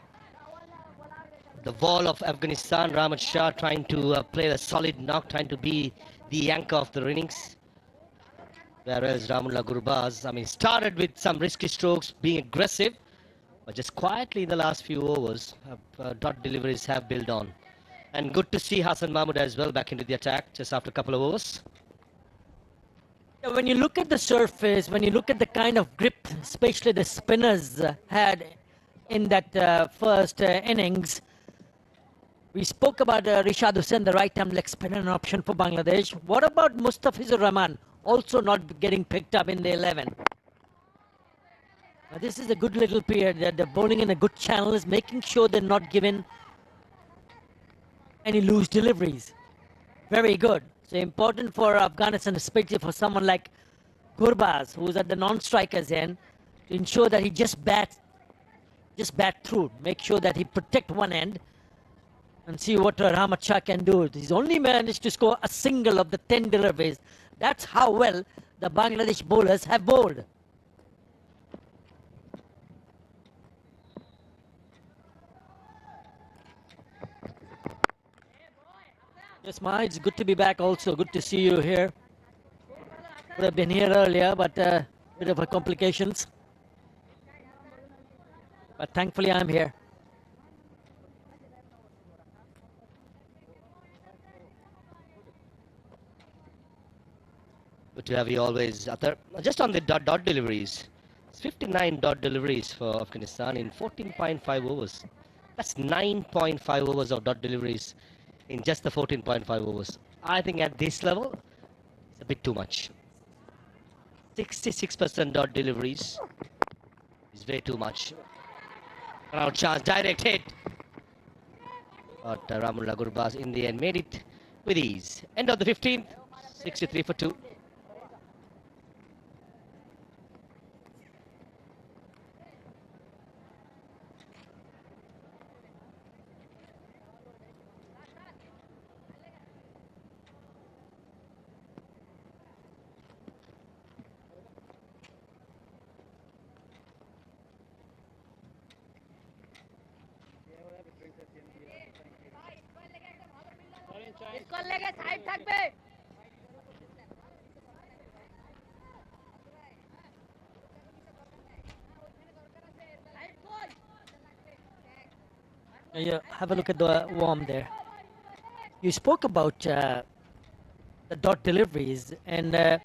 The wall of Afghanistan, Rahmat Shah trying to play a solid knock, trying to be the anchor of the innings. Whereas Rahmatullah Gurbaz, I mean, started with some risky strokes, being aggressive, but just quietly in the last few overs, dot deliveries have built on. And good to see Hassan Mahmood as well back into the attack just after a couple of overs.
When you look at the surface, when you look at the kind of grip, especially the spinners had in that first innings, we spoke about Rishad Hussain, the right-arm leg spinner, an option for Bangladesh. What about Mustafizur Rahman, also not getting picked up in the 11? This is a good little period. They're bowling in a good channel, is making sure they're not given any loose deliveries. Very good. So important for Afghanistan, especially for someone like Gurbaz, who's at the non-strikers end, to ensure that he just bat through, make sure that he protect one end, and see what Rahmat Shah can do. He's only managed to score a single of the 10 deliveries. That's how well the Bangladesh bowlers have bowled. Yes, Ma, it's good to be back also. Good to see you here. Would have been here earlier, but bit of a complications. But thankfully I'm here.
Good to have you always, Athar. Just on the dot deliveries, it's 59 dot deliveries for Afghanistan in 14.5 overs. That's 9.5 overs of dot deliveries in just the 14.5 overs. I think at this level, it's a bit too much. 66% dot deliveries is way too much. Crowd chance, direct hit. But Rahmatullah Gurbaz in the end made it with ease. End of the 15th, 63 for 2.
Yeah, have a look at the warm there. You spoke about the dot deliveries and the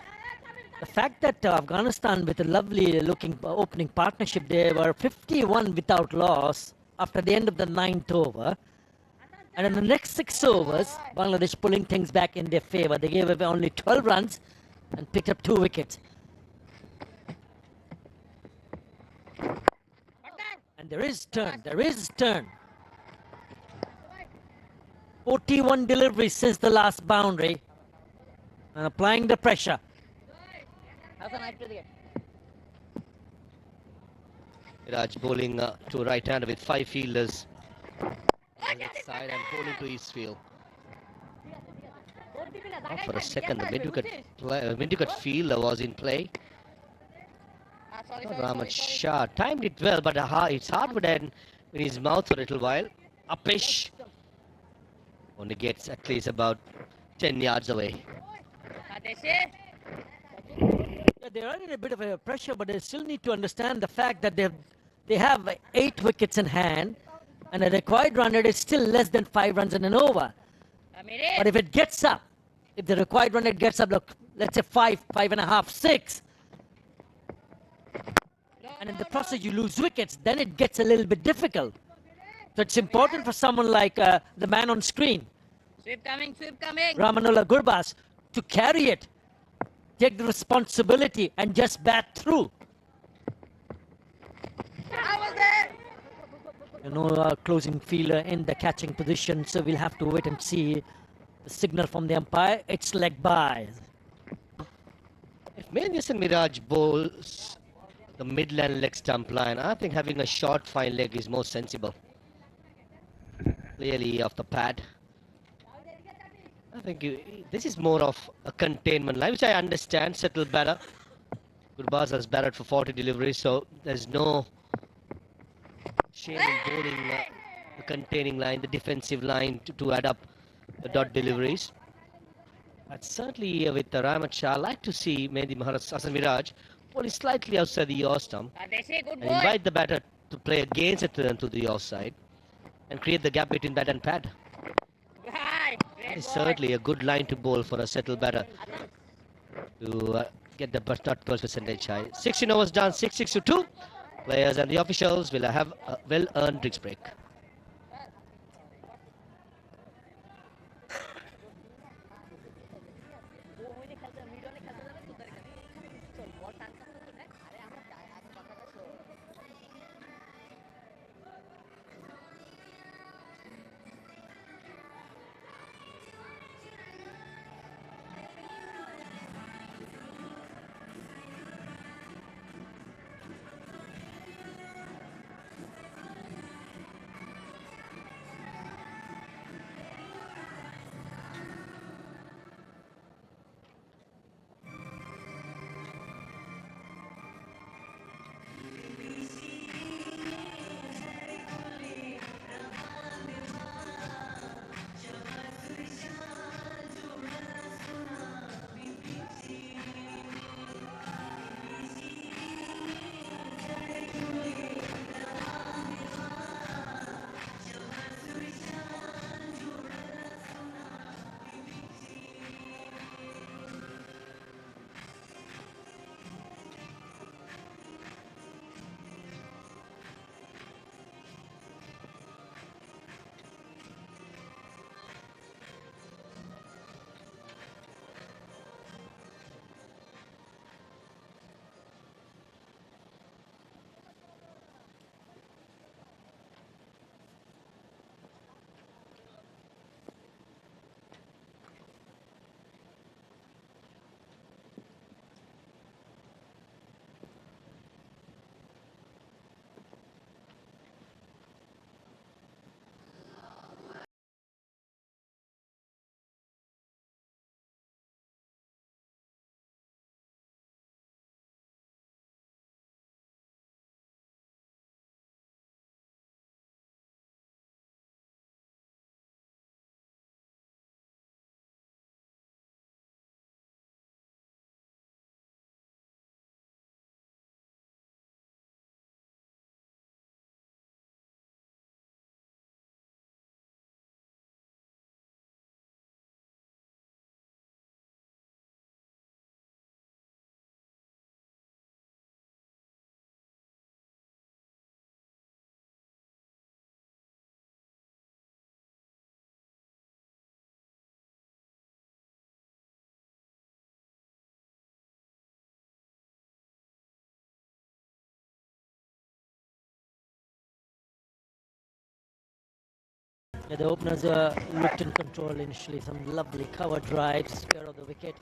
fact that Afghanistan, with a lovely looking opening partnership, they were 51 without loss after the end of the 9th over. And in the next 6 overs, Bangladesh pulling things back in their favor. They gave away only 12 runs and picked up 2 wickets. And there is turn. 41 deliveries since the last boundary. And applying the pressure.
Miraj bowling to right-hander with 5 fielders on that side and bowling to East field. For a second, the mid-wicket fielder was in play. Rahmat Shah timed it well, but it's hard with in his mouth for a little while. Upish only gets at least about 10 yards away.
Yeah, they're under a bit of a pressure, but they still need to understand the fact that they have 8 wickets in hand, and a required run rate is still less than 5 runs in an over. But if it gets up, if the required run rate gets up, look, let's say 5, 5.5, 6, and in the process you lose wickets, then it gets a little bit difficult. So it's important for someone like the man on screen,
Sweep coming.
Ramanullah Gurbaz, to carry it, take the responsibility and just bat through. Closing fielder in the catching position, so we'll have to wait and see the signal from the umpire. It's leg by.
If Manius and Miraj bowls the midland leg stump line, I think having a short fine leg is more sensible. Clearly off the pad. I think this is more of a containment line, which I understand, settle better. Gurbaz has batted for 40 deliveries, so there's no shame in bowling the containing line, the defensive line to add up the deliveries. But certainly with the Rahmat Shah, I like to see maybe Hasan Miraj bowling slightly outside the yaw stump and invite the batter to play against it to the yaw side and create the gap between bat and pad. That is certainly a good line to bowl for a settled batter to get the not percentage high. 16 overs done, 6-6 to 2. Players and the officials will have a well-earned drinks break.
Yeah, the openers looked in control initially. Some lovely cover drives, spare of the wicket.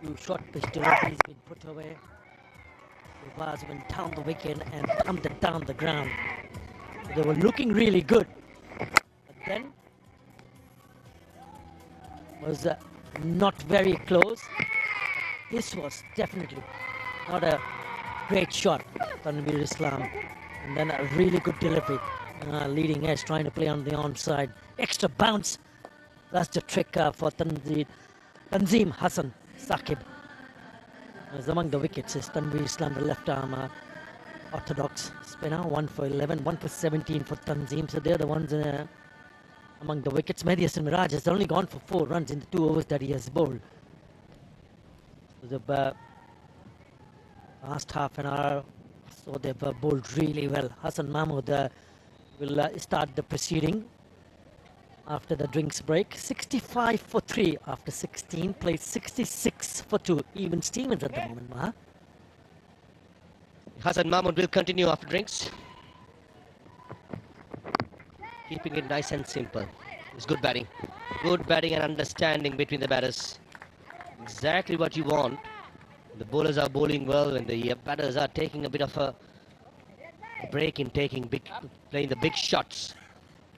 Few short pitch deliveries been put away. The bars went down the wicket and pumped it down the ground. So they were looking really good. But then was not very close. This was definitely not a great shot, Tanveer Islam. And then a really good delivery. Leading edge trying to play on the onside. Extra bounce. That's the trick for Tanzim Hassan Saqib. As among the wickets is Tanveer Islam, the left arm orthodox spinner. 1 for 11, 1 for 17 for Tanzim. So they're the ones among the wickets. Mehdi Hassan Miraj has only gone for 4 runs in the 2 overs that he has bowled. So the last half an hour, so they've bowled really well. Hassan Mahmood will start the proceeding after the drinks break. 65 for 3 after 16, played 66 for 2. Even Stevens at the moment, Maha.
Hassan Mahmood will continue after drinks. Keeping it nice and simple. It's good batting. Good batting and understanding between the batters. Exactly what you want. The bowlers are bowling well and the batters are taking a bit of a break in playing the big shots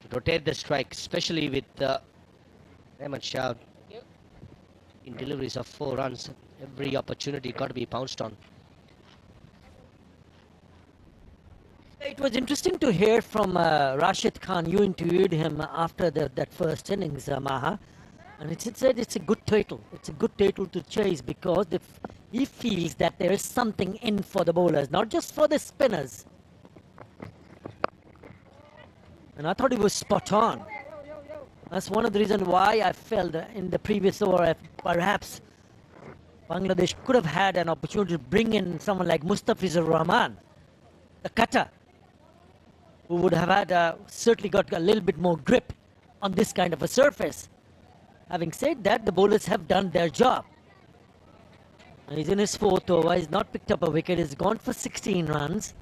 to rotate the strike, especially with Rahman Shah in deliveries of 4 runs. Every opportunity got to be pounced on.
It was interesting to hear from Rashid Khan. You interviewed him after that first innings, Maha. And he said it's a good title. It's a good title to chase because he feels that there is something in for the bowlers, not just for the spinners. And I thought he was spot on. That's one of the reasons why I felt in the previous over perhaps Bangladesh could have had an opportunity to bring in someone like Mustafizur Rahman, the cutter, who would have had certainly got a little bit more grip on this kind of a surface. Having said that, the bowlers have done their job. And he's in his 4th over. He's not picked up a wicket. He's gone for 16 runs.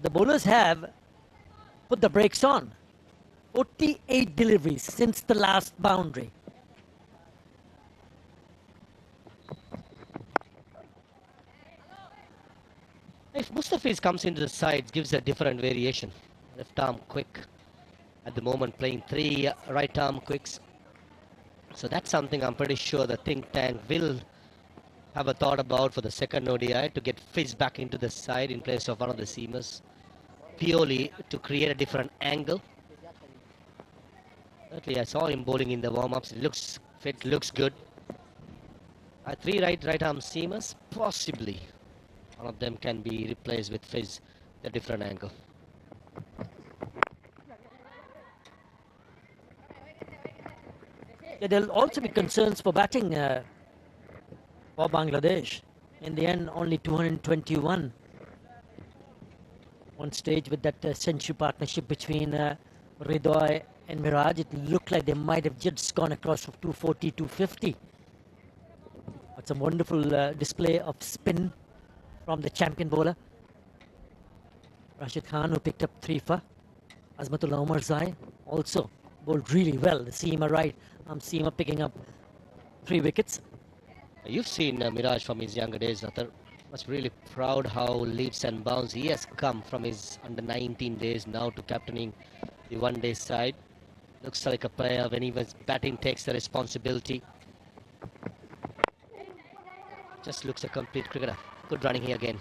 The bowlers have put the brakes on. 48 deliveries since the last boundary.
If Mustafiz comes into the sides, gives a different variation. Left arm quick. At the moment playing 3 right arm quicks. So that's something I'm pretty sure the think tank will have a thought about for the second ODI, to get Fizz back into the side in place of one of the seamers, purely to create a different angle. Certainly I saw him bowling in the warm-ups. It looks fit, looks good. 3 right arm seamers, possibly one of them can be replaced with Fizz, a different angle.
There'll also be concerns for batting for Bangladesh. In the end, only 221. One stage with that century partnership between Ridoy and Miraj, it looked like they might have just gone across of 240, 250. But some wonderful display of spin from the champion bowler. Rashid Khan, who picked up 3 for. Azmatullah Omarzai also bowled really well. The seamer right arm seamer picking up 3 wickets.
You've seen Miraj from his younger days, Athar. Was really proud how leaps and bounds he has come from his under 19 days now to captaining the one-day side. Looks like a player when he was batting takes the responsibility. Just looks a complete cricketer. Good running here again.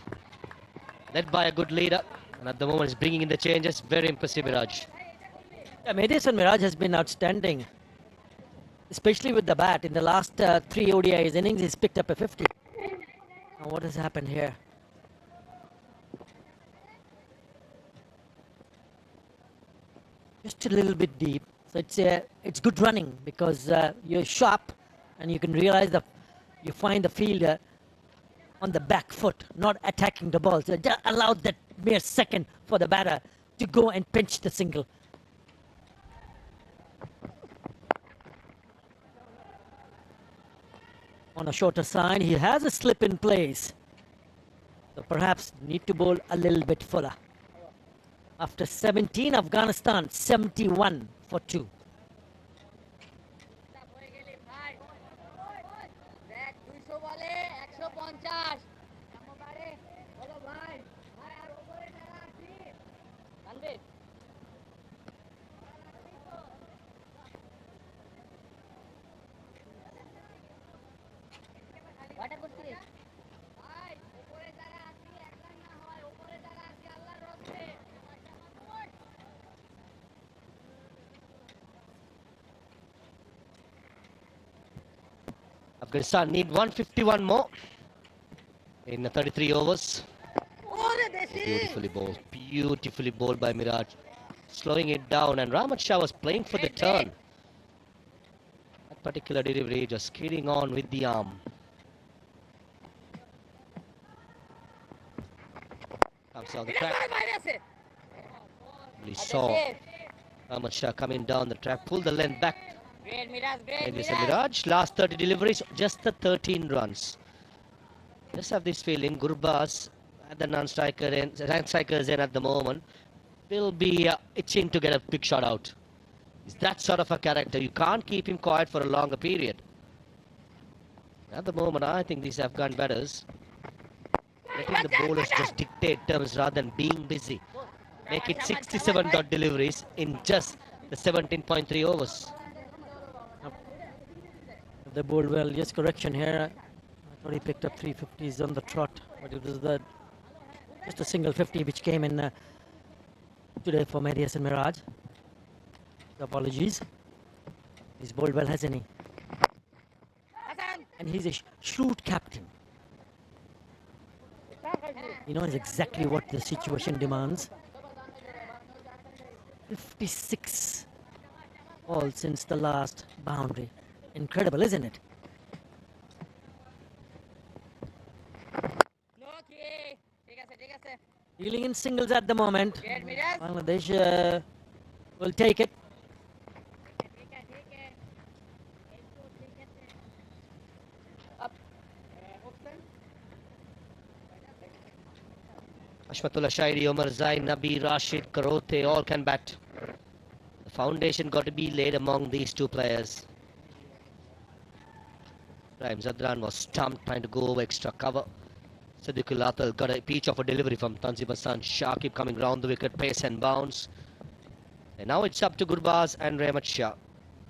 Led by a good leader, and at the moment is bringing in the changes. Very impressive, Miraj.
Yeah, Mehdi Hassan Miraj has been outstanding, especially with the bat. In the last 3 ODIs innings, he's picked up a 50. Now what has happened here? Just a little bit deep. So it's good running because you're sharp and you can realize that you find the fielder on the back foot, not attacking the ball. So just allow that mere second for the batter to go and pinch the single. On a shorter side, he has a slip in place. So perhaps need to bowl a little bit fuller. After 17, Afghanistan 71 for 2.
Afghanistan need 151 more in 33 overs. Beautifully bowled by Miraj, slowing it down, and Rahmat Shah was playing for the turn. That particular delivery just skidding on with the arm. Comes down the track. We saw Rahmat Shah coming down the track, pull the length back. And this is Miraj. Last 30 deliveries, just the 13 runs. Just have this feeling Gurbaz at the non-strikers end at the moment will be itching to get a big shot out. He's that sort of a character. You can't keep him quiet for a longer period. At the moment, I think these Afghan batters letting the bowlers just dictate terms rather than being busy. Make it 67 dot deliveries in just the 17.3 overs.
They bowled well. Yes, correction here. I thought he picked up 350s on the trot, but it was just a single 50 which came in today for Medias and Miraj. So apologies. He's bowled well, hasn't he? And he's a shrewd captain. He knows exactly what the situation demands. 56 balls since the last boundary. Incredible, isn't it? Dealing in singles at the moment. Bangladesh will take it.
Ashmatullah Shairi, Omar Zain, Nabi, Rashid, Karote, all can bat. The foundation got to be laid among these two players. Rahim Zadran was stumped trying to go over extra cover. Siddiqul Atal got a peach of a delivery from Tanzim Hassan. Shakib coming round the wicket, pace and bounce. And now it's up to Gurbaz and Rahmat Shah.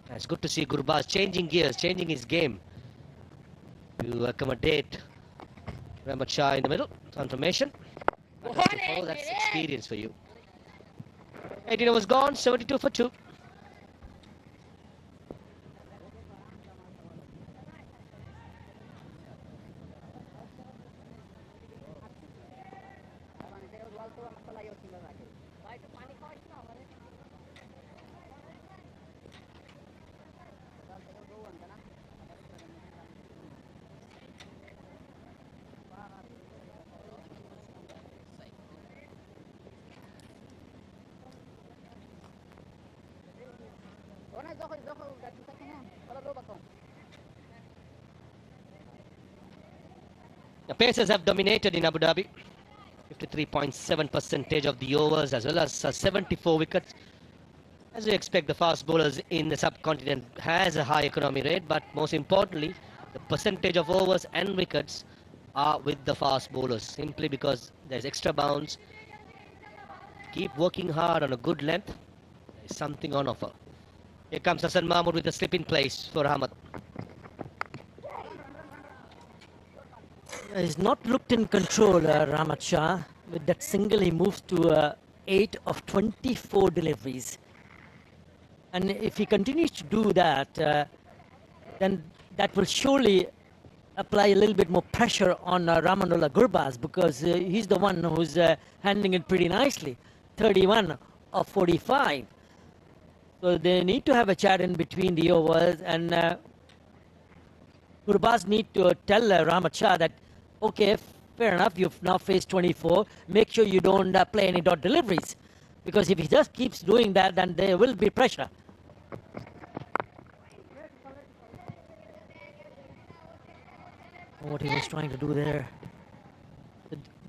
It's good to see Gurbaz changing gears, changing his game to accommodate Rahmat Shah in the middle. Confirmation. Oh, that's experience for you. 18 overs gone, 72 for 2. The Pacers have dominated in Abu Dhabi. 53.7% of the overs as well as 74 wickets. As we expect, the fast bowlers in the subcontinent has a high economy rate, but most importantly, the percentage of overs and wickets are with the fast bowlers, simply because there's extra bounce. Keep working hard on a good length. There's something on offer. Here comes Hassan Mahmood with a slip in place for Ahmad.
He's not looked in control, Rahmat Shah. With that single, he moves to 8 of 24 deliveries. And if he continues to do that, then that will surely apply a little bit more pressure on Rahmanullah Gurbaz, because he's the one who's handling it pretty nicely. 31 of 45. So they need to have a chat in between the overs, and Gurbaz need to tell Rahmat Shah that, okay, fair enough, you've now faced 24, make sure you don't play any dot deliveries, because if he just keeps doing that, then there will be pressure. What he was trying to do there.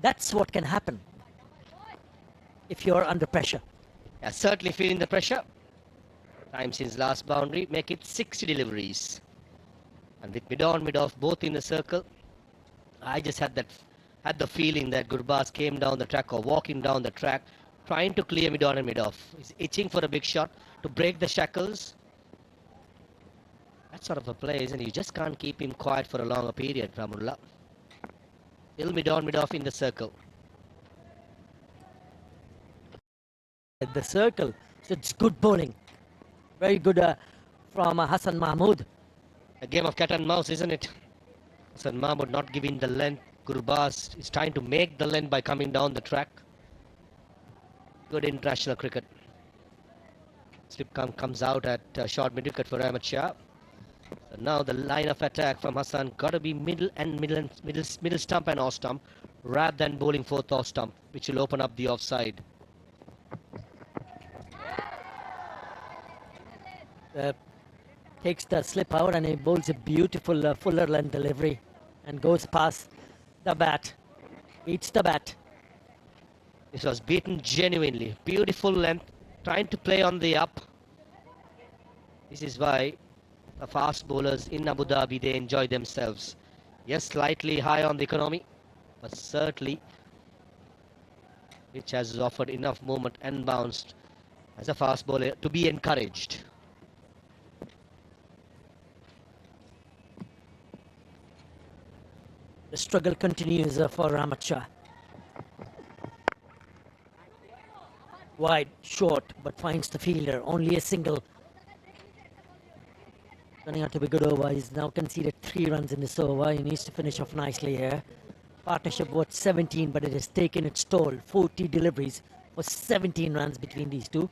That's what can happen if you're under pressure.
Yeah, certainly feeling the pressure. Time since last boundary, make it 60 deliveries. And with mid-on, mid-off, both in the circle, I just had the feeling that Gurbaz came down the track or walking down the track, trying to clear mid-on and mid-off. He's itching for a big shot to break the shackles. That sort of a play, isn't it? You just can't keep him quiet for a longer period, Ramullah. Still mid-on, mid-off in the circle.
The circle, so it's good bowling. Very good from Hassan Mahmood.
A game of cat and mouse, isn't it? Hassan Mahmood not giving the length. Gurbaz is trying to make the length by coming down the track. Good international cricket. Slip comes out at short mid-wicket for Ahmed Shah. So now the line of attack from Hassan got to be middle stump and off stump, rather than bowling fourth off stump, which will open up the offside.
Takes the slip out and he bowls a beautiful fuller length delivery and goes past the bat. Beats the bat.
This was beaten genuinely. Beautiful length, trying to play on the up. This is why the fast bowlers in Abu Dhabi, they enjoy themselves. Yes, slightly high on the economy, but certainly which has offered enough movement and bounced as a fast bowler to be encouraged.
The struggle continues for Ahmed Shah. Wide, short, but finds the fielder. Only a single. Turning out to be good over. He's now conceded 3 runs in this over. He needs to finish off nicely here. Partnership worth 17, but it has taken its toll. 40 deliveries for 17 runs between these two.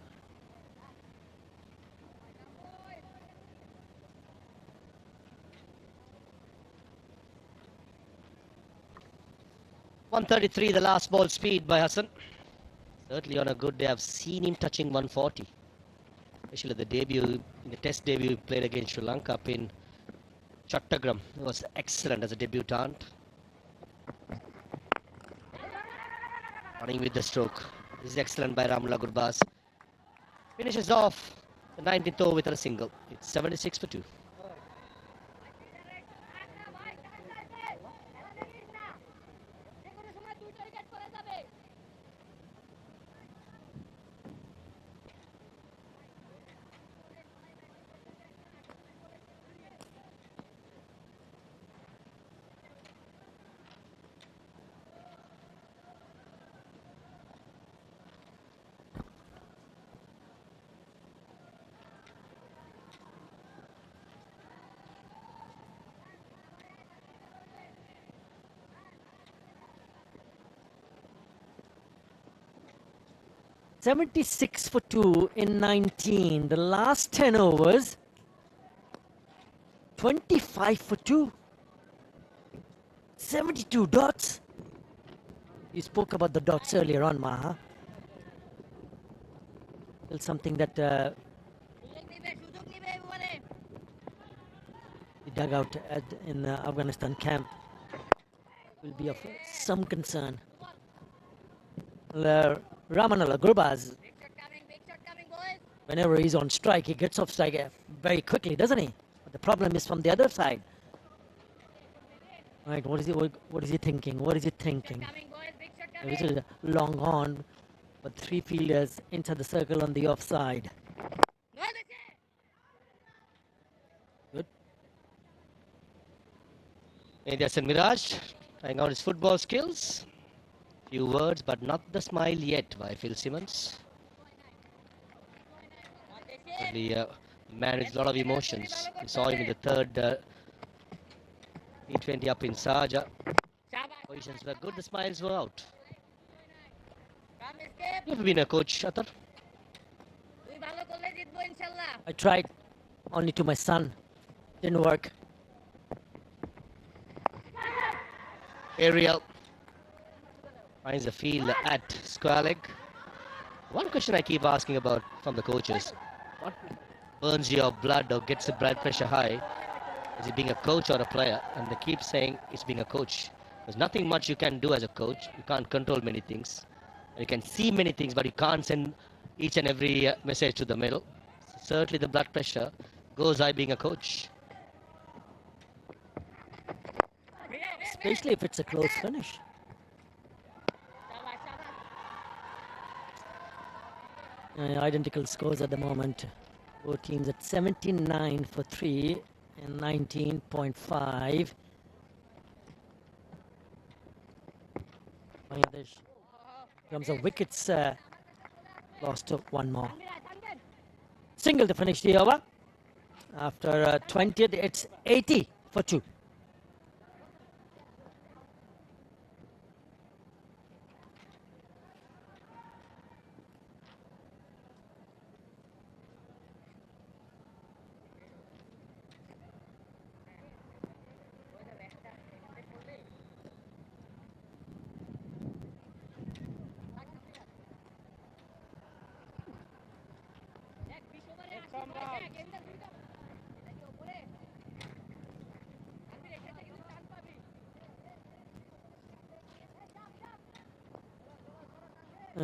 .133 the last ball speed by Hassan. Certainly on a good day, I've seen him touching 140. Especially the debut, in the test debut he played against Sri Lanka up in Chattogram. It was excellent as a debutant. Running with the stroke. This is excellent by Ramullah Gurbaz. Finishes off the 19th over with a single. It's 76 for 2.
.76 for 2 in 19. The last 10 overs, 25 for 2. 72 dots. You spoke about the dots earlier on, Maha. Still something that the dugout in the Afghanistan camp will be of some concern. Ramanullah Gurbaz, whenever he's on strike, he gets off strike very quickly, doesn't he? But the problem is from the other side. Right, what is he thinking? What is he thinking? This is a long on, but 3 fielders inside the circle on the offside. Good.
Ahmed Miraj trying out his football skills. Few words, but not the smile yet by Phil Simmons. He managed a lot of emotions. We saw him in the third T20 up in Sharjah. Positions were good, the smiles were out. You've been a coach, Atar?
I tried, only to my son. Didn't work.
Ariel finds a field at square leg. One question I keep asking about from the coaches: what burns your blood or gets the blood pressure high? Is it being a coach or a player? And they keep saying it's being a coach. There's nothing much you can do as a coach. You can't control many things. You can see many things, but you can't send each and every message to the middle. Certainly the blood pressure goes high being a coach.
Especially if it's a close finish. Identical scores at the moment. Both teams at 79 for 3 and 19.5. Bangladesh, in terms of wickets, lost to 1 more. Single to finish the over. After 20th, it's 80 for 2.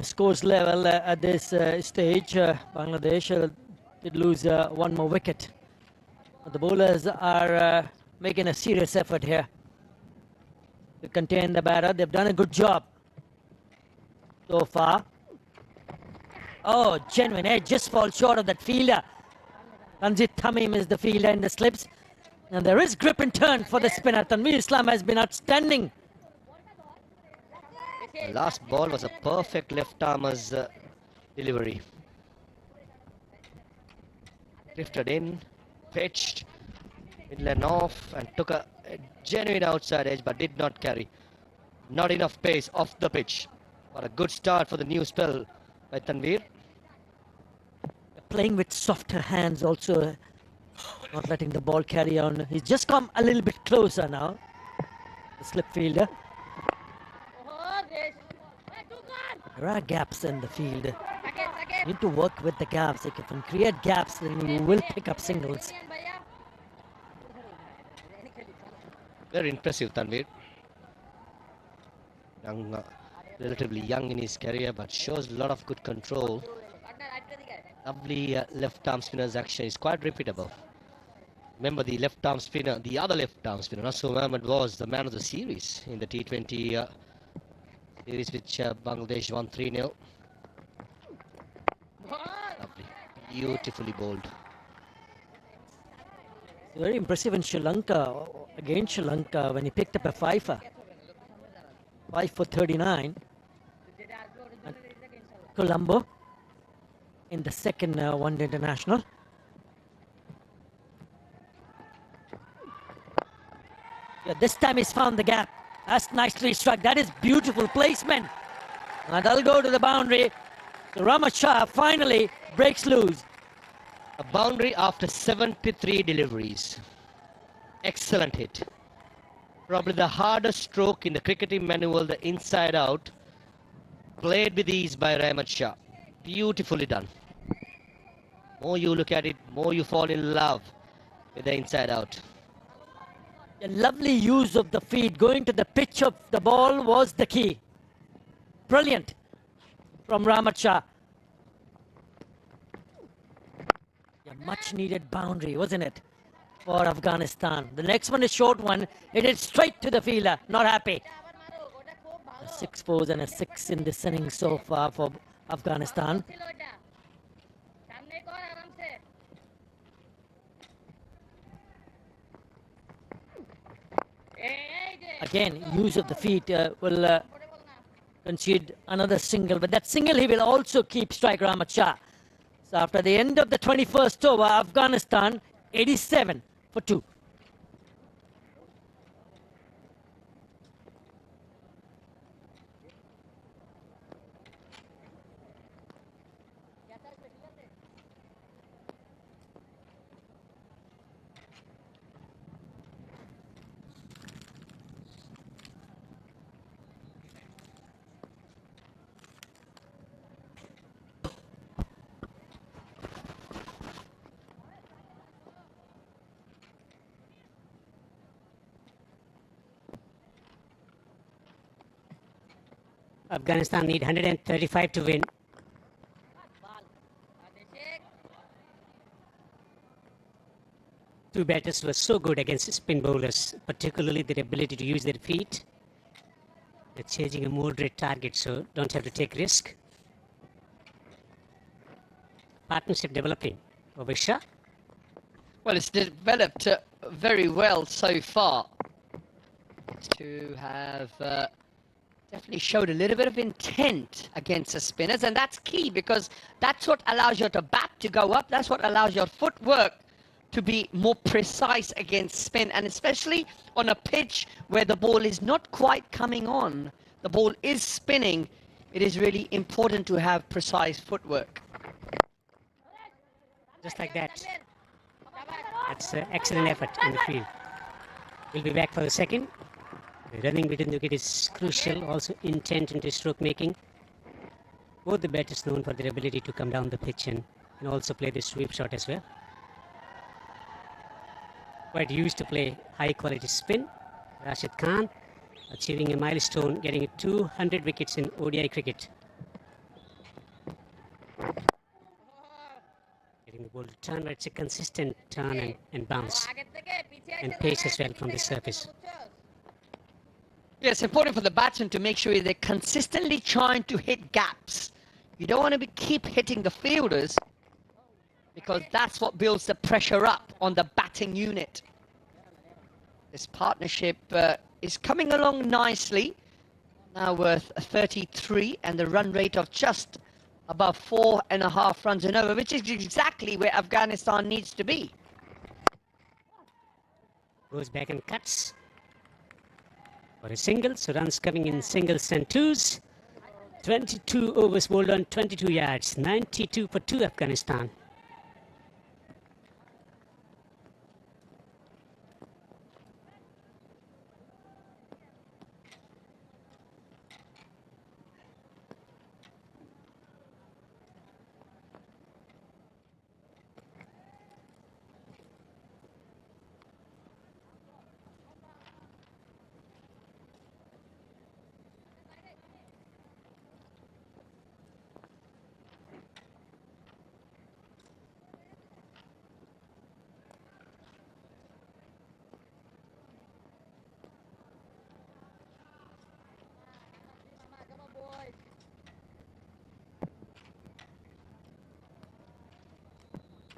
Scores level at this stage. Bangladesh did lose one more wicket. But the bowlers are making a serious effort here to contain the batter. They've done a good job so far. Oh, genuine edge, just falls short of that fielder. Tanzit Tamim is the fielder in the slips. And there is grip and turn for the spinner. Tanveer Islam has been outstanding.
The last ball was a perfect left-armer's delivery. Drifted in, pitched, middle and off, and took a genuine outside edge, but did not carry. Not enough pace off the pitch. But a good start for the new spell by Tanveer.
Playing with softer hands also, not letting the ball carry on. He's just come a little bit closer now, the slip fielder. There are gaps in the field. You need to work with the gaps. If you can create gaps, then you will pick up singles.
Very impressive, Tanveer. Young, relatively young in his career, but shows a lot of good control. Lovely left-arm spinner's action is quite repeatable. Remember the left-arm spinner, the other left-arm spinner, Nasur Ahmed, was the man of the series in the T20 series which Bangladesh won 3-0. Lovely, beautifully bowled.
Very impressive in Sri Lanka, against Sri Lanka, when he picked up a 5 for 39. And Colombo in the second one-day international. Yeah, this time he's found the gap. That's nicely struck. That is beautiful placement. And that'll go to the boundary. So Rahmat Shah finally breaks loose.
A boundary after 73 deliveries. Excellent hit. Probably the hardest stroke in the cricketing manual, the inside out. Played with ease by Rahmat Shah. Beautifully done. More you look at it, more you fall in love with the inside out.
A lovely use of the feet. Going to the pitch of the ball was the key. Brilliant from Rahmat Shah. A much needed boundary, wasn't it, for Afghanistan. The next one is short one. It is straight to the fielder. Not happy. 6 4s and a 6 in this inning so far for Afghanistan. Again, use of the feet will concede another single, but that single he will also keep strike Rahmat Shah. So after the end of the 21st over, Afghanistan 87 for 2.
Afghanistan need 135 to win. Two batters were so good against spin bowlers, particularly their ability to use their feet. They're chasing a moderate target, so don't have to take risk. Partnership developing. Over Shah.
Well, it's developed very well so far. To have definitely showed a little bit of intent against the spinners, and that's key because that's what allows your bat to go up. That's what allows your footwork to be more precise against spin, and especially on a pitch where the ball is not quite coming on. The ball is spinning. It is really important to have precise footwork.
Just like that. That's excellent effort in the field. We'll be back for the second. The running between the wicket is crucial, also intent into stroke making. Both the batters known for their ability to come down the pitch and also play the sweep shot as well. Quite used to play high quality spin. Rashid Khan achieving a milestone, getting 200 wickets in ODI cricket. turn, but it's a consistent turn and bounce. And pace as well from the surface.
Yeah, it's important for the batsmen to make sure they're consistently trying to hit gaps. You don't want to keep hitting the fielders because that's what builds the pressure up on the batting unit. This partnership is coming along nicely. Now worth 33 and the run rate of just above 4.5 runs an over, which is exactly where Afghanistan needs to be.
Goes back and cuts for a single, so runs coming in singles and twos. 22 overs bowled on 22 yards, 92 for 2 Afghanistan.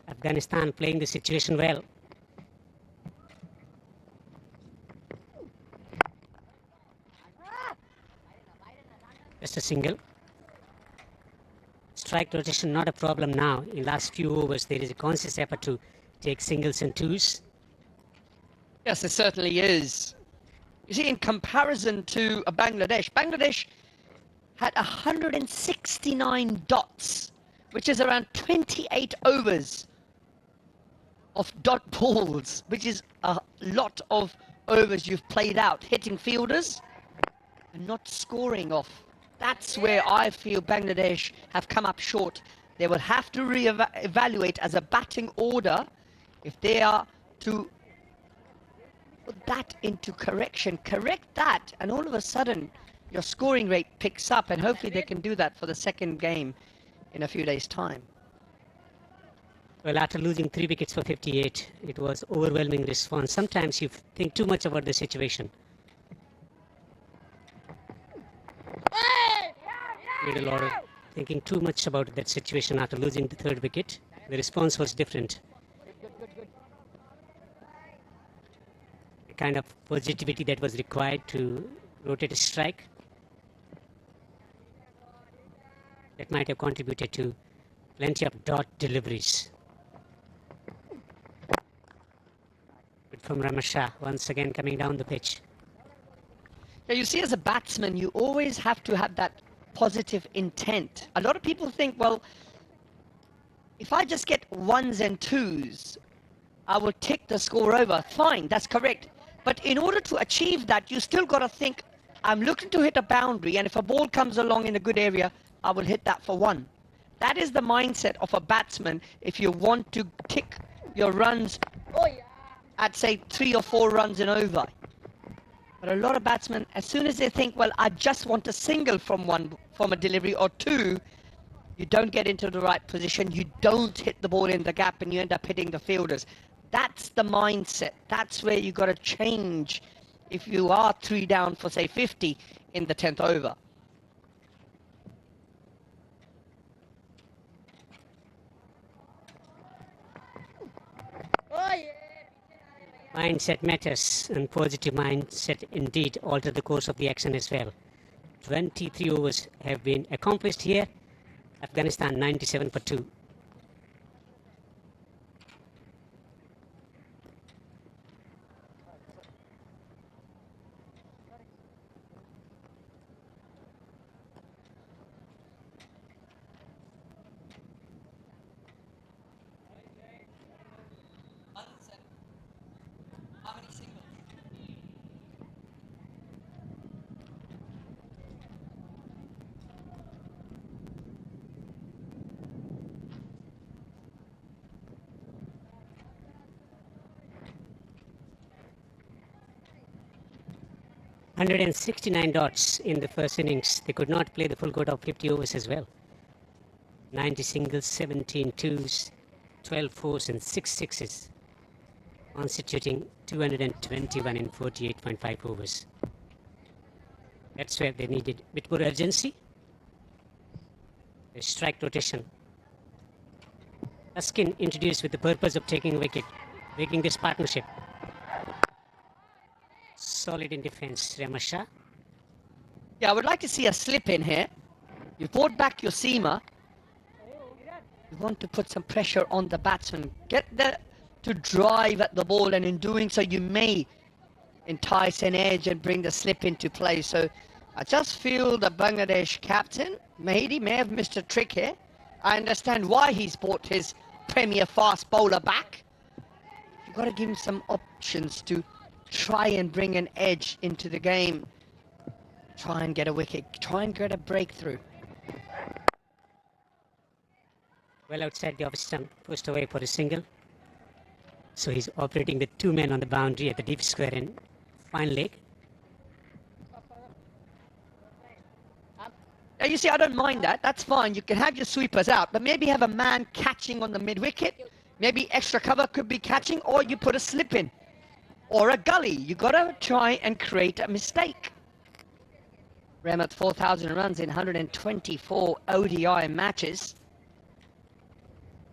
Afghanistan playing the situation well. Just a single. Strike rotation not a problem now. In last few overs there is a conscious effort to take singles and twos.
Yes, it certainly is. You see, in comparison to Bangladesh, Bangladesh had 169 dots, which is around 28 overs of dot balls, which is a lot of overs you've played out, hitting fielders and not scoring off. That's where I feel Bangladesh have come up short. They will have to re-evaluate as a batting order if they are to put that into correction. Correct that, and all of a sudden your scoring rate picks up, and hopefully they can do that for the second game in a few days' time.
Well, after losing 3 wickets for 58, it was overwhelming response. Sometimes you think too much about the situation. Made a lot of thinking too much about that situation after losing the 3rd wicket. The response was different. The kind of positivity that was required to rotate a strike, that might have contributed to plenty of dot deliveries. Good from Ramasha, once again coming down the pitch.
Yeah, you see, as a batsman, you always have to have that positive intent. A lot of people think, well, if I just get 1s and 2s, I will tick the score over. Fine, that's correct. But in order to achieve that, you still got to think, I'm looking to hit a boundary, and if a ball comes along in a good area, I will hit that for 1. That is the mindset of a batsman if you want to tick your runs at, say, 3 or 4 runs and over. But a lot of batsmen, as soon as they think, well, I just want a single from a delivery or 2, you don't get into the right position, you don't hit the ball in the gap, and you end up hitting the fielders. That's the mindset. That's where you got to change if you are 3 down for, say, 50 in the 10th over.
Mindset matters, and positive mindset indeed altered the course of the action as well. 23 overs have been accomplished here. Afghanistan 97 for 2. $169 dots in the first innings. They could not play the full quota of 50 overs as well. 90 singles, 17 twos, 12 fours and 6 sixes, constituting 221 in 48.5 overs. That's where they needed a bit more urgency. A strike rotation. Tuskin introduced with the purpose of taking a wicket, breaking this partnership. Solid in defense, Ramasha.
Yeah, I would like to see a slip in here. You brought back your seamer. You want to put some pressure on the batsman. Get to drive at the ball, and in doing so you may entice an edge and bring the slip into play. So I just feel the Bangladesh captain, Mahidi, may have missed a trick here. I understand why he's brought his premier fast bowler back. You've got to give him some options to try and bring an edge into the game. Try and get a wicket, try and get a breakthrough.
Well outside the off stump, pushed away for a single. So he's operating with 2 men on the boundary at the deep square and fine leg.
Now you see, I don't mind that. That's fine. You can have your sweepers out, but maybe have a man catching on the mid-wicket. Maybe extra cover could be catching, or you put a slip in. Or a gully. You got to try and create a mistake. Rahmat 4,000 runs in 124 ODI matches.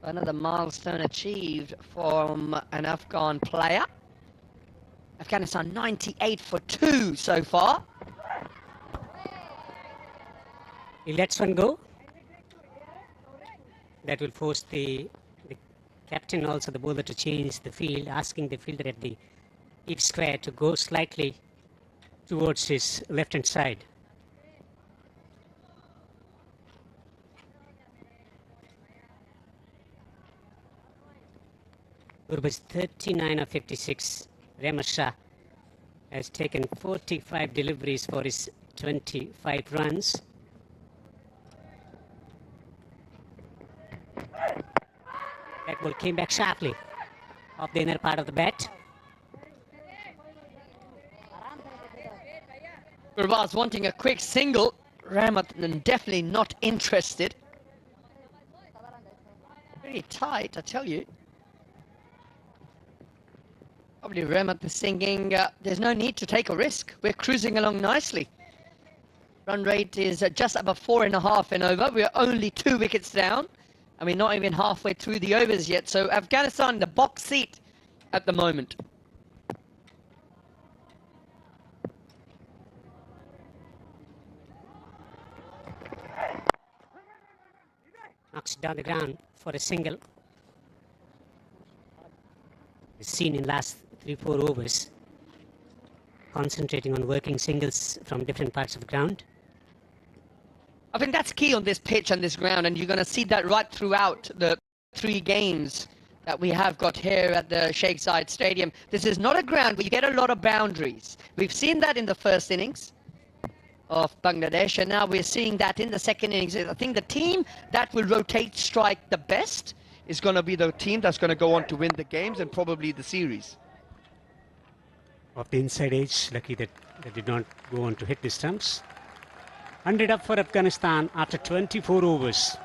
Another milestone achieved from an Afghan player. Afghanistan 98 for 2 so far.
He lets one go. That will force the captain, also the bowler, to change the field, asking the fielder at the deep square to go slightly towards his left-hand side. Gurbaz 39 of 56. Ramasha has taken 45 deliveries for his 25 runs. That ball came back sharply off the inner part of the bat.
Gurbaz wanting a quick single. Rahmat definitely not interested. Very tight, I tell you. Probably Rahmat is thinking, there's no need to take a risk. We're cruising along nicely. Run rate is just above 4.5 and over. We're only 2 wickets down. I mean, not even halfway through the overs yet. So Afghanistan in the box seat at the moment.
Knocks down the ground for a single. It's seen in last 3-4 overs, concentrating on working singles from different parts of the ground.
I think that's key on this pitch and this ground, and you're going to see that right throughout the 3 games that we have got here at the Sheikh Zayed Stadium. This is not a ground where you get a lot of boundaries. We've seen that in the first innings of Bangladesh, and now we're seeing that in the second innings. I think the team that will rotate strike the best is going to be the team that's going to go on to win the games and probably the series.
Off the inside edge, lucky that they did not go on to hit the stumps. 100 up for Afghanistan after 24 overs.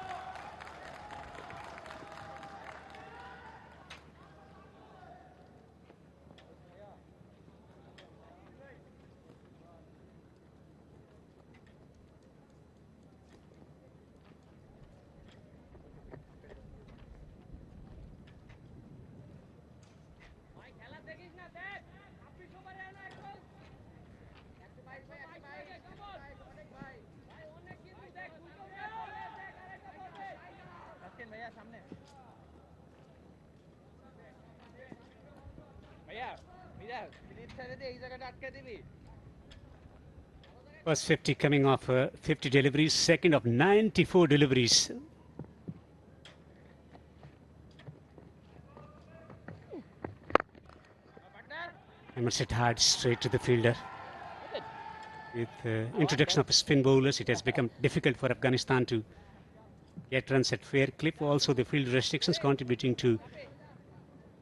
First 50 coming off 50 deliveries, second of 94 deliveries. Hammered it hard straight to the fielder. With introduction of spin bowlers, it has become difficult for Afghanistan to get runs at fair clip. Also, the field restrictions contributing to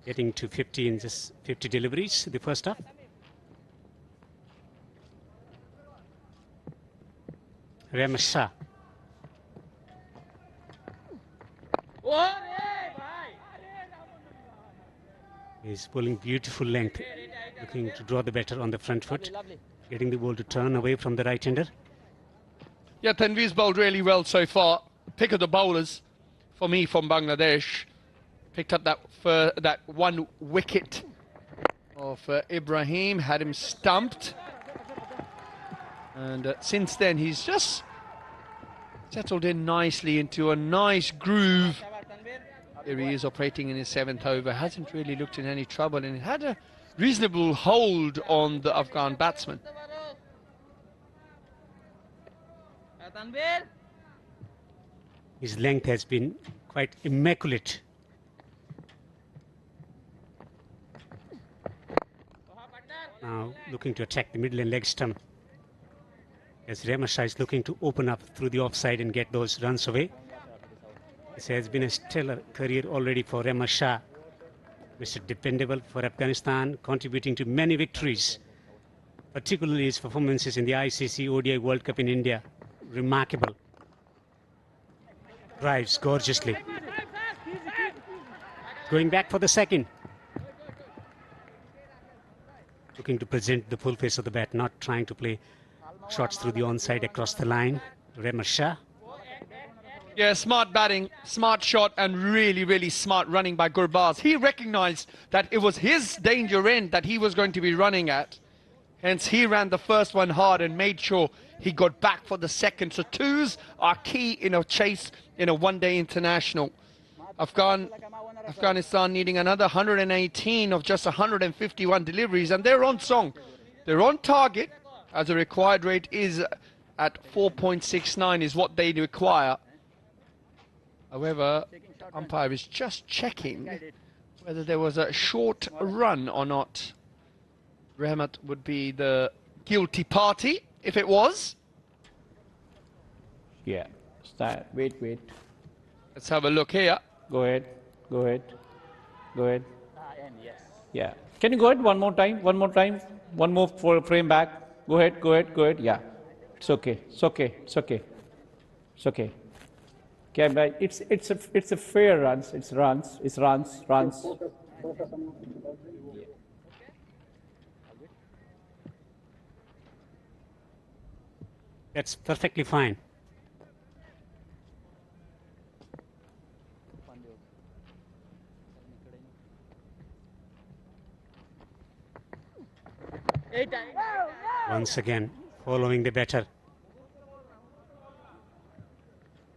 getting to 50 in just 50 deliveries the first half. Ramasha. He's bowling beautiful length, looking to draw the batter on the front foot, getting the ball to turn away from the right-hander.
Yeah, Tanveer's bowled really well so far. Pick of the bowlers for me from Bangladesh. Picked up that one wicket of Ibrahim, had him stumped. And since then, he's just settled in nicely into a nice groove. Here he is operating in his 7th over, hasn't really looked in any trouble, and had a reasonable hold on the Afghan batsman.
His length has been quite immaculate. Now looking to attack the middle and leg stump, as Rahman Shah is looking to open up through the offside and get those runs away. This has been a stellar career already for Rahman Shah. Mr. Dependable for Afghanistan, contributing to many victories, particularly his performances in the ICC ODI World Cup in India. Remarkable. Drives gorgeously. Going back for the second. Looking to present the full face of the bat, not trying to play shots through the onside across the line. Rahman Shah.
Yeah, smart batting, smart shot, and really, really smart running by Gurbaz. He recognized that it was his danger end that he was going to be running at. Hence, he ran the first one hard and made sure he got back for the second. So twos are key in a chase in a one-day international. Afghanistan needing another 118 of just 151 deliveries, and they're on song. They're on target, as the required rate is at 4.69 is what they require. However, umpire is just checking whether there was a short run or not. Rahmat would be the guilty party if it was.
Yeah. Start. Wait.
Let's have a look here.
Go ahead. Yeah. Can you go ahead one more time? One more frame back. Go ahead. Yeah. It's okay. Okay, but it's a fair runs. It's runs.
That's perfectly fine. Once again, following the batter.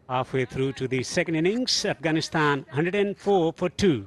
Halfway through to the second innings, Afghanistan 104 for 2.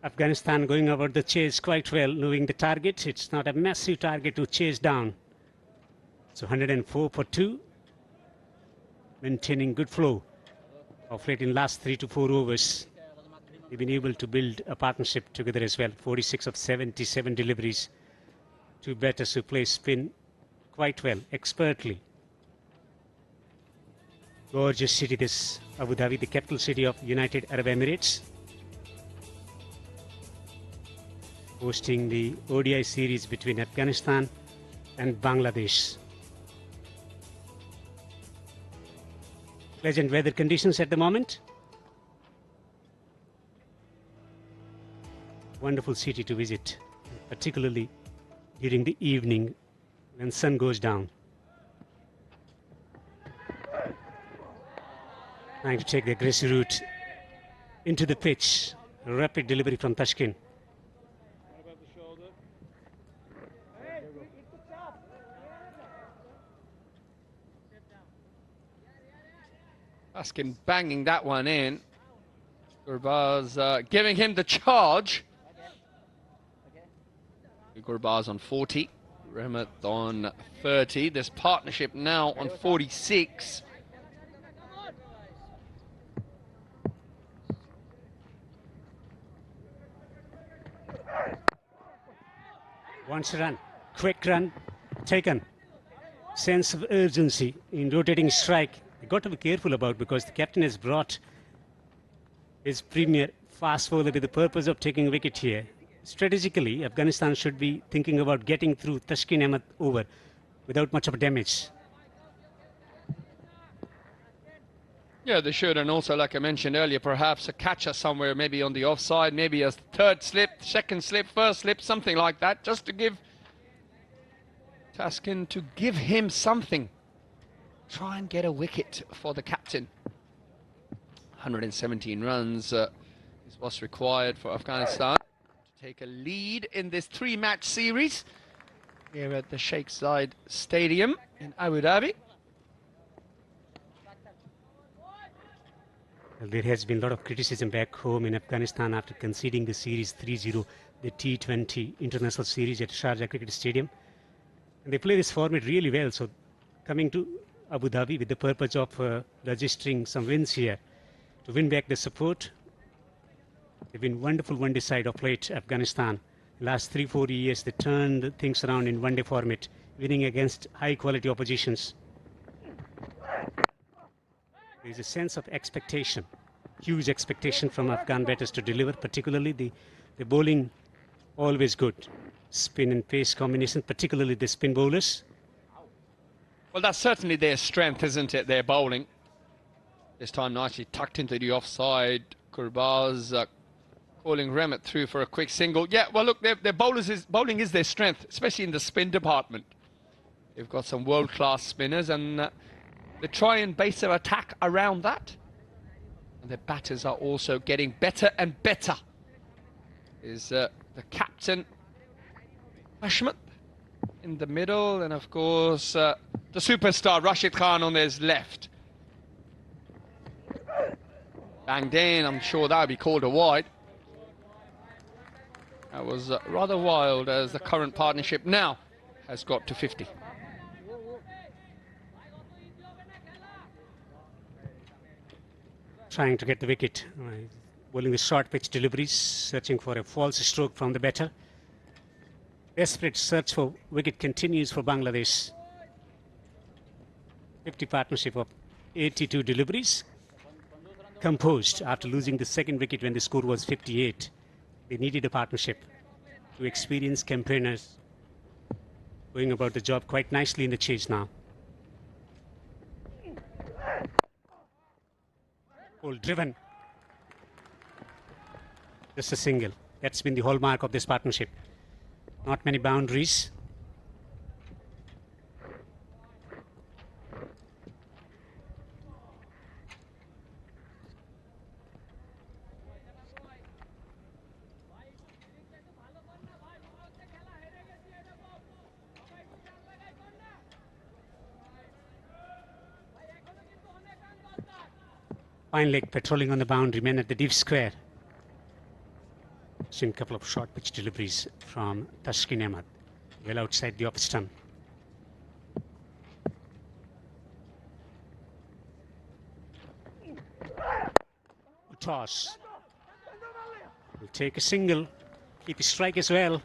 Afghanistan going over the chase quite well, knowing the target. It's not a massive target to chase down. So 104 for 2. Maintaining good flow of late in last 3 to 4 overs. They've been able to build a partnership together as well. 46 of 77 deliveries. Two batters who play spin quite well, expertly. Gorgeous city this, Abu Dhabi, the capital city of United Arab Emirates. Hosting the ODI series between Afghanistan and Bangladesh. Pleasant weather conditions at the moment. Wonderful city to visit, particularly during the evening when sun goes down. Trying to take the aggressive route into the pitch. Rapid delivery from Tashkent.
Askin banging that one in. Gurbaz giving him the charge. Gurbaz on 40. Rehmat on 30. This partnership now on 46.
Wants a run, quick run taken. Sense of urgency in rotating strike. You got to be careful about, because the captain has brought his premier fast bowler with the purpose of taking a wicket here. Strategically, Afghanistan should be thinking about getting through Tashkeen Ahmed over without much of damage.
Yeah, they should, and also, like I mentioned earlier, perhaps a catcher somewhere, maybe on the offside, maybe a third slip, second slip, first slip, something like that, just to give Taskin, to give him something. Try and get a wicket for the captain. 117 runs is what's required for Afghanistan to take a lead in this three-match series here at the Sheikh Zayed Stadium in Abu Dhabi.
Well, there has been a lot of criticism back home in Afghanistan after conceding the series 3-0, the T20 international series at Sharjah Cricket Stadium. And they play this format really well. So coming to Abu Dhabi with the purpose of registering some wins here to win back the support. They've been wonderful one-day side of late, Afghanistan. Last 3-4 years, they turned things around in one-day format, winning against high-quality oppositions. There's a sense of expectation, huge expectation from Afghan batters to deliver, particularly the bowling, always good. Spin and pace combination, particularly the spin bowlers.
Well, that's certainly their strength, isn't it? Their bowling. This time nicely tucked into the offside. Gurbaz calling Rehmat through for a quick single. Yeah, well, look, their bowling is their strength, especially in the spin department. They've got some world-class spinners, and they try and base their attack around that. And their batters are also getting better and better. Is the captain, Ashmat, in the middle, and of course the superstar Rashid Khan on his left. Banged in, I'm sure that would be called a wide. That was rather wild, as the current partnership now has got to 50.
Trying to get the wicket, bowling the short pitch deliveries, searching for a false stroke from the batter. Desperate search for wicket continues for Bangladesh. 50 partnership of 82 deliveries. Composed after losing the second wicket when the score was 58. They needed a partnership. Two experienced campaigners going about the job quite nicely in the chase now. Ball driven. Just a single. That's been the hallmark of this partnership. Not many boundaries. Fine leg patrolling on the boundary, men at the deep square. Seen a couple of short pitch deliveries from Tashkeen Ahmed, well outside the off stump. Toss. Will take a single, keep his strike as well.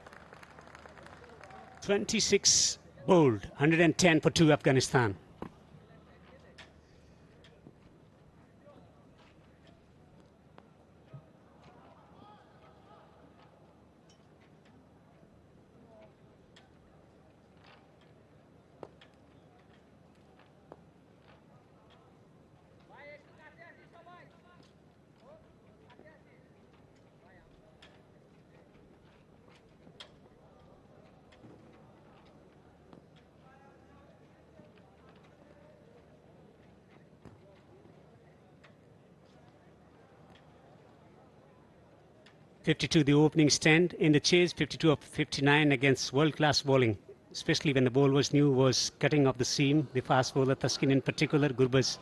26 bowled, 110 for 2 Afghanistan. .52 the opening stand in the chase, 52 of 59 against world-class bowling, especially when the ball was new, was cutting off the seam. The fast bowler, Taskin in particular, Gurbaz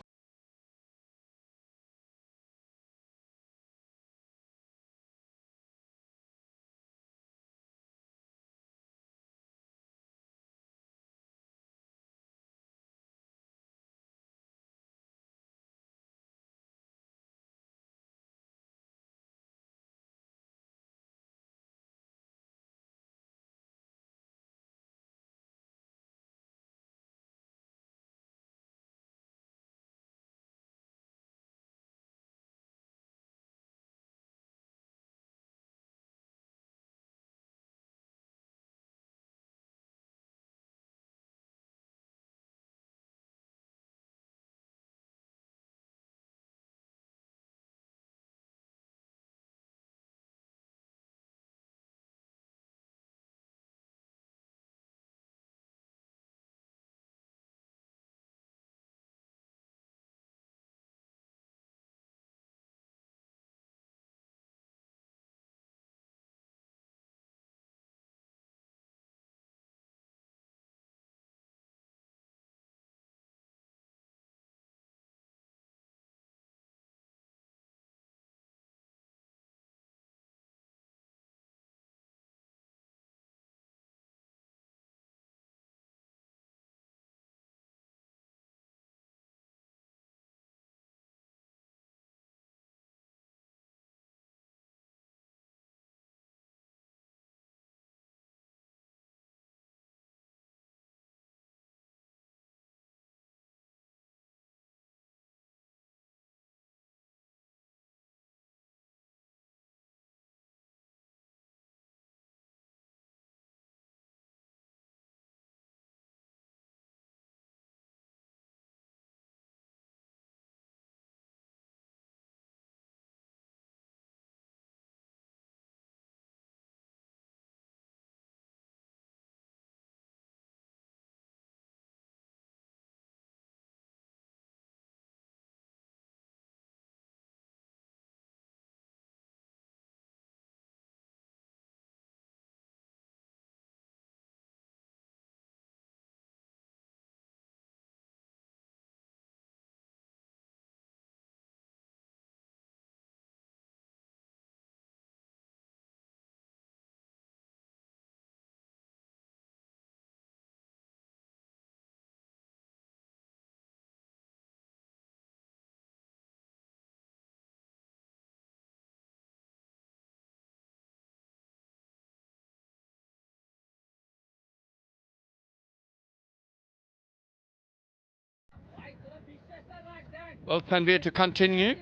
Well, Tanvir to continue.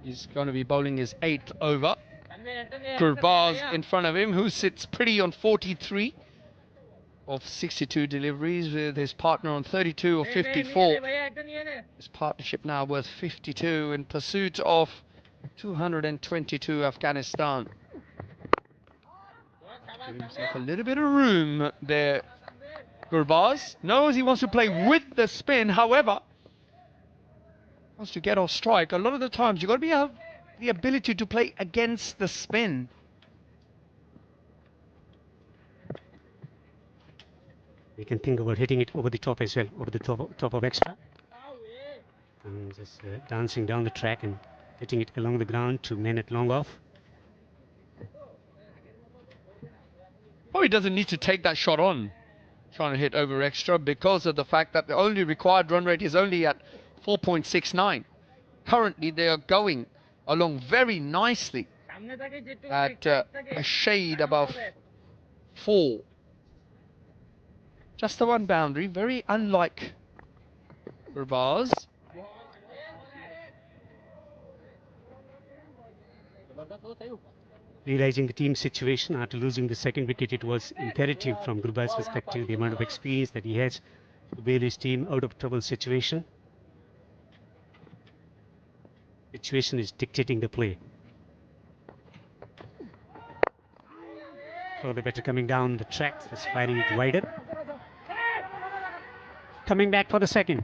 He's going to be bowling his 8th over. Gurbaz in front of him, who sits pretty on 43 of 62 deliveries, with his partner on 32 of 54. His partnership now worth 52 in pursuit of 222 Afghanistan. Give himself a little bit of room there. Gurbaz knows he wants to play with the spin, however, wants to get off strike. A lot of the times you've got to have the ability to play against the spin.
We can think about hitting it over the top as well, over the top of extra. And just dancing down the track and hitting it along the ground to men at long off.
Probably doesn't need to take that shot on, trying to hit over extra, because of the fact that the only required run rate is only at 4.69. Currently they are going along very nicely at a shade above 4. Just the one boundary, very unlike Gurbaz.
Realizing the team situation after losing the second wicket, it was imperative from Gurbaz's perspective, the amount of experience that he has to bail his team out of trouble situation. Situation is dictating the play. So the batter coming down the track, just firing it wider. Coming back for the second.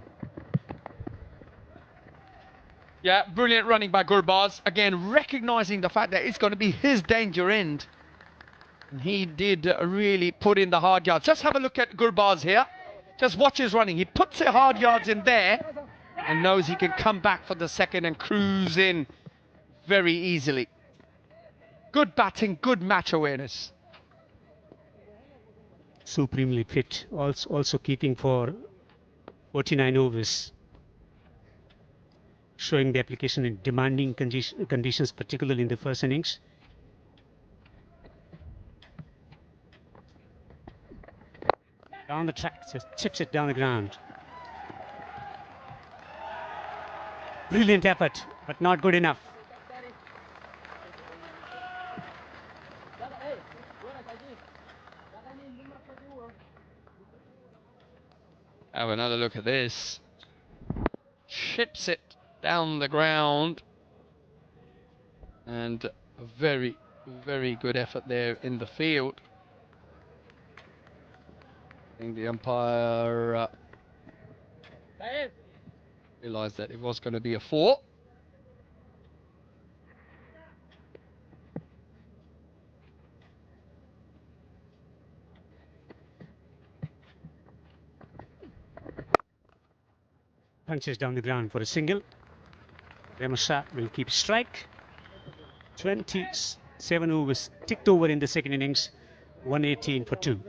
Yeah, brilliant running by Gurbaz. Again, recognising the fact that it's going to be his danger end. And he did really put in the hard yards. Just have a look at Gurbaz here. Just watch his running. He puts the hard yards in there and knows he can come back for the second and cruise in very easily. Good batting, good match awareness.
Supremely fit, also keeping for 49 overs. Showing the application in demanding conditions, particularly in the first innings. Down the track, just chips it down the ground. Brilliant effort, but not good enough.
Have another look at this. Chips it down the ground. And a very, very good effort there in the field. I think the umpire realised that it was going to be a 4.
Punches down the ground for a single. Remasha will keep strike. 27 overs ticked over in the second innings. 118 for 2.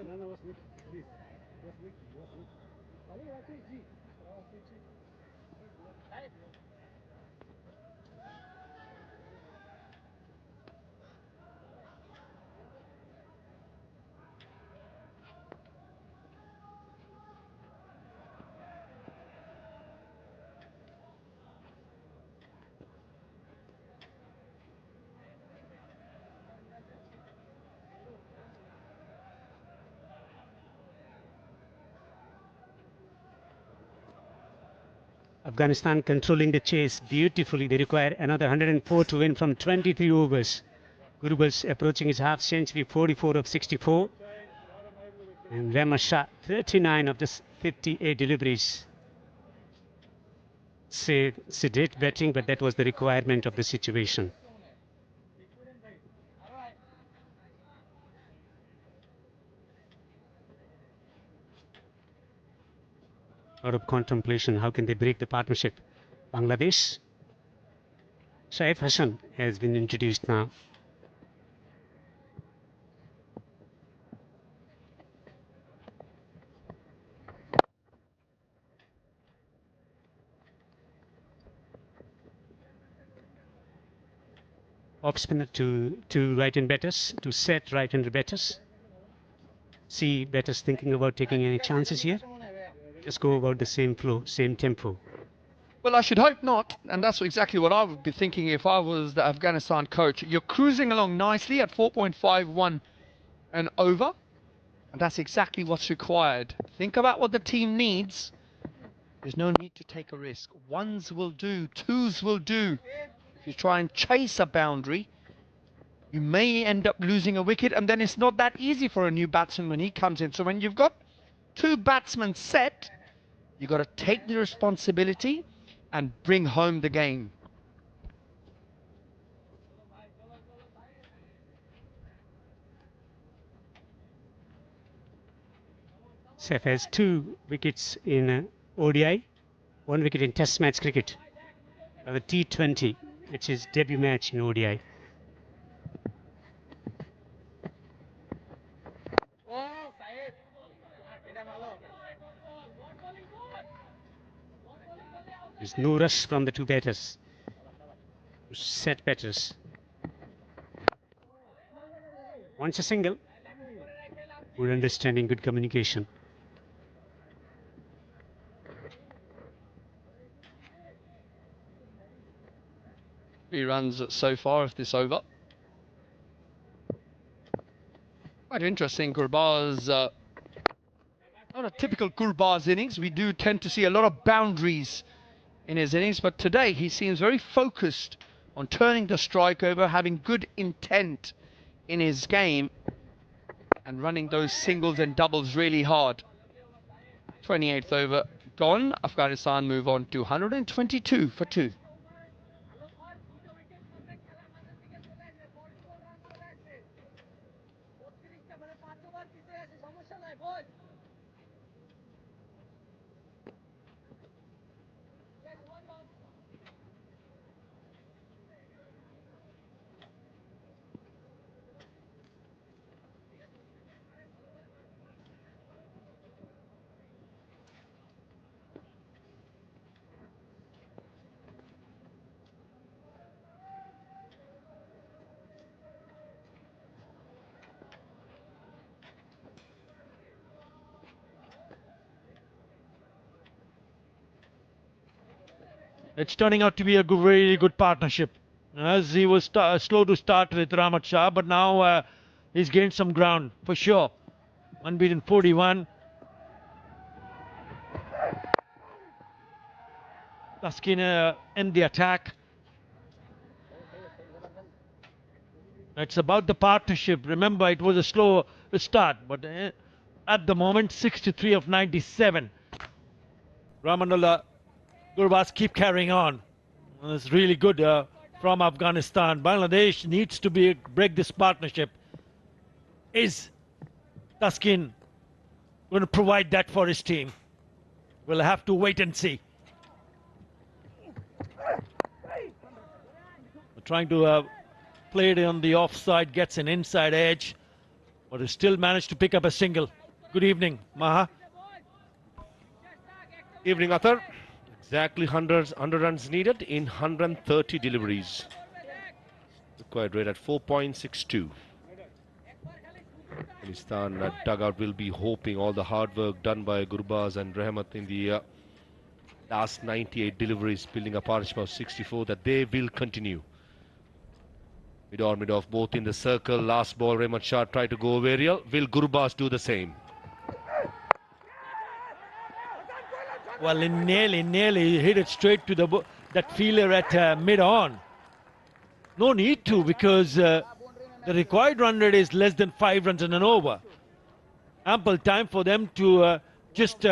Afghanistan controlling the chase beautifully. They require another 104 to win from 23 overs. Gurbaz approaching his half century, 44 of 64. And Remasha, 39 of the 58 deliveries. Sedate batting, but that was the requirement of the situation. Out of contemplation, how can they break the partnership? Bangladesh. Shaif Hassan has been introduced now. Off spinner to right-hand batters, to set right-handed batters. See batters thinking about taking any chances here. Just go about the same flow, same tempo.
Well, I should hope not, and that's exactly what I would be thinking if I was the Afghanistan coach. You're cruising along nicely at 4.51 and over, and that's exactly what's required. Think about what the team needs. There's no need to take a risk. Ones will do, twos will do. If you try and chase a boundary, you may end up losing a wicket, and then it's not that easy for a new batsman when he comes in. So when you've got two batsmen set, you've got to take the responsibility and bring home the game.
Seth has 2 wickets in ODI, 1 wicket in Test match cricket. The T20, which is debut match in ODI. There's no rush from the two batters. Set batters. Once a single. Good understanding, good communication.
3 runs so far of this over. Quite interesting, Gurbaz. Not a typical Gurbaz innings. We do tend to see a lot of boundaries in his innings, but today he seems very focused on turning the strike over, having good intent in his game, and running those singles and doubles really hard. 28th over gone. Afghanistan move on to 122 for 2.
It's turning out to be a very good partnership. As he was slow to start with Rahmat Shah, but now he's gained some ground for sure. Unbeaten 41. Taskin end the attack. It's about the partnership. Remember, it was a slow start, but at the moment, 63 of 97. Ramanullah Gurbaz keep carrying on. It's really good from Afghanistan. Bangladesh needs to break this partnership. Is Taskin going to provide that for his team? We'll have to wait and see. We're trying to play it on the offside, gets an inside edge, but he still managed to pick up a single. Good evening, Maha.
Evening, Athar. Exactly 100 runs needed in 130 deliveries. Required rate at 4.62. Afghanistan dugout will be hoping all the hard work done by Gurbaz and Rahmat in the last 98 deliveries, building a partnership of 64, that they will continue. Mid-off, both in the circle. Last ball, Rahmat Shah tried to go aerial. Will Gurbaz do the same?
Well, he nearly hit it straight to that fielder at mid-on. No need to, because the required run rate is less than 5 runs in an over. Ample time for them to just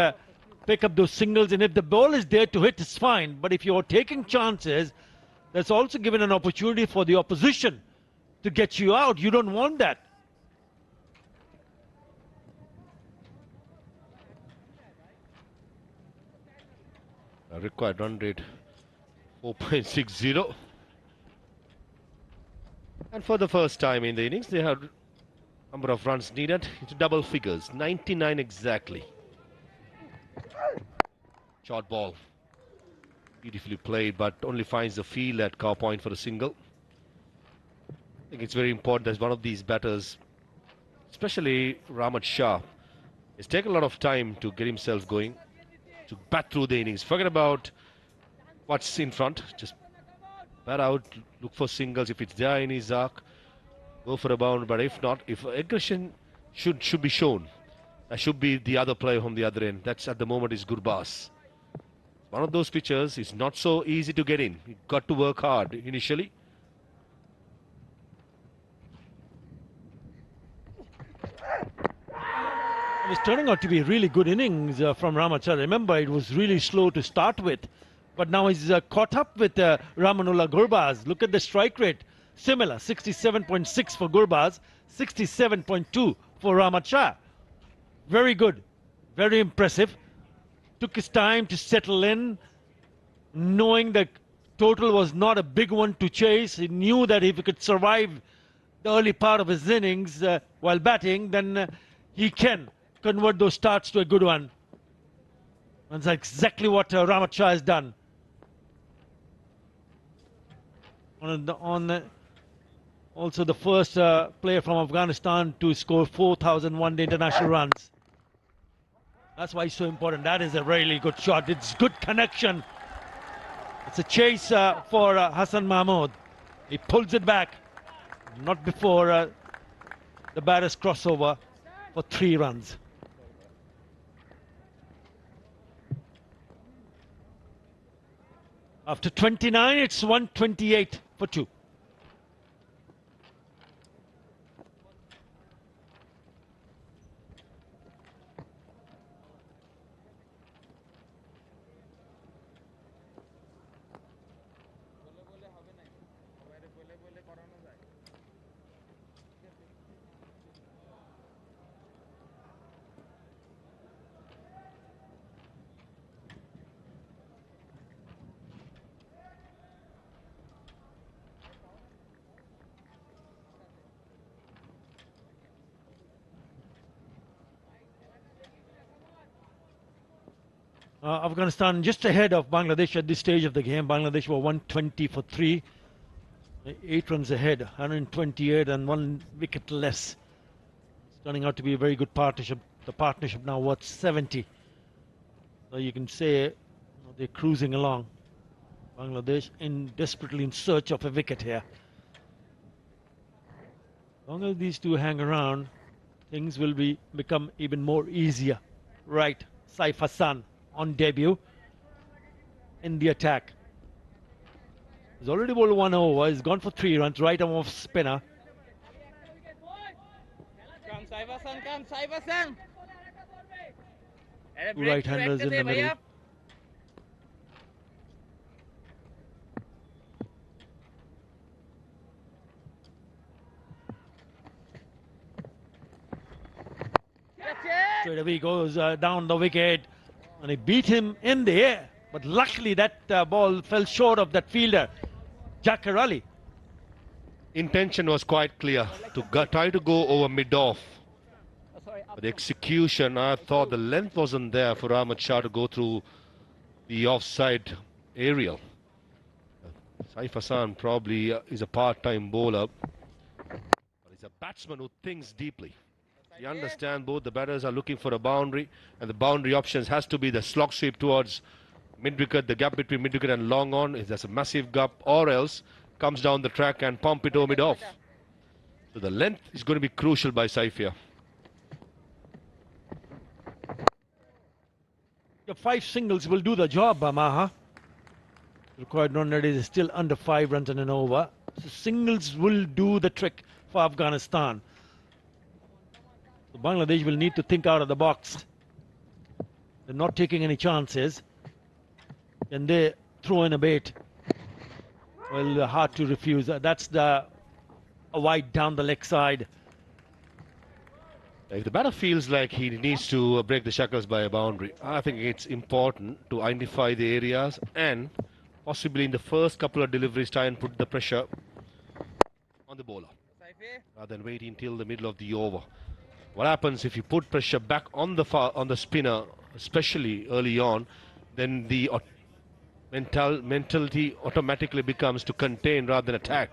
pick up those singles, and if the ball is there to hit, it's fine. But if you're taking chances, that's also given an opportunity for the opposition to get you out. You don't want that.
Required run rate 4.60. And for the first time in the innings, they have number of runs needed into double figures, 99 exactly. Short ball, beautifully played, but only finds the field at cow point for a single. I think it's very important as one of these batters, especially Rahmat Shah, has taken a lot of time to get himself going, to bat through the innings. Forget about what's in front. Just bat out, look for singles. If it's there in his arc, go for a bound. But if not, if aggression should be shown, that should be the other player from the other end. That's at the moment is Gurbaz. One of those pitchers is not so easy to get in. You got to work hard initially.
It was turning out to be really good innings from Ramachandra. Remember, it was really slow to start with, but now he's caught up with Ramanullah Gurbaz. Look at the strike rate. Similar, 67.6 for Gurbaz, 67.2 for Ramachandra. Very good, very impressive. Took his time to settle in, knowing the total was not a big one to chase. He knew that if he could survive the early part of his innings while batting, then he can convert those starts to a good one. And that's exactly what Ramachandra has done. Also the first player from Afghanistan to score 4,000 one-day international runs. That's why it's so important. That is a really good shot. It's good connection. It's a chase for Hassan Mahmood. He pulls it back. Not before the batter's crossover for 3 runs. After 29, it's 128 for 2. Afghanistan just ahead of Bangladesh at this stage of the game. Bangladesh were 120 for 3. 8 runs ahead, 128 and 1 wicket less. It's turning out to be a very good partnership. The partnership now worth 70. So you can say they're cruising along. Bangladesh desperately in search of a wicket here. As long as these two hang around, things will become even more easier. Right, Saif Hassan on debut in the attack. He's already bowled 1 over. He's gone for 3 runs. Right arm off spinner.
Come, Saif Hassan, come, Saif Hassan.
Two right-handers in the middle. Straight away goes down the wicket, and he beat him in the air. But luckily that ball fell short of that fielder, Jakar Ali.
Intention was quite clear to try to go over mid-off. But the execution, I thought the length wasn't there for Ahmad Shah to go through the offside aerial. Saif Hassan probably is a part-time bowler, but he's a batsman who thinks deeply. You understand both the batters are looking for a boundary, and the boundary options has to be the slog sweep towards mid-wicket, the gap between mid-wicket and long on. If there's a massive gap, or else comes down the track and pump it over mid-off. So the length is going to be crucial by Saif here.
Your 5 singles will do the job, Maha. Required run rate is still under 5 runs and an over. So singles will do the trick for Afghanistan. So Bangladesh will need to think out of the box. They're not taking any chances. Can they throw in a bait? Well, hard to refuse. That's a wide down the leg side.
If the batter feels like he needs to break the shackles by a boundary, I think it's important to identify the areas and possibly in the first couple of deliveries try and put the pressure on the bowler rather than waiting till the middle of the over. What happens if you put pressure back on the spinner, especially early on, then the mentality automatically becomes to contain rather than attack.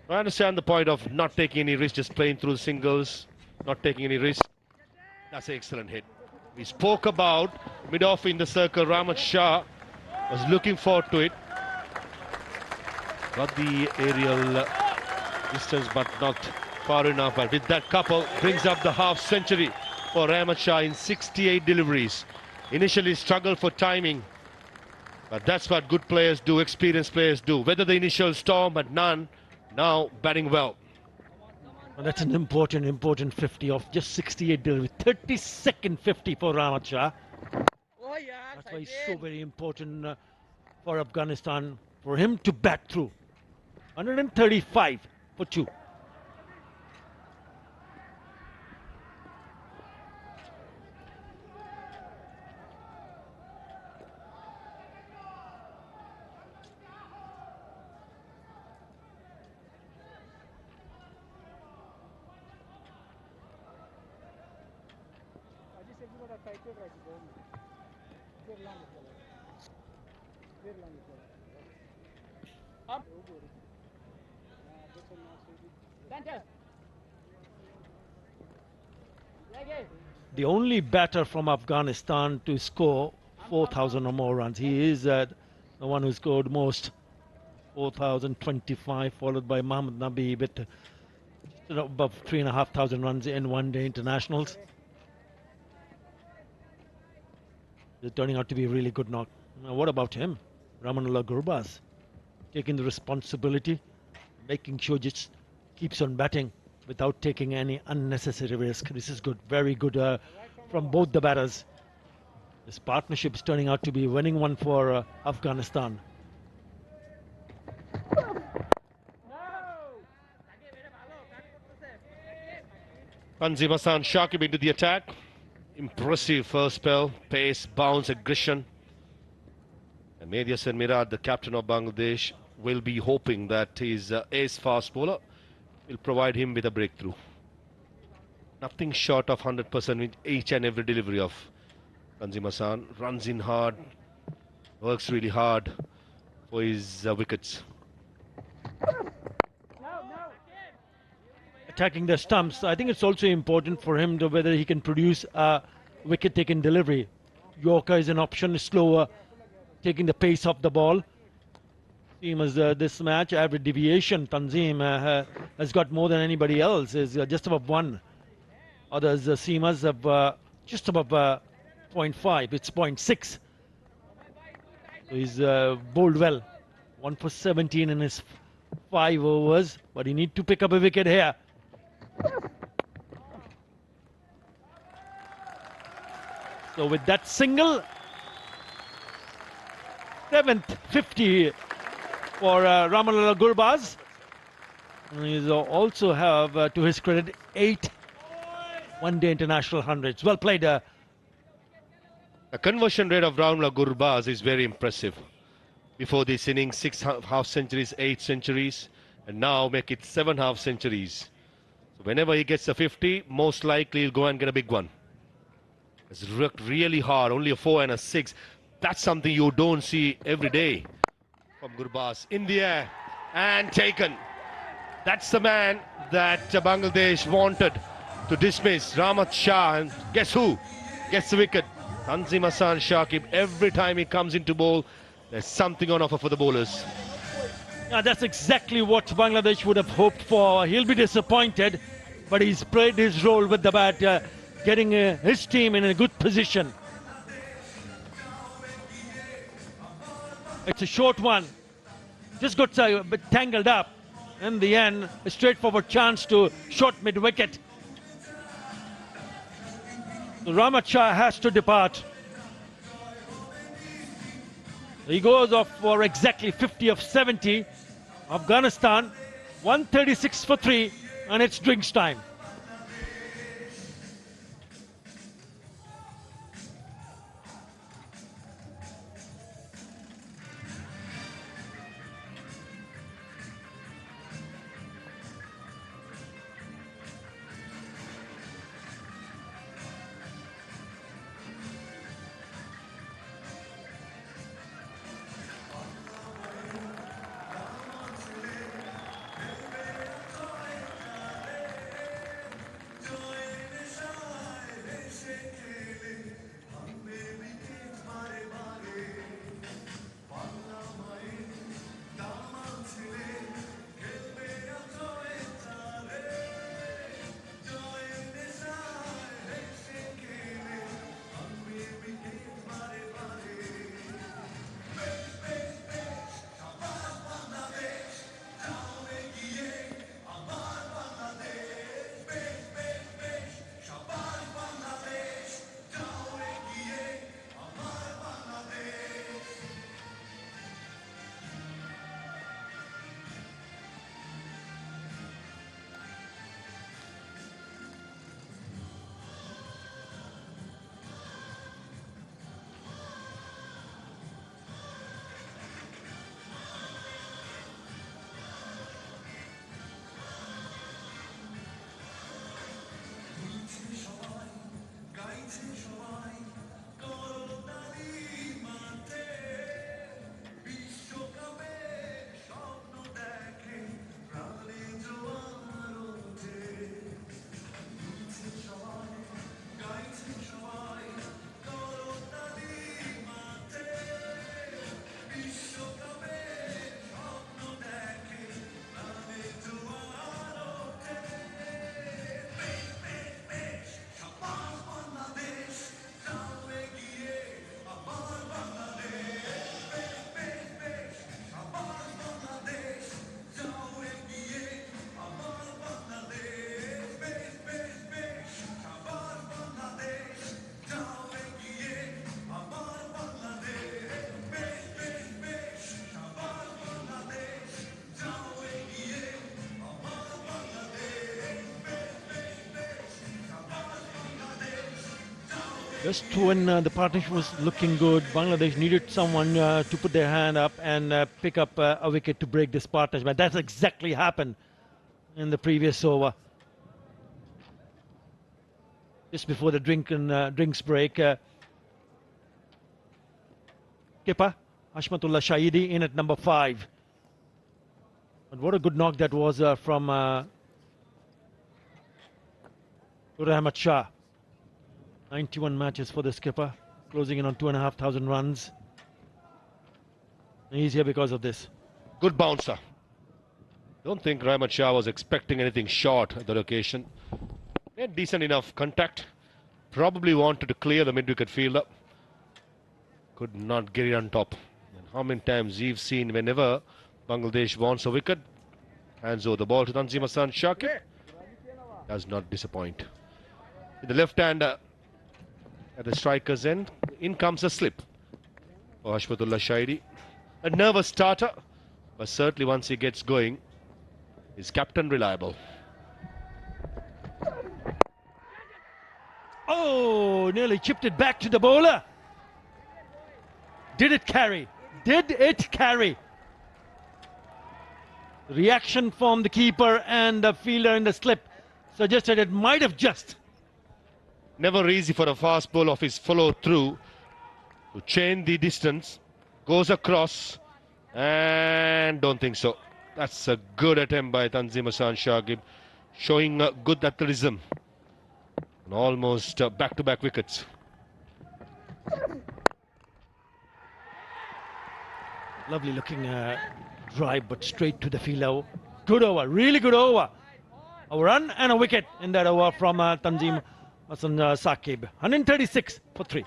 I understand the point of not taking any risk, just playing through the singles, not taking any risk. That's an excellent hit. We spoke about mid-off in the circle, Rahmat Shah Was looking forward to it. Got the aerial distance, but not far enough. But with that couple, brings up the half century for Ahmed Shah in 68 deliveries. Initially struggled for timing, but that's what good players do, experienced players do. Whether the initial storm, but none. Now batting well.
Well, that's an important 50 of just 68 delivery. 32nd 50 for Ahmed Shah. That's why it's so very important for Afghanistan, for him to bat through. 135 for 2. The only batter from Afghanistan to score 4,000 or more runs. He is the one who scored most, 4,025, followed by Mohammad Nabi with above 3,500 runs in one-day internationals. They're turning out to be a really good knock. Now, what about him? Ramanullah Gurbaz taking the responsibility, making sure just keeps on batting without taking any unnecessary risk. This is good, very good from both the batters. This partnership is turning out to be a winning one for Afghanistan.
Tanzim Hassan Shakib into the attack. Impressive first spell, pace, bounce, aggression. And Mehdi Hasan Mirad, the captain of Bangladesh, will be hoping that his ace fast bowler will provide him with a breakthrough. Nothing short of 100% with each and every delivery of Tanzim Hassan. Runs in hard, works really hard for his wickets.
Attacking the stumps, I think it's also important for him to whether he can produce a wicket-taking delivery. Yorker is an option, slower, taking the pace of the ball. Same as this match, average deviation, Tanzim has got more than anybody else, is just above 1. Others, Seamers have just above 0.5, it's 0.6. So he's bowled well. 1 for 17 in his 5 overs, but he needs to pick up a wicket here. So with that single, 7th 50 for Ramanullah Gurbaz. He also have, to his credit, 8 one-day international hundreds. Well played.
The conversion rate of Ramanullah Gurbaz is very impressive. Before this inning, 6 half centuries, 8 centuries, and now make it 7 half centuries. So whenever he gets a 50, most likely he'll go and get a big one. He's worked really hard, only a 4 and a 6. That's something you don't see every day from Gurbaz. In the air and taken. That's the man that Bangladesh wanted to dismiss, Ahmed Shah, and guess who gets the wicket? Tanzim Hassan Shakib. Every time he comes into bowl, there's something on offer for the bowlers.
Yeah, that's exactly what Bangladesh would have hoped for. He'll be disappointed, but he's played his role with the bat, getting his team in a good position. It's a short one. Just got a bit tangled up. In the end, a straightforward chance to short mid-wicket. So Ahmed Shah has to depart. He goes off for exactly 50 of 70. Afghanistan, 136 for 3, and it's drinks time.
Just when the partnership was looking good, Bangladesh needed someone to put their hand up and pick up a wicket to break this partnership. But that's exactly happened in the previous over. Just before the drinks break, skipper Hashmatullah Shahidi in at number 5. But what a good knock that was from Ahmad Shah. 91 matches for the skipper, closing in on 2,500 runs. He's here because of this.
Good bouncer. Don't think Rahmat Shah was expecting anything short at that occasion. He had decent enough contact. Probably wanted to clear the mid-wicket fielder. Could not get it on top. And how many times we've seen whenever Bangladesh wants a wicket, hands over the ball to Tanzim Hassan Shakib. Does not disappoint. With the left-hander at the striker's end, in comes a slip for Hashmatullah Shahidi. A nervous starter, but certainly once he gets going, is captain reliable.
Oh, nearly chipped it back to the bowler. Did it carry? Did it carry? Reaction from the keeper and the fielder in the slip suggested it might have just.
Never easy for a fast bowler of his follow through to chain the distance. Goes across and don't think so. That's a good attempt by Tanzim Hassan Shakib, showing good athleticism. And almost back-to-back wickets.
Lovely looking drive, but straight to the fielder. Good over, really good over. A run and a wicket in that over from Tanzim Hassan Shakib. 136 for 3.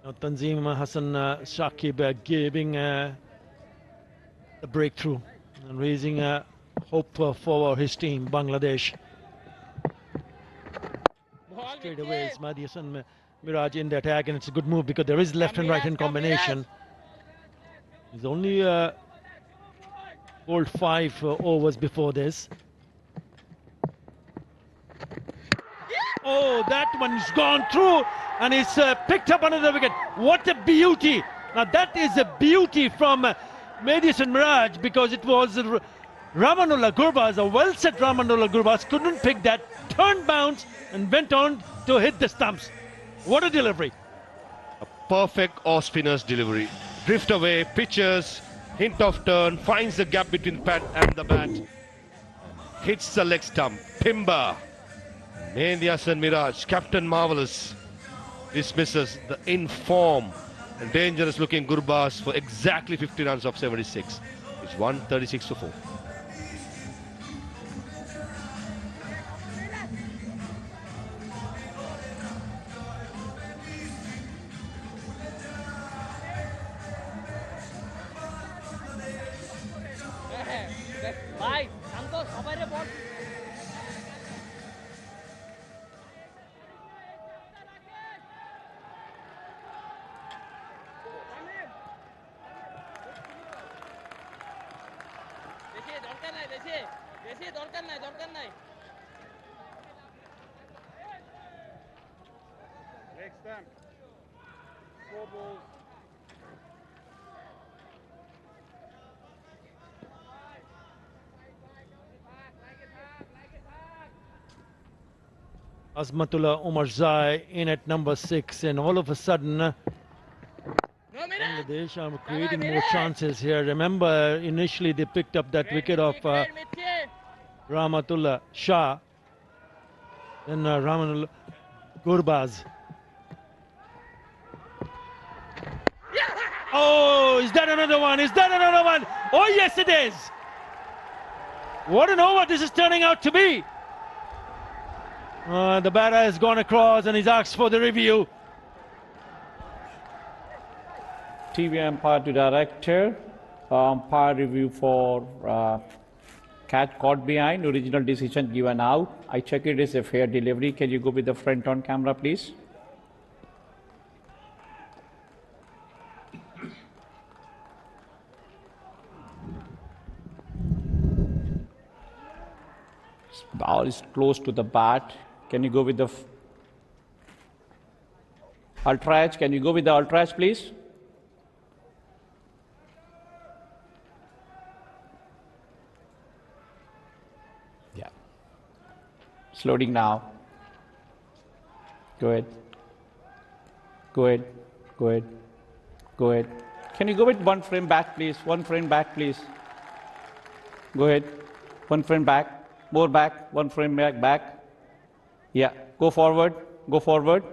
Now Tanzim Hassan Shakib giving the breakthrough and raising hope for his team, Bangladesh. Straight away is Mahdi Hassan Miraj in the attack, and it's a good move because there is left and right hand combination. He's only bowled 5 overs before this. Oh, that one's gone through and he's picked up another wicket. What a beauty. Now that is a beauty from Mahdi Hassan Miraj, because it was Ramanullah Gurbaz, a well-set Ramanullah Gurbaz, couldn't pick that, turned bounce and went on to hit the stumps. What a delivery.
A perfect off-spinner's delivery. Drift away, pitches, hint of turn, finds the gap between the pad and the bat. Hits the leg stump. Timber. Mahdi Hassan Miraj, Captain Marvelous, dismisses the in-form and dangerous-looking Gurbaz for exactly 50 runs of 76. It's 136 to 4.
Leg stamp. 4 balls.
Azmatullah Umar Zai in at number 6, and all of a sudden Bangladesh are creating more chances here. Remember, initially they picked up that wicket of Rahmatullah Shah, then Ramanullah Gurbaz. Oh, is that another one? Is that another one? Oh yes, it is. What an over this is turning out to be. The batter has gone across and he's asked for the review.
TV umpire to director. Umpire review for catch caught behind. Original decision given out. I check it is a fair delivery. Can you go with the front on camera, please? Ball is close to the bat. Can you go with the ultra edge? Can you go with the ultra edge, please? Yeah. It's loading now. Go ahead. Go ahead. Go ahead. Go ahead. Can you go with one frame back, please? One frame back, please. Go ahead. One frame back. More back, one frame back. Yeah, go forward, go forward.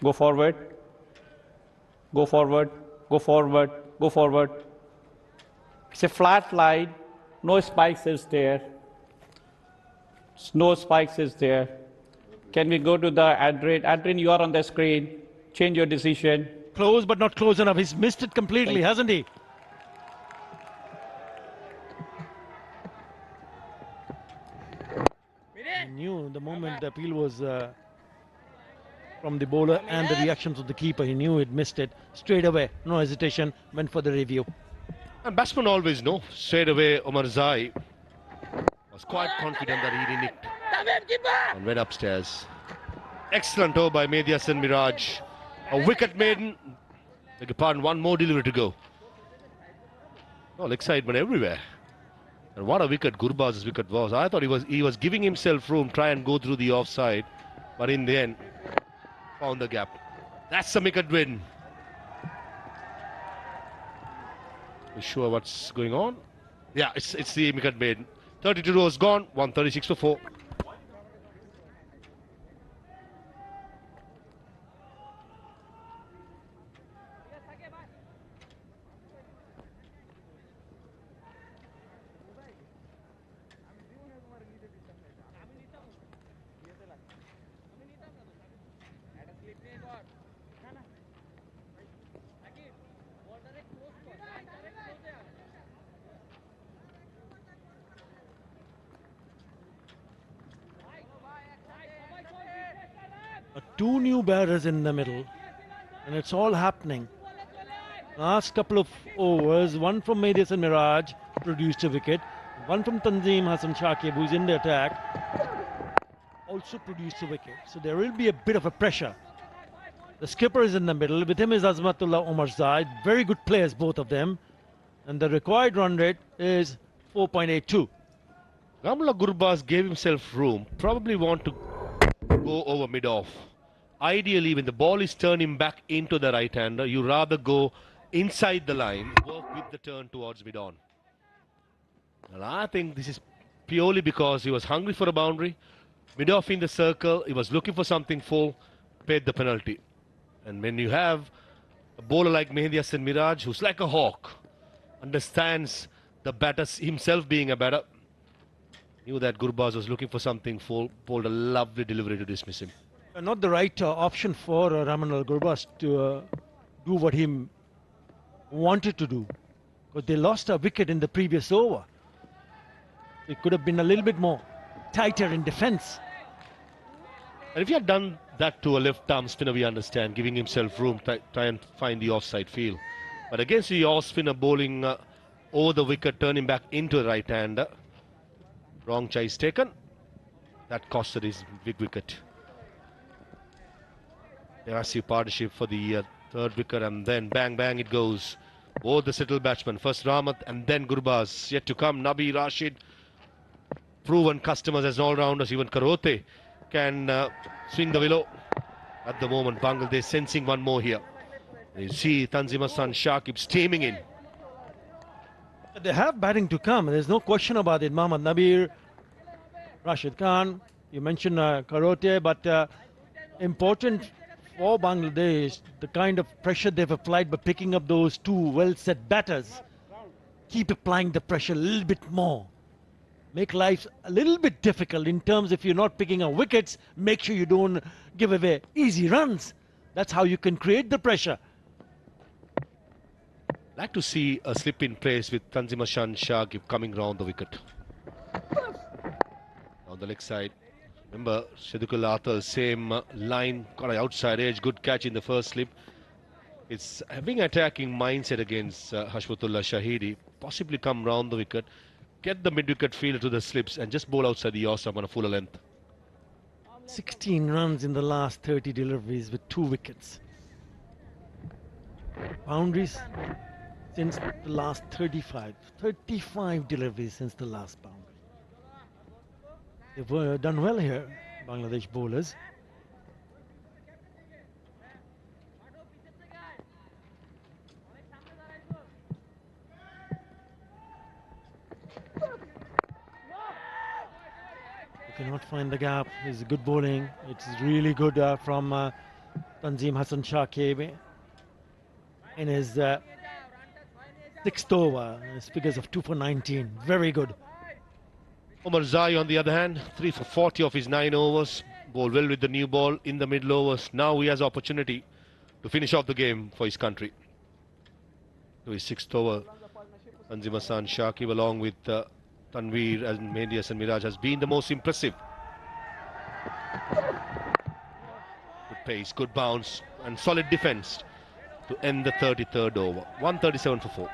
Go forward. Go forward, go forward, go forward. It's a flat line, no spikes is there. No spikes is there. Can we go to the Adrian? Adrian, you are on the screen. Change your decision.
Close, but not close enough. He's missed it completely, hasn't he? He knew the moment the appeal was from the bowler and the reactions of the keeper, he knew he'd missed it straight away. No hesitation, went for the review.
And batsmen always know. Straight away, Omar Zai was quite confident that he didn't hit and went upstairs. Excellent over by Mehdi Hasan Miraj. A wicket maiden. Beg your pardon, one more delivery to go. All excitement everywhere. And what a wicket Gurbaz's wicket was. I thought he was giving himself room, try and go through the offside. But in the end, found the gap. That's a wicket win. You sure what's going on? Yeah, it's the wicket maiden. 32 rows gone, 136 for 4.
Two new batters in the middle, and it's all happening. Last couple of overs, one from Mehdi Hasan Miraj produced a wicket, one from Tanzim Hassan Shakib, who's in the attack, also produced a wicket. So there will be a bit of a pressure. The skipper is in the middle, with him is Azmatullah Omar Zaid, very good players both of them, and the required run rate is 4.82.
Ramullah Gurbaz gave himself room, probably want to go over mid-off. Ideally, when the ball is turning back into the right-hander, you rather go inside the line, work with the turn towards mid-on. And I think this is purely because he was hungry for a boundary, mid-off in the circle, he was looking for something full, paid the penalty. And when you have a bowler like Mehdi Hasan Miraj, who's like a hawk, understands the batter himself being a batter, knew that Gurbaz was looking for something full, pulled a lovely delivery to dismiss him.
Not the right option for Ramullah Gurbaz to do what he wanted to do, because they lost a wicket in the previous over. It could have been a little bit more tighter in defence.
And if he had done that to a left-arm spinner, we understand, giving himself room, try and find the offside field. But against the off-spinner bowling over the wicket, turning back into the right-hander, wrong choice taken. That costed his big wicket. Massive partnership for the third wicket, and then bang bang it goes. Both the settled batsmen, first Rahmat and then Gurbaz. Yet to come, Nabi Rashid, proven customers as all-rounders. Even Karote can swing the willow. At the moment, Bangladesh sensing one more here. You see Tanzim Hassan Shakib steaming in.
They have batting to come, there's no question about it. Mohammad Nabir, Rashid Khan, you mentioned Karote, but important for Bangladesh, the kind of pressure they've applied by picking up those two well-set batters. Keep applying the pressure a little bit more.
make life a little bit difficult in terms if you're not picking up wickets, make sure you don't give away easy runs. That's how you can create the pressure.
Like to see a slip in place with Tanzim Shakib coming round the wicket. On the leg side. Remember, Shadukul Athal, same line, got an outside edge, good catch in the first slip. It's having attacking mindset against Hashmatullah Shahidi. Possibly come round the wicket, get the mid-wicket fielder to the slips and just bowl outside the offstump on a fuller length.
16 runs in the last 30 deliveries with 2 wickets. Boundaries since the last 35 deliveries since the last boundary. They've done well here, Bangladesh bowlers. Cannot find the gap. It's good bowling. It's really good from Tanzim Hassan Shakib in his 6th over. His figures of 2 for 19. Very good.
Omar Zai on the other hand, 3 for 40 of his 9 overs. Bowled well with the new ball in the middle overs. Now he has opportunity to finish off the game for his country. To his 6th over, Tanzim Hassan Shakib along with Tanveer and Mehdi Hasan Miraj has been the most impressive. Good pace, good bounce and solid defence to end the 33rd over. 137 for 4.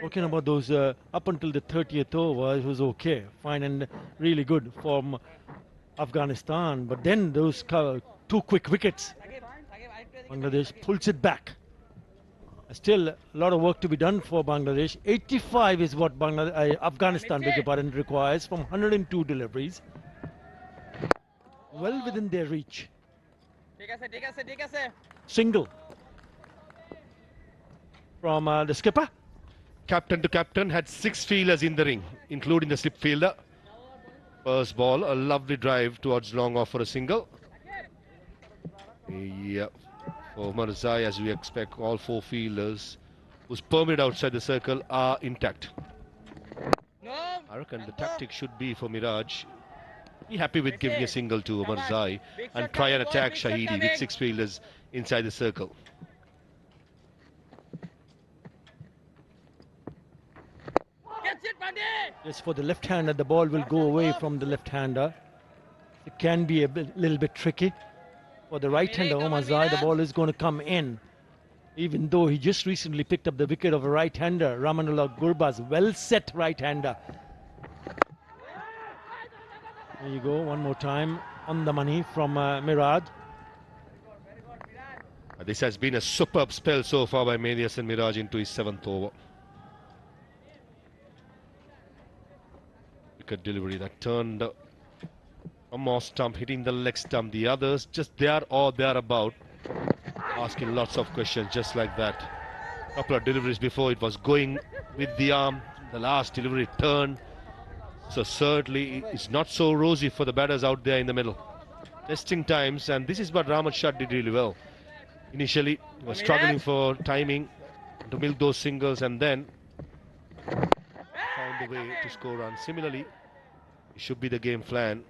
Talking about those up until the 30th over, it was okay, fine and really good from Afghanistan. But then those 2 quick wickets, Bangladesh pulls it back. Still a lot of work to be done for Bangladesh. 85 is what Afghanistan, beg your pardon, requires from 102 deliveries. Well within their reach. Single from the skipper.
Captain to captain, had 6 fielders in the ring, including the slip fielder. First ball, a lovely drive towards long off for a single. Yeah, for Omar Zai, as we expect, all 4 fielders who's permitted outside the circle are intact. I reckon the tactic should be for Miraj. Be happy with giving a single to Omar Zai and try and attack Shahidi with 6 fielders inside the circle.
Yes, for the left-hander, the ball will go away from the left-hander. It can be a little bit tricky. For the right-hander, Omar Zai, the ball is going to come in. Even though he just recently picked up the wicket of a right-hander, Ramanullah Gurbaz, well-set right-hander. There you go, one more time on the money from Miraj.
This has been a superb spell so far by Mehdi Hasan Miraj into his 7th over. Wicket delivery that turned from off stump, hitting the leg stump. The others just there or thereabout, asking lots of questions just like that. Couple of deliveries before, it was going with the arm. The last delivery turned. So certainly it's not so rosy for the batters out there in the middle. Testing times, and this is what Rahmat Shah did really well. Initially, he was struggling for timing to milk those singles and then found a way to score runs. Similarly, it should be the game plan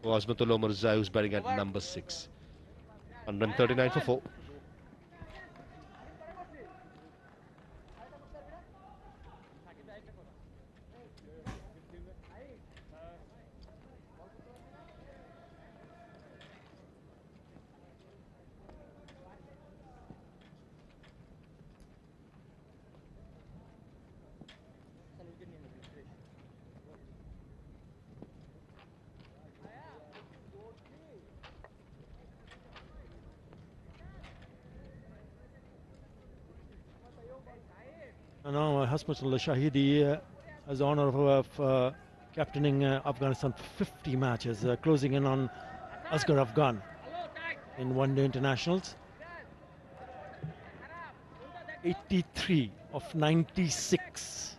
for Azmatullah Omar Zai, who's batting at number 6. 139 for 4.
And now Hasmatullah Shahidi has the honor of captaining Afghanistan for 50 matches, closing in on Asghar Afghan in one-day internationals. 83 of 96.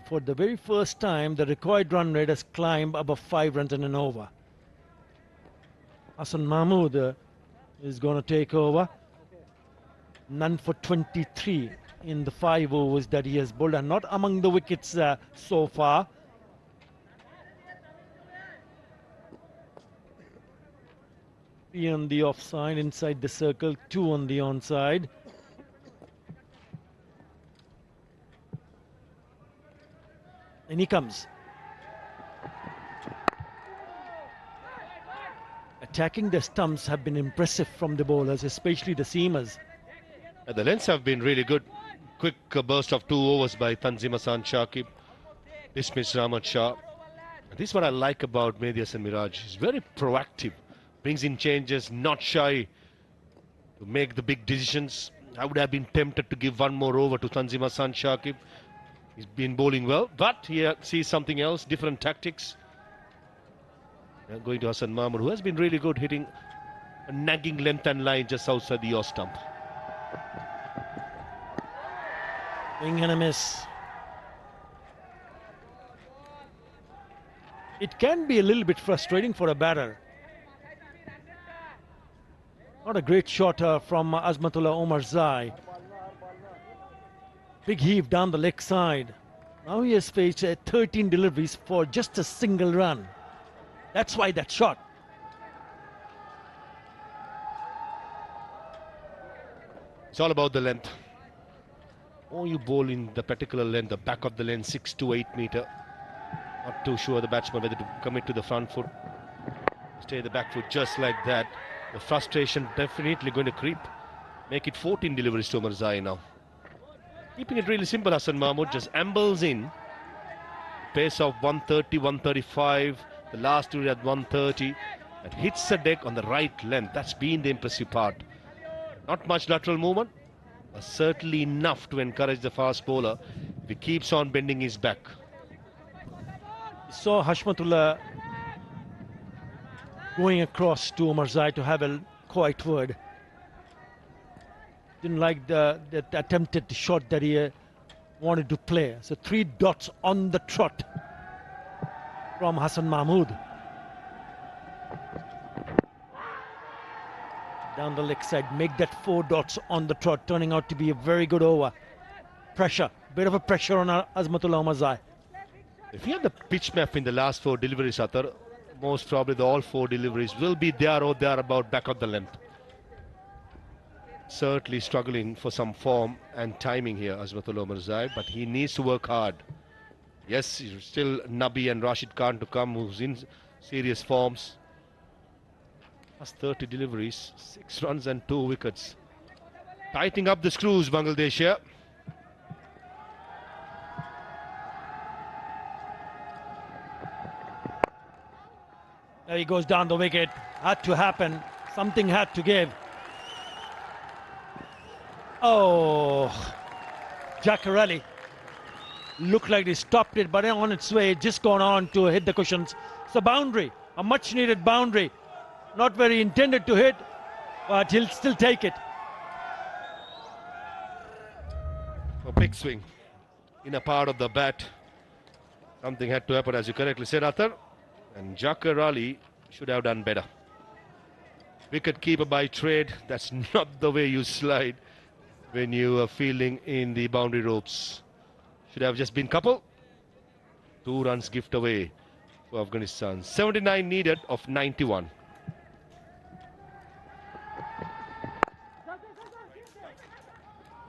For the very first time, the required run rate has climbed above 5 runs in an over. Hassan Mahmood is going to take over. None for 23 in the 5 overs that he has bowled, and not among the wickets so far. Three on the offside inside the circle, 2 on the onside. And he comes. Attacking the stumps have been impressive from the bowlers, especially the seamers.
The lengths have been really good. Quick burst of 2 overs by Tanzim Hassan Shakib. Dismissed Rahmat Shah. This is what I like about Mehdi Hasan Miraj. He's very proactive. Brings in changes, not shy to make the big decisions. I would have been tempted to give one more over to Tanzim Hassan Shakib. He's been bowling well, but he sees something else, different tactics. Going to Hassan Mahmood, who has been really good, hitting a nagging length and line just outside the off stump.
Swing and a miss. It can be a little bit frustrating for a batter. Not a great shot from Azmatullah Omar Zai. Big heave down the leg side. Now he has faced 13 deliveries for just a single run. That's why that shot.
It's all about the length. Or you bowl in the particular length, the back of the length, 6 to 8 meter. Not too sure the batsman whether to commit to the front foot. Stay the back foot just like that. The frustration definitely going to creep. Make it 14 deliveries to Omar Zai now. Keeping it really simple, Hassan Mahmood just ambles in. Pace of 130, 135. The last two at 130. And hits the deck on the right length. That's been the impressive part. Not much lateral movement, but certainly enough to encourage the fast bowler if he keeps on bending his back.
Saw Hashmatullah going across to Omar Zai to have a quiet word. Didn't like the attempted shot that he wanted to play. So 3 dots on the trot from Hassan Mahmood. Down the leg side, make that 4 dots on the trot, turning out to be a very good over. Pressure, bit of a pressure on Azmatullah Omar Zai.
If you have the pitch map in the last 4 deliveries, Athar, most probably all 4 deliveries will be there or thereabout back of the length. Certainly struggling for some form and timing here, Azmatullah Omar Zai, but he needs to work hard. Yes, he's still Nabi and Rashid Khan to come, who's in serious forms. Plus 30 deliveries, 6 runs and 2 wickets. Tightening up the screws, Bangladesh here.
There he goes down the wicket. Had to happen. Something had to give. Oh, Jackarelli looked like he stopped it, but on its way, just gone on to hit the cushions. It's a boundary, a much needed boundary. Not very intended to hit, but he'll still take it.
A big swing in a part of the bat. Something had to happen, as you correctly said, Athar. And Jackarelli should have done better. Wicket keeper by trade. That's not the way you slide when you are fielding in the boundary ropes. Should have just been couple. 2 runs gift away to Afghanistan. 79 needed of 91.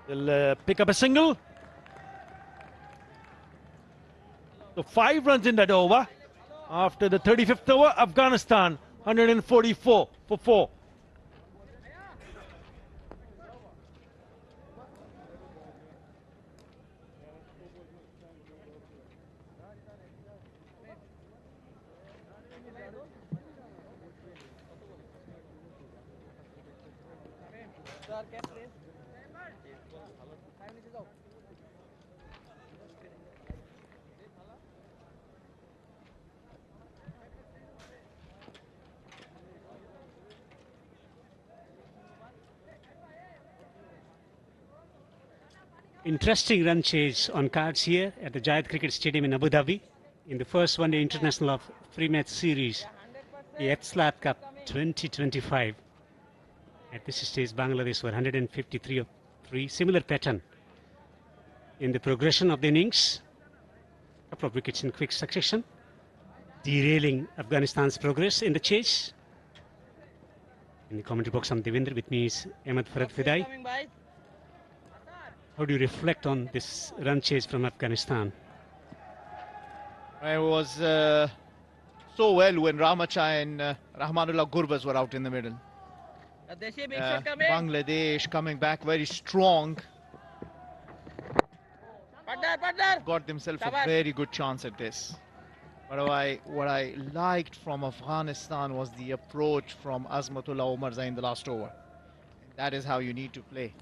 They'll pick up a single. So 5 runs in that over. After the 35th over, Afghanistan 144 for 4.
Interesting run chase on cards here at the Jayed Cricket Stadium in Abu Dhabi in the first one-day international of three-match series, the Etslat Cup 2025. At this stage, Bangladesh were 153 of 3. Similar pattern in the progression of the innings. A couple of wickets in quick succession, derailing Afghanistan's progress in the chase. In the commentary box, I'm Devendra. With me is Ahmed Farad Fidai. How do you reflect on this run chase from Afghanistan?
It was so well when Ramachai and Rahmanullah Gurbaz were out in the middle. Bangladesh coming back very strong. Got themselves a very good chance at this. But what I liked from Afghanistan was the approach from Azmatullah Omarzai in the last over. That is how you need to play.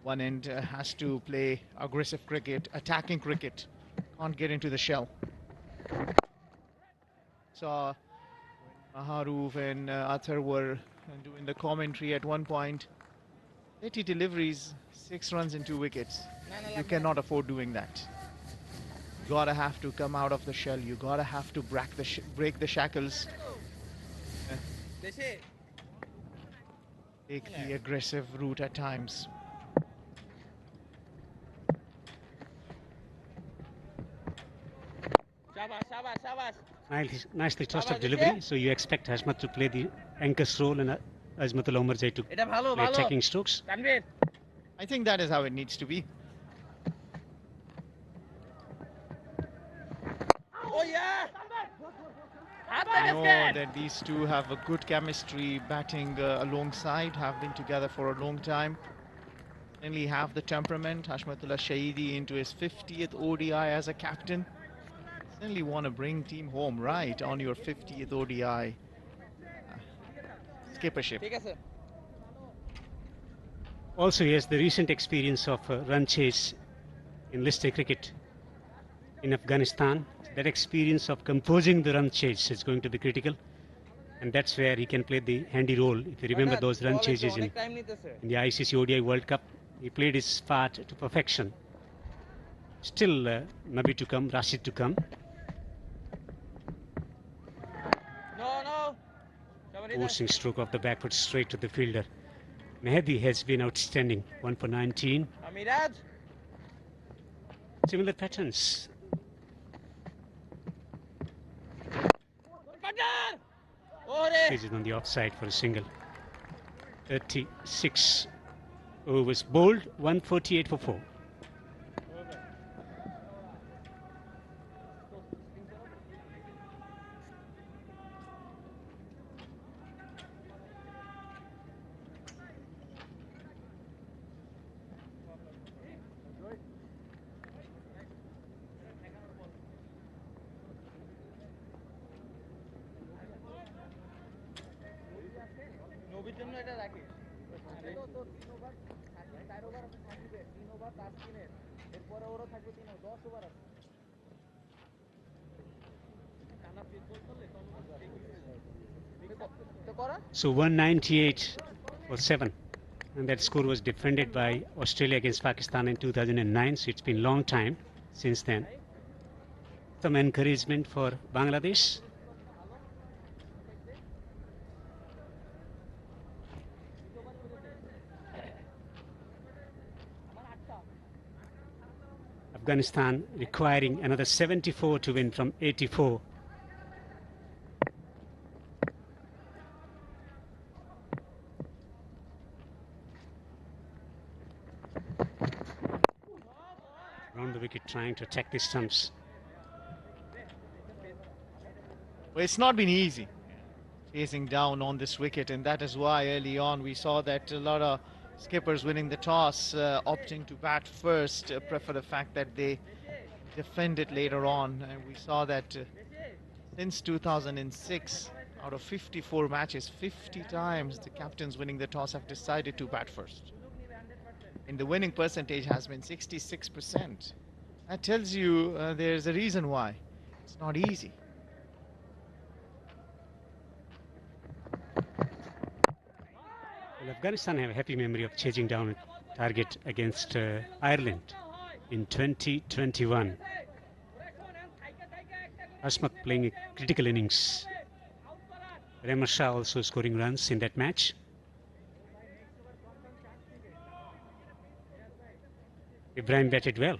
One end has to play aggressive cricket, attacking cricket. Can't get into the shell. So Maharoof and Athar were doing the commentary at one point. 80 deliveries, 6 runs and 2 wickets. You cannot afford doing that. You gotta have to come out of the shell. You gotta have to break the shackles. Take the aggressive route at times.
Nicely tossed up delivery. So you expect Hashmat to play the anchor's role and Azmatullah Omarzai to play attacking strokes?
I think that is how it needs to be. I know that these two have a good chemistry batting alongside, have been together for a long time. Certainly have the temperament. Hashmatullah Shahidi into his 50th ODI as a captain. Certainly want to bring team home right on your 50th ODI skippership.
Also, he has the recent experience of run chase in List A cricket in Afghanistan. That experience of composing the run chase is going to be critical, and that's where he can play the handy role. If you remember those run chases in the ICC ODI World Cup, he played his part to perfection. Still Nabi to come, Rashid to come. Forcing stroke of the back foot straight to the fielder. Mehdi has been outstanding, 1 for 19. Similar patterns. This is on the offside for a single. 36 overs bowled, 148 for 4. So 198 for 7, and that score was defended by Australia against Pakistan in 2009, so it's been a long time since then. Some encouragement for Bangladesh. Afghanistan requiring another 74 to win from 84. Round the wicket trying to attack the stumps.
Well, it's not been easy chasing down on this wicket, and that is why early on we saw that a lot of skippers winning the toss, opting to bat first, prefer the fact that they defend it later on. And we saw that since 2006, out of 54 matches, 50 times the captains winning the toss have decided to bat first. And the winning percentage has been 66%. That tells you there's a reason why. It's not easy.
Well, Afghanistan have a happy memory of chasing down target against Ireland in 2021. Asmat playing a critical innings. Rahman Shah also scoring runs in that match. Ibrahim batted well.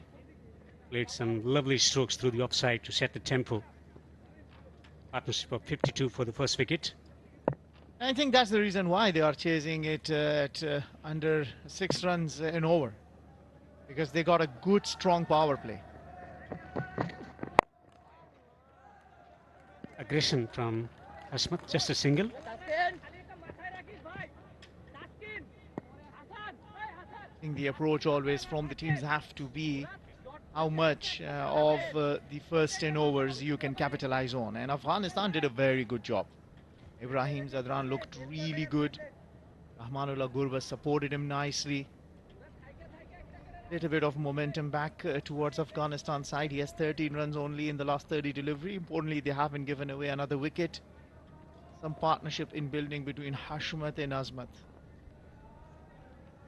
Played some lovely strokes through the offside to set the tempo. Partnership of 52 for the first wicket.
I think that's the reason why they are chasing it at under 6 runs an over, because they got a good strong power play.
Aggression from Asmat, just a single.
I think the approach always from the teams have to be how much of the first 10 overs you can capitalize on, and Afghanistan did a very good job. Ibrahim Zadran looked really good. Rahmanullah Gurbaz supported him nicely. Little bit of momentum back towards Afghanistan side. He has 13 runs only in the last 30 delivery. Importantly, they haven't given away another wicket. Some partnership in building between Hashmat and Azmat.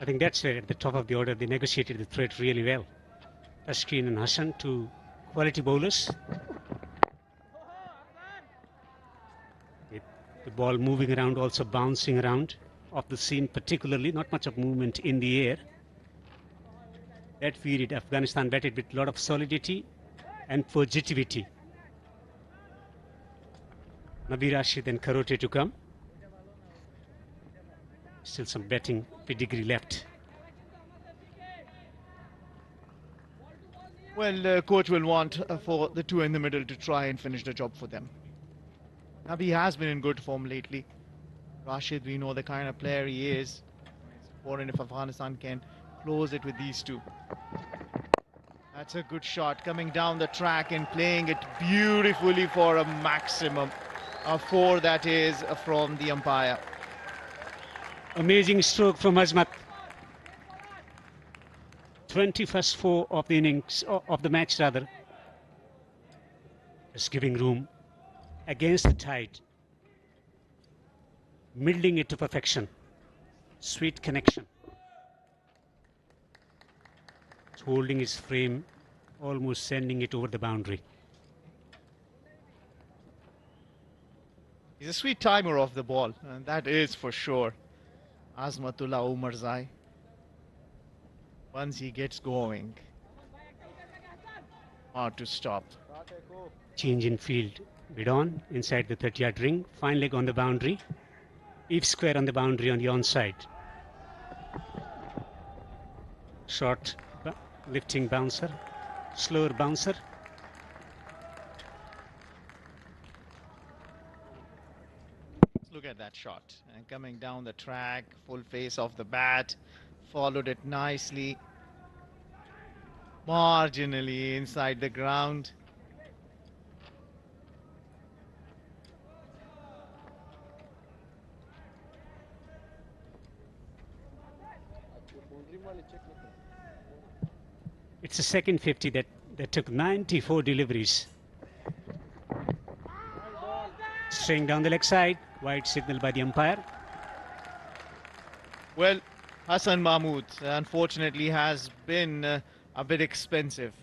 I think that's where at the top of the order they negotiated the threat really well. Tashkeen and Hassan, two quality bowlers. With the ball moving around, also bouncing around off the seam particularly, not much of movement in the air. That period Afghanistan batted with a lot of solidity and positivity. Nabi Rashid and Karote to come. Still some batting pedigree left.
Well, coach will want for the two in the middle to try and finish the job for them. Nabi has been in good form lately. Rashid, we know the kind of player he is. It's important if Afghanistan can close it with these two. That's a good shot coming down the track and playing it beautifully for a maximum of 4, that is from the umpire.
Amazing stroke from Azmat. 21st 4 of the innings, of the match rather. Just giving room against the tide. Milding it to perfection. Sweet connection. Holding his frame, almost sending it over the boundary.
He's a sweet timer of the ball, and that is for sure. Azmatullah Umarzai. Once he gets going, hard to stop.
Change in field. Bid on inside the 30-yard ring. Fine leg on the boundary. Eve square on the boundary on the onside. Short lifting bouncer. Slower bouncer.
Look at that shot. And coming down the track, full face of the bat. Followed it nicely. Marginally inside the ground.
It's the second 50 that took 94 deliveries. Staying down the leg side. Wide signal by the umpire.
Well, Hassan Mahmood unfortunately has been a bit expensive.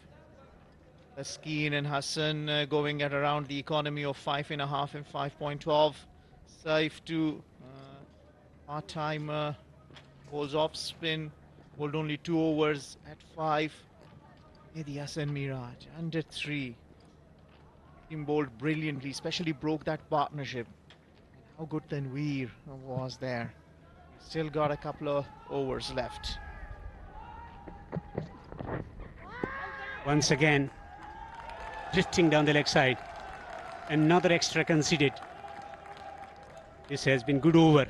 Skeen and Hassan going at around the economy of 5.5 and 5.12. Saif to part-time goes off spin. Bowled only 2 overs at 5. Mehdi Hassan Miraj under 3. Team bowled brilliantly, especially broke that partnership. How good Tanveer was there. Still got a couple of overs left.
Once again, drifting down the leg side. Another extra conceded. This has been good over.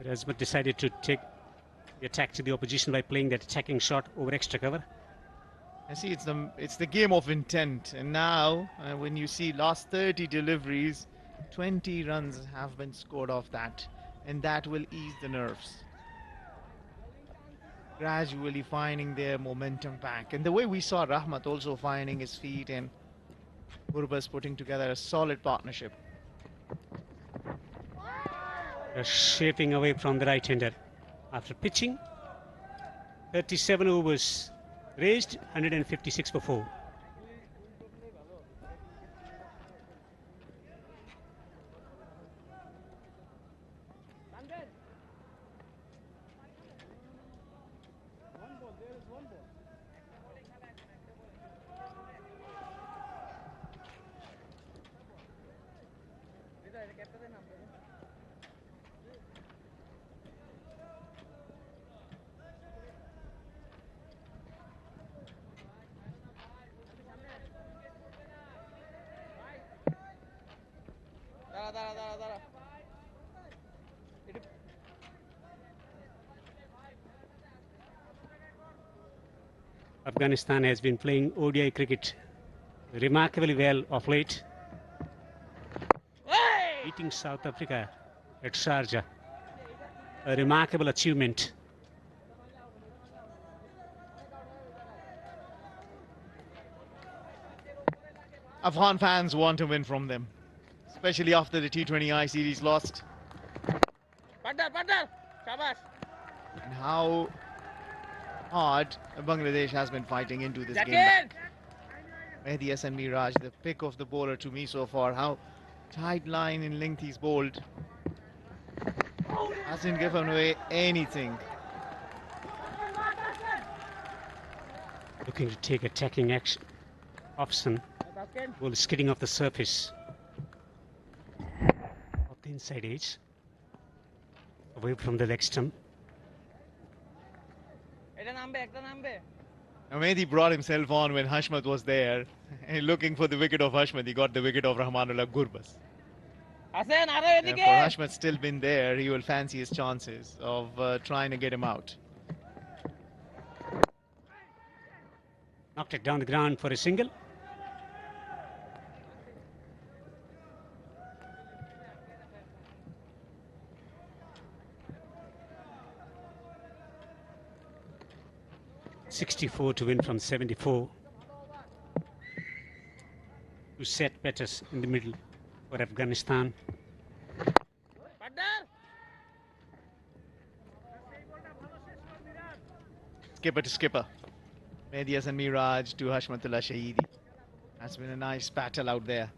Azmat decided to take the attack to the opposition by playing that attacking shot over extra cover.
I see it's the game of intent, and now when you see last 30 deliveries, 20 runs have been scored off that, and that will ease the nerves. Gradually finding their momentum back, and the way we saw Rahmat also finding his feet and Gurbaz putting together a solid partnership.
Shaping away from the right-hander after pitching. 37 overs raised, 156 for 4. Afghanistan has been playing ODI cricket remarkably well of late, beating South Africa at Sharjah, a remarkable achievement.
Afghan fans want to win from them, especially after the T20I series lost. And how hard Bangladesh has been fighting into this game. Mehdi Hasan Miraj, the pick of the bowler to me so far. How tight line in length he's bowled. Hasn't given away anything.
Looking to take attacking action. Option. Ball skidding off the surface of the inside edge, away from the leg stump.
Now Mehdi brought himself on when Hashmat was there, and looking for the wicket of Hashmat, he got the wicket of Rahmanullah Gurbaz. For Hashmat still been there, he will fancy his chances of trying to get him out.
Knocked it down the ground for a single. .64 to win from 74. To set batters in the middle for Afghanistan.
Skipper to skipper. Mehdi Hasan Miraj to Hashmatullah Shahidi. That's been a nice battle out there.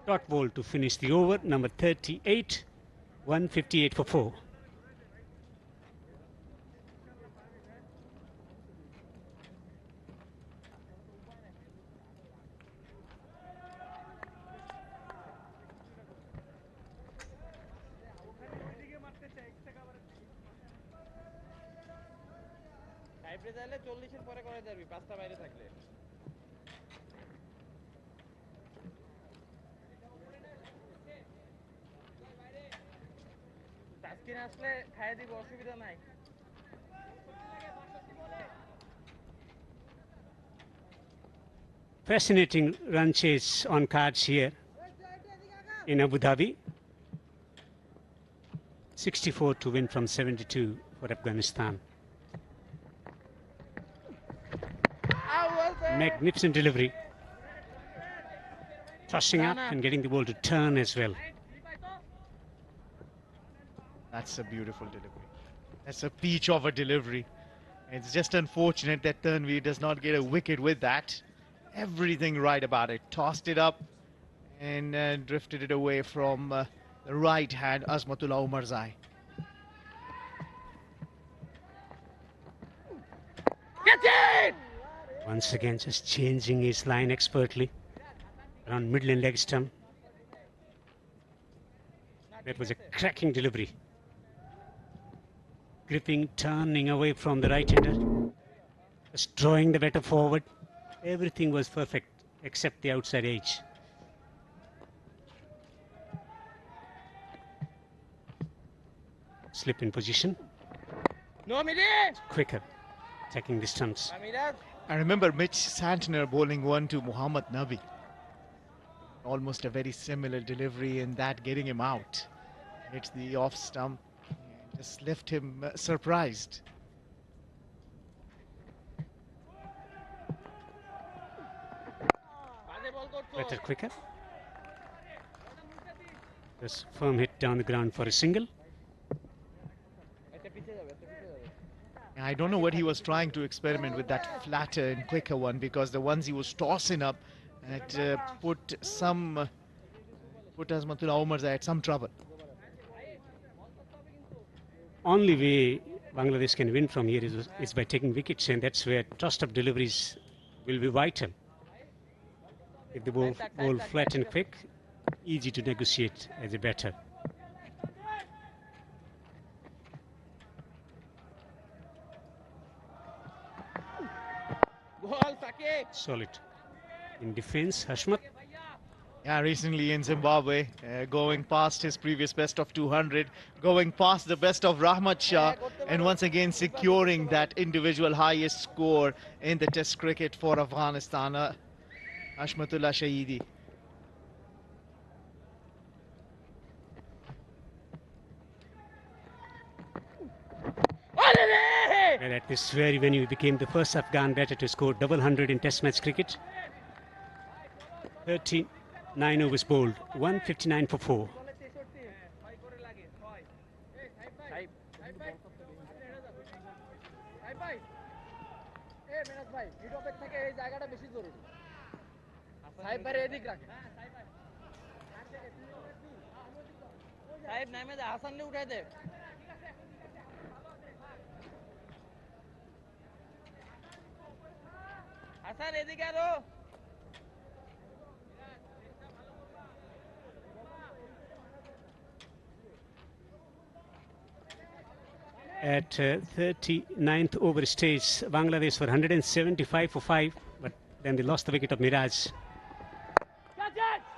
Dot ball to finish the over, number 38, 158 for 4. Fascinating run chase on cards here in Abu Dhabi. 64 to win from 72 for Afghanistan. Magnificent delivery. Tossing up and getting the ball to turn as well.
That's a beautiful delivery. That's a peach of a delivery. It's just unfortunate that Tanveer does not get a wicket with that. Everything right about it. Tossed it up and drifted it away from the right hand Azmatullah Omarzai.
Get it!
Once again just changing his line expertly around middle and leg stump. That was a cracking delivery. Gripping, turning away from the right-hander. Just drawing the batter forward. Everything was perfect except the outside edge. Slip in position.
No,
Quicker, attacking the stumps.
I remember Mitch Santner bowling one to Muhammad Nabi. Almost a very similar delivery in that, getting him out. Hits the off stump and just left him surprised.
better, quicker. This firm hit down the ground for a single.
I don't know what he was trying to experiment with, that flatter and quicker one, because the ones he was tossing up had put Azmatullah Omarzai at some trouble.
Only way Bangladesh can win from here is by taking wickets, and that's where tossed-up deliveries will be vital. If the ball flat and quick, easy to negotiate as a batter. Solid. In defense, Hashmat.
Yeah, recently in Zimbabwe, going past his previous best of 200, going past the best of Rahmat Shah, and once again securing that individual highest score in the Test cricket for Afghanistan. Hashmatullah Shahidi.
And at this very venue, he became the first Afghan batter to score double 100 in Test match cricket. 39 overs bowled, 159 for 4. At 39th over stage, Bangladesh were 175 for 5, but then they lost the wicket of Miraj.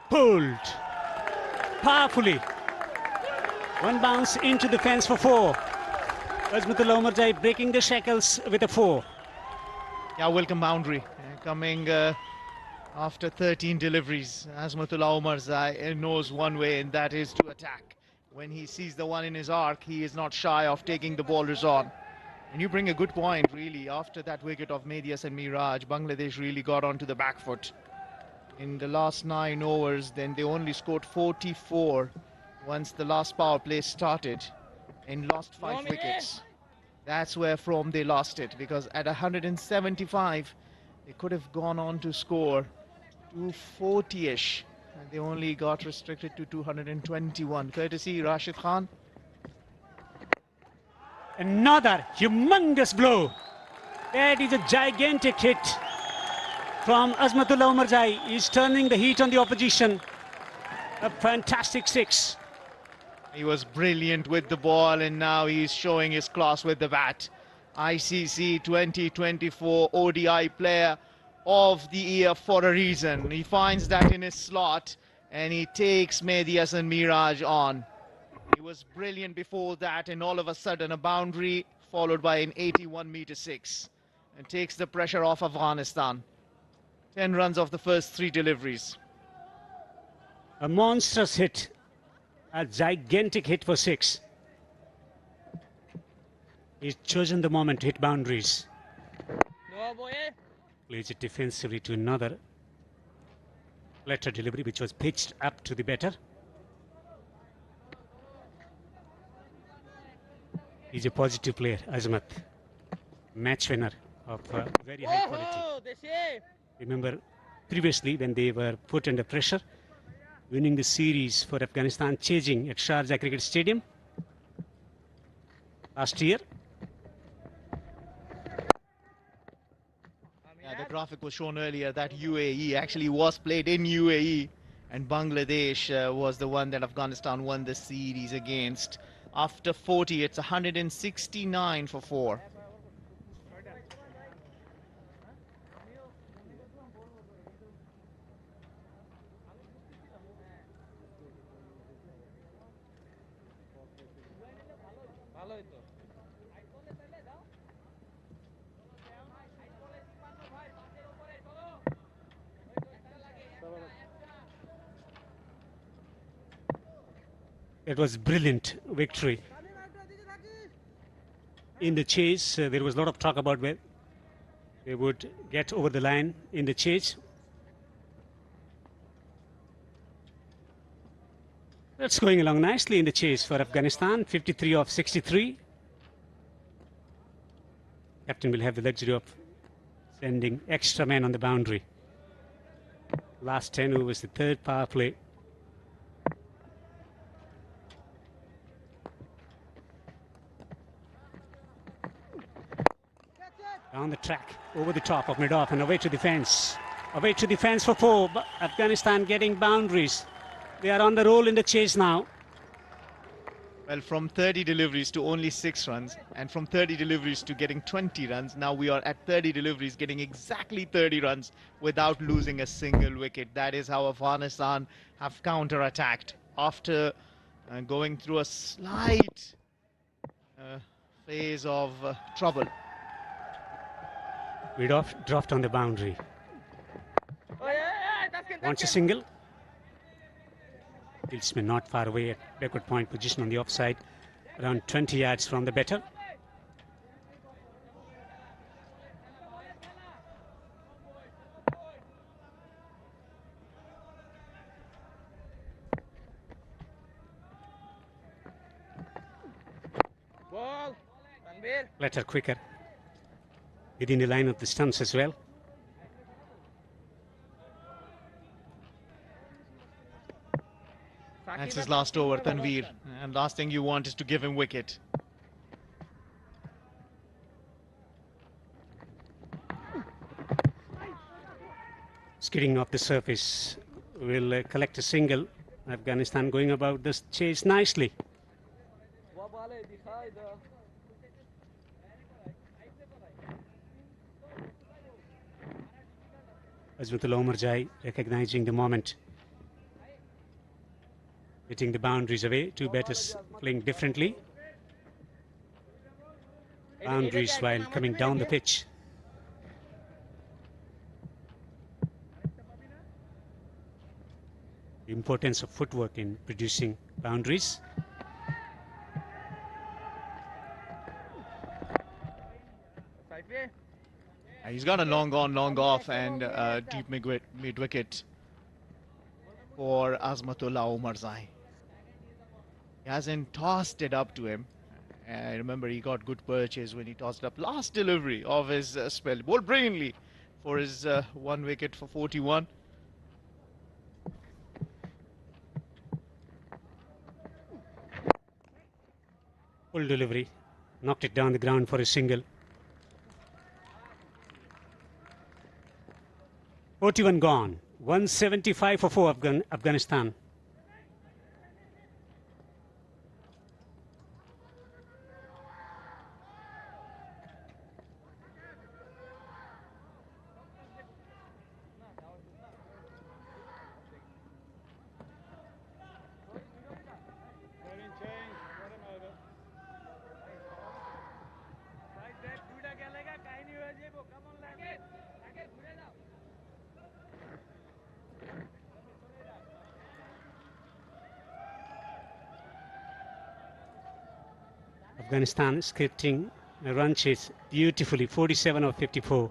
Pulled powerfully. One bounce into the fence for 4. Azmatullah Omarzai breaking the shackles with a 4.
Yeah, welcome boundary coming after 13 deliveries. Azmatullah Omarzai knows one way, and that is to attack. When he sees the one in his arc, he is not shy of taking the bowlers on. And you bring a good point, really. After that wicket of Medias and Miraj, Bangladesh really got onto the back foot. In the last 9 overs, then they only scored 44 once the last power play started and lost 5 wickets. That's where from they lost it, because at 175, they could have gone on to score 240-ish. And they only got restricted to 221, courtesy Rashid Khan.
Another humongous blow. That is a gigantic hit from Azmatullah Omarzai. He's turning the heat on the opposition. A fantastic 6.
He was brilliant with the ball, and now he's showing his class with the bat. ICC 2024 ODI player of the year for a reason. He finds that in his slot, and he takes Medias and Miraj on. He was brilliant before that, and all of a sudden a boundary followed by an 81-meter 6, and takes the pressure off Afghanistan. 10 runs off the first 3 deliveries.
A monstrous hit. A gigantic hit for 6. He's chosen the moment to hit boundaries. Plays it defensively to another letter delivery, which was pitched up to the batter. He's a positive player, Azmat. Match winner of very high quality. Remember, previously when they were put under pressure, winning the series for Afghanistan, chasing at Sharjah Cricket Stadium last year.
Yeah, the graphic was shown earlier that UAE actually was played in UAE, and Bangladesh was the one that Afghanistan won the series against. After 40, it's 169 for 4.
It was brilliant victory. In the chase, there was a lot of talk about where they would get over the line in the chase. That's going along nicely in the chase for Afghanistan. 53 of 63. Captain will have the luxury of sending extra men on the boundary. Last 10 overs, the third power play. Down the track, over the top of mid-off and away to defence. Away to defence for 4. Afghanistan getting boundaries. They are on the roll in the chase now.
Well, from 30 deliveries to only 6 runs, and from 30 deliveries to getting 20 runs, now we are at 30 deliveries, getting exactly 30 runs without losing a single wicket. That is how Afghanistan have counter-attacked after going through a slight phase of trouble.
Mid-off dropped on the boundary. Wants a single. Fieldsman not far away at backward point position on the offside, around 20 yards from the batter.
Ball.
Letter quicker. Within the line of the stumps as well.
That's his last over, Tanveer, and last thing you want is to give him wicket.
Skidding off the surface will collect a single. Afghanistan going about this chase nicely. Azmatul Omarjai recognizing the moment. Hitting the boundaries away. Two batters playing differently. Boundaries while coming down the pitch. The importance of footwork in producing boundaries.
He's got a long on, long off, and deep mid-wicket for Azmatullah Omarzai. He hasn't tossed it up to him. I remember he got good purchase when he tossed up last delivery of his spell. Bowled brilliantly for his 1 wicket for 41.
Full delivery. Knocked it down the ground for a single. 41 gone. 175 for 4 Afghanistan. Afghanistan scripting a run chase beautifully, 47 of 54.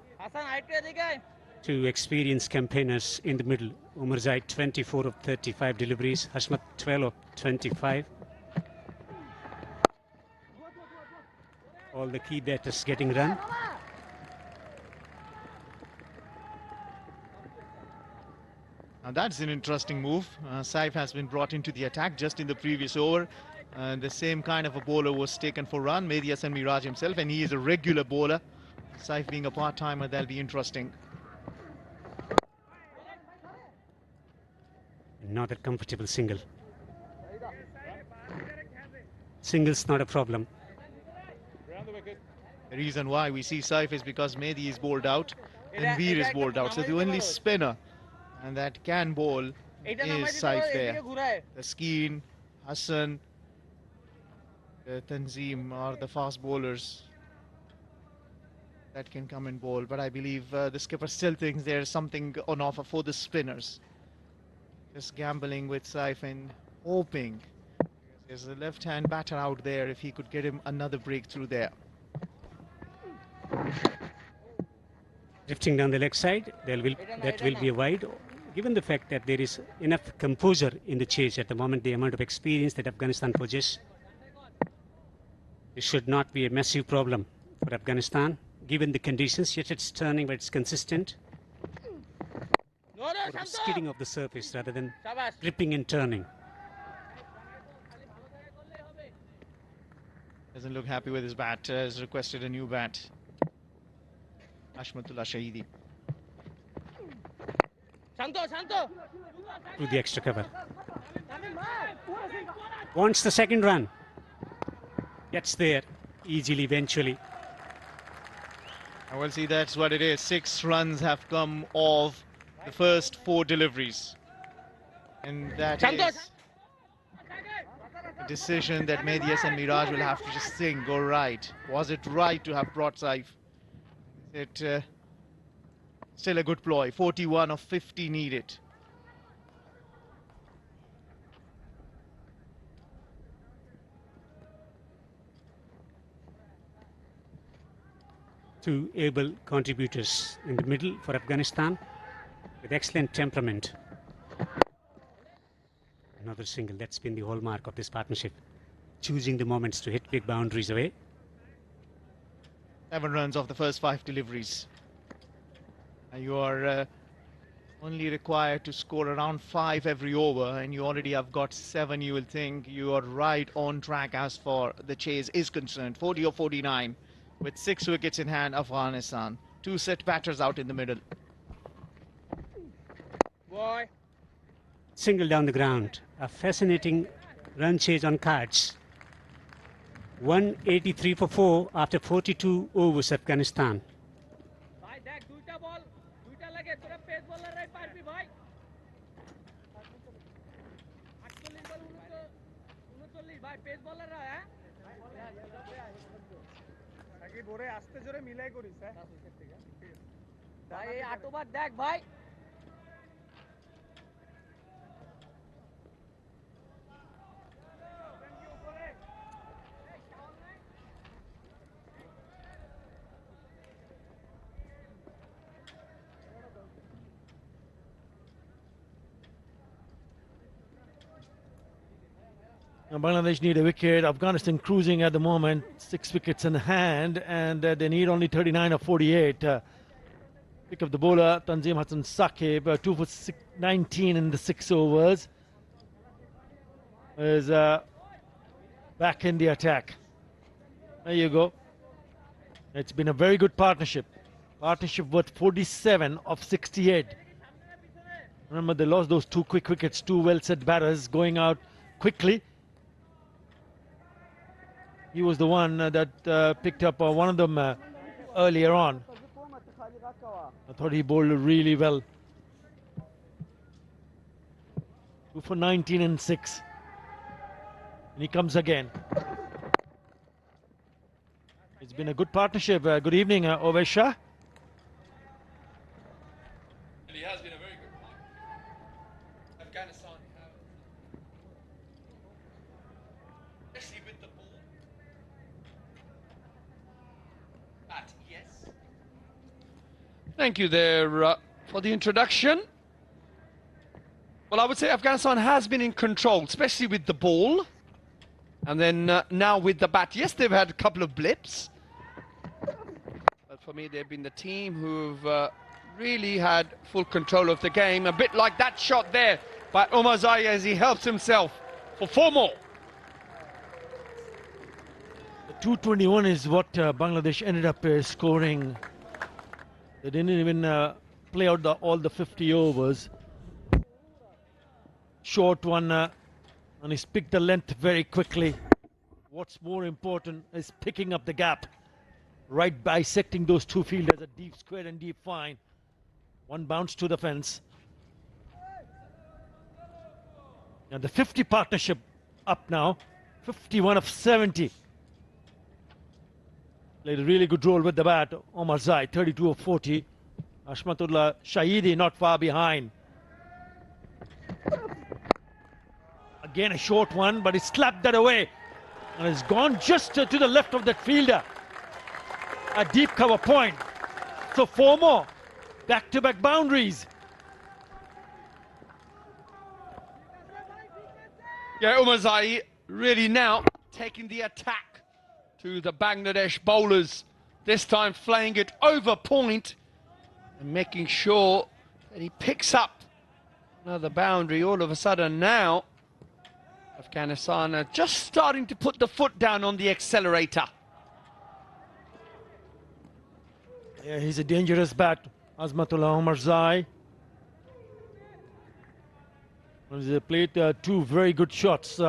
Two experienced campaigners in the middle. Omarzai 24 of 35 deliveries, Hashmat 12 of 25. All the key batters getting run.
Now that's an interesting move. Saif has been brought into the attack just in the previous over. The same kind of a bowler was taken for run, Mehdi Hasan Miraj himself, and he is a regular bowler. Saif being a part-timer, that'll be interesting.
Not a comfortable single. Single's not a problem.
The reason why we see Saif is because Mehdi is bowled out and Veer is bowled out. So the only spinner and that can bowl is Saif there. The Skeen, Hassan, Tanzim are the fast bowlers that can come and bowl. But I believe the skipper still thinks there's something on offer for the spinners. Just gambling with Saif and hoping there's a left-hand batter out there if he could get him another breakthrough there.
Drifting down the leg side, that will be a wide. given the fact that there is enough composure in the chase at the moment, the amount of experience that Afghanistan possesses, it should not be a massive problem for Afghanistan, given the conditions. Yet it's turning, but it's consistent. Skidding of the surface rather than gripping and turning.
Doesn't look happy with his bat. Has requested a new bat. Hashmatullah Shahidi.
Through the extra cover. Wants the second run. Gets there easily eventually.
Well, see, that's what it is. 6 runs have come off the first 4 deliveries. And that is a decision that Medias and Miraj will have to just think, go right. Was it right to have brought Saif? It still a good ploy. 41 of 50 needed.
Two able contributors in the middle for Afghanistan with excellent temperament. Another single. That's been the hallmark of this partnership. Choosing the moments to hit big boundaries away.
7 runs off the first 5 deliveries. You are only required to score around 5 every over, and you already have got 7. You will think you are right on track as far the chase is concerned. 40 or 49 with 6 wickets in hand, Afghanistan. 2 set batters out in the middle.
Boy.
Single down the ground. A fascinating run chase on cards. 183 for 4 after 42 overs, Afghanistan.
Bangladesh need a wicket. Afghanistan cruising at the moment, 6 wickets in hand, and they need only 39 or 48. Pick up the bowler, Tanzim Hassan Saqib, 2 for 19 in the 6 overs. Is back in the attack. There you go. It's been a very good partnership. Partnership worth 47 of 68. Remember, they lost those 2 quick wickets, 2 well-set batters going out quickly. He was the one that picked up one of them earlier on. I thought he bowled really well. 2 for 19 and 6. And he comes again. It's been a good partnership. Good evening, Ovesh Shah.
And he has been a very good partner. Afghanistan have, especially with the ball. Bat, yes. Thank you there for the introduction. Well, I would say Afghanistan has been in control, especially with the ball. And then now with the bat. Yes, they've had a couple of blips. But for me, they've been the team who've really had full control of the game. A bit like that shot there by Omar Zai as he helps himself for 4 more.
The 221 is what Bangladesh ended up scoring. They didn't even play out all the 50 overs. Short one, and he's picked the length very quickly. What's more important is picking up the gap. Right, bisecting those 2 fielders, a deep square and deep fine. One bounce to the fence. And the 50 partnership up now. 51 of 70. Played a really good role with the bat. Omar Zai, 32 of 40. Hashmatullah Shahidi not far behind. Again a short one, but he slapped that away. And it's gone just to the left of that fielder. A deep cover point. So 4 more. Back-to-back boundaries.
Yeah, Umazai really now taking the attack to the Bangladesh bowlers. This time flaying it over point and making sure that he picks up another boundary. All of a sudden now, Afghanistan are just starting to put the foot down on the accelerator.
Yeah, he's a dangerous bat, Azmatullah Omarzai. He played two very good shots.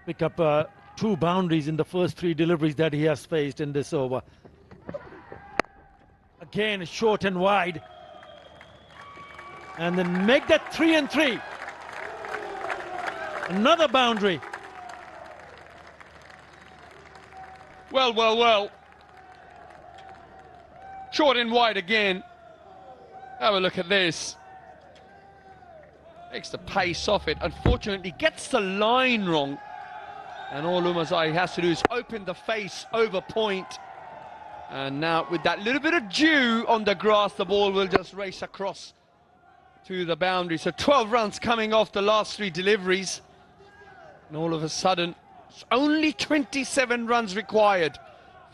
Pick up two boundaries in the first three deliveries that he has faced in this over. Again, short and wide. And then make that 3 and 3. Another boundary.
Well, well, well. Short and wide again. Have a look at this. Takes the pace off it. Unfortunately, gets the line wrong. And all Umazai has to do is open the face over point. And now with that little bit of dew on the grass, the ball will just race across to the boundary. So 12 runs coming off the last three deliveries. And all of a sudden, it's only 27 runs required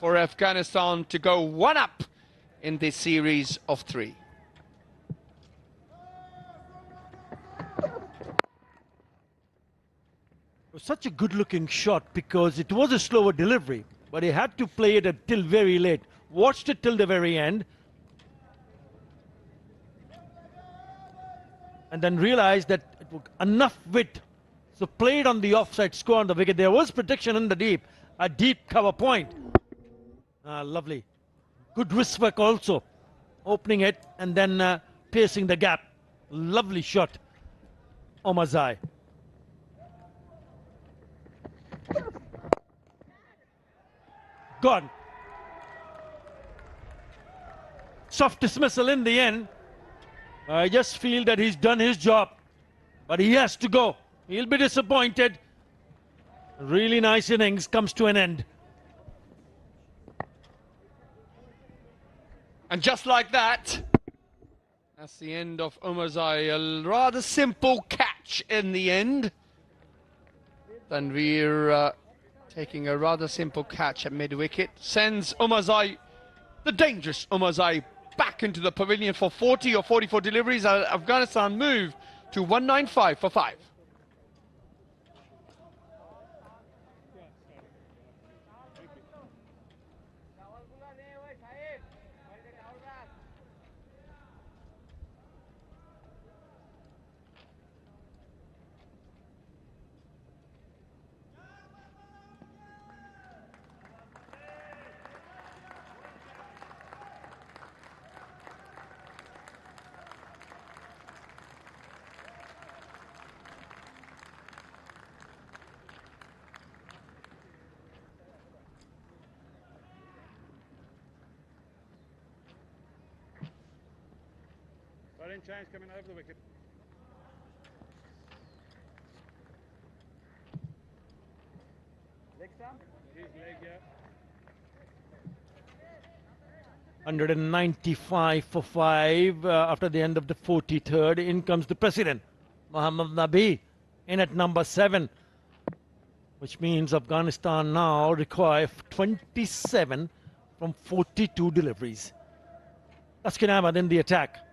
for Afghanistan to go one up in this series of three.
It was such a good-looking shot because it was a slower delivery, but he had to play it until very late. Watched it till the very end. And then realized that it was enough width. So played on the offside score on the wicket. There was protection in the deep, a deep cover point. Lovely. Good wrist work also. Opening it and then piercing the gap. Lovely shot, Omarzai. Gone. Soft dismissal in the end. I just feel that he's done his job, but he has to go. He'll be disappointed. Really nice innings comes to an end.
And just like that, that's the end of Omarzai. A rather simple catch in the end. Tanveer taking a rather simple catch at mid-wicket. Sends Omarzai, the dangerous Omarzai, back into the pavilion for 40 or 44 deliveries. Afghanistan move to 195 for 5.
Batting change coming over the wicket. Leg stump? His leg, yeah.
195 for 5 after the end of the 43rd. In comes the president, Muhammad Nabi, in at number 7, which means Afghanistan now require 27 from 42 deliveries. Taskin Ahmad in the attack.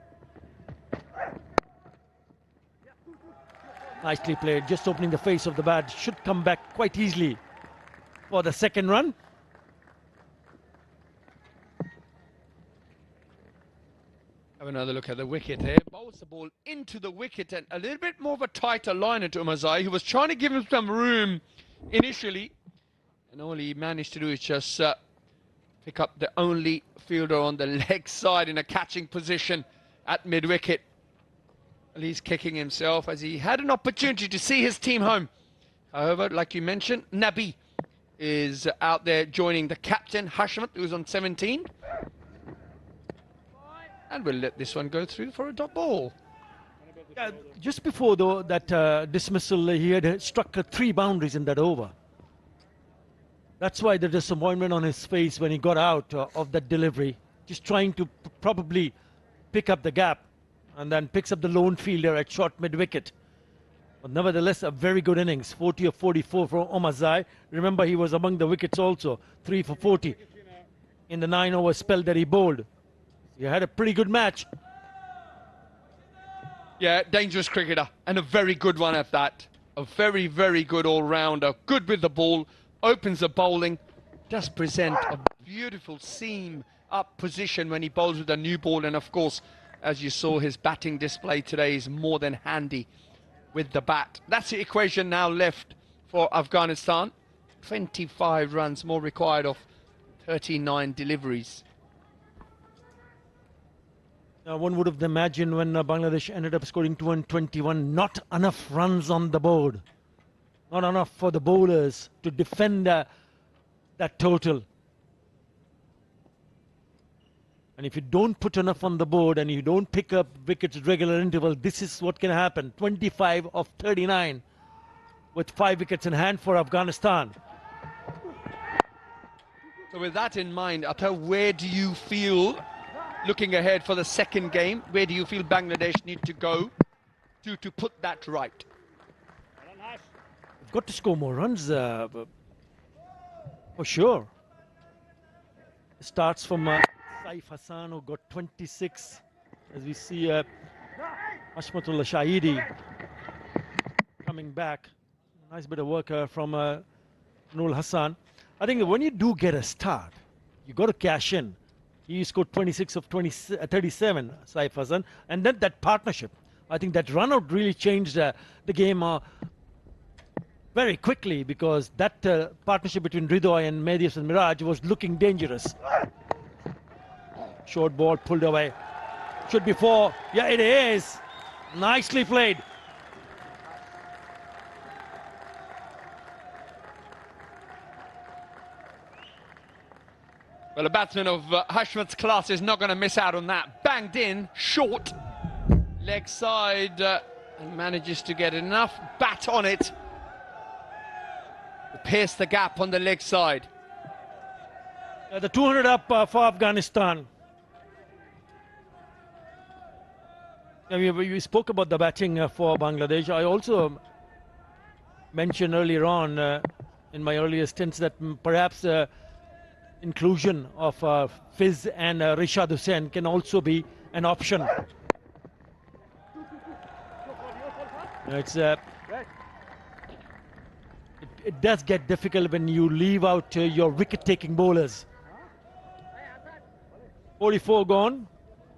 Nicely played, just opening the face of the bat. Should come back quite easily for the second run.
Have another look at the wicket there. Bowls the ball into the wicket and a little bit more of a tighter line to Omarzai, who was trying to give him some room initially. And all he managed to do is just pick up the only fielder on the leg side in a catching position at mid-wicket. He's kicking himself as he had an opportunity to see his team home. However, like you mentioned, Nabi is out there joining the captain, Hashmat, who's on 17. And we'll let this one go through for a dot ball.
Just before that dismissal, he had struck 3 boundaries in that over. That's why the disappointment on his face when he got out of that delivery. Just trying to probably pick up the gap. And then picks up the lone fielder at short mid-wicket.
But nevertheless, a very good innings. 40 of 44 from Omarzai. Remember, he was among the wickets also. 3 for 40 in the 9-over spell that he bowled. He had a pretty good match.
Yeah, dangerous cricketer, and a very good one at that. A very, very good all-rounder. Good with the ball, opens the bowling, does present a beautiful seam-up position when he bowls with a new ball. And of course, as you saw, his batting display today is more than handy with the bat. That's the equation now left for Afghanistan. 25 runs more required of 39 deliveries.
One would have imagined when Bangladesh ended up scoring 221, not enough runs on the board. Not enough for the bowlers to defend that total. And if you don't put enough on the board and you don't pick up wickets at regular interval, this is what can happen. 25 of 39 with 5 wickets in hand for Afghanistan.
So with that in mind, Atta, where do you feel, looking ahead for the second game, where do you feel Bangladesh need to go to put that right?
They've got to score more runs, for sure. It starts from Saif Hassan, who got 26. As we see Hashmatullah Shahidi coming back. Nice bit of work from Noor Hassan. I think that when you do get a start, you got to cash in. He scored 26 of 37, Saif Hassan. And then that partnership. I think that run out really changed the game very quickly, because that partnership between Ridoy and Mehdi and Miraj was looking dangerous. Short ball pulled away. Should be 4. Yeah, it is. Nicely played.
Well, a batsman of Hashmat's class is not going to miss out on that. Banged in, short, leg side, and manages to get enough bat on it to pierce the gap on the leg side.
The 200 up for Afghanistan. We spoke about the batting for Bangladesh. I also mentioned earlier on in my earlier stints that perhaps inclusion of Fiz and Rishad Hussain can also be an option. It does get difficult when you leave out your wicket-taking bowlers. 44 gone.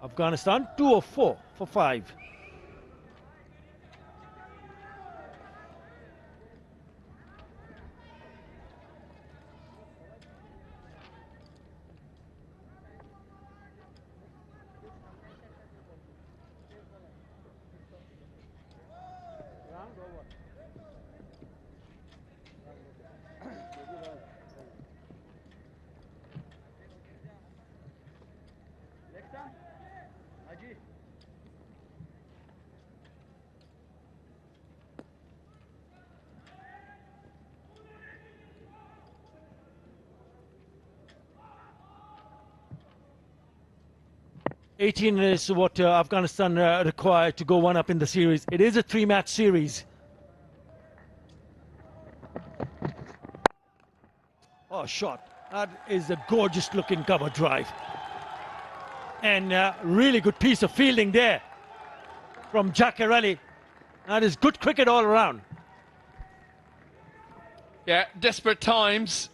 Afghanistan 2 of 4 for 5. $18 is what Afghanistan require to go 1 up in the series. It is a 3-match series. Oh, shot. That is a gorgeous looking cover drive. And really good piece of fielding there from Jakarali. That is good cricket all around.
Yeah, desperate times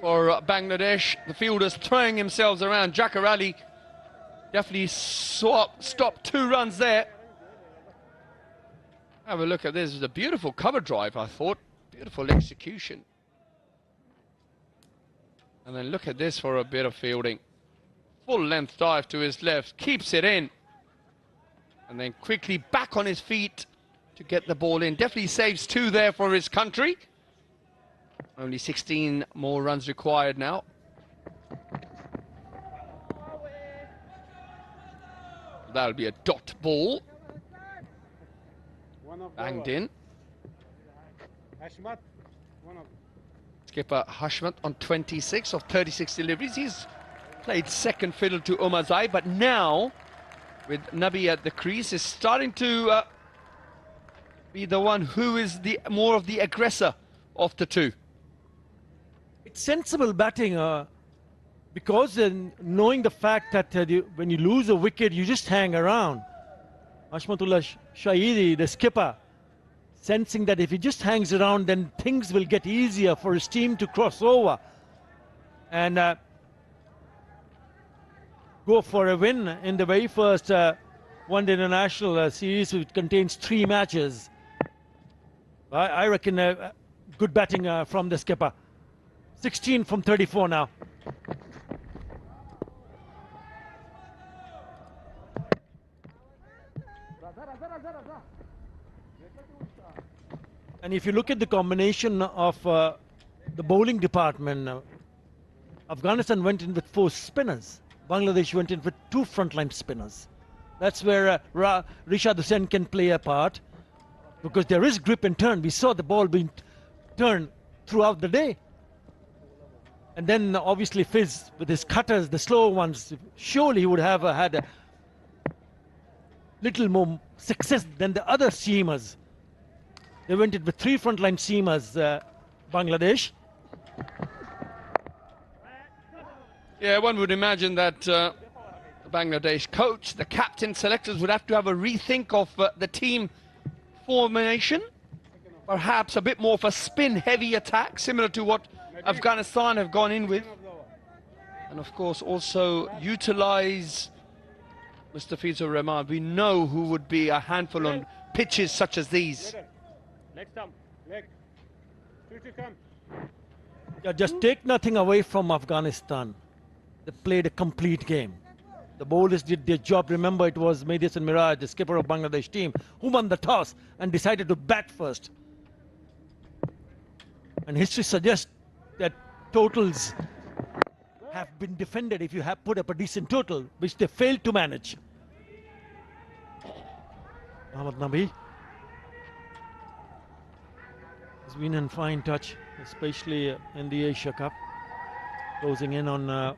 for Bangladesh. The fielders throwing themselves around. Jakarali definitely stopped 2 runs there. Have a look at this. It was a beautiful cover drive, I thought. Beautiful execution. And then look at this for a bit of fielding. Full length dive to his left. Keeps it in. And then quickly back on his feet to get the ball in. Definitely saves 2 there for his country. Only 16 more runs required now. That'll be a dot ball. Banged in. Skipper Hashmat on 26 of 36 deliveries. He's played second fiddle to Omarzai, but now with Nabi at the crease is starting to be the one who is the more of the aggressor of the two?
It's sensible batting because knowing the fact that when you lose a wicket, you just hang around. Hashmatullah Shahidi, the skipper, sensing that if he just hangs around, then things will get easier for his team to cross over and go for a win in the very first one-day international series, which contains 3 matches. I reckon good batting from the skipper. 16 from 34 now. And if you look at the combination of the bowling department, Afghanistan went in with 4 spinners. Bangladesh went in with 2 frontline spinners. That's where Rishad Hussain can play a part, because there is grip and turn. We saw the ball being turned throughout the day. And then obviously Fizz with his cutters, the slower ones, surely he would have had a little more success than the other seamers. They went in with 3 frontline seamers, Bangladesh.
Yeah, one would imagine that the Bangladesh coach, the captain, selectors would have to have a rethink of the team formation. Perhaps a bit more of a spin-heavy attack, similar to what Afghanistan have gone in with. And of course also utilize Mustafizur Rahman. We know who would be a handful on pitches such as these.
Yeah, just take nothing away from Afghanistan. They played a complete game. The bowlers did their job. Remember, it was Mehdi Hasan Miraj, the skipper of Bangladesh team, who won the toss and decided to bat first. And history suggests that totals have been defended if you have put up a decent total, which they failed to manage. Mohammad Nabi has been in fine touch, especially in the Asia Cup, closing in on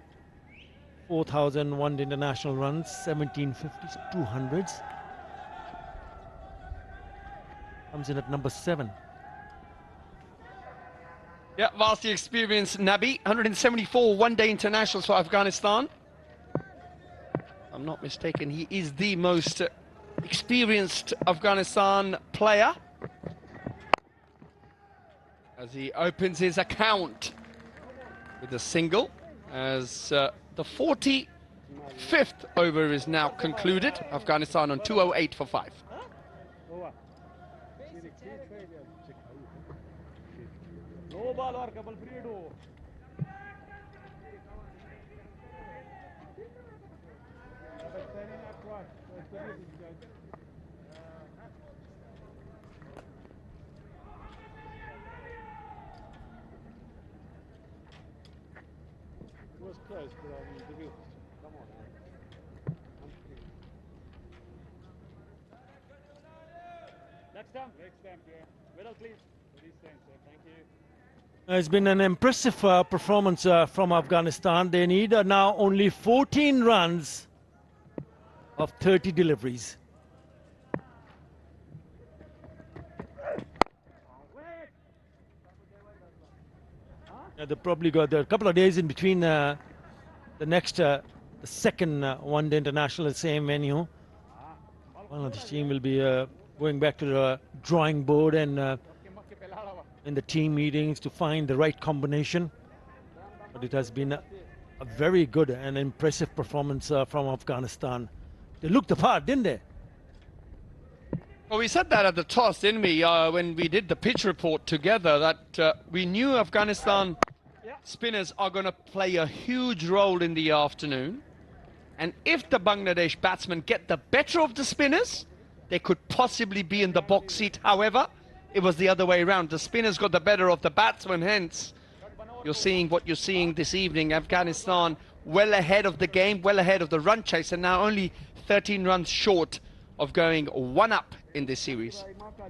4,001 international runs, 1750s, 200s. Comes in at number 7.
Yeah, vastly experienced Nabi, 174 one-day internationals for Afghanistan. If I'm not mistaken, he is the most experienced Afghanistan player. As he opens his account with a single, as the 45th over is now concluded. Afghanistan on 208 for 5.
Was close, but the wheel. Come on. Next time, yeah. Middle, please. Please, sir. Thank you.
It's been an impressive performance from Afghanistan. They need now only 14 runs of 30 deliveries. They probably got a couple of days in between the second one-day international at the same venue. Bangladesh team will be going back to the drawing board and in the team meetings to find the right combination. But it has been a very good and impressive performance from Afghanistan. They looked the part, didn't they?
Well, we said that at the toss, didn't we, when we did the pitch report together, that we knew Afghanistan spinners are going to play a huge role in the afternoon. And if the Bangladesh batsmen get the better of the spinners, they could possibly be in the box seat. However, it was the other way around. The spinners got the better of the batsmen, hence you're seeing what you're seeing this evening. Afghanistan well ahead of the game, well ahead of the run chase, and now only 13 runs short of going 1 up in this series.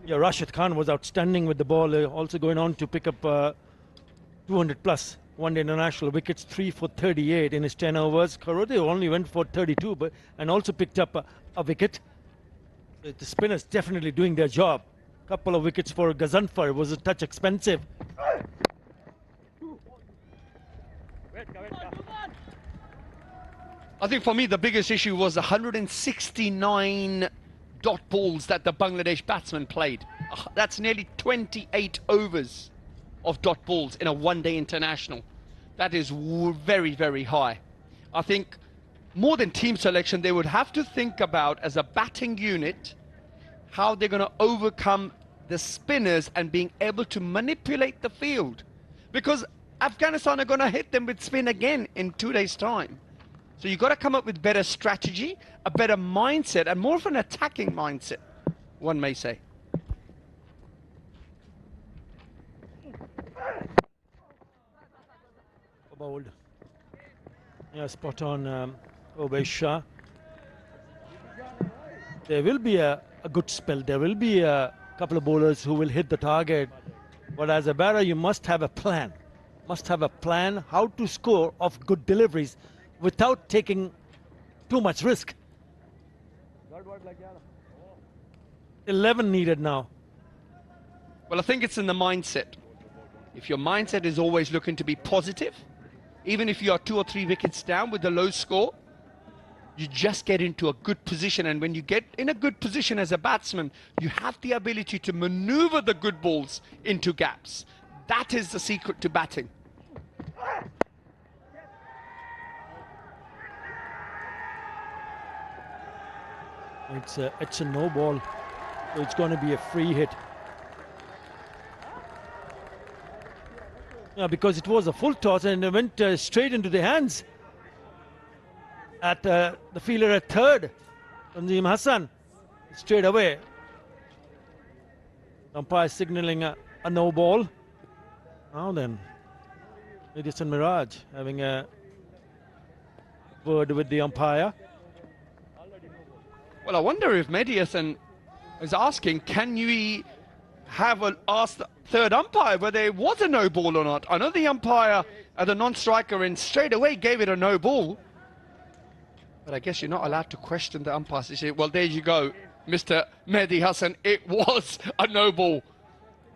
Yeah, Rashid Khan was outstanding with the ball, also going on to pick up 200 plus one-day international wickets, 3 for 38 in his 10 overs. Karode only went for 32, and also picked up a wicket. The spinners definitely doing their job. couple of wickets for Gazanfar. It was a touch expensive.
I think for me the biggest issue was the 169 dot balls that the Bangladesh batsmen played. That's nearly 28 overs of dot balls in a one-day international. That is very, very high. I think more than team selection, they would have to think about, as a batting unit, how they're going to overcome the spinners and being able to manipulate the field. Because Afghanistan are going to hit them with spin again in 2 days' time. So you've got to come up with better strategy, a better mindset, and more of an attacking mindset, one may say.
Bowled. Yeah, spot on, Obey Shah. There will be a good spell. There will be a couple of bowlers who will hit the target. But as a batter, you must have a plan. Must have a plan how to score off good deliveries without taking too much risk. 11 needed now.
Well, I think it's in the mindset. If your mindset is always looking to be positive, even if you are 2 or 3 wickets down with a low score, you just get into a good position. And when you get in a good position as a batsman, you have the ability to maneuver the good balls into gaps. That is the secret to batting.
It's a no ball, so it's going to be a free hit. Yeah, because it was a full toss and it went straight into the hands at the fielder at third, Tanzim Hassan, straight away. Umpire signalling a no ball. Now then, Edison Mirage having a word with the umpire.
Well, I wonder if Mediasan is asking, can you ask the third umpire whether it was a no ball or not? I know the umpire at the non-striker and straight away gave it a no ball. But I guess you're not allowed to question the umpire's decision. Well, there you go, Mr. Mehdi Hassan. It was a no ball.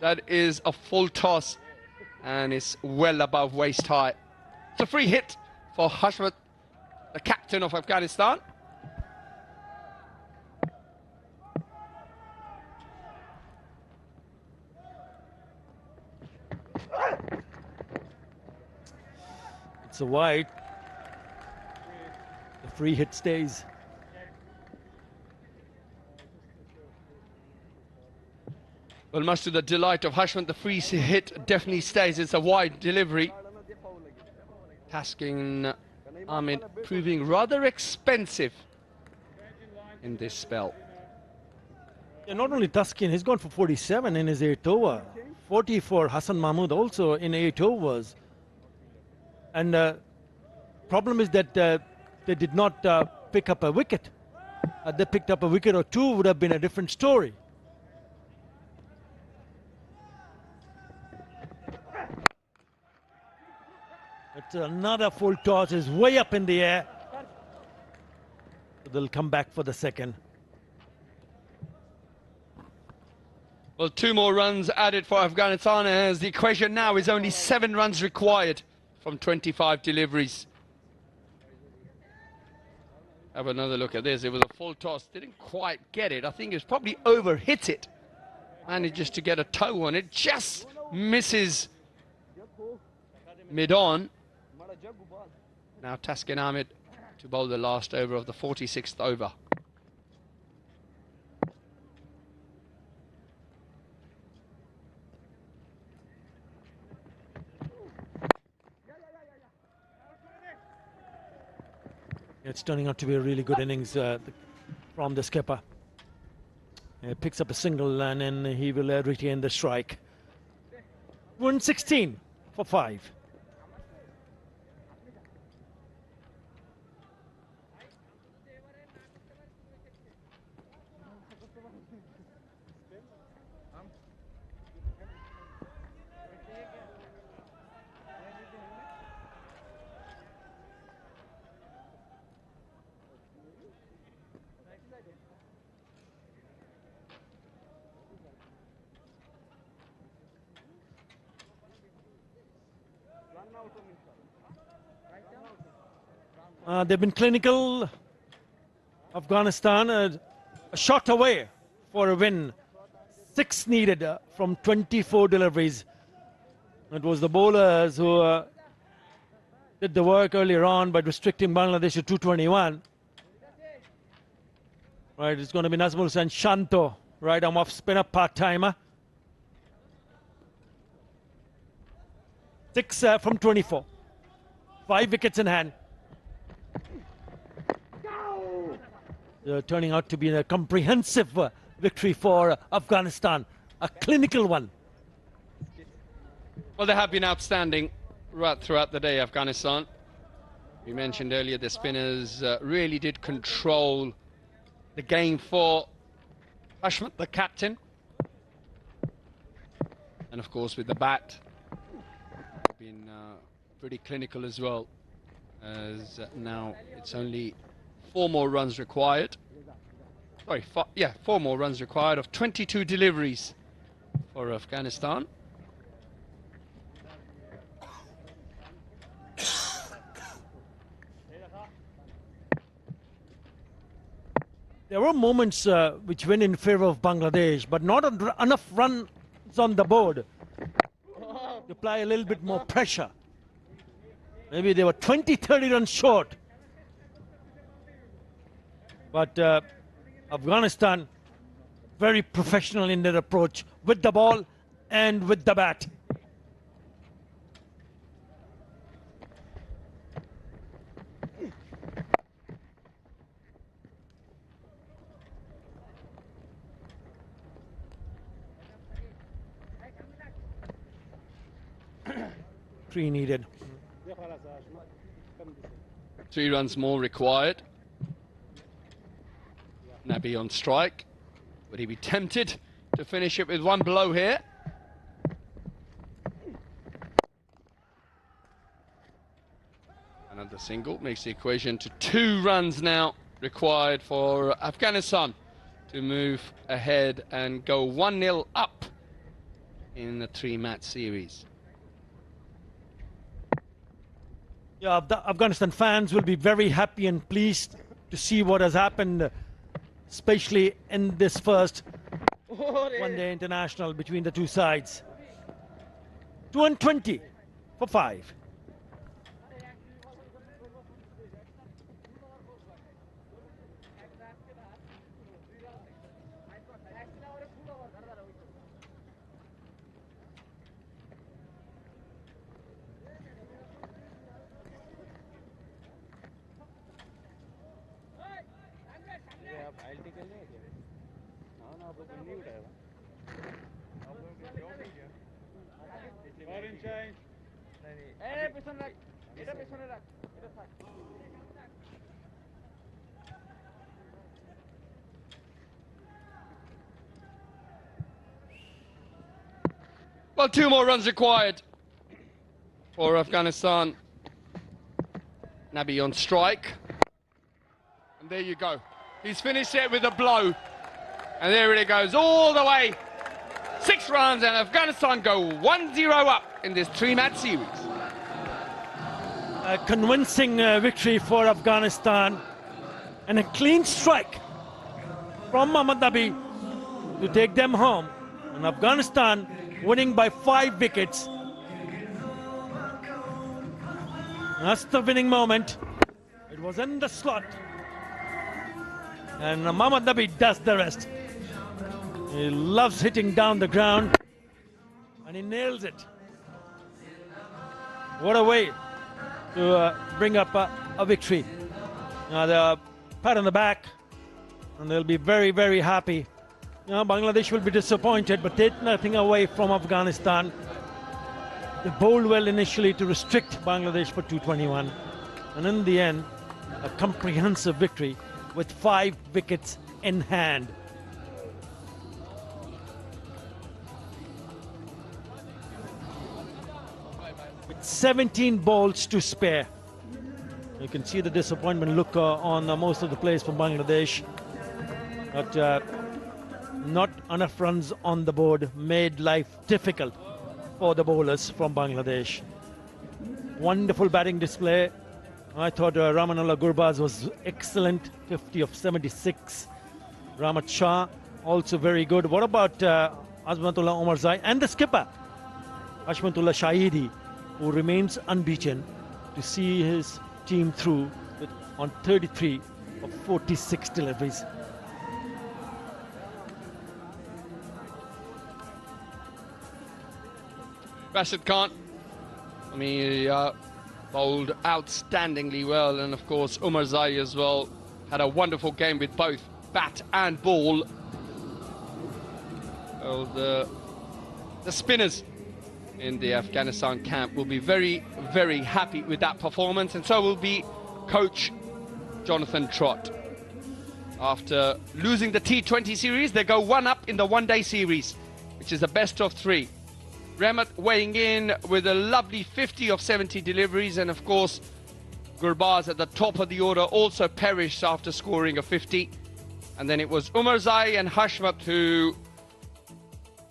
That is a full toss and it's well above waist high. It's a free hit for Hashmat, the captain of Afghanistan.
It's a wide. The free hit stays.
Well, much to the delight of Hashmat, the free hit definitely stays. It's a wide delivery. Tasking Ahmed proving rather expensive in this spell.
Yeah, not only Taskin, he's gone for 47 in his 8th over. 40 for Hassan Mahmood also in 8 overs. And problem is that they did not pick up a wicket. Had they picked up a wicket or two, would have been a different story. It's another full toss, is way up in the air. So they'll come back for the second.
Well, 2 more runs added for Afghanistan, as the equation now is only 7 runs required from 25 deliveries. Have another look at this. It was a full toss. Didn't quite get it. I think it was probably over hit it. Managed just to get a toe on it. Just misses mid-on. Now Taskin Ahmed to bowl the last over of the 46th over.
It's turning out to be a really good innings from the skipper. Picks up a single and then he will retain the strike. 116 for 5. They've been clinical. Afghanistan a shot away for a win. 6 needed from 24 deliveries. It was the bowlers who did the work earlier on by restricting Bangladesh to 221. Right, it's going to be Nazmul Hussain Shanto, right arm off spinner, part-timer. 6 from 24. 5 wickets in hand. Turning out to be a comprehensive victory for Afghanistan, a clinical one.
Well, they have been outstanding right throughout the day, Afghanistan. We mentioned earlier the spinners really did control the game for Hashmat, the captain. And of course with the bat, been pretty clinical as well, as now it's only 4 more runs required. Sorry, 4 more runs required of 22 deliveries for Afghanistan.
There were moments which went in favor of Bangladesh, but not enough runs on the board to apply a little bit more pressure. Maybe they were 20-30 runs short. But Afghanistan, very professional in their approach with the ball and with the bat. Three needed.
3 runs more required. Nabi on strike. Would he be tempted to finish it with 1 blow here? Another single makes the equation to 2 runs now required for Afghanistan to move ahead and go 1-0 up in the 3-match series.
Yeah, the Afghanistan fans will be very happy and pleased to see what has happened, especially in this first one-day international between the two sides. 220 for 5.
Well, 2 more runs required for Afghanistan. Nabi on strike. And there you go. He's finished it with a blow. And there it goes all the way. 6 runs and Afghanistan go 1-0 up in this 3-match series.
A convincing victory for Afghanistan and a clean strike from Mohammad Nabi to take them home. And Afghanistan winning by 5 wickets. That's the winning moment. It was in the slot. And Mohammad Nabi does the rest. He loves hitting down the ground. And he nails it. What a way to bring up a victory. Now the pat on the back. And they'll be very, very happy. Bangladesh will be disappointed, but take nothing away from Afghanistan. They bowled well initially to restrict Bangladesh for 221. And in the end, a comprehensive victory with 5 wickets in hand. With 17 balls to spare. You can see the disappointment look on most of the players from Bangladesh. But not enough runs on the board made life difficult for the bowlers from Bangladesh. Wonderful batting display. I thought Ramanullah Gurbaz was excellent, 50 of 76. Ramat Shah also very good. What about Azmatullah Omarzai and the skipper, Hashmatullah Shahidi, who remains unbeaten to see his team through on 33 of 46 deliveries.
Rashid Khan, I mean, he bowled outstandingly well, and of course Omarzai as well had a wonderful game with both bat and ball. Well, the spinners in the Afghanistan camp will be very, very happy with that performance, and so will be coach Jonathan Trott. After losing the T20 series, they go one up in the one-day series, which is a best of three. Rahmat weighing in with a lovely 50 of 70 deliveries, and of course Gurbaz at the top of the order also perished after scoring a 50. And then it was Omarzai and Hashmat who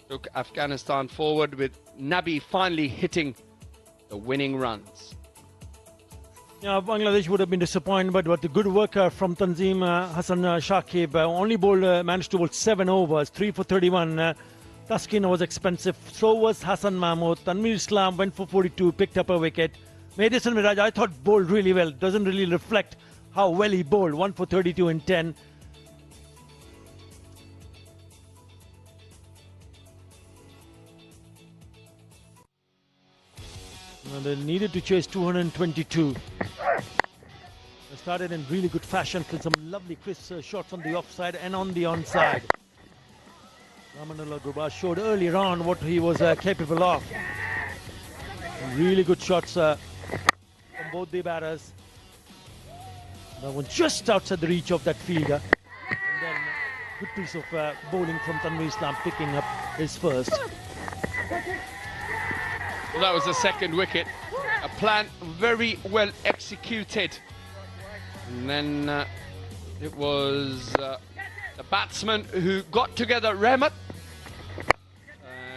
took Afghanistan forward, with Nabi finally hitting the winning runs.
Yeah, Bangladesh would have been disappointed, but the good work from Tanzim Hassan Shakib. Managed to bowl 7 overs, 3 for 31. Taskin was expensive, so was Hassan Mahmood. Tanveer Islam went for 42, picked up a wicket. Madison Miraj, I thought, bowled really well. Doesn't really reflect how well he bowled. 1 for 32 in 10. They needed to chase 222. They started in really good fashion with some lovely crisp shots on the offside and on the onside. Ramanullah Gurbaz showed earlier on what he was capable of. Really good shots from both the batters. That one just outside the reach of that fielder. And then good piece of bowling from Tanveer Islam, picking up his first.
Well, that was the second wicket. A plan very well executed. And then it was the batsman who got together, Rahmat,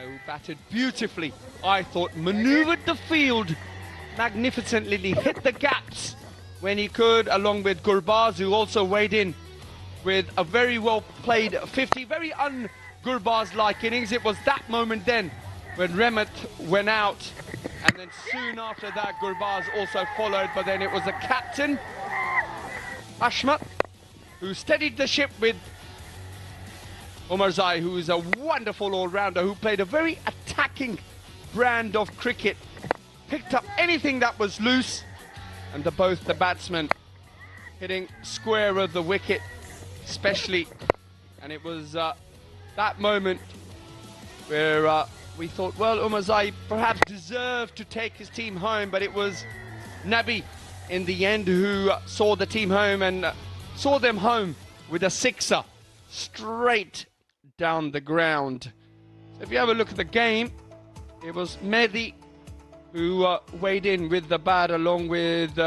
who batted beautifully. I thought manoeuvred the field magnificently, hit the gaps when he could, along with Gurbaz, who also weighed in with a very well played 50, very un-Gurbaz-like innings. It was that moment then when Rahmat went out, and then soon after that Gurbaz also followed, but then it was the captain, Hashmat, who steadied the ship with Omarzai, who is a wonderful all-rounder, who played a very attacking brand of cricket, picked up anything that was loose, and both the batsmen hitting square of the wicket, especially. And it was that moment where we thought, well, Omarzai perhaps deserved to take his team home, but it was Nabi in the end who saw the team home and saw them home with a sixer straight down the ground. So if you have a look at the game, it was Mehdi who weighed in with the bat, along with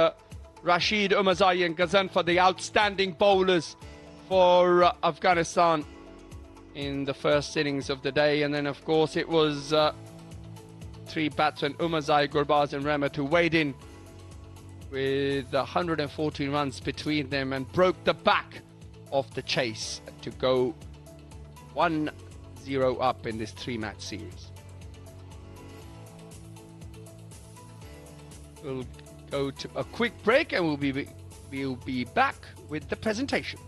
Rashid, Omarzai and Ghazan, for the outstanding bowlers for Afghanistan in the first innings of the day. And then of course it was three batsmen, Omarzai, Gurbaz and Rahmat, who weighed in with 114 runs between them and broke the back of the chase to go 1-0 up in this three-match series. We'll go to a quick break and we'll be back with the presentation.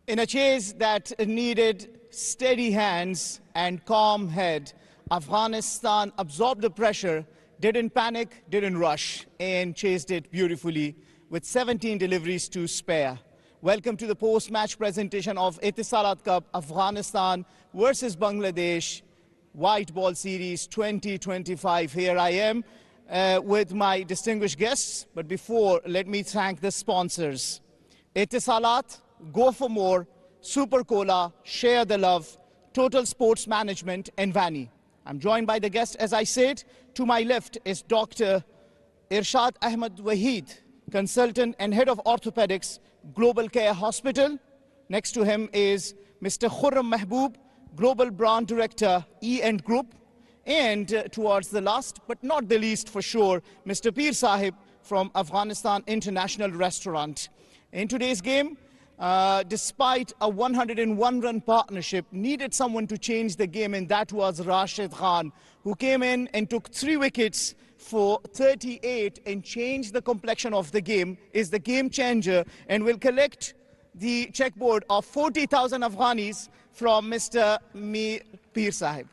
In a chase that needed steady hands and calm head, Afghanistan absorbed the pressure, didn't panic, didn't rush, and chased it beautifully with 17 deliveries to spare. Welcome to the post-match presentation of Etisalat Cup Afghanistan versus Bangladesh White Ball Series 2025. Here I am with my distinguished guests, but before, let me thank the sponsors. Etisalat, Go for More, Super Cola, Share the Love, Total Sports Management, and Vani. I'm joined by the guests, as I said. To my left is Dr. Irshad Ahmed Wahid, Consultant and Head of Orthopedics, Global Care Hospital. Next to him is Mr. Khurram Mahboob, Global Brand Director, E&D Group. And towards the last, but not the least for sure, Mr. Peer Sahib from Afghanistan International Restaurant. In today's game, despite a 101-run partnership, needed someone to change the game, and that was Rashid Khan, who came in and took 3 wickets for 38 and changed the complexion of the game, is the game changer, and will collect the checkboard of 40,000 Afghanis from Mr. Peer Sahib.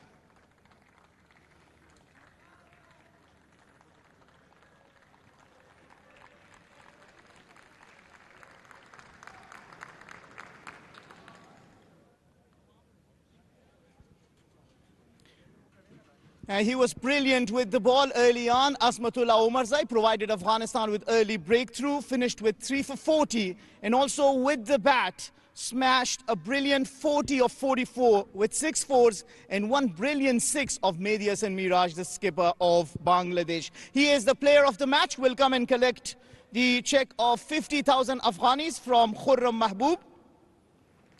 He was brilliant with the ball early on. Azmatullah Omarzai provided Afghanistan with early breakthrough, finished with 3 for 40, and also with the bat, smashed a brilliant 40 of 44 with 6 fours and 1 brilliant 6 of Mehdi Hasan Miraj, the skipper of Bangladesh. He is the player of the match. Will come and collect the check of 50,000 Afghanis from Khurram Mahboob.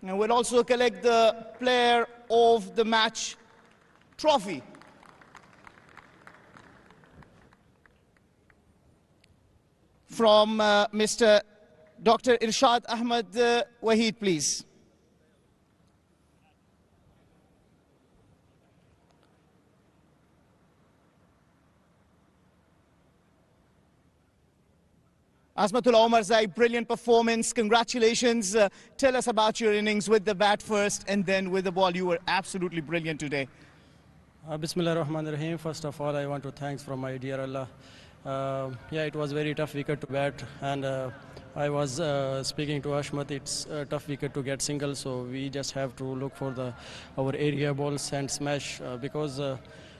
And will also collect the player of the match trophy. From Mr. Dr. Irshad Ahmed Wahid, please. Azmatullah Omarzai, brilliant performance. Congratulations. Tell us about your innings with the bat first and then with the ball. You were absolutely brilliant today.
Bismillah ar-Rahman ar-Rahim. First of all, I want to thank from my dear Allah. Yeah, it was very tough wicket to bat, and I was speaking to Ashmat, it's a tough wicket to get single, so we just have to look for our area balls and smash, because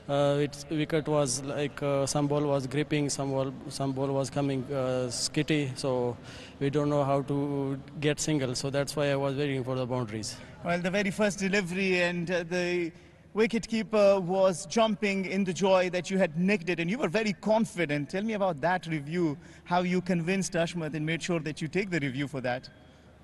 its wicket was like some ball was gripping, some ball was coming skitty, so we don't know how to get single, so that's why I was waiting for the boundaries.
Well, the very first delivery, and the wicketkeeper was jumping in the joy that you had nicked it, and you were very confident. Tell me about that review, how you convinced Ashmat and made sure that you take the review for that.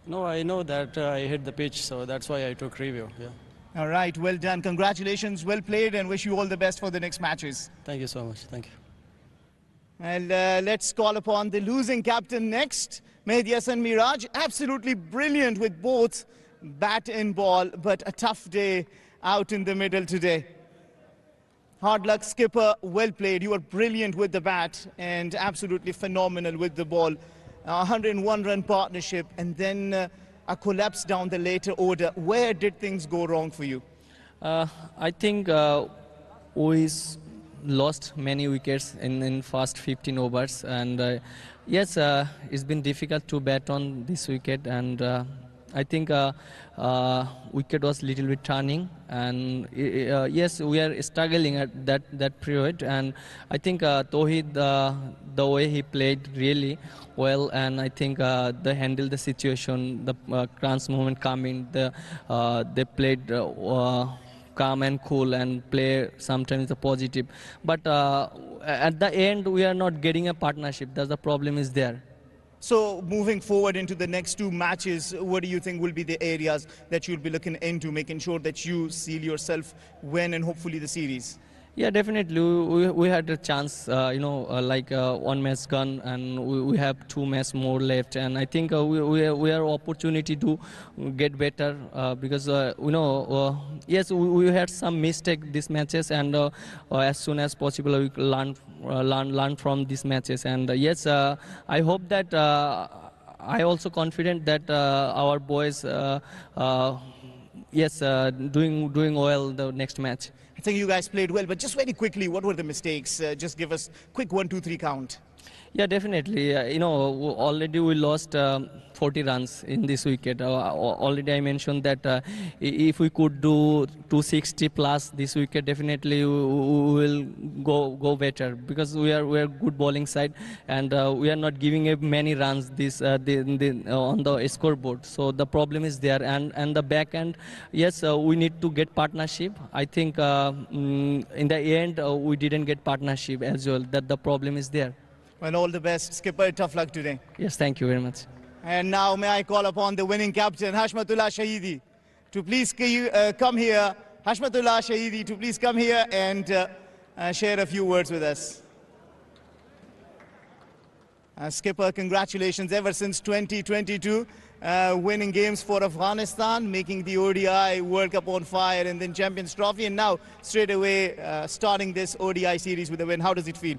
No, I know that I hit the pitch, so that's why I took review. Yeah.
All right, well done. Congratulations, well played, and wish you all the best for the next matches.
Thank you so much. Thank you.
And let's call upon the losing captain next, Mehdi Hasan Miraj. Absolutely brilliant with both bat and ball, but a tough day out in the middle today. Hard luck, skipper, well played. You were brilliant with the bat and absolutely phenomenal with the ball. 101-run partnership, and then a collapse down the later order. Where did things go wrong for you?
I think we lost many wickets in first 15 overs, and yes, it's been difficult to bat on this wicket, and I think wicket was little bit turning, and yes, we are struggling at that period, and I think Tawheed, the way he played really well, and I think they handled the situation, the crunch moment coming, they played calm and cool and play sometimes the positive, but at the end we are not getting a partnership. That's the problem is there.
So moving forward into the next 2 matches, what do you think will be the areas that you'll be looking into, making sure that you seal yourself win and hopefully the series?
Yeah, definitely. We had a chance, like 1 match gone, and we have 2 matches more left. And I think we have opportunity to get better because yes, we had some mistake these matches, and as soon as possible we learn from these matches. And yes, I hope that I also confident that our boys, yes, doing well the next match.
I think you guys played well, but just very quickly, what were the mistakes? Just give us quick 1, 2, 3 count.
Yeah, definitely. Already we lost 40 runs in this wicket. Already I mentioned that if we could do 260 plus this wicket, definitely we will go better, because we are good bowling side, and we are not giving up many runs this on the scoreboard. So the problem is there, and the back end. Yes, we need to get partnership. I think in the end we didn't get partnership as well. That the problem is there.
Well, all the best. Skipper, tough luck today.
Yes, thank you very much.
And now may I call upon the winning captain, Hashmatullah Shahidi, to please come here. Hashmatullah Shahidi, to please come here and share a few words with us. Skipper, congratulations. Ever since 2022, winning games for Afghanistan, making the ODI World Cup on fire, and then Champions Trophy, and now straight away starting this ODI series with a win. How does it feel?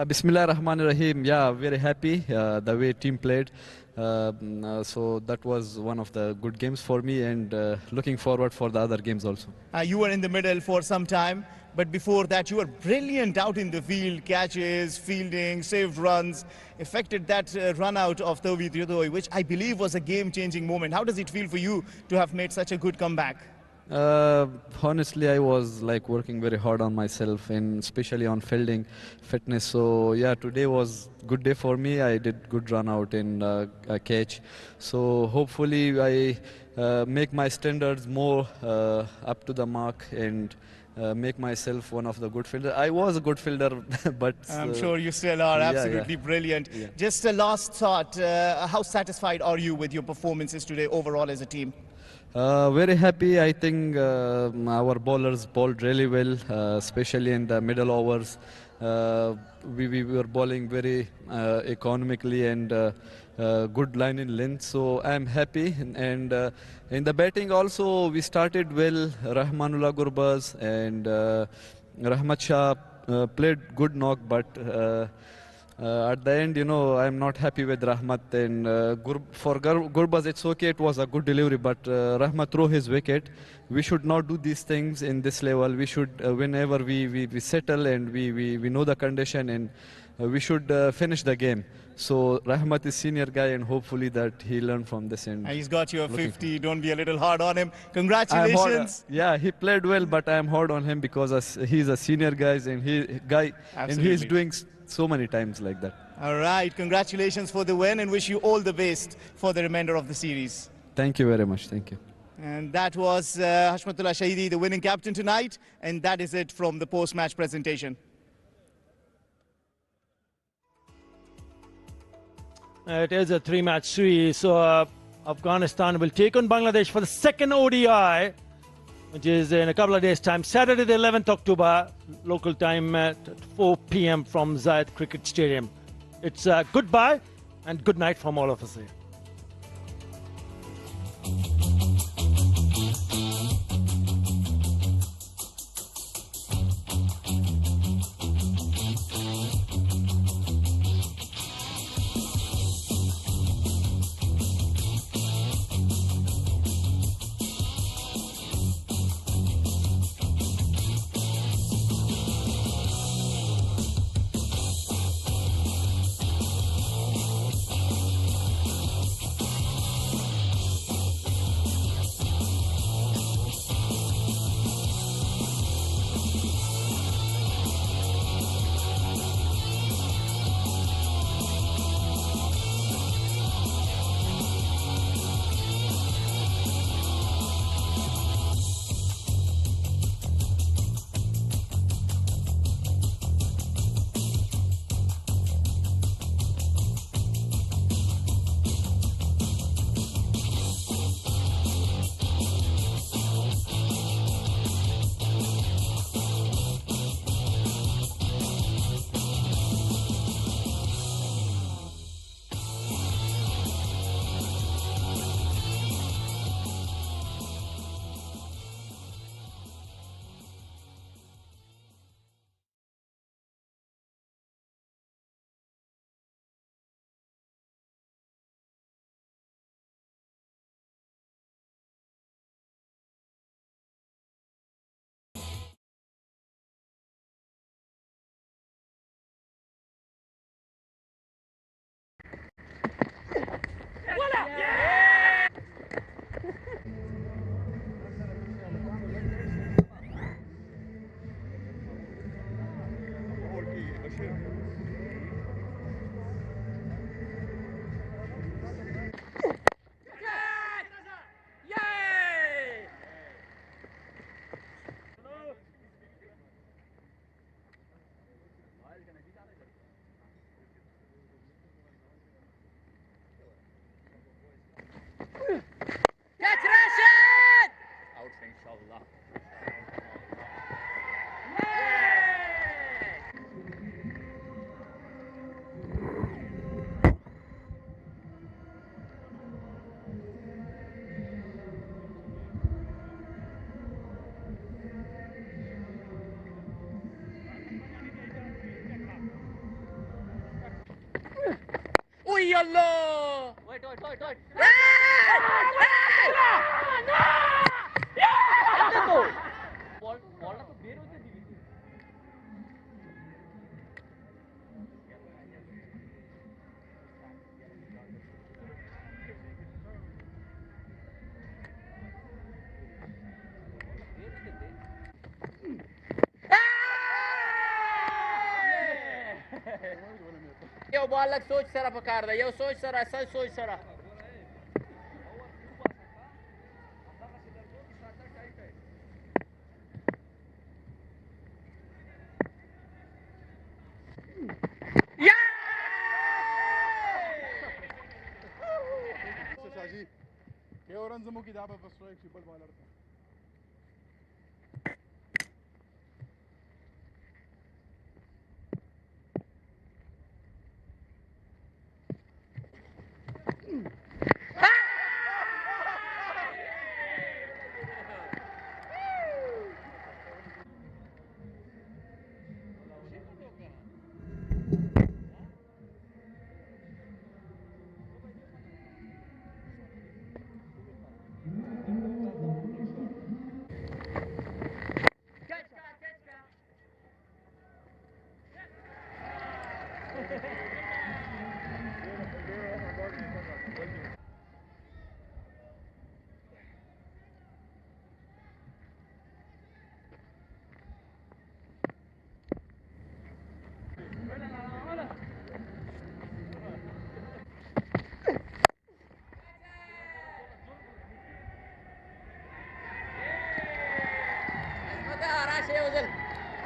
Bismillah Rahman Rahim. Yeah, very happy the way team played. So that was one of the good games for me, and looking forward for the other games also.
You were in the middle for some time, but before that you were brilliant out in the field. Catches, fielding, saved runs, affected that run out of Tawhid Ridoi, which I believe was a game-changing moment. How does it feel for you to have made such a good comeback?
Honestly, I was like working very hard on myself, and especially on fielding fitness. So yeah, today was good day for me. I did good run out and a catch. So hopefully I make my standards more up to the mark, and make myself one of the good fielders. I was a good fielder, but
I'm sure you still are. Absolutely brilliant.
Yeah.
Just a last thought, how satisfied are you with your performances today overall as a team?
Very happy. I think our bowlers bowled really well, especially in the middle overs. We were bowling very economically and good line in length, so I'm happy. And in the batting also, we started well. Rahmanullah Gurbaz and Rahmat Shah played good knock, but at the end, I'm not happy with Rahmat. And for Gurbaz, it's okay, it was a good delivery, but Rahmat threw his wicket. We should not do these things in this level. We should, whenever we settle and we know the condition, and we should finish the game. So Rahmat is senior guy, and hopefully that he learned from this. And
he's got you a 50. Don't be a little hard on him. Congratulations.
Yeah, he played well, but I'm hard on him because he's a senior guy, and he's doing so many times like that.
All right, congratulations for the win, and wish you all the best for the remainder of the series.
Thank you very much. Thank you.
And that was Hashmatullah Shahidi, the winning captain tonight, and that is it from the post-match presentation.
It is a 3-match series, so Afghanistan will take on Bangladesh for the second ODI, which is in a couple of days' time, Saturday the 11th October, local time at 4 p.m. from Zayed Cricket Stadium. It's goodbye and good night from all of us here.
Allah! Wait. یو بالک سوچ سره پکار ده یو سوچ سره اصل سوچ سره
شاجي کې اورن زمو کې دا په سټرایک شي بل بالر ته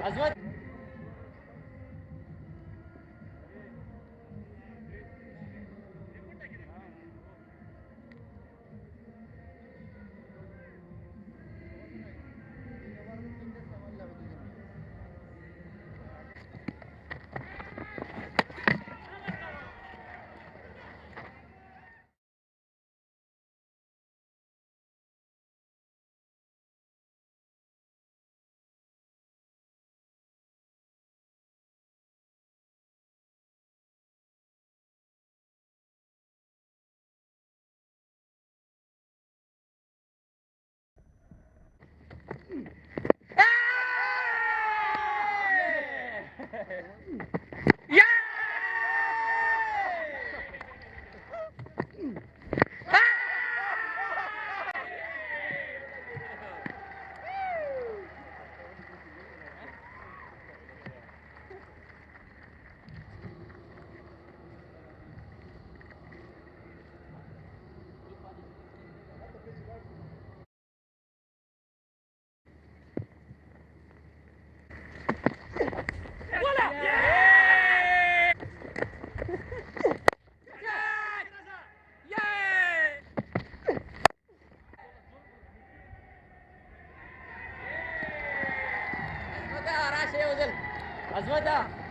عظمت عظمتها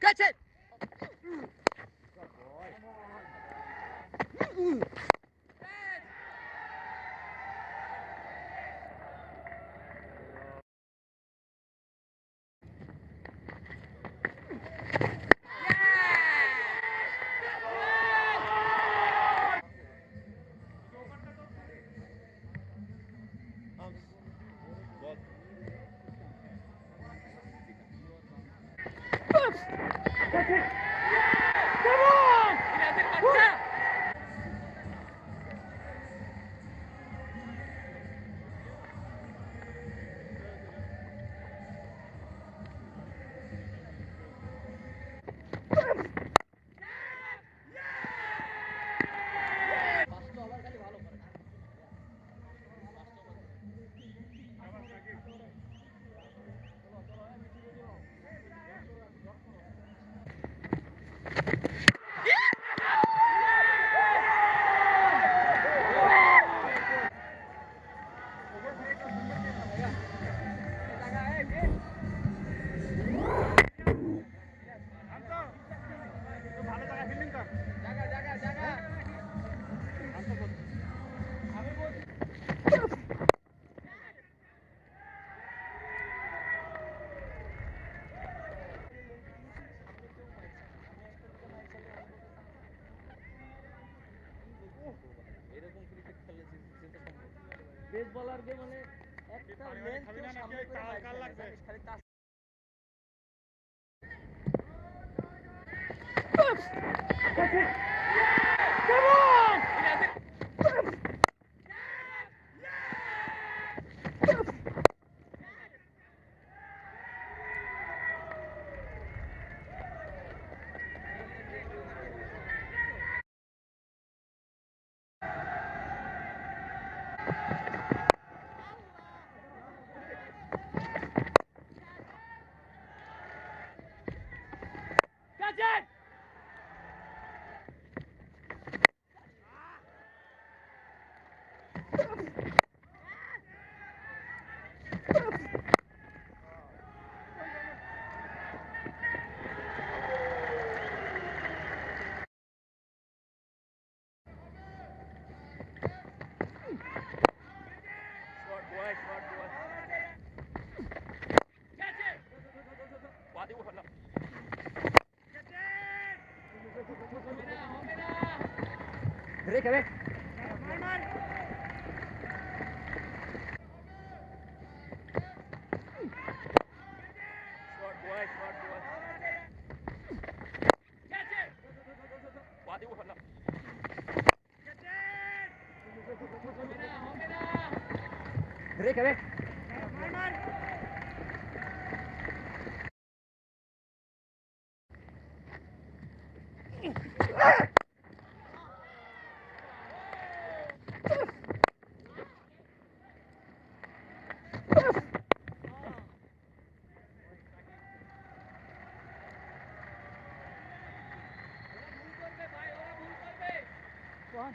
Catch it!
বেসবলারকে মানে একটা length সামনে করে মাইর খেলে জানিস খালি touch Come on! Catch it! Short boy, short boy. Catch it! Body will hold up. Catch it! Break away. Man. Short boy, short boy. Catch it! Body will hold up. Catch it! Break away. Man. Go on.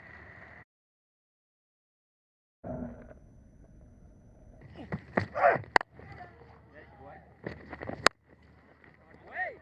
Wait.